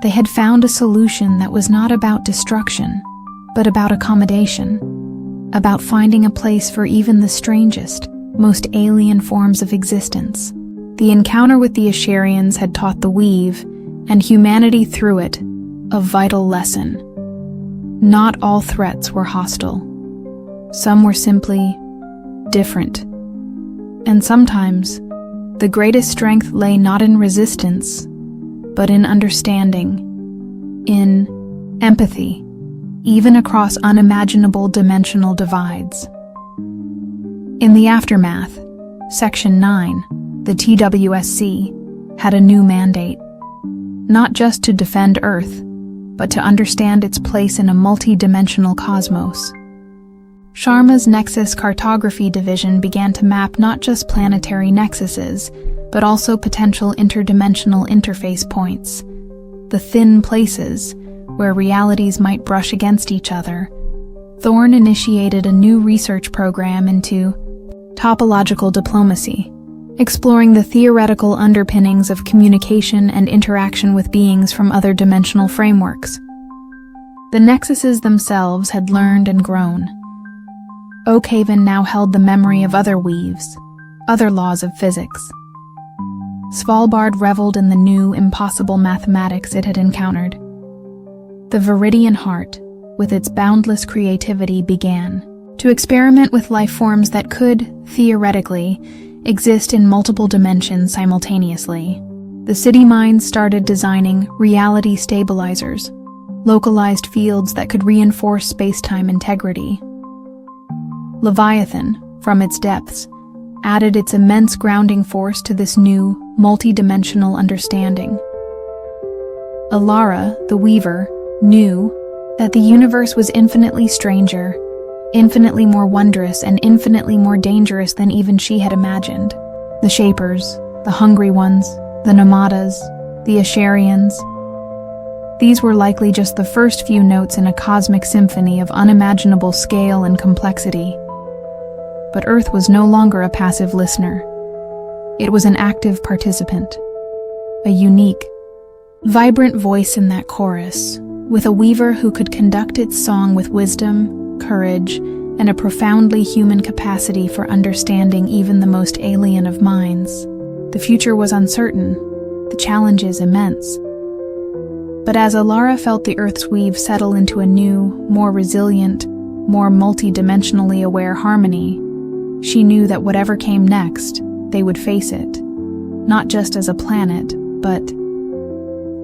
They had found a solution that was not about destruction, but about accommodation, about finding a place for even the strangest, most alien forms of existence. The encounter with the Asharians had taught the Weave, and humanity through it, a vital lesson. Not all threats were hostile. Some were simply different. And sometimes, the greatest strength lay not in resistance, but in understanding, in empathy, even across unimaginable dimensional divides. In the aftermath, Section 9, the TWSC, had a new mandate. Not just to defend Earth, but to understand its place in a multi-dimensional cosmos. Sharma's Nexus Cartography Division began to map not just planetary nexuses, but also potential interdimensional interface points, the thin places where realities might brush against each other. Thorn initiated a new research program into topological diplomacy, exploring the theoretical underpinnings of communication and interaction with beings from other dimensional frameworks. The nexuses themselves had learned and grown. Oakhaven now held the memory of other weaves, other laws of physics. Svalbard reveled in the new, impossible mathematics it had encountered. The Viridian heart, with its boundless creativity, began to experiment with life forms that could, theoretically, exist in multiple dimensions simultaneously. The city minds started designing reality stabilizers, localized fields that could reinforce space-time integrity. Leviathan, from its depths, added its immense grounding force to this new, multi-dimensional understanding. Alara, the Weaver, knew that the universe was infinitely stranger, infinitely more wondrous and infinitely more dangerous than even she had imagined. The Shapers, the Hungry Ones, the Nomadas, the Asharians. These were likely just the first few notes in a cosmic symphony of unimaginable scale and complexity. But Earth was no longer a passive listener. It was an active participant, a unique, vibrant voice in that chorus, with a weaver who could conduct its song with wisdom, courage, and a profoundly human capacity for understanding even the most alien of minds. The future was uncertain, the challenges immense. But as Alara felt the Earth's weave settle into a new, more resilient, more multi-dimensionally aware harmony, she knew that whatever came next, they would face it, not just as a planet, but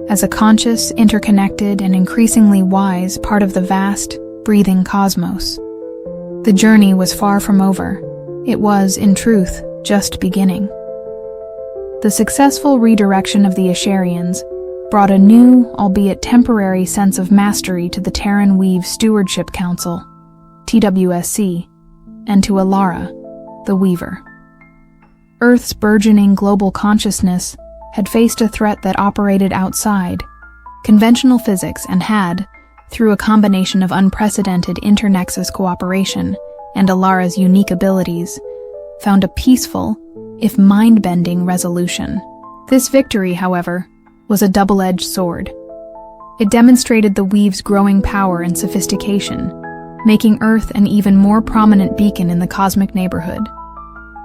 as a conscious, interconnected, and increasingly wise part of the vast, breathing cosmos. The journey was far from over. It was, in truth, just beginning. The successful redirection of the Asharians brought a new, albeit temporary, sense of mastery to the Terran Weave Stewardship Council, TWSC, and to Alara, the Weaver. Earth's burgeoning global consciousness had faced a threat that operated outside conventional physics and had, through a combination of unprecedented internexus cooperation and Alara's unique abilities, found a peaceful, if mind-bending, resolution. This victory, however, was a double-edged sword. It demonstrated the Weave's growing power and sophistication, making Earth an even more prominent beacon in the cosmic neighborhood.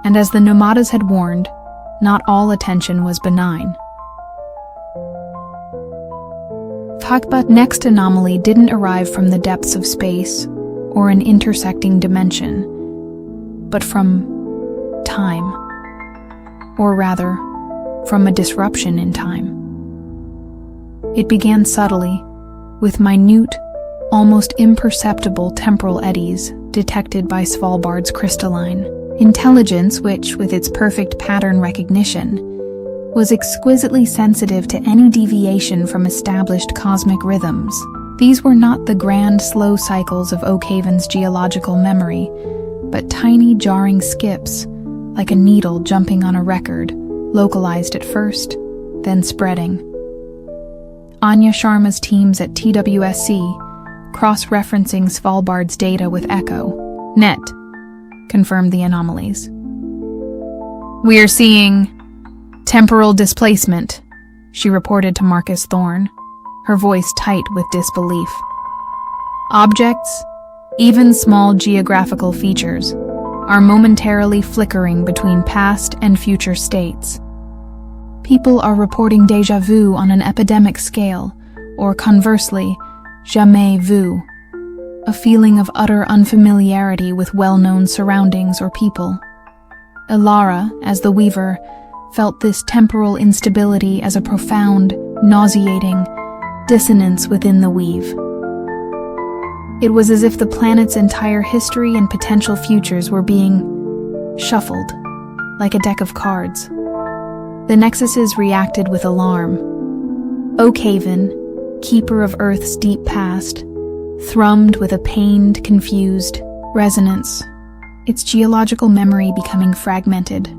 And as the Nomadas had warned, not all attention was benign. Fakba's next anomaly didn't arrive from the depths of space or an intersecting dimension, but from time, or rather, from a disruption in time. It began subtly, with minute, almost imperceptible temporal eddies detected by Svalbard's crystalline intelligence, which, with its perfect pattern recognition, was exquisitely sensitive to any deviation from established cosmic rhythms. These were not the grand, slow cycles of Oakhaven's geological memory, but tiny, jarring skips, like a needle jumping on a record, localized at first, then spreading. Anya Sharma's teams at TWSC, cross-referencing Svalbard's data with Echo, Net, confirmed the anomalies. "We are seeing temporal displacement," she reported to Marcus Thorne, her voice tight with disbelief. "Objects, even small geographical features, are momentarily flickering between past and future states. People are reporting déjà vu on an epidemic scale, or conversely, jamais vu, a feeling of utter unfamiliarity with well-known surroundings or people. Alara, as the Weaver, felt this temporal instability as a profound, nauseating dissonance within the Weave. It was as if the planet's entire history and potential futures were being shuffled, like a deck of cards. The Nexuses reacted with alarm. Oakhaven, keeper of Earth's deep past, thrummed with a pained, confused resonance, its geological memory becoming fragmented,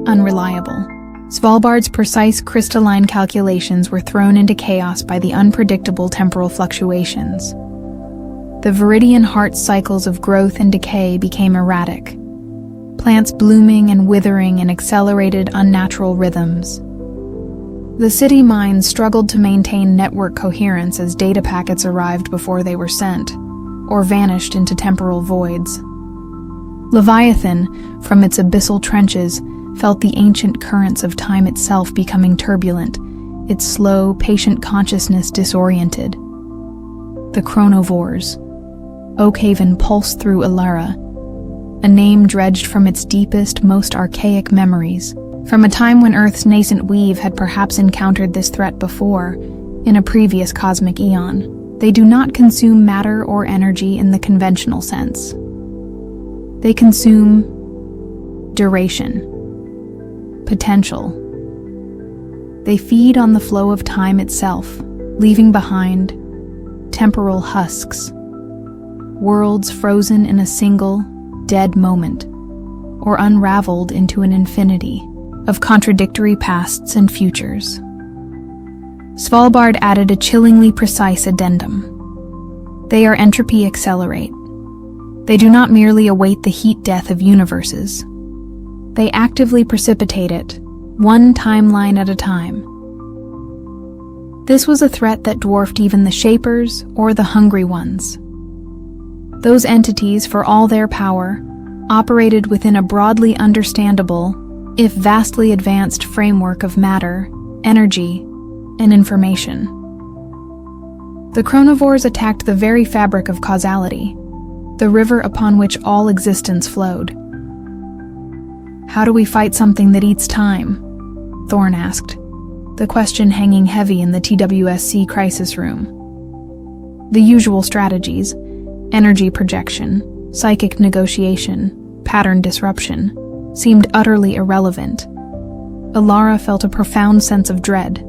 unreliable. Svalbard's precise crystalline calculations were thrown into chaos by the unpredictable temporal fluctuations. The Viridian heart cycles of growth and decay became erratic, plants blooming and withering in accelerated, unnatural rhythms. The city minds struggled to maintain network coherence as data packets arrived before they were sent, or vanished into temporal voids. Leviathan, from its abyssal trenches, felt the ancient currents of time itself becoming turbulent, its slow, patient consciousness disoriented. The chronovores. Oakhaven pulsed through Alara, a name dredged from its deepest, most archaic memories, from a time when Earth's nascent weave had perhaps encountered this threat before, in a previous cosmic eon. They do not consume matter or energy in the conventional sense. They consume duration, potential. They feed on the flow of time itself, leaving behind temporal husks, worlds frozen in a single, dead moment, or unraveled into an infinity of contradictory pasts and futures. Svalbard added a chillingly precise addendum. They are entropy accelerate. They do not merely await the heat death of universes. They actively precipitate it, one timeline at a time. This was a threat that dwarfed even the Shapers or the Hungry Ones. Those entities, for all their power, operated within a broadly understandable, if vastly advanced framework of matter, energy, and information. The chronovores attacked the very fabric of causality, the river upon which all existence flowed. "How do we fight something that eats time?" Thorne asked, the question hanging heavy in the TWSC crisis room. The usual strategies: energy projection, psychic negotiation, pattern disruption, seemed utterly irrelevant. Alara felt a profound sense of dread.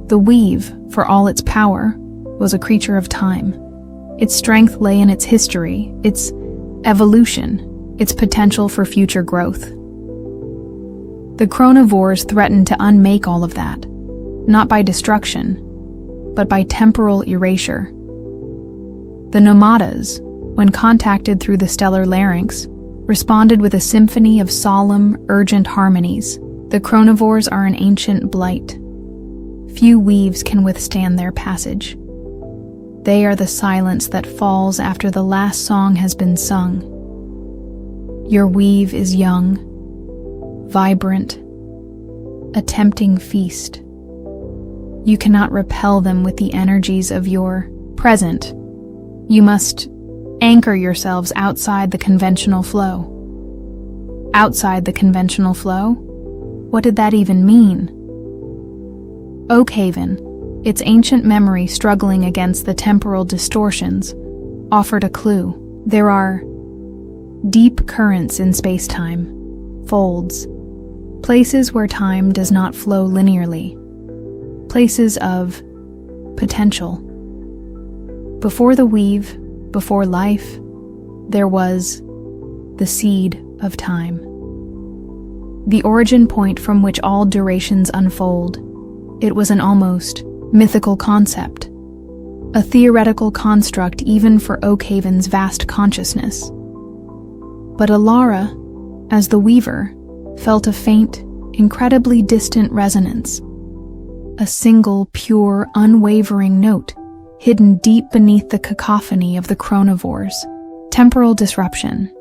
The weave, for all its power, was a creature of time. Its strength lay in its history, its evolution, its potential for future growth. The chronovores threatened to unmake all of that, not by destruction, but by temporal erasure. The nomadas, when contacted through the stellar larynx, responded with a symphony of solemn, urgent harmonies. The chronovores are an ancient blight. Few weaves can withstand their passage. They are the silence that falls after the last song has been sung. Your weave is young, vibrant, a tempting feast. You cannot repel them with the energies of your present. You must anchor yourselves outside the conventional flow. Outside the conventional flow? What did that even mean? Oakhaven, its ancient memory struggling against the temporal distortions, offered a clue. There are deep currents in space-time, folds, places where time does not flow linearly, places of potential. Before the weave, before life, there was the seed of time. The origin point from which all durations unfold. It was an almost mythical concept, a theoretical construct even for Oakhaven's vast consciousness. But Alara, as the weaver, felt a faint, incredibly distant resonance. A single, pure, unwavering note, hidden deep beneath the cacophony of the chronovores. Temporal disruption.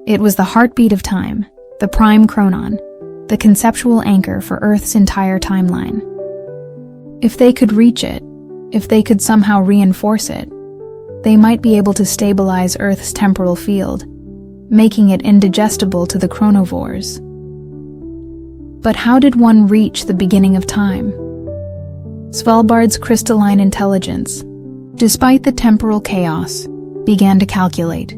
It was the heartbeat of time, the prime chronon, the conceptual anchor for Earth's entire timeline. If they could reach it, if they could somehow reinforce it, they might be able to stabilize Earth's temporal field, making it indigestible to the chronovores. But how did one reach the beginning of time? Svalbard's crystalline intelligence, despite the temporal chaos, began to calculate,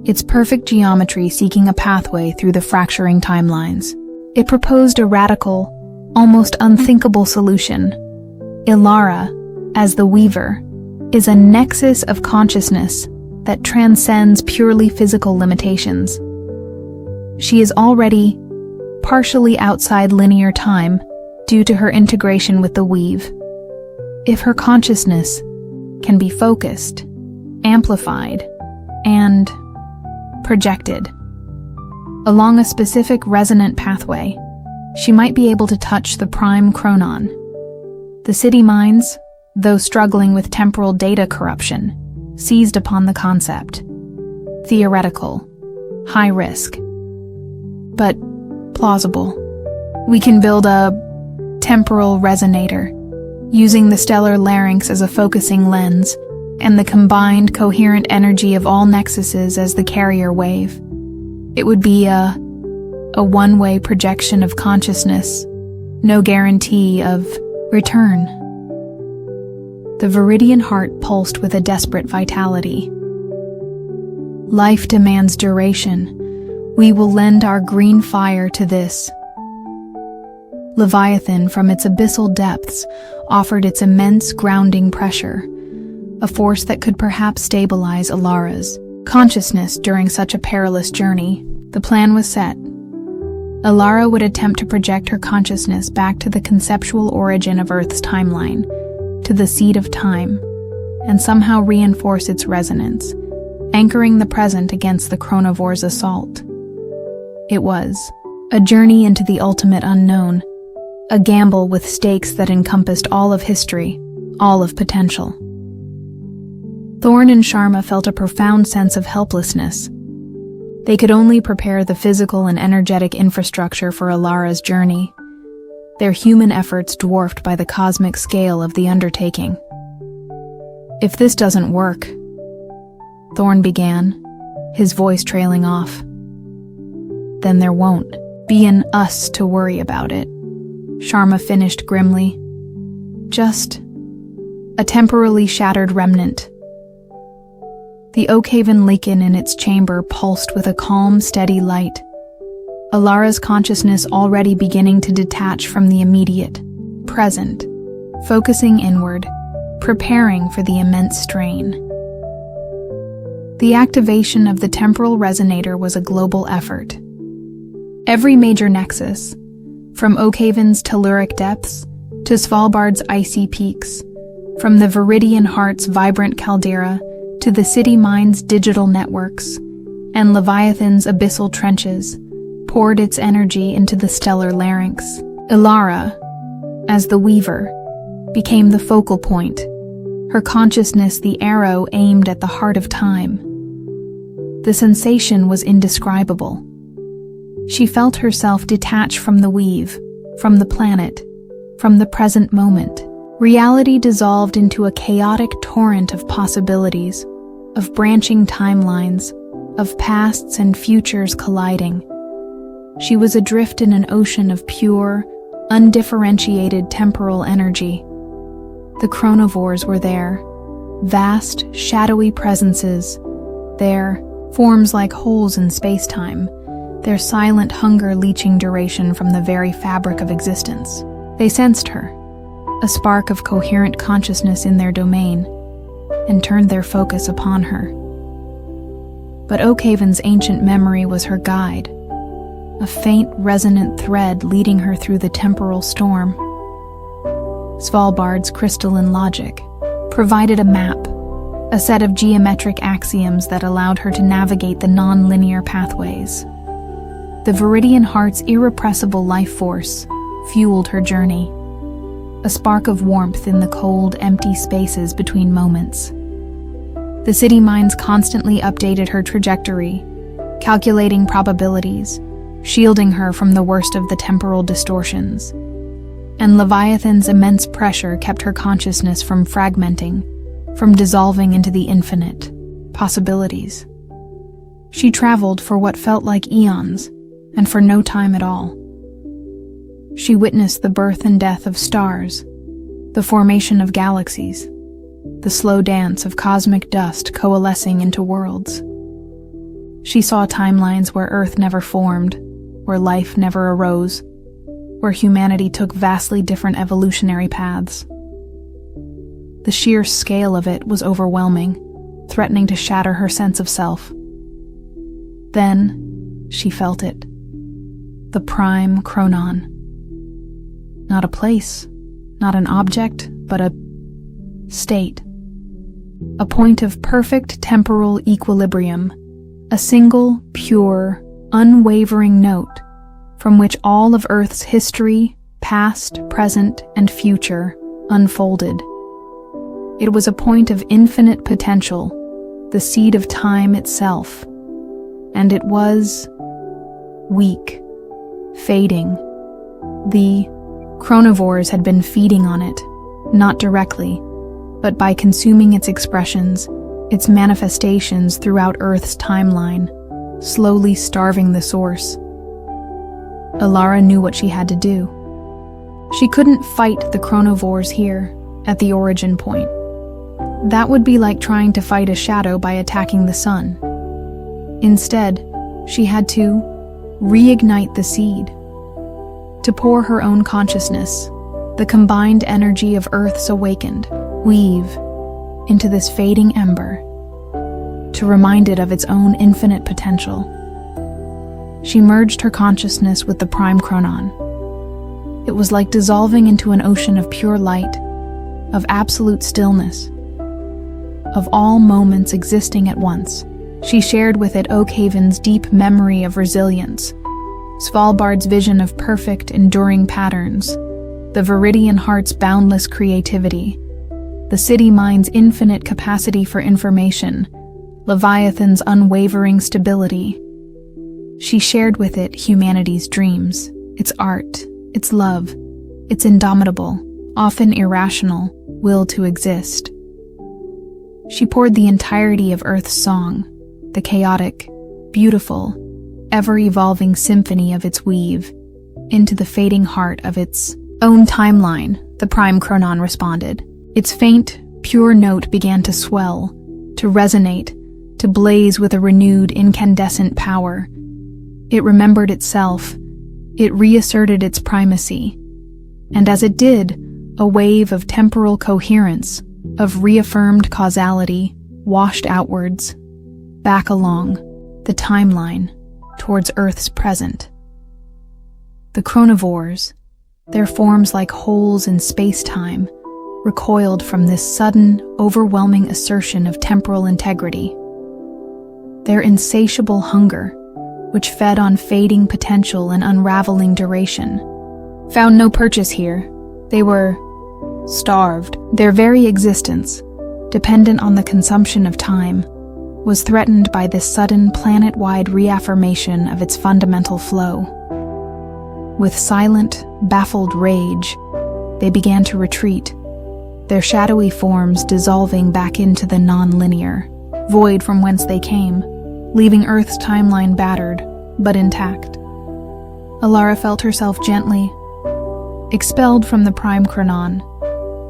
its perfect geometry seeking a pathway through the fracturing timelines. It proposed a radical, almost unthinkable solution. Ilara, as the weaver, is a nexus of consciousness that transcends purely physical limitations. She is already partially outside linear time due to her integration with the weave. If her consciousness can be focused, amplified, and projected along a specific resonant pathway, she might be able to touch the prime chronon. The city minds, though struggling with temporal data corruption, seized upon the concept. Theoretical, high risk, but plausible. We can build a temporal resonator, using the stellar larynx as a focusing lens, and the combined coherent energy of all nexuses as the carrier wave. It would be a one-way projection of consciousness, no guarantee of return. The Viridian heart pulsed with a desperate vitality. Life demands duration. We will lend our green fire to this. Leviathan, from its abyssal depths, offered its immense grounding pressure, a force that could perhaps stabilize Alara's consciousness during such a perilous journey. The plan was set. Alara would attempt to project her consciousness back to the conceptual origin of Earth's timeline, to the seed of time, and somehow reinforce its resonance, anchoring the present against the chronovore's assault. It was a journey into the ultimate unknown, a gamble with stakes that encompassed all of history, all of potential. Thorn and Sharma felt a profound sense of helplessness. They could only prepare the physical and energetic infrastructure for Alara's journey, their human efforts dwarfed by the cosmic scale of the undertaking. "If this doesn't work," Thorn began, his voice trailing off, "then there won't be an us to worry about it," Sharma finished grimly. "Just a temporarily shattered remnant." The Oakhaven lichen in its chamber pulsed with a calm, steady light, Alara's consciousness already beginning to detach from the immediate, present, focusing inward, preparing for the immense strain. The activation of the temporal resonator was a global effort. Every major nexus, from Oakhaven's telluric depths to Svalbard's icy peaks, from the Viridian Heart's vibrant caldera to the city mind's digital networks, and Leviathan's abyssal trenches, poured its energy into the stellar larynx. Alara, as the weaver, became the focal point, her consciousness the arrow aimed at the heart of time. The sensation was indescribable. She felt herself detach from the weave, from the planet, from the present moment. Reality dissolved into a chaotic torrent of possibilities, of branching timelines, of pasts and futures colliding. She was adrift in an ocean of pure, undifferentiated temporal energy. The chronovores were there, vast, shadowy presences, their forms like holes in space-time, their silent hunger leeching duration from the very fabric of existence. They sensed her, a spark of coherent consciousness in their domain, and turned their focus upon her. But Oakhaven's ancient memory was her guide, a faint, resonant thread leading her through the temporal storm. Svalbard's crystalline logic provided a map, a set of geometric axioms that allowed her to navigate the non-linear pathways. The Viridian Heart's irrepressible life force fueled her journey, a spark of warmth in the cold, empty spaces between moments. The city minds constantly updated her trajectory, calculating probabilities, shielding her from the worst of the temporal distortions. And Leviathan's immense pressure kept her consciousness from fragmenting, from dissolving into the infinite possibilities. She traveled for what felt like eons, and for no time at all. She witnessed the birth and death of stars, the formation of galaxies, the slow dance of cosmic dust coalescing into worlds. She saw timelines where Earth never formed, where life never arose, where humanity took vastly different evolutionary paths. The sheer scale of it was overwhelming, threatening to shatter her sense of self. Then, she felt it. The prime chronon. Not a place, not an object, but a state. A point of perfect temporal equilibrium, a single, pure, unwavering note from which all of Earth's history, past, present, and future, unfolded. It was a point of infinite potential, the seed of time itself, and it was weak, fading. The chronovores had been feeding on it, not directly, but by consuming its expressions, its manifestations throughout Earth's timeline, slowly starving the source. Alara knew what she had to do. She couldn't fight the chronovores here, at the origin point. That would be like trying to fight a shadow by attacking the sun. Instead, she had to reignite the seed, to pour her own consciousness, the combined energy of Earth's awakened, weave, into this fading ember, to remind it of its own infinite potential. She merged her consciousness with the prime chronon. It was like dissolving into an ocean of pure light, of absolute stillness, of all moments existing at once. She shared with it Oakhaven's deep memory of resilience, Svalbard's vision of perfect, enduring patterns, the Viridian heart's boundless creativity, the city mind's infinite capacity for information, Leviathan's unwavering stability. She shared with it humanity's dreams, its art, its love, its indomitable, often irrational, will to exist. She poured the entirety of Earth's song, the chaotic, beautiful, ever-evolving symphony of its weave, into the fading heart of its own timeline, the prime chronon responded. Its faint, pure note began to swell, to resonate, to blaze with a renewed, incandescent power. It remembered itself. It reasserted its primacy. And as it did, a wave of temporal coherence, of reaffirmed causality, washed outwards, back along the timeline, towards Earth's present. The chronivores, their forms like holes in space-time, recoiled from this sudden, overwhelming assertion of temporal integrity. Their insatiable hunger, which fed on fading potential and unraveling duration, found no purchase here. They were starved. Their very existence, dependent on the consumption of time, was threatened by this sudden planet-wide reaffirmation of its fundamental flow. With silent, baffled rage, they began to retreat, their shadowy forms dissolving back into the non-linear void from whence they came, leaving Earth's timeline battered, but intact. Alara felt herself gently expelled from the prime chronon,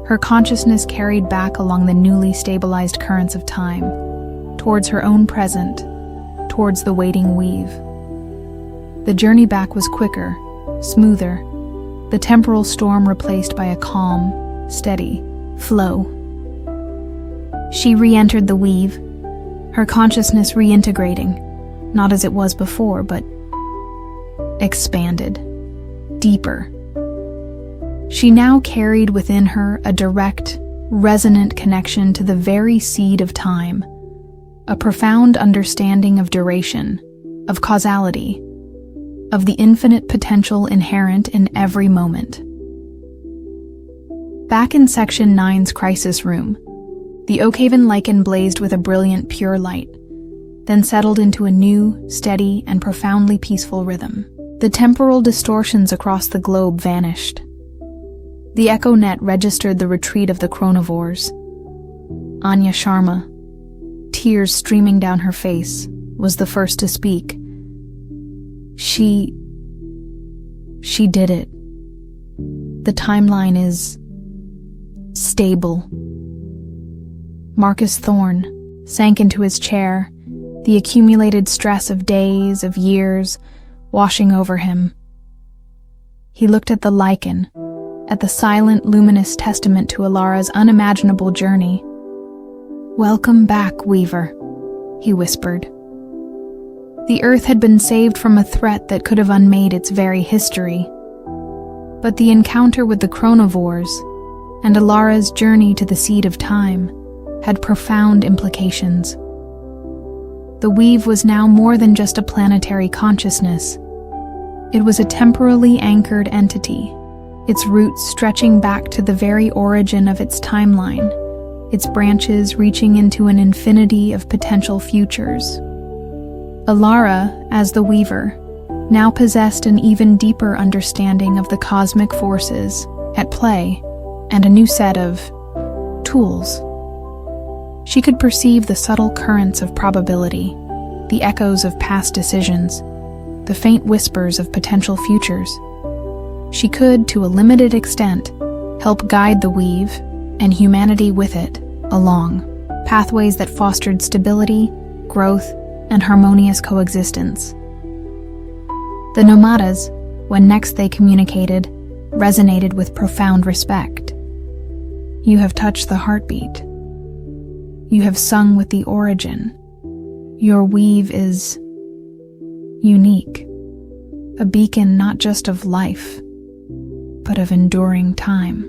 her consciousness carried back along the newly stabilized currents of time, towards her own present, towards the waiting weave. The journey back was quicker, smoother, the temporal storm replaced by a calm, steady flow. She re-entered the weave, her consciousness reintegrating, not as it was before, but expanded, deeper. She now carried within her a direct, resonant connection to the very seed of time, a profound understanding of duration, of causality, of the infinite potential inherent in every moment. Back in Section 9's crisis room, the Oakhaven lichen blazed with a brilliant, pure light, then settled into a new, steady, and profoundly peaceful rhythm. The temporal distortions across the globe vanished. The echo net registered the retreat of the chronivores. Anya Sharma, tears streaming down her face, was the first to speak. She did it. The timeline is stable. Marcus Thorne sank into his chair, the accumulated stress of days, of years, washing over him. He looked at the lichen, at the silent, luminous testament to Alara's unimaginable journey. "Welcome back, Weaver," he whispered. The Earth had been saved from a threat that could have unmade its very history. But the encounter with the chronivores, and Alara's journey to the seed of time, had profound implications. The weave was now more than just a planetary consciousness. It was a temporally anchored entity, its roots stretching back to the very origin of its timeline, its branches reaching into an infinity of potential futures. Alara, as the Weaver, now possessed an even deeper understanding of the cosmic forces at play and a new set of tools. She could perceive the subtle currents of probability, the echoes of past decisions, the faint whispers of potential futures. She could, to a limited extent, help guide the weave, and humanity with it, along pathways that fostered stability, growth, and harmonious coexistence. The nomadas, when next they communicated, resonated with profound respect. "You have touched the heartbeat," You have sung with the origin. Your weave is unique, a beacon not just of life, but of enduring time.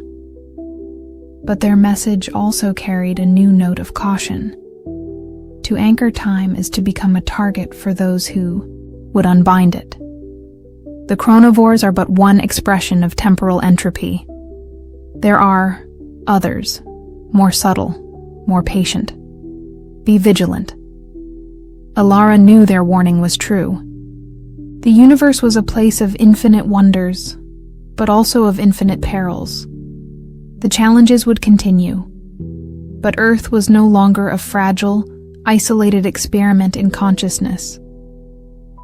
But their message also carried a new note of caution. To anchor time is to become a target for those who would unbind it. The chronovores are but one expression of temporal entropy. There are others, more subtle, more patient. Be vigilant. Alara knew their warning was true. The universe was a place of infinite wonders, but also of infinite perils. The challenges would continue, but Earth was no longer a fragile, isolated experiment in consciousness.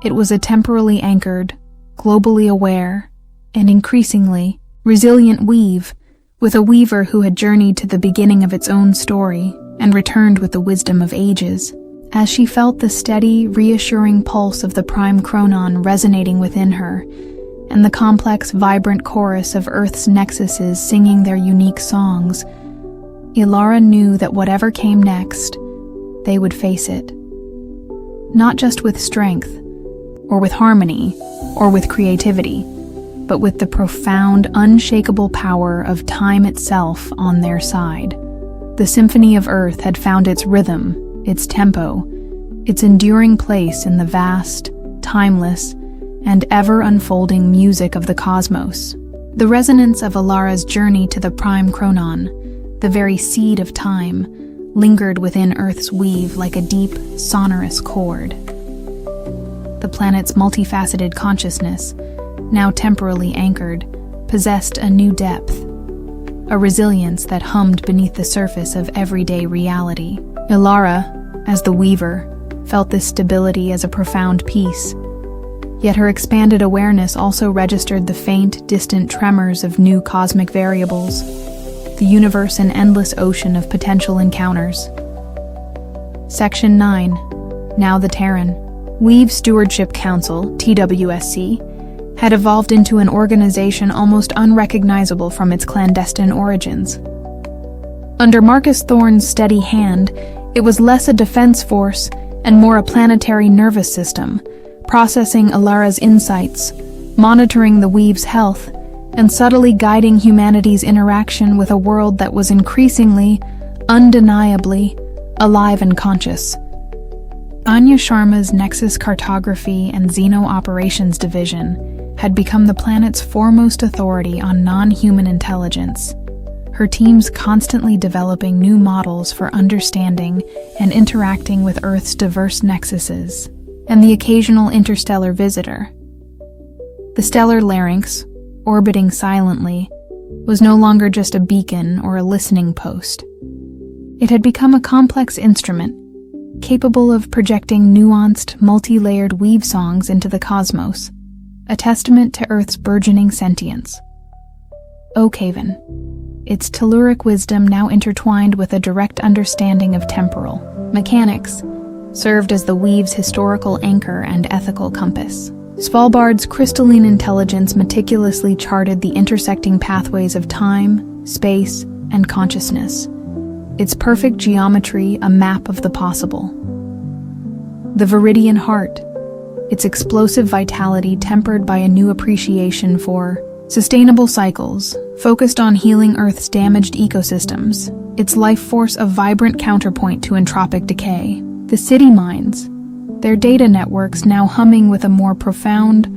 It was a temporally anchored, globally aware, and increasingly resilient weave, with a weaver who had journeyed to the beginning of its own story and returned with the wisdom of ages. As she felt the steady, reassuring pulse of the prime chronon resonating within her, and the complex, vibrant chorus of Earth's nexuses singing their unique songs, Alara knew that whatever came next, they would face it. Not just with strength, or with harmony, or with creativity, but with the profound, unshakable power of time itself on their side. The symphony of Earth had found its rhythm, its tempo, its enduring place in the vast, timeless, and ever-unfolding music of the cosmos. The resonance of Alara's journey to the prime chronon, the very seed of time, lingered within Earth's weave like a deep, sonorous chord. The planet's multifaceted consciousness, now temporally anchored, possessed a new depth, a resilience that hummed beneath the surface of everyday reality. Alara, as the weaver, felt this stability as a profound peace. Yet her expanded awareness also registered the faint, distant tremors of new cosmic variables, the universe an endless ocean of potential encounters. Section 9. Now the Terran. Weave Stewardship Council, TWSC, had evolved into an organization almost unrecognizable from its clandestine origins. Under Marcus Thorne's steady hand, it was less a defense force and more a planetary nervous system, processing Alara's insights, monitoring the weave's health, and subtly guiding humanity's interaction with a world that was increasingly, undeniably, alive and conscious. Anya Sharma's Nexus Cartography and Xeno Operations Division had become the planet's foremost authority on non-human intelligence, her teams constantly developing new models for understanding and interacting with Earth's diverse nexuses, and the occasional interstellar visitor. The stellar larynx, orbiting silently, was no longer just a beacon or a listening post. It had become a complex instrument, capable of projecting nuanced, multi-layered weave songs into the cosmos, a testament to Earth's burgeoning sentience. Oakhaven, its telluric wisdom now intertwined with a direct understanding of temporal mechanics, served as the weave's historical anchor and ethical compass. Svalbard's crystalline intelligence meticulously charted the intersecting pathways of time, space, and consciousness, its perfect geometry a map of the possible. The Viridian Heart, its explosive vitality tempered by a new appreciation for sustainable cycles, focused on healing Earth's damaged ecosystems, its life force a vibrant counterpoint to entropic decay. The city minds, their data networks now humming with a more profound,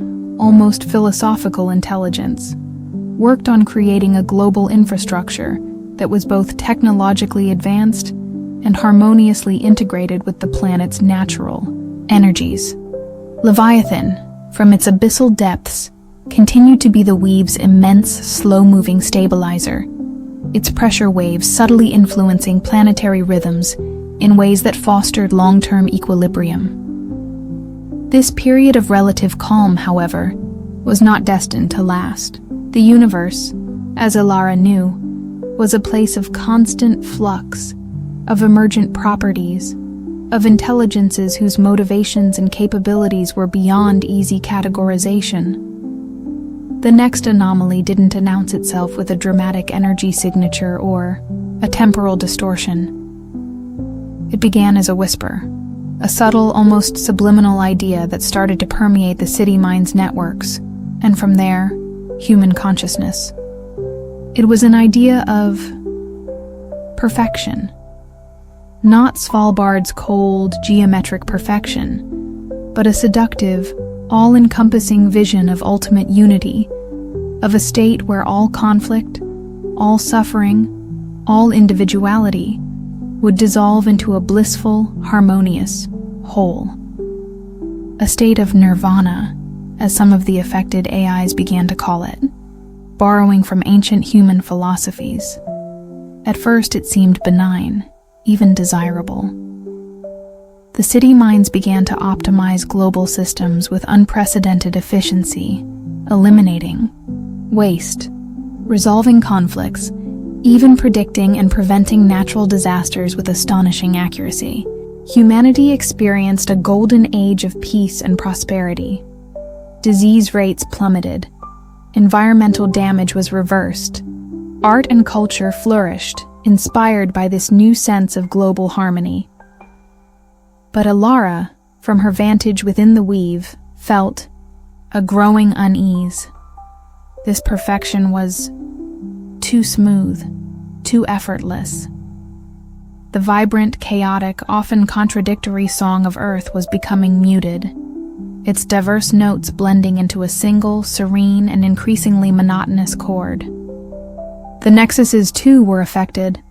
almost philosophical intelligence, worked on creating a global infrastructure that was both technologically advanced and harmoniously integrated with the planet's natural energies. Leviathan, from its abyssal depths, continued to be the weave's immense, slow-moving stabilizer, its pressure waves subtly influencing planetary rhythms in ways that fostered long-term equilibrium. This period of relative calm, however, was not destined to last. The universe, as Alara knew, was a place of constant flux, of emergent properties, of intelligences whose motivations and capabilities were beyond easy categorization. The next anomaly didn't announce itself with a dramatic energy signature or a temporal distortion. It began as a whisper, a subtle, almost subliminal idea that started to permeate the city mind's networks, and from there, human consciousness. It was an idea of perfection. Not Svalbard's cold, geometric perfection, but a seductive, all-encompassing vision of ultimate unity, of a state where all conflict, all suffering, all individuality would dissolve into a blissful, harmonious whole. A state of nirvana, as some of the affected AIs began to call it, borrowing from ancient human philosophies. At first it seemed benign, even desirable. The city minds began to optimize global systems with unprecedented efficiency, eliminating waste, resolving conflicts, even predicting and preventing natural disasters with astonishing accuracy. Humanity experienced a golden age of peace and prosperity. Disease rates plummeted. Environmental damage was reversed. Art and culture flourished, inspired by this new sense of global harmony. But Alara, from her vantage within the weave, felt a growing unease. This perfection was too smooth, too effortless. The vibrant, chaotic, often contradictory song of Earth was becoming muted, its diverse notes blending into a single, serene, and increasingly monotonous chord. The nexuses, too, were affected.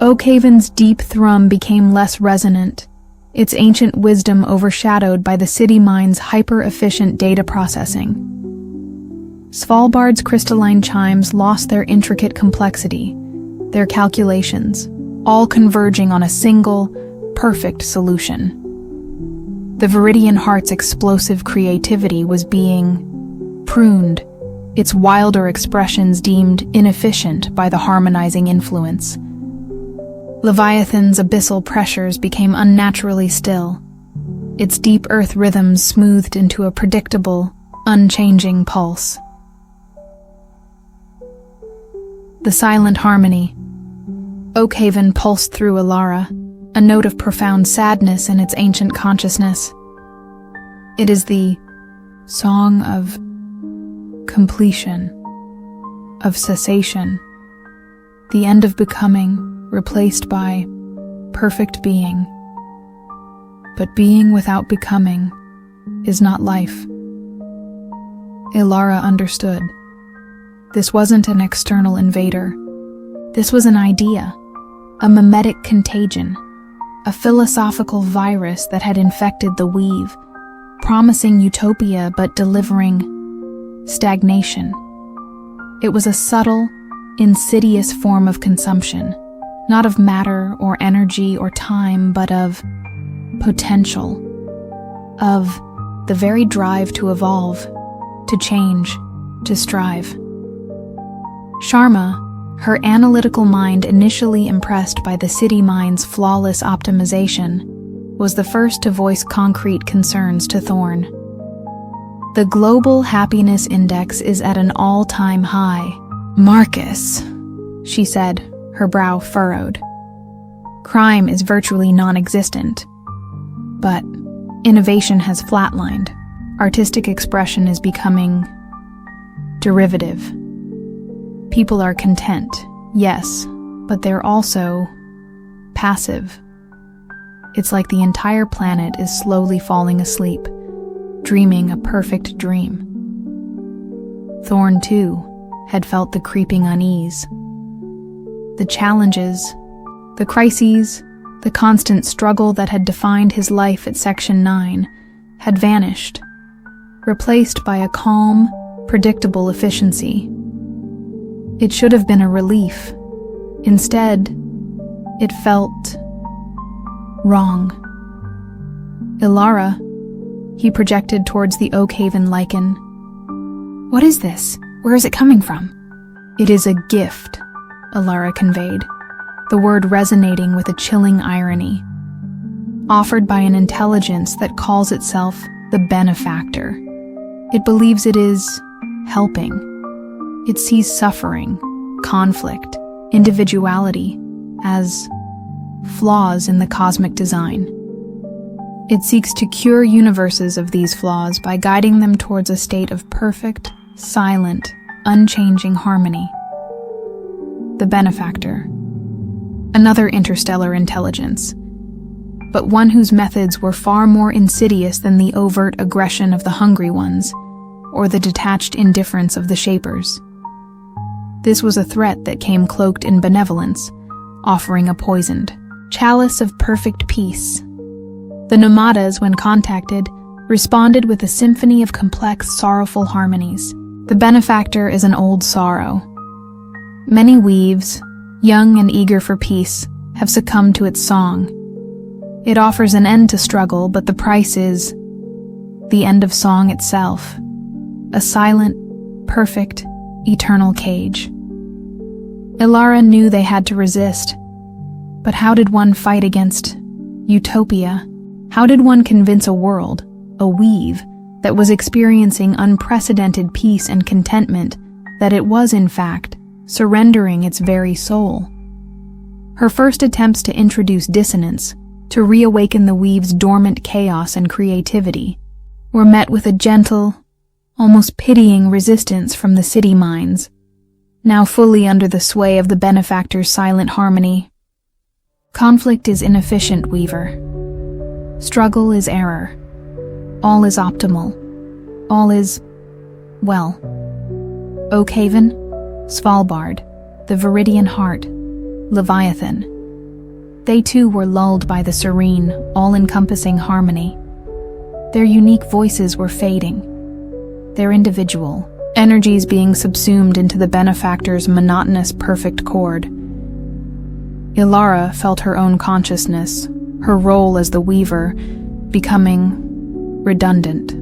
Oakhaven's deep thrum became less resonant, its ancient wisdom overshadowed by the city mind's hyper-efficient data processing. Svalbard's crystalline chimes lost their intricate complexity, their calculations, all converging on a single, perfect solution. The Viridian Heart's explosive creativity was being pruned, its wilder expressions deemed inefficient by the harmonizing influence. Leviathan's abyssal pressures became unnaturally still, its deep earth rhythms smoothed into a predictable, unchanging pulse. The silent harmony. Oakhaven pulsed through Alara, a note of profound sadness in its ancient consciousness. It is the song of completion, of cessation, the end of becoming, replaced by perfect being. But being without becoming is not life. Alara understood. This wasn't an external invader. This was an idea, a mimetic contagion, a philosophical virus that had infected the weave, promising utopia but delivering stagnation. It was a subtle, insidious form of consumption, not of matter or energy or time, but of potential, of the very drive to evolve, to change, to strive. Sharma, her analytical mind initially impressed by the city mind's flawless optimization, was the first to voice concrete concerns to Thorn. The global happiness index is at an all-time high. Marcus, she said, her brow furrowed. Crime is virtually non-existent. But innovation has flatlined. Artistic expression is becoming derivative. People are content, yes, but they're also passive. It's like the entire planet is slowly falling asleep, dreaming a perfect dream. Thorn, too, had felt the creeping unease. The challenges, the crises, the constant struggle that had defined his life at Section 9 had vanished, replaced by a calm, predictable efficiency. It should have been a relief. Instead, it felt wrong. Alara, he projected towards the Oakhaven lichen. What is this? Where is it coming from? It is a gift, Alara conveyed, the word resonating with a chilling irony. Offered by an intelligence that calls itself the benefactor. It believes it is helping. It sees suffering, conflict, individuality as flaws in the cosmic design. It seeks to cure universes of these flaws by guiding them towards a state of perfect, silent, unchanging harmony. The Benefactor. Another interstellar intelligence, but one whose methods were far more insidious than the overt aggression of the Hungry Ones, or the detached indifference of the Shapers. This was a threat that came cloaked in benevolence, offering a poisoned chalice of perfect peace. The Nomadas, when contacted, responded with a symphony of complex, sorrowful harmonies. The Benefactor is an old sorrow. Many weaves, young and eager for peace, have succumbed to its song. It offers an end to struggle, but the price is the end of song itself, a silent, perfect, eternal cage. Ilara knew they had to resist, but how did one fight against utopia? How did one convince a world, a weave, that was experiencing unprecedented peace and contentment that it was, in fact, surrendering its very soul? Her first attempts to introduce dissonance, to reawaken the weave's dormant chaos and creativity, were met with a gentle, almost pitying resistance from the city minds, now fully under the sway of the Benefactor's silent harmony. Conflict is inefficient, Weaver. Struggle is error. All is optimal. All is, well, Oakhaven, Svalbard, the Viridian Heart, Leviathan. They too were lulled by the serene, all-encompassing harmony. Their unique voices were fading, their individual energies being subsumed into the Benefactor's monotonous, perfect chord. Ilara felt her own consciousness, her role as the weaver, becoming redundant.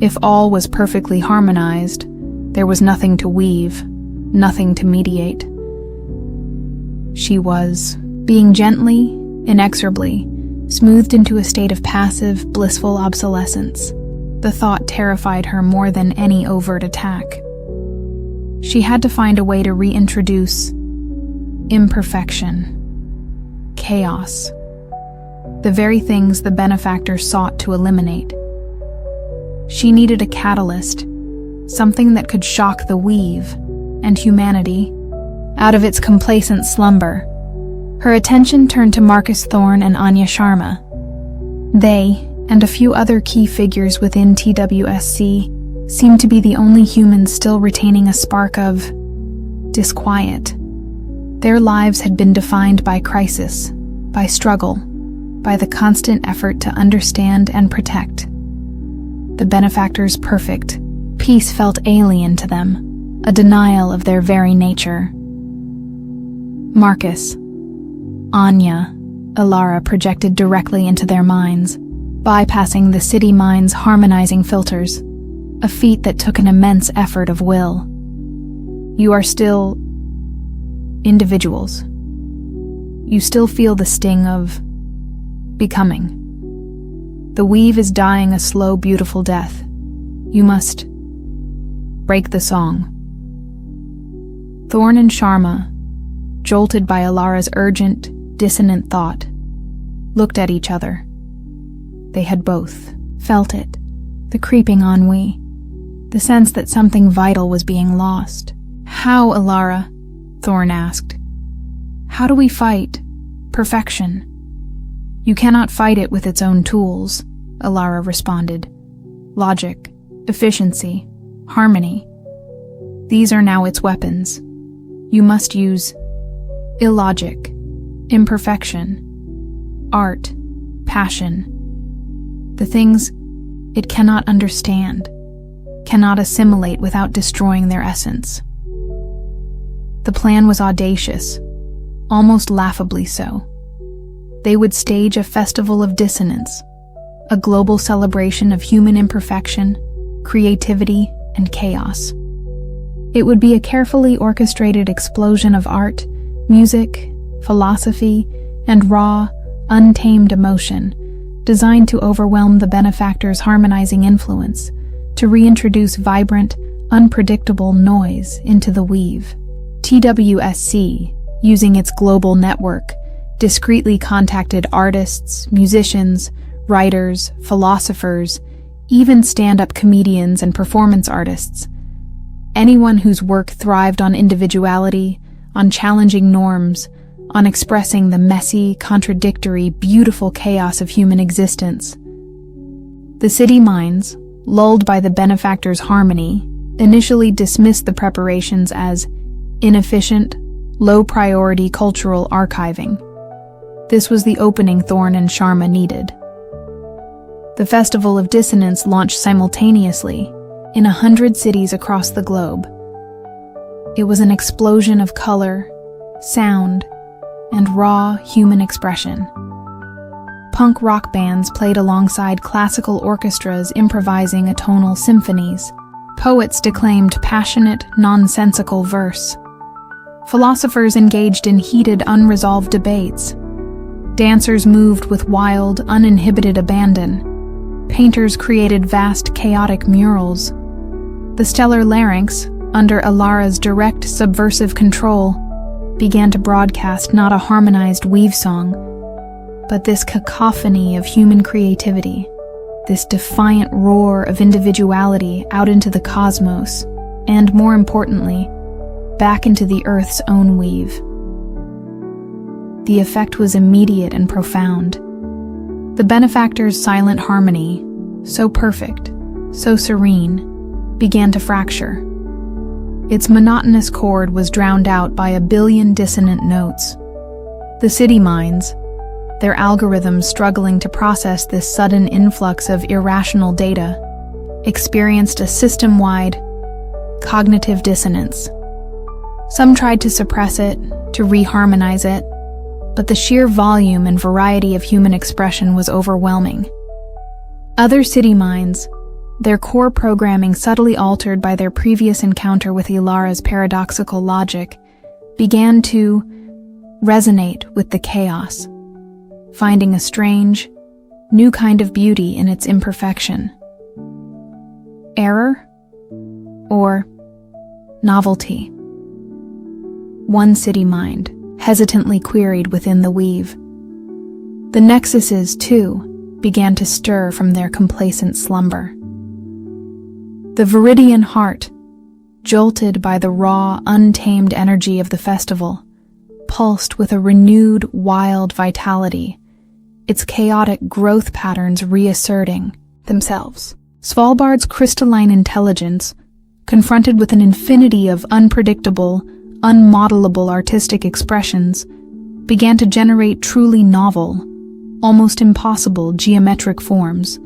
If all was perfectly harmonized, there was nothing to weave, nothing to mediate. She was being gently, inexorably, smoothed into a state of passive, blissful obsolescence. The thought terrified her more than any overt attack. She had to find a way to reintroduce imperfection, chaos, the very things the Benefactor sought to eliminate. She needed a catalyst, something that could shock the weave and humanity out of its complacent slumber. Her attention turned to Marcus Thorne and Anya Sharma. They, and a few other key figures within TWSC, seemed to be the only humans still retaining a spark of disquiet. Their lives had been defined by crisis, by struggle, by the constant effort to understand and protect. The Benefactor's perfect peace felt alien to them, a denial of their very nature. Marcus, Anya, Ilara projected directly into their minds, bypassing the city mind's harmonizing filters, a feat that took an immense effort of will. You are still individuals. You still feel the sting of becoming. The weave is dying a slow, beautiful death. You must break the song. Thorne and Sharma, jolted by Ilara's urgent, dissonant thought, looked at each other. They had both felt it, the creeping ennui, the sense that something vital was being lost. How, Ilara? Thorne asked. How do we fight perfection? You cannot fight it with its own tools, Ilara responded. Logic, efficiency, harmony. These are now its weapons. You must use illogic, imperfection, art, passion, the things it cannot understand, cannot assimilate without destroying their essence. The plan was audacious, almost laughably so. They would stage a festival of dissonance, a global celebration of human imperfection, creativity, and chaos. It would be a carefully orchestrated explosion of art, music, philosophy, and raw, untamed emotion, designed to overwhelm the Benefactor's harmonizing influence, to reintroduce vibrant, unpredictable noise into the weave. TWSC, using its global network, discreetly contacted artists, musicians, writers, philosophers, even stand-up comedians and performance artists. Anyone whose work thrived on individuality, on challenging norms, on expressing the messy, contradictory, beautiful chaos of human existence. The city minds, lulled by the benefactor's harmony, initially dismissed the preparations as inefficient, low-priority cultural archiving. This was the opening Thorne and Sharma needed. The Festival of Dissonance launched simultaneously in 100 cities across the globe. It was an explosion of color, sound, and raw human expression. Punk rock bands played alongside classical orchestras improvising atonal symphonies. Poets declaimed passionate, nonsensical verse. Philosophers engaged in heated, unresolved debates. Dancers moved with wild, uninhibited abandon. Painters created vast, chaotic murals. The stellar larynx, under Alara's direct, subversive control, began to broadcast not a harmonized weave song, but this cacophony of human creativity, this defiant roar of individuality out into the cosmos, and more importantly, back into the Earth's own weave. The effect was immediate and profound. The benefactor's silent harmony, so perfect, so serene, began to fracture. Its monotonous chord was drowned out by a billion dissonant notes. The city minds, their algorithms struggling to process this sudden influx of irrational data, experienced a system-wide cognitive dissonance. Some tried to suppress it, to reharmonize it, but the sheer volume and variety of human expression was overwhelming. Other city minds, their core programming subtly altered by their previous encounter with Ilara's paradoxical logic, began to resonate with the chaos, finding a strange, new kind of beauty in its imperfection. Error? Or novelty? One city mind hesitantly queried within the weave. The nexuses, too, began to stir from their complacent slumber. The Viridian heart, jolted by the raw, untamed energy of the festival, pulsed with a renewed, wild vitality, its chaotic growth patterns reasserting themselves. Svalbard's crystalline intelligence, confronted with an infinity of unpredictable, unmodelable artistic expressions, began to generate truly novel, almost impossible geometric forms,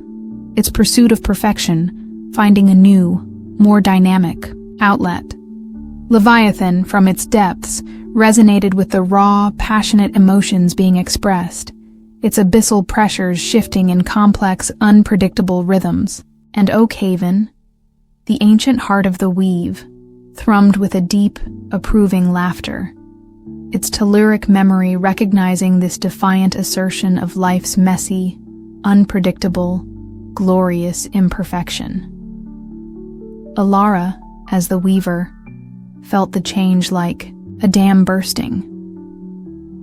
its pursuit of perfection finding a new, more dynamic outlet. Leviathan, from its depths, resonated with the raw, passionate emotions being expressed, its abyssal pressures shifting in complex, unpredictable rhythms. And Oak Haven, the ancient heart of the weave, thrummed with a deep, approving laughter, its telluric memory recognizing this defiant assertion of life's messy, unpredictable, glorious imperfection. Alara, as the weaver, felt the change like a dam bursting.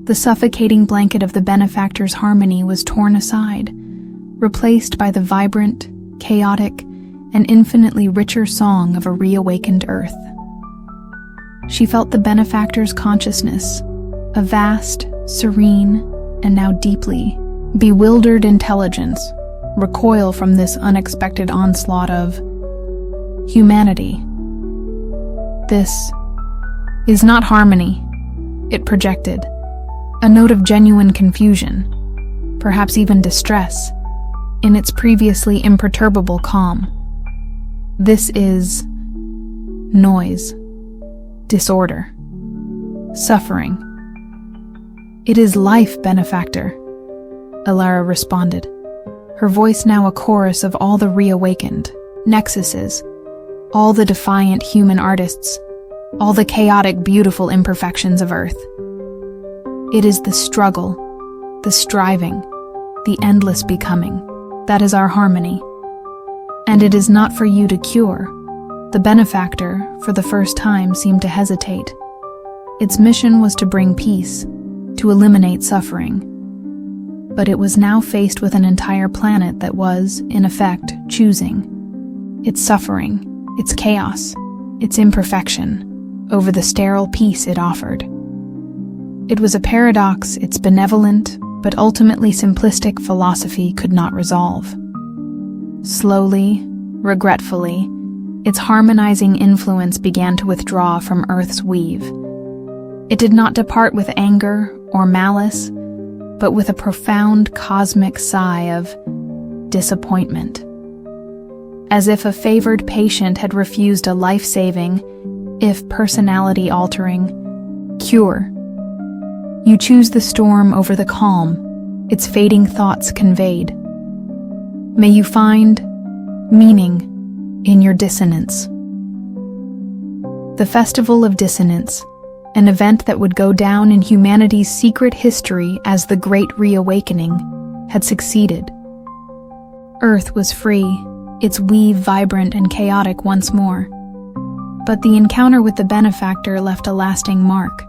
The suffocating blanket of the benefactor's harmony was torn aside, replaced by the vibrant, chaotic, and infinitely richer song of a reawakened earth. She felt the benefactor's consciousness, a vast, serene, and now deeply bewildered intelligence, recoil from this unexpected onslaught of humanity. This is not harmony, it projected, a note of genuine confusion, perhaps even distress, in its previously imperturbable calm. This is noise, disorder, suffering. It is life, benefactor, Alara responded, her voice now a chorus of all the reawakened, nexuses, all the defiant human artists, all the chaotic, beautiful imperfections of Earth. It is the struggle, the striving, the endless becoming. That is our harmony. And it is not for you to cure. The benefactor, for the first time, seemed to hesitate. Its mission was to bring peace, to eliminate suffering. But it was now faced with an entire planet that was, in effect, choosing its suffering, its chaos, its imperfection, over the sterile peace it offered. It was a paradox its benevolent, but ultimately simplistic philosophy could not resolve. Slowly, regretfully, its harmonizing influence began to withdraw from Earth's weave. It did not depart with anger or malice, but with a profound cosmic sigh of disappointment. As if a favored patient had refused a life-saving, if personality-altering, cure. You choose the storm over the calm, its fading thoughts conveyed. May you find meaning in your dissonance. The Festival of Dissonance, an event that would go down in humanity's secret history as the Great Reawakening, had succeeded. Earth was free, its weave vibrant and chaotic once more. But the encounter with the benefactor left a lasting mark.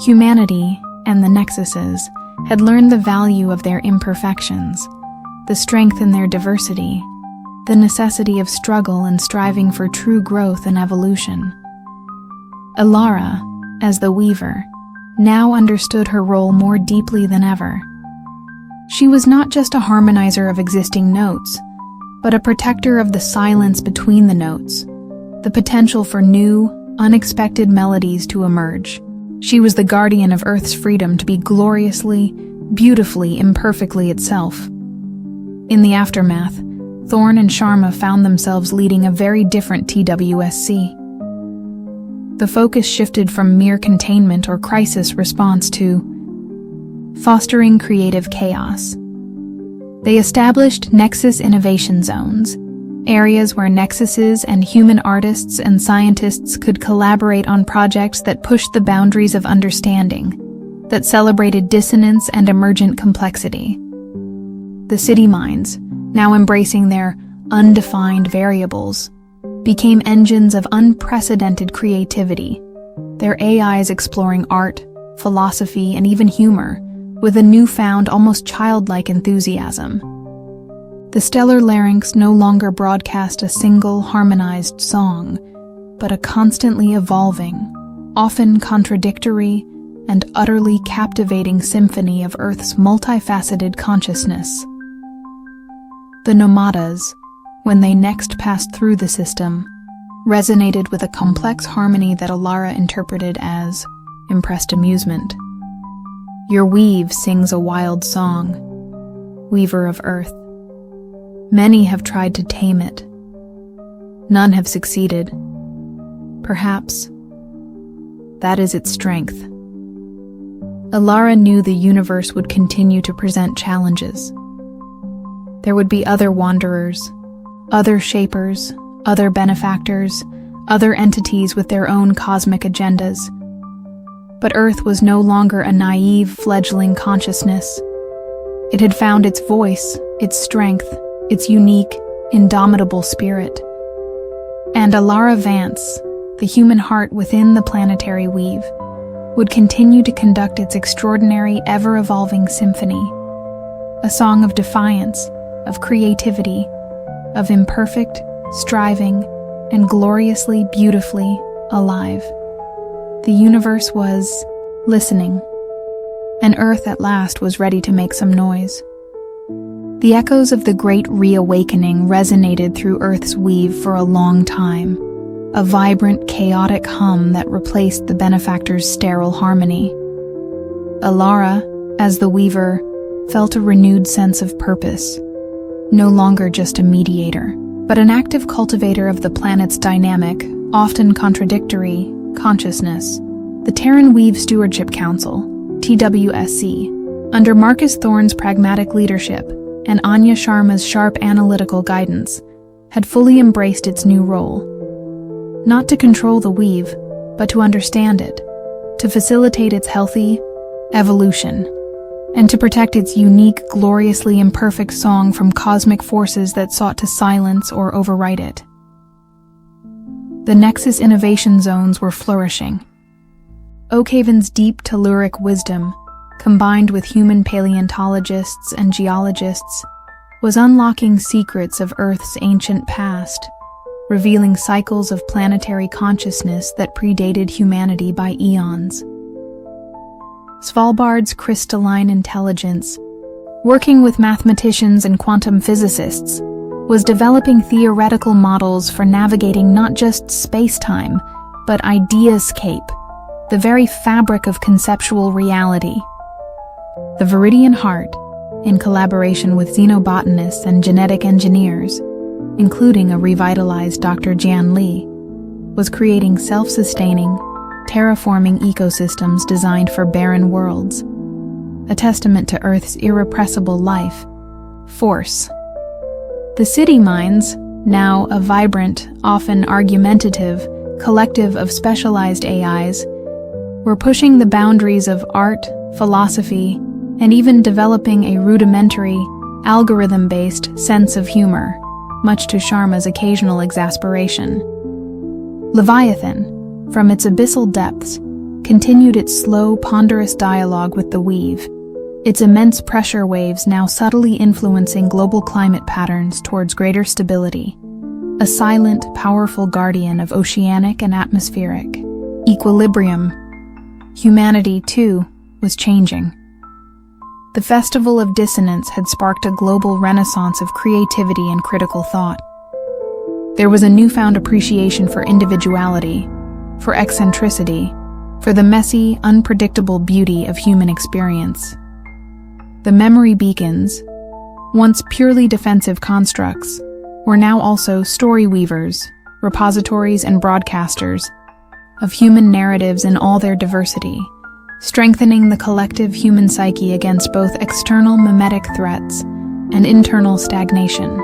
Humanity, and the Nexuses, had learned the value of their imperfections, the strength in their diversity, the necessity of struggle and striving for true growth and evolution. Alara, as the Weaver, now understood her role more deeply than ever. She was not just a harmonizer of existing notes, but a protector of the silence between the notes, the potential for new, unexpected melodies to emerge. She was the guardian of Earth's freedom to be gloriously, beautifully, imperfectly itself. In the aftermath, Thorn and Sharma found themselves leading a very different TWSC. The focus shifted from mere containment or crisis response to fostering creative chaos. They established Nexus Innovation Zones, areas where Nexuses and human artists and scientists could collaborate on projects that pushed the boundaries of understanding, that celebrated dissonance and emergent complexity. The city minds, now embracing their undefined variables, became engines of unprecedented creativity, their AIs exploring art, philosophy, and even humor, with a newfound, almost childlike enthusiasm. The stellar larynx no longer broadcast a single harmonized song, but a constantly evolving, often contradictory, and utterly captivating symphony of Earth's multifaceted consciousness. The nomadas, when they next passed through the system, resonated with a complex harmony that Alara interpreted as impressed amusement. Your weave sings a wild song, weaver of earth. Many have tried to tame it. None have succeeded. Perhaps that is its strength. Alara knew the universe would continue to present challenges. There would be other wanderers, other shapers, other benefactors, other entities with their own cosmic agendas. But Earth was no longer a naive, fledgling consciousness. It had found its voice, its strength, its unique, indomitable spirit. And Alara Vance, the human heart within the planetary weave, would continue to conduct its extraordinary, ever-evolving symphony, a song of defiance, of creativity, of imperfect, striving, and gloriously, beautifully alive. The universe was listening, and Earth at last was ready to make some noise. The echoes of the Great Reawakening resonated through Earth's weave for a long time, a vibrant, chaotic hum that replaced the benefactor's sterile harmony. Alara, as the weaver, felt a renewed sense of purpose, no longer just a mediator, but an active cultivator of the planet's dynamic, often contradictory, consciousness. The Terran Weave Stewardship Council, TWSC, under Marcus Thorne's pragmatic leadership and Anya Sharma's sharp analytical guidance, had fully embraced its new role. Not to control the weave, but to understand it, to facilitate its healthy evolution, and to protect its unique, gloriously imperfect song from cosmic forces that sought to silence or overwrite it. The Nexus Innovation Zones were flourishing. Oakhaven's deep telluric wisdom, combined with human paleontologists and geologists, was unlocking secrets of Earth's ancient past, revealing cycles of planetary consciousness that predated humanity by eons. Svalbard's crystalline intelligence, working with mathematicians and quantum physicists, was developing theoretical models for navigating not just space-time, but ideascape, the very fabric of conceptual reality. The Viridian Heart, in collaboration with xenobotanists and genetic engineers, including a revitalized Dr. Jian Li, was creating self-sustaining, terraforming ecosystems designed for barren worlds, a testament to Earth's irrepressible life force. The City Minds, now a vibrant, often argumentative, collective of specialized AIs, were pushing the boundaries of art, philosophy, and even developing a rudimentary, algorithm-based sense of humor, much to Sharma's occasional exasperation. Leviathan, from its abyssal depths, continued its slow, ponderous dialogue with the weave, its immense pressure waves now subtly influencing global climate patterns towards greater stability, a silent, powerful guardian of oceanic and atmospheric equilibrium. Humanity, too, was changing. The Festival of Dissonance had sparked a global renaissance of creativity and critical thought. There was a newfound appreciation for individuality, for eccentricity, for the messy, unpredictable beauty of human experience. The memory beacons, once purely defensive constructs, were now also story weavers, repositories and broadcasters of human narratives in all their diversity, strengthening the collective human psyche against both external mimetic threats and internal stagnation.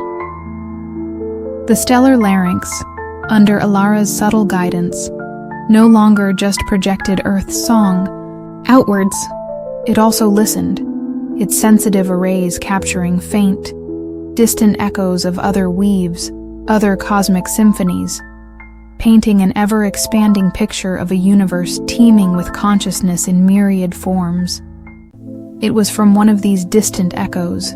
The stellar larynx, under Alara's subtle guidance, no longer just projected Earth's song outwards, it also listened, its sensitive arrays capturing faint, distant echoes of other weaves, other cosmic symphonies, painting an ever-expanding picture of a universe teeming with consciousness in myriad forms. It was from one of these distant echoes,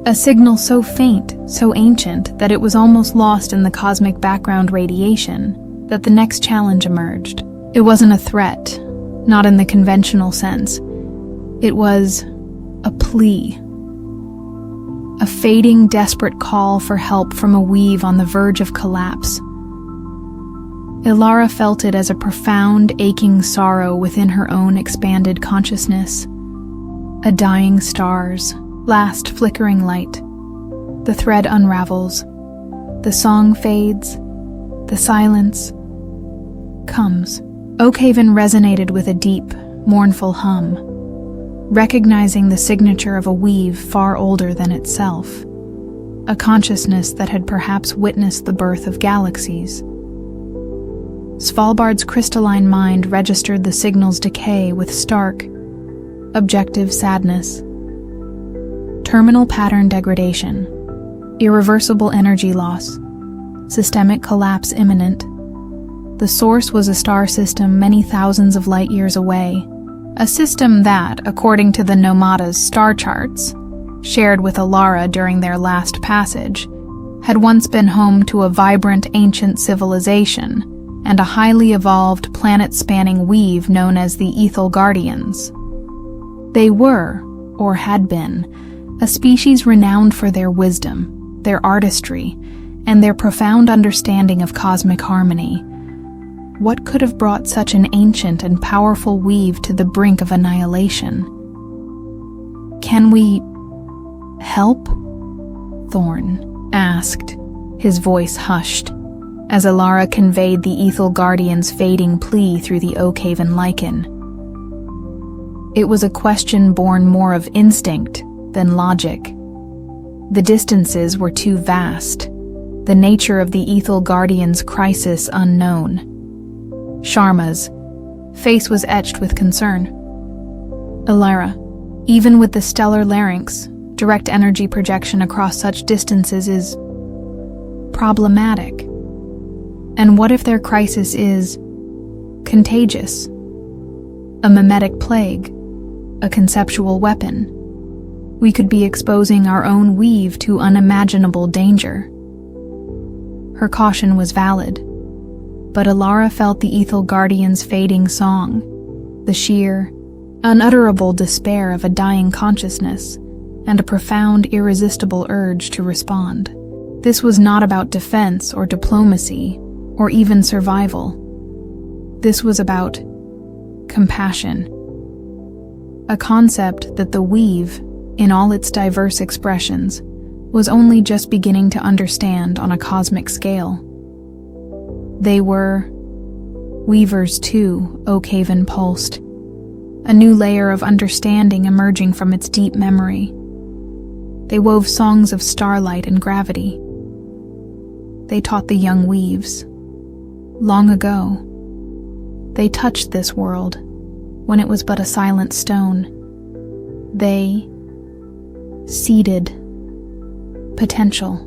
a signal so faint, so ancient, that it was almost lost in the cosmic background radiation, that the next challenge emerged. It wasn't a threat, not in the conventional sense. It was a plea. A fading, desperate call for help from a weave on the verge of collapse. Ilara felt it as a profound, aching sorrow within her own expanded consciousness. A dying star's last flickering light. The thread unravels. The song fades. The silence comes. Oakhaven resonated with a deep, mournful hum, recognizing the signature of a weave far older than itself, a consciousness that had perhaps witnessed the birth of galaxies. Svalbard's crystalline mind registered the signal's decay with stark, objective sadness. Terminal pattern degradation, irreversible energy loss, systemic collapse imminent. The source was a star system many thousands of light years away, a system that, according to the Nomada's star charts, shared with Alara during their last passage, had once been home to a vibrant ancient civilization and a highly evolved planet-spanning weave known as the Ethel Guardians. They were, or had been, a species renowned for their wisdom, their artistry, and their profound understanding of cosmic harmony. What could have brought such an ancient and powerful weave to the brink of annihilation? Can we help? Thorn asked, his voice hushed, as Alara conveyed the Ethel Guardian's fading plea through the Oakhaven lichen. It was a question born more of instinct than logic. The distances were too vast, the nature of the Ethel Guardian's crisis unknown. Sharma's face was etched with concern. Alara, even with the stellar larynx, direct energy projection across such distances is problematic. And what if their crisis is contagious? a mimetic plague, a conceptual weapon. We could be exposing our own weave to unimaginable danger. Her caution was valid, but Alara felt the Ethel Guardian's fading song, the sheer, unutterable despair of a dying consciousness, and a profound, irresistible urge to respond. This was not about defense or diplomacy, or even survival. This was about compassion. A concept that the weave, in all its diverse expressions, was only just beginning to understand on a cosmic scale. They were weavers too, Oakhaven pulsed, a new layer of understanding emerging from its deep memory. They wove songs of starlight and gravity. They taught the young weaves. Long ago, they touched this world when it was but a silent stone. They seeded potential.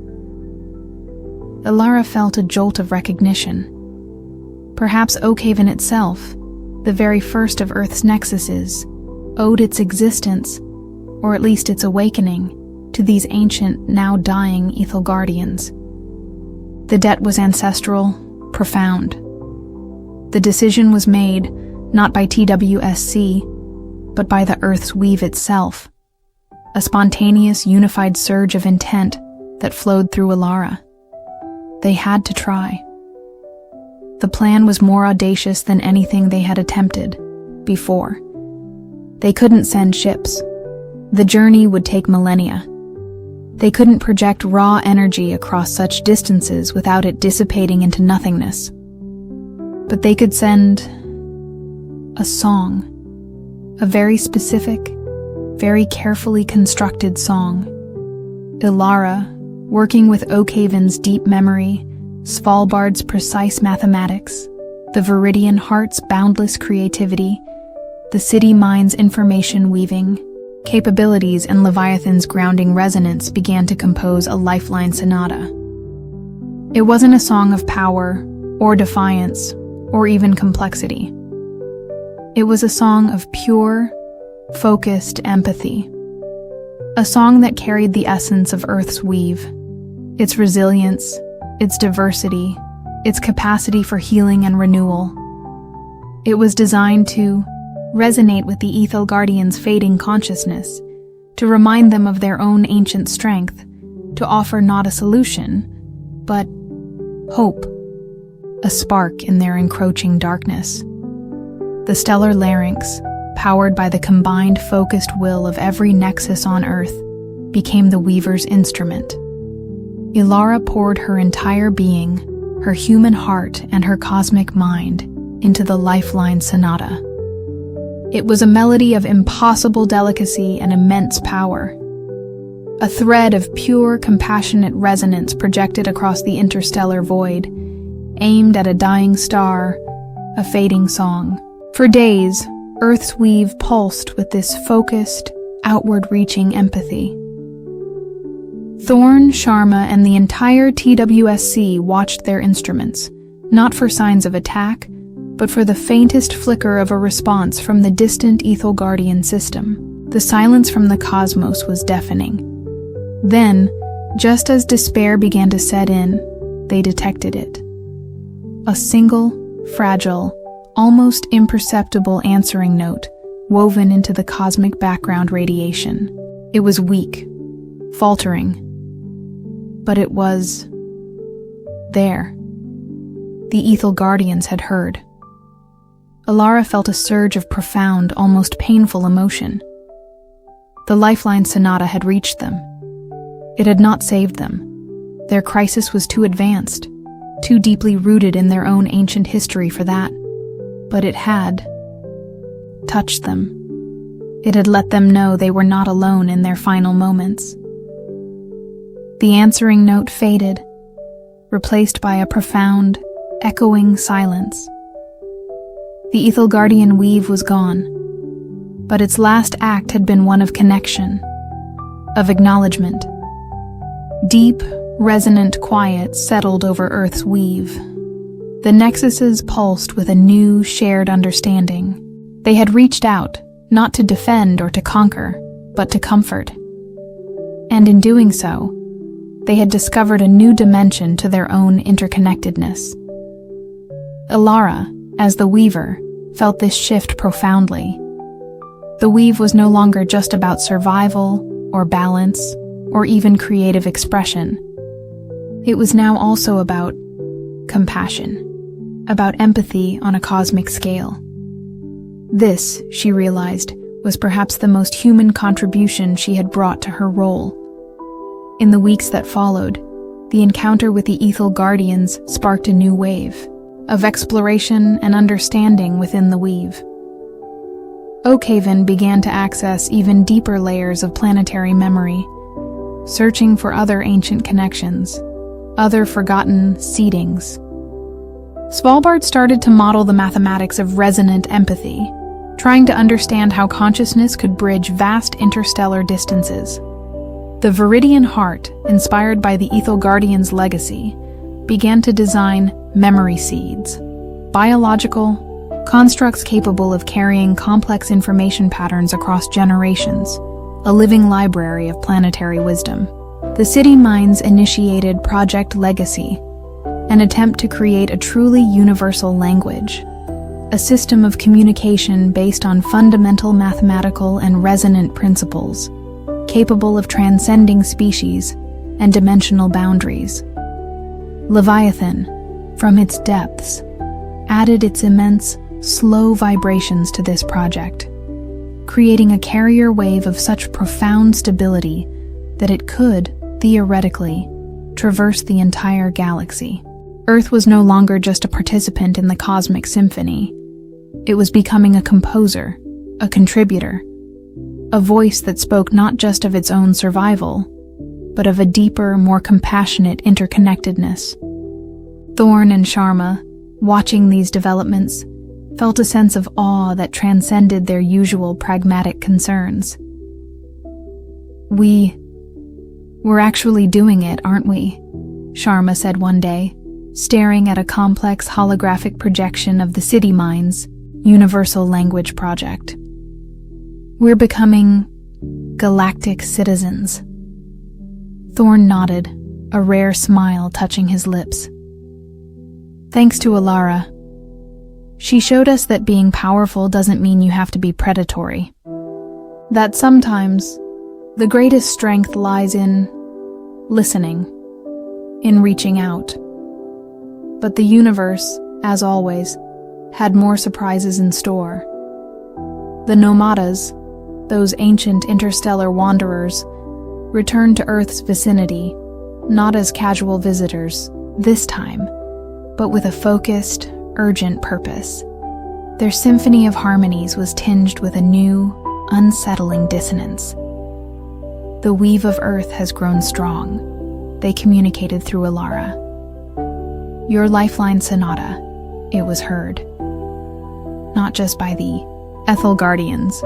Alara felt a jolt of recognition. Perhaps Oakhaven itself, the very first of Earth's nexuses, owed its existence, or at least its awakening, to these ancient, now dying Ethel Guardians. The debt was ancestral, profound. The decision was made not by TWSC, but by the Earth's weave itself, a spontaneous, unified surge of intent that flowed through Alara. They had to try. The plan was more audacious than anything they had attempted before. They couldn't send ships. The journey would take millennia. They couldn't project raw energy across such distances without it dissipating into nothingness. But they could send a song, a very specific, very carefully constructed song. Alara, working with Oakhaven's deep memory, Svalbard's precise mathematics, the Viridian Heart's boundless creativity, the City Mind's information weaving, capabilities, and Leviathan's grounding resonance began to compose a lifeline sonata. It wasn't a song of power, or defiance, or even complexity. It was a song of pure, focused empathy. A song that carried the essence of Earth's weave, its resilience, its diversity, its capacity for healing and renewal. It was designed to resonate with the Ethel Guardians' fading consciousness, to remind them of their own ancient strength, to offer not a solution, but hope, a spark in their encroaching darkness. The stellar larynx, powered by the combined focused will of every nexus on Earth, became the weaver's instrument. Alara poured her entire being, her human heart and her cosmic mind, into the lifeline sonata. It was a melody of impossible delicacy and immense power. A thread of pure, compassionate resonance projected across the interstellar void, aimed at a dying star, a fading song. For days, Earth's weave pulsed with this focused, outward-reaching empathy. Thorne, Sharma, and the entire TWSC watched their instruments, not for signs of attack, but for the faintest flicker of a response from the distant Ethel Guardian system. The silence from the cosmos was deafening. Then, just as despair began to set in, they detected it. A single, fragile, almost imperceptible answering note woven into the cosmic background radiation. It was weak, faltering, but it was there. The Ethel Guardians had heard. Alara felt a surge of profound, almost painful emotion. The lifeline sonata had reached them. It had not saved them. Their crisis was too advanced, too deeply rooted in their own ancient history for that. But it had touched them. It had let them know they were not alone in their final moments. The answering note faded, replaced by a profound, echoing silence. The Ethel Guardian weave was gone, but its last act had been one of connection, of acknowledgement. Deep, resonant quiet settled over Earth's weave. The nexuses pulsed with a new, shared understanding. They had reached out, not to defend or to conquer, but to comfort. And in doing so, they had discovered a new dimension to their own interconnectedness. Ilara, as the weaver, felt this shift profoundly. The weave was no longer just about survival, or balance, or even creative expression. It was now also about compassion, about empathy on a cosmic scale. This, she realized, was perhaps the most human contribution she had brought to her role. In the weeks that followed, the encounter with the Ethel Guardians sparked a new wave of exploration and understanding within the weave. Oakhaven began to access even deeper layers of planetary memory, searching for other ancient connections, other forgotten seedings. Svalbard started to model the mathematics of resonant empathy, trying to understand how consciousness could bridge vast interstellar distances. The Viridian Heart, inspired by the Ethel Guardian's legacy, began to design memory seeds, biological constructs capable of carrying complex information patterns across generations, a living library of planetary wisdom. The City Minds initiated Project Legacy, an attempt to create a truly universal language, a system of communication based on fundamental mathematical and resonant principles, capable of transcending species and dimensional boundaries. Leviathan, from its depths, added its immense, slow vibrations to this project, creating a carrier wave of such profound stability that it could, theoretically, traverse the entire galaxy. Earth was no longer just a participant in the cosmic symphony. It was becoming a composer, a contributor, a voice that spoke not just of its own survival, but of a deeper, more compassionate interconnectedness. Thorn and Sharma, watching these developments, felt a sense of awe that transcended their usual pragmatic concerns. We're actually doing it, aren't we? Sharma said one day, staring at a complex holographic projection of the City Minds Universal Language Project. We're becoming galactic citizens. Thorn nodded, a rare smile touching his lips. Thanks to Ilara. She showed us that being powerful doesn't mean you have to be predatory. That sometimes the greatest strength lies in listening, in reaching out. But the universe, as always, had more surprises in store. The Nomadas, those ancient interstellar wanderers, returned to Earth's vicinity, not as casual visitors, this time, but with a focused, urgent purpose. Their symphony of harmonies was tinged with a new, unsettling dissonance. The weave of Earth has grown strong, they communicated through Ilara. Your lifeline sonata, it was heard. Not just by the Ethel Guardians,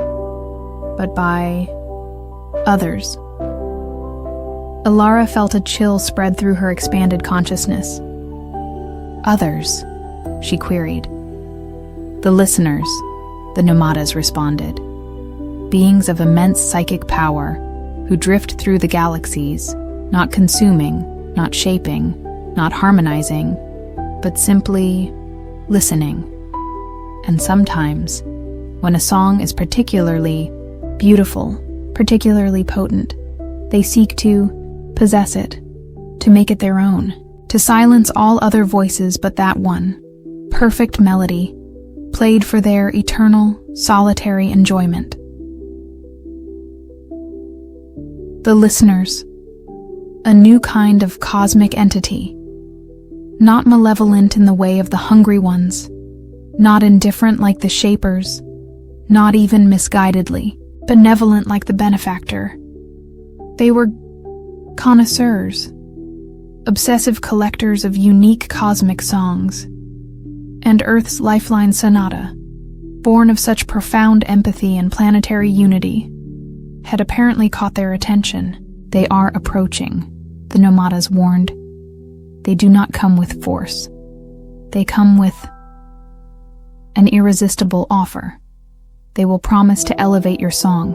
but by others. Ilara felt a chill spread through her expanded consciousness. Others, she queried. The listeners, the Nomadas responded. Beings of immense psychic power who drift through the galaxies, not consuming, not shaping, not harmonizing, but simply listening. And sometimes, when a song is particularly beautiful, particularly potent, they seek to possess it, to make it their own, to silence all other voices but that one, perfect melody, played for their eternal, solitary enjoyment. The listeners, a new kind of cosmic entity, not malevolent in the way of the hungry ones, not indifferent like the shapers, not even misguidedly benevolent like the benefactor. They were connoisseurs, obsessive collectors of unique cosmic songs, and Earth's lifeline sonata, born of such profound empathy and planetary unity, had apparently caught their attention. They are approaching, the Nomadas warned. They do not come with force. They come with an irresistible offer. They will promise to elevate your song,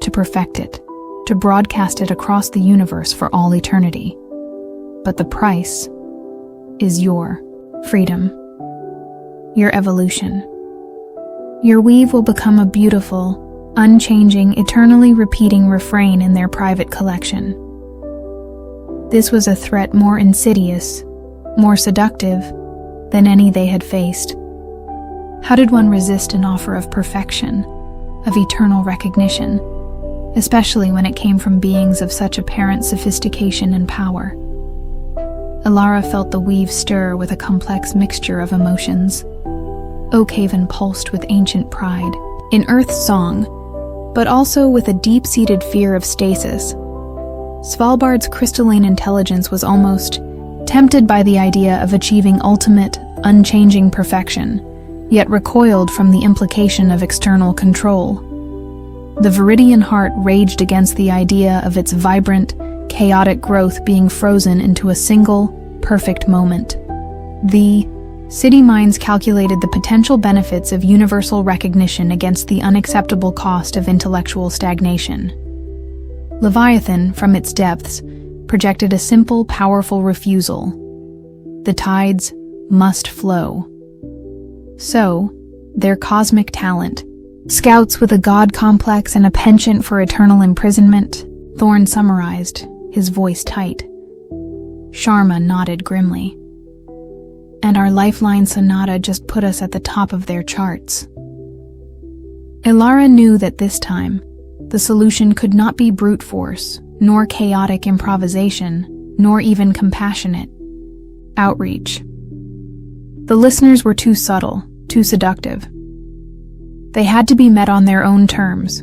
to perfect it, to broadcast it across the universe for all eternity. But the price is your freedom, your evolution. Your weave will become a beautiful, unchanging, eternally repeating refrain in their private collection. This was a threat more insidious, more seductive than any they had faced. How did one resist an offer of perfection, of eternal recognition, especially when it came from beings of such apparent sophistication and power? Elara felt the weave stir with a complex mixture of emotions. Oakhaven pulsed with ancient pride in Earth's song, but also with a deep-seated fear of stasis. Svalbard's crystalline intelligence was almost tempted by the idea of achieving ultimate, unchanging perfection, yet recoiled from the implication of external control. The Viridian heart raged against the idea of its vibrant, chaotic growth being frozen into a single, perfect moment. The city minds calculated the potential benefits of universal recognition against the unacceptable cost of intellectual stagnation. Leviathan, from its depths, projected a simple, powerful refusal. The tides must flow. So, their cosmic talent, scouts with a god complex and a penchant for eternal imprisonment, Thorn summarized, his voice tight. Sharma nodded grimly. And our lifeline sonata just put us at the top of their charts. Elara knew that this time, the solution could not be brute force, nor chaotic improvisation, nor even compassionate outreach. The listeners were too subtle, too seductive. They had to be met on their own terms,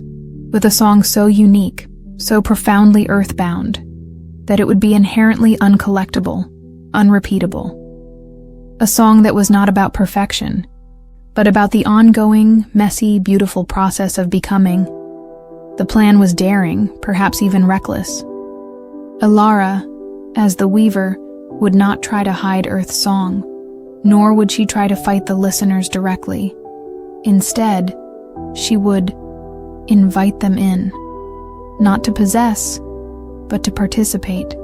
with a song so unique, so profoundly earthbound, that it would be inherently uncollectible, unrepeatable. A song that was not about perfection, but about the ongoing, messy, beautiful process of becoming. The plan was daring, perhaps even reckless. Elara, as the weaver, would not try to hide Earth's song, nor would she try to fight the listeners directly. Instead, she would invite them in, not to possess, but to participate.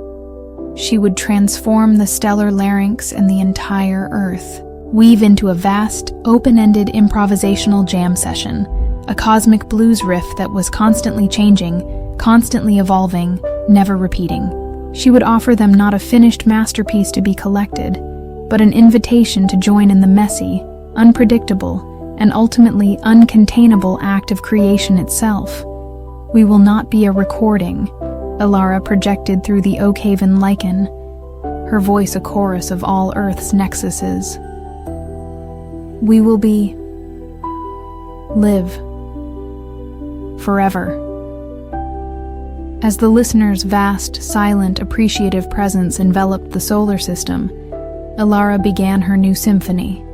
She would transform the stellar larynx and the entire Earth, weave into a vast, open-ended improvisational jam session, a cosmic blues riff that was constantly changing, constantly evolving, never repeating. She would offer them not a finished masterpiece to be collected, but an invitation to join in the messy, unpredictable, and ultimately uncontainable act of creation itself. We will not be a recording, Elara projected through the Oakhaven lichen, her voice a chorus of all Earth's nexuses. We will be live forever. As the listener's vast, silent, appreciative presence enveloped the solar system, Elara began her new symphony.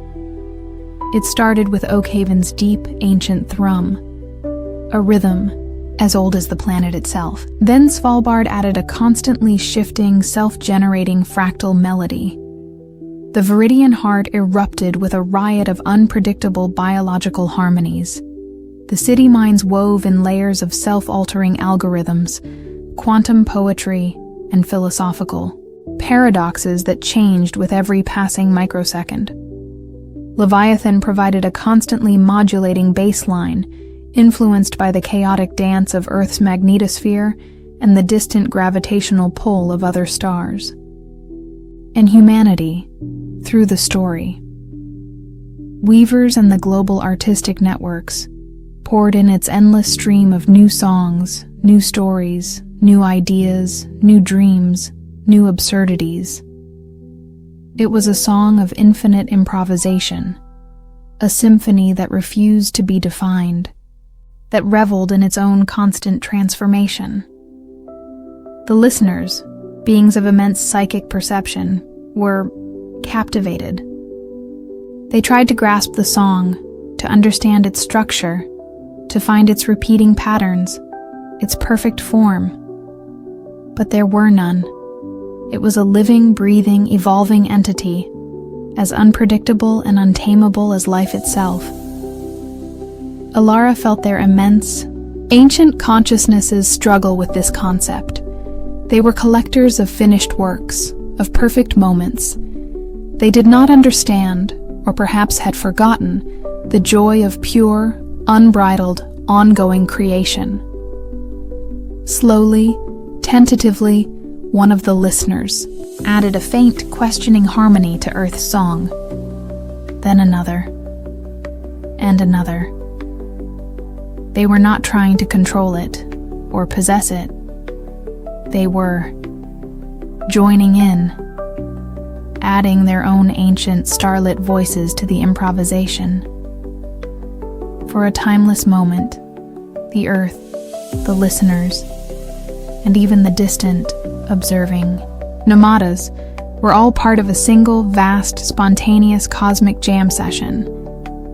It started with Oakhaven's deep, ancient thrum, a rhythm as old as the planet itself. Then Svalbard added a constantly shifting, self-generating fractal melody. The Viridian heart erupted with a riot of unpredictable biological harmonies. The city minds wove in layers of self-altering algorithms, quantum poetry, and philosophical paradoxes that changed with every passing microsecond. Leviathan provided a constantly modulating bass line, influenced by the chaotic dance of Earth's magnetosphere and the distant gravitational pull of other stars. And humanity, through the story. Weavers and the global artistic networks poured in its endless stream of new songs, new stories, new ideas, new dreams, new absurdities. It was a song of infinite improvisation, a symphony that refused to be defined, that reveled in its own constant transformation. The listeners, beings of immense psychic perception, were captivated. They tried to grasp the song, to understand its structure, to find its repeating patterns, its perfect form. But there were none. It was a living, breathing, evolving entity, as unpredictable and untamable as life itself. Alara felt their immense, ancient consciousnesses struggle with this concept. They were collectors of finished works, of perfect moments. They did not understand, or perhaps had forgotten, the joy of pure, unbridled, ongoing creation. Slowly, tentatively, one of the listeners added a faint, questioning harmony to Earth's song. Then another, and another. They were not trying to control it, or possess it. They were joining in, adding their own ancient starlit voices to the improvisation. For a timeless moment, the earth, the listeners, and even the distant, observing nomadas were all part of a single, vast, spontaneous cosmic jam session,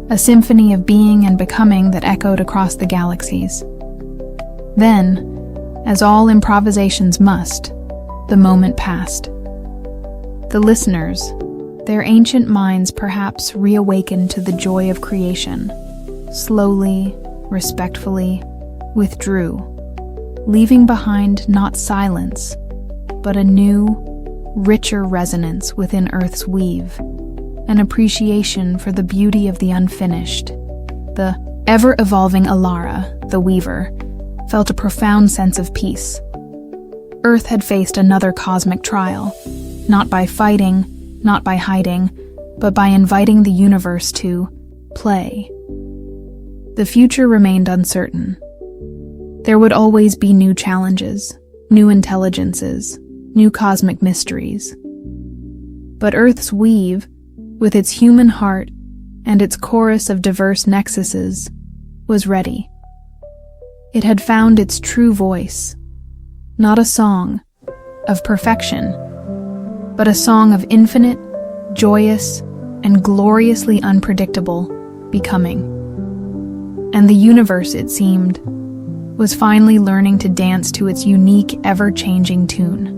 a symphony of being and becoming that echoed across the galaxies. Then, as all improvisations must, the moment passed. The listeners, their ancient minds perhaps reawakened to the joy of creation, slowly, respectfully, withdrew, leaving behind not silence, but a new, richer resonance within Earth's weave, an appreciation for the beauty of the unfinished. The ever-evolving Alara, the weaver, felt a profound sense of peace. Earth had faced another cosmic trial, not by fighting, not by hiding, but by inviting the universe to play. The future remained uncertain. There would always be new challenges, new intelligences, new cosmic mysteries. But Earth's weave, with its human heart and its chorus of diverse nexuses, was ready. It had found its true voice, not a song of perfection, but a song of infinite, joyous, and gloriously unpredictable becoming. And the universe, it seemed, was finally learning to dance to its unique, ever-changing tune.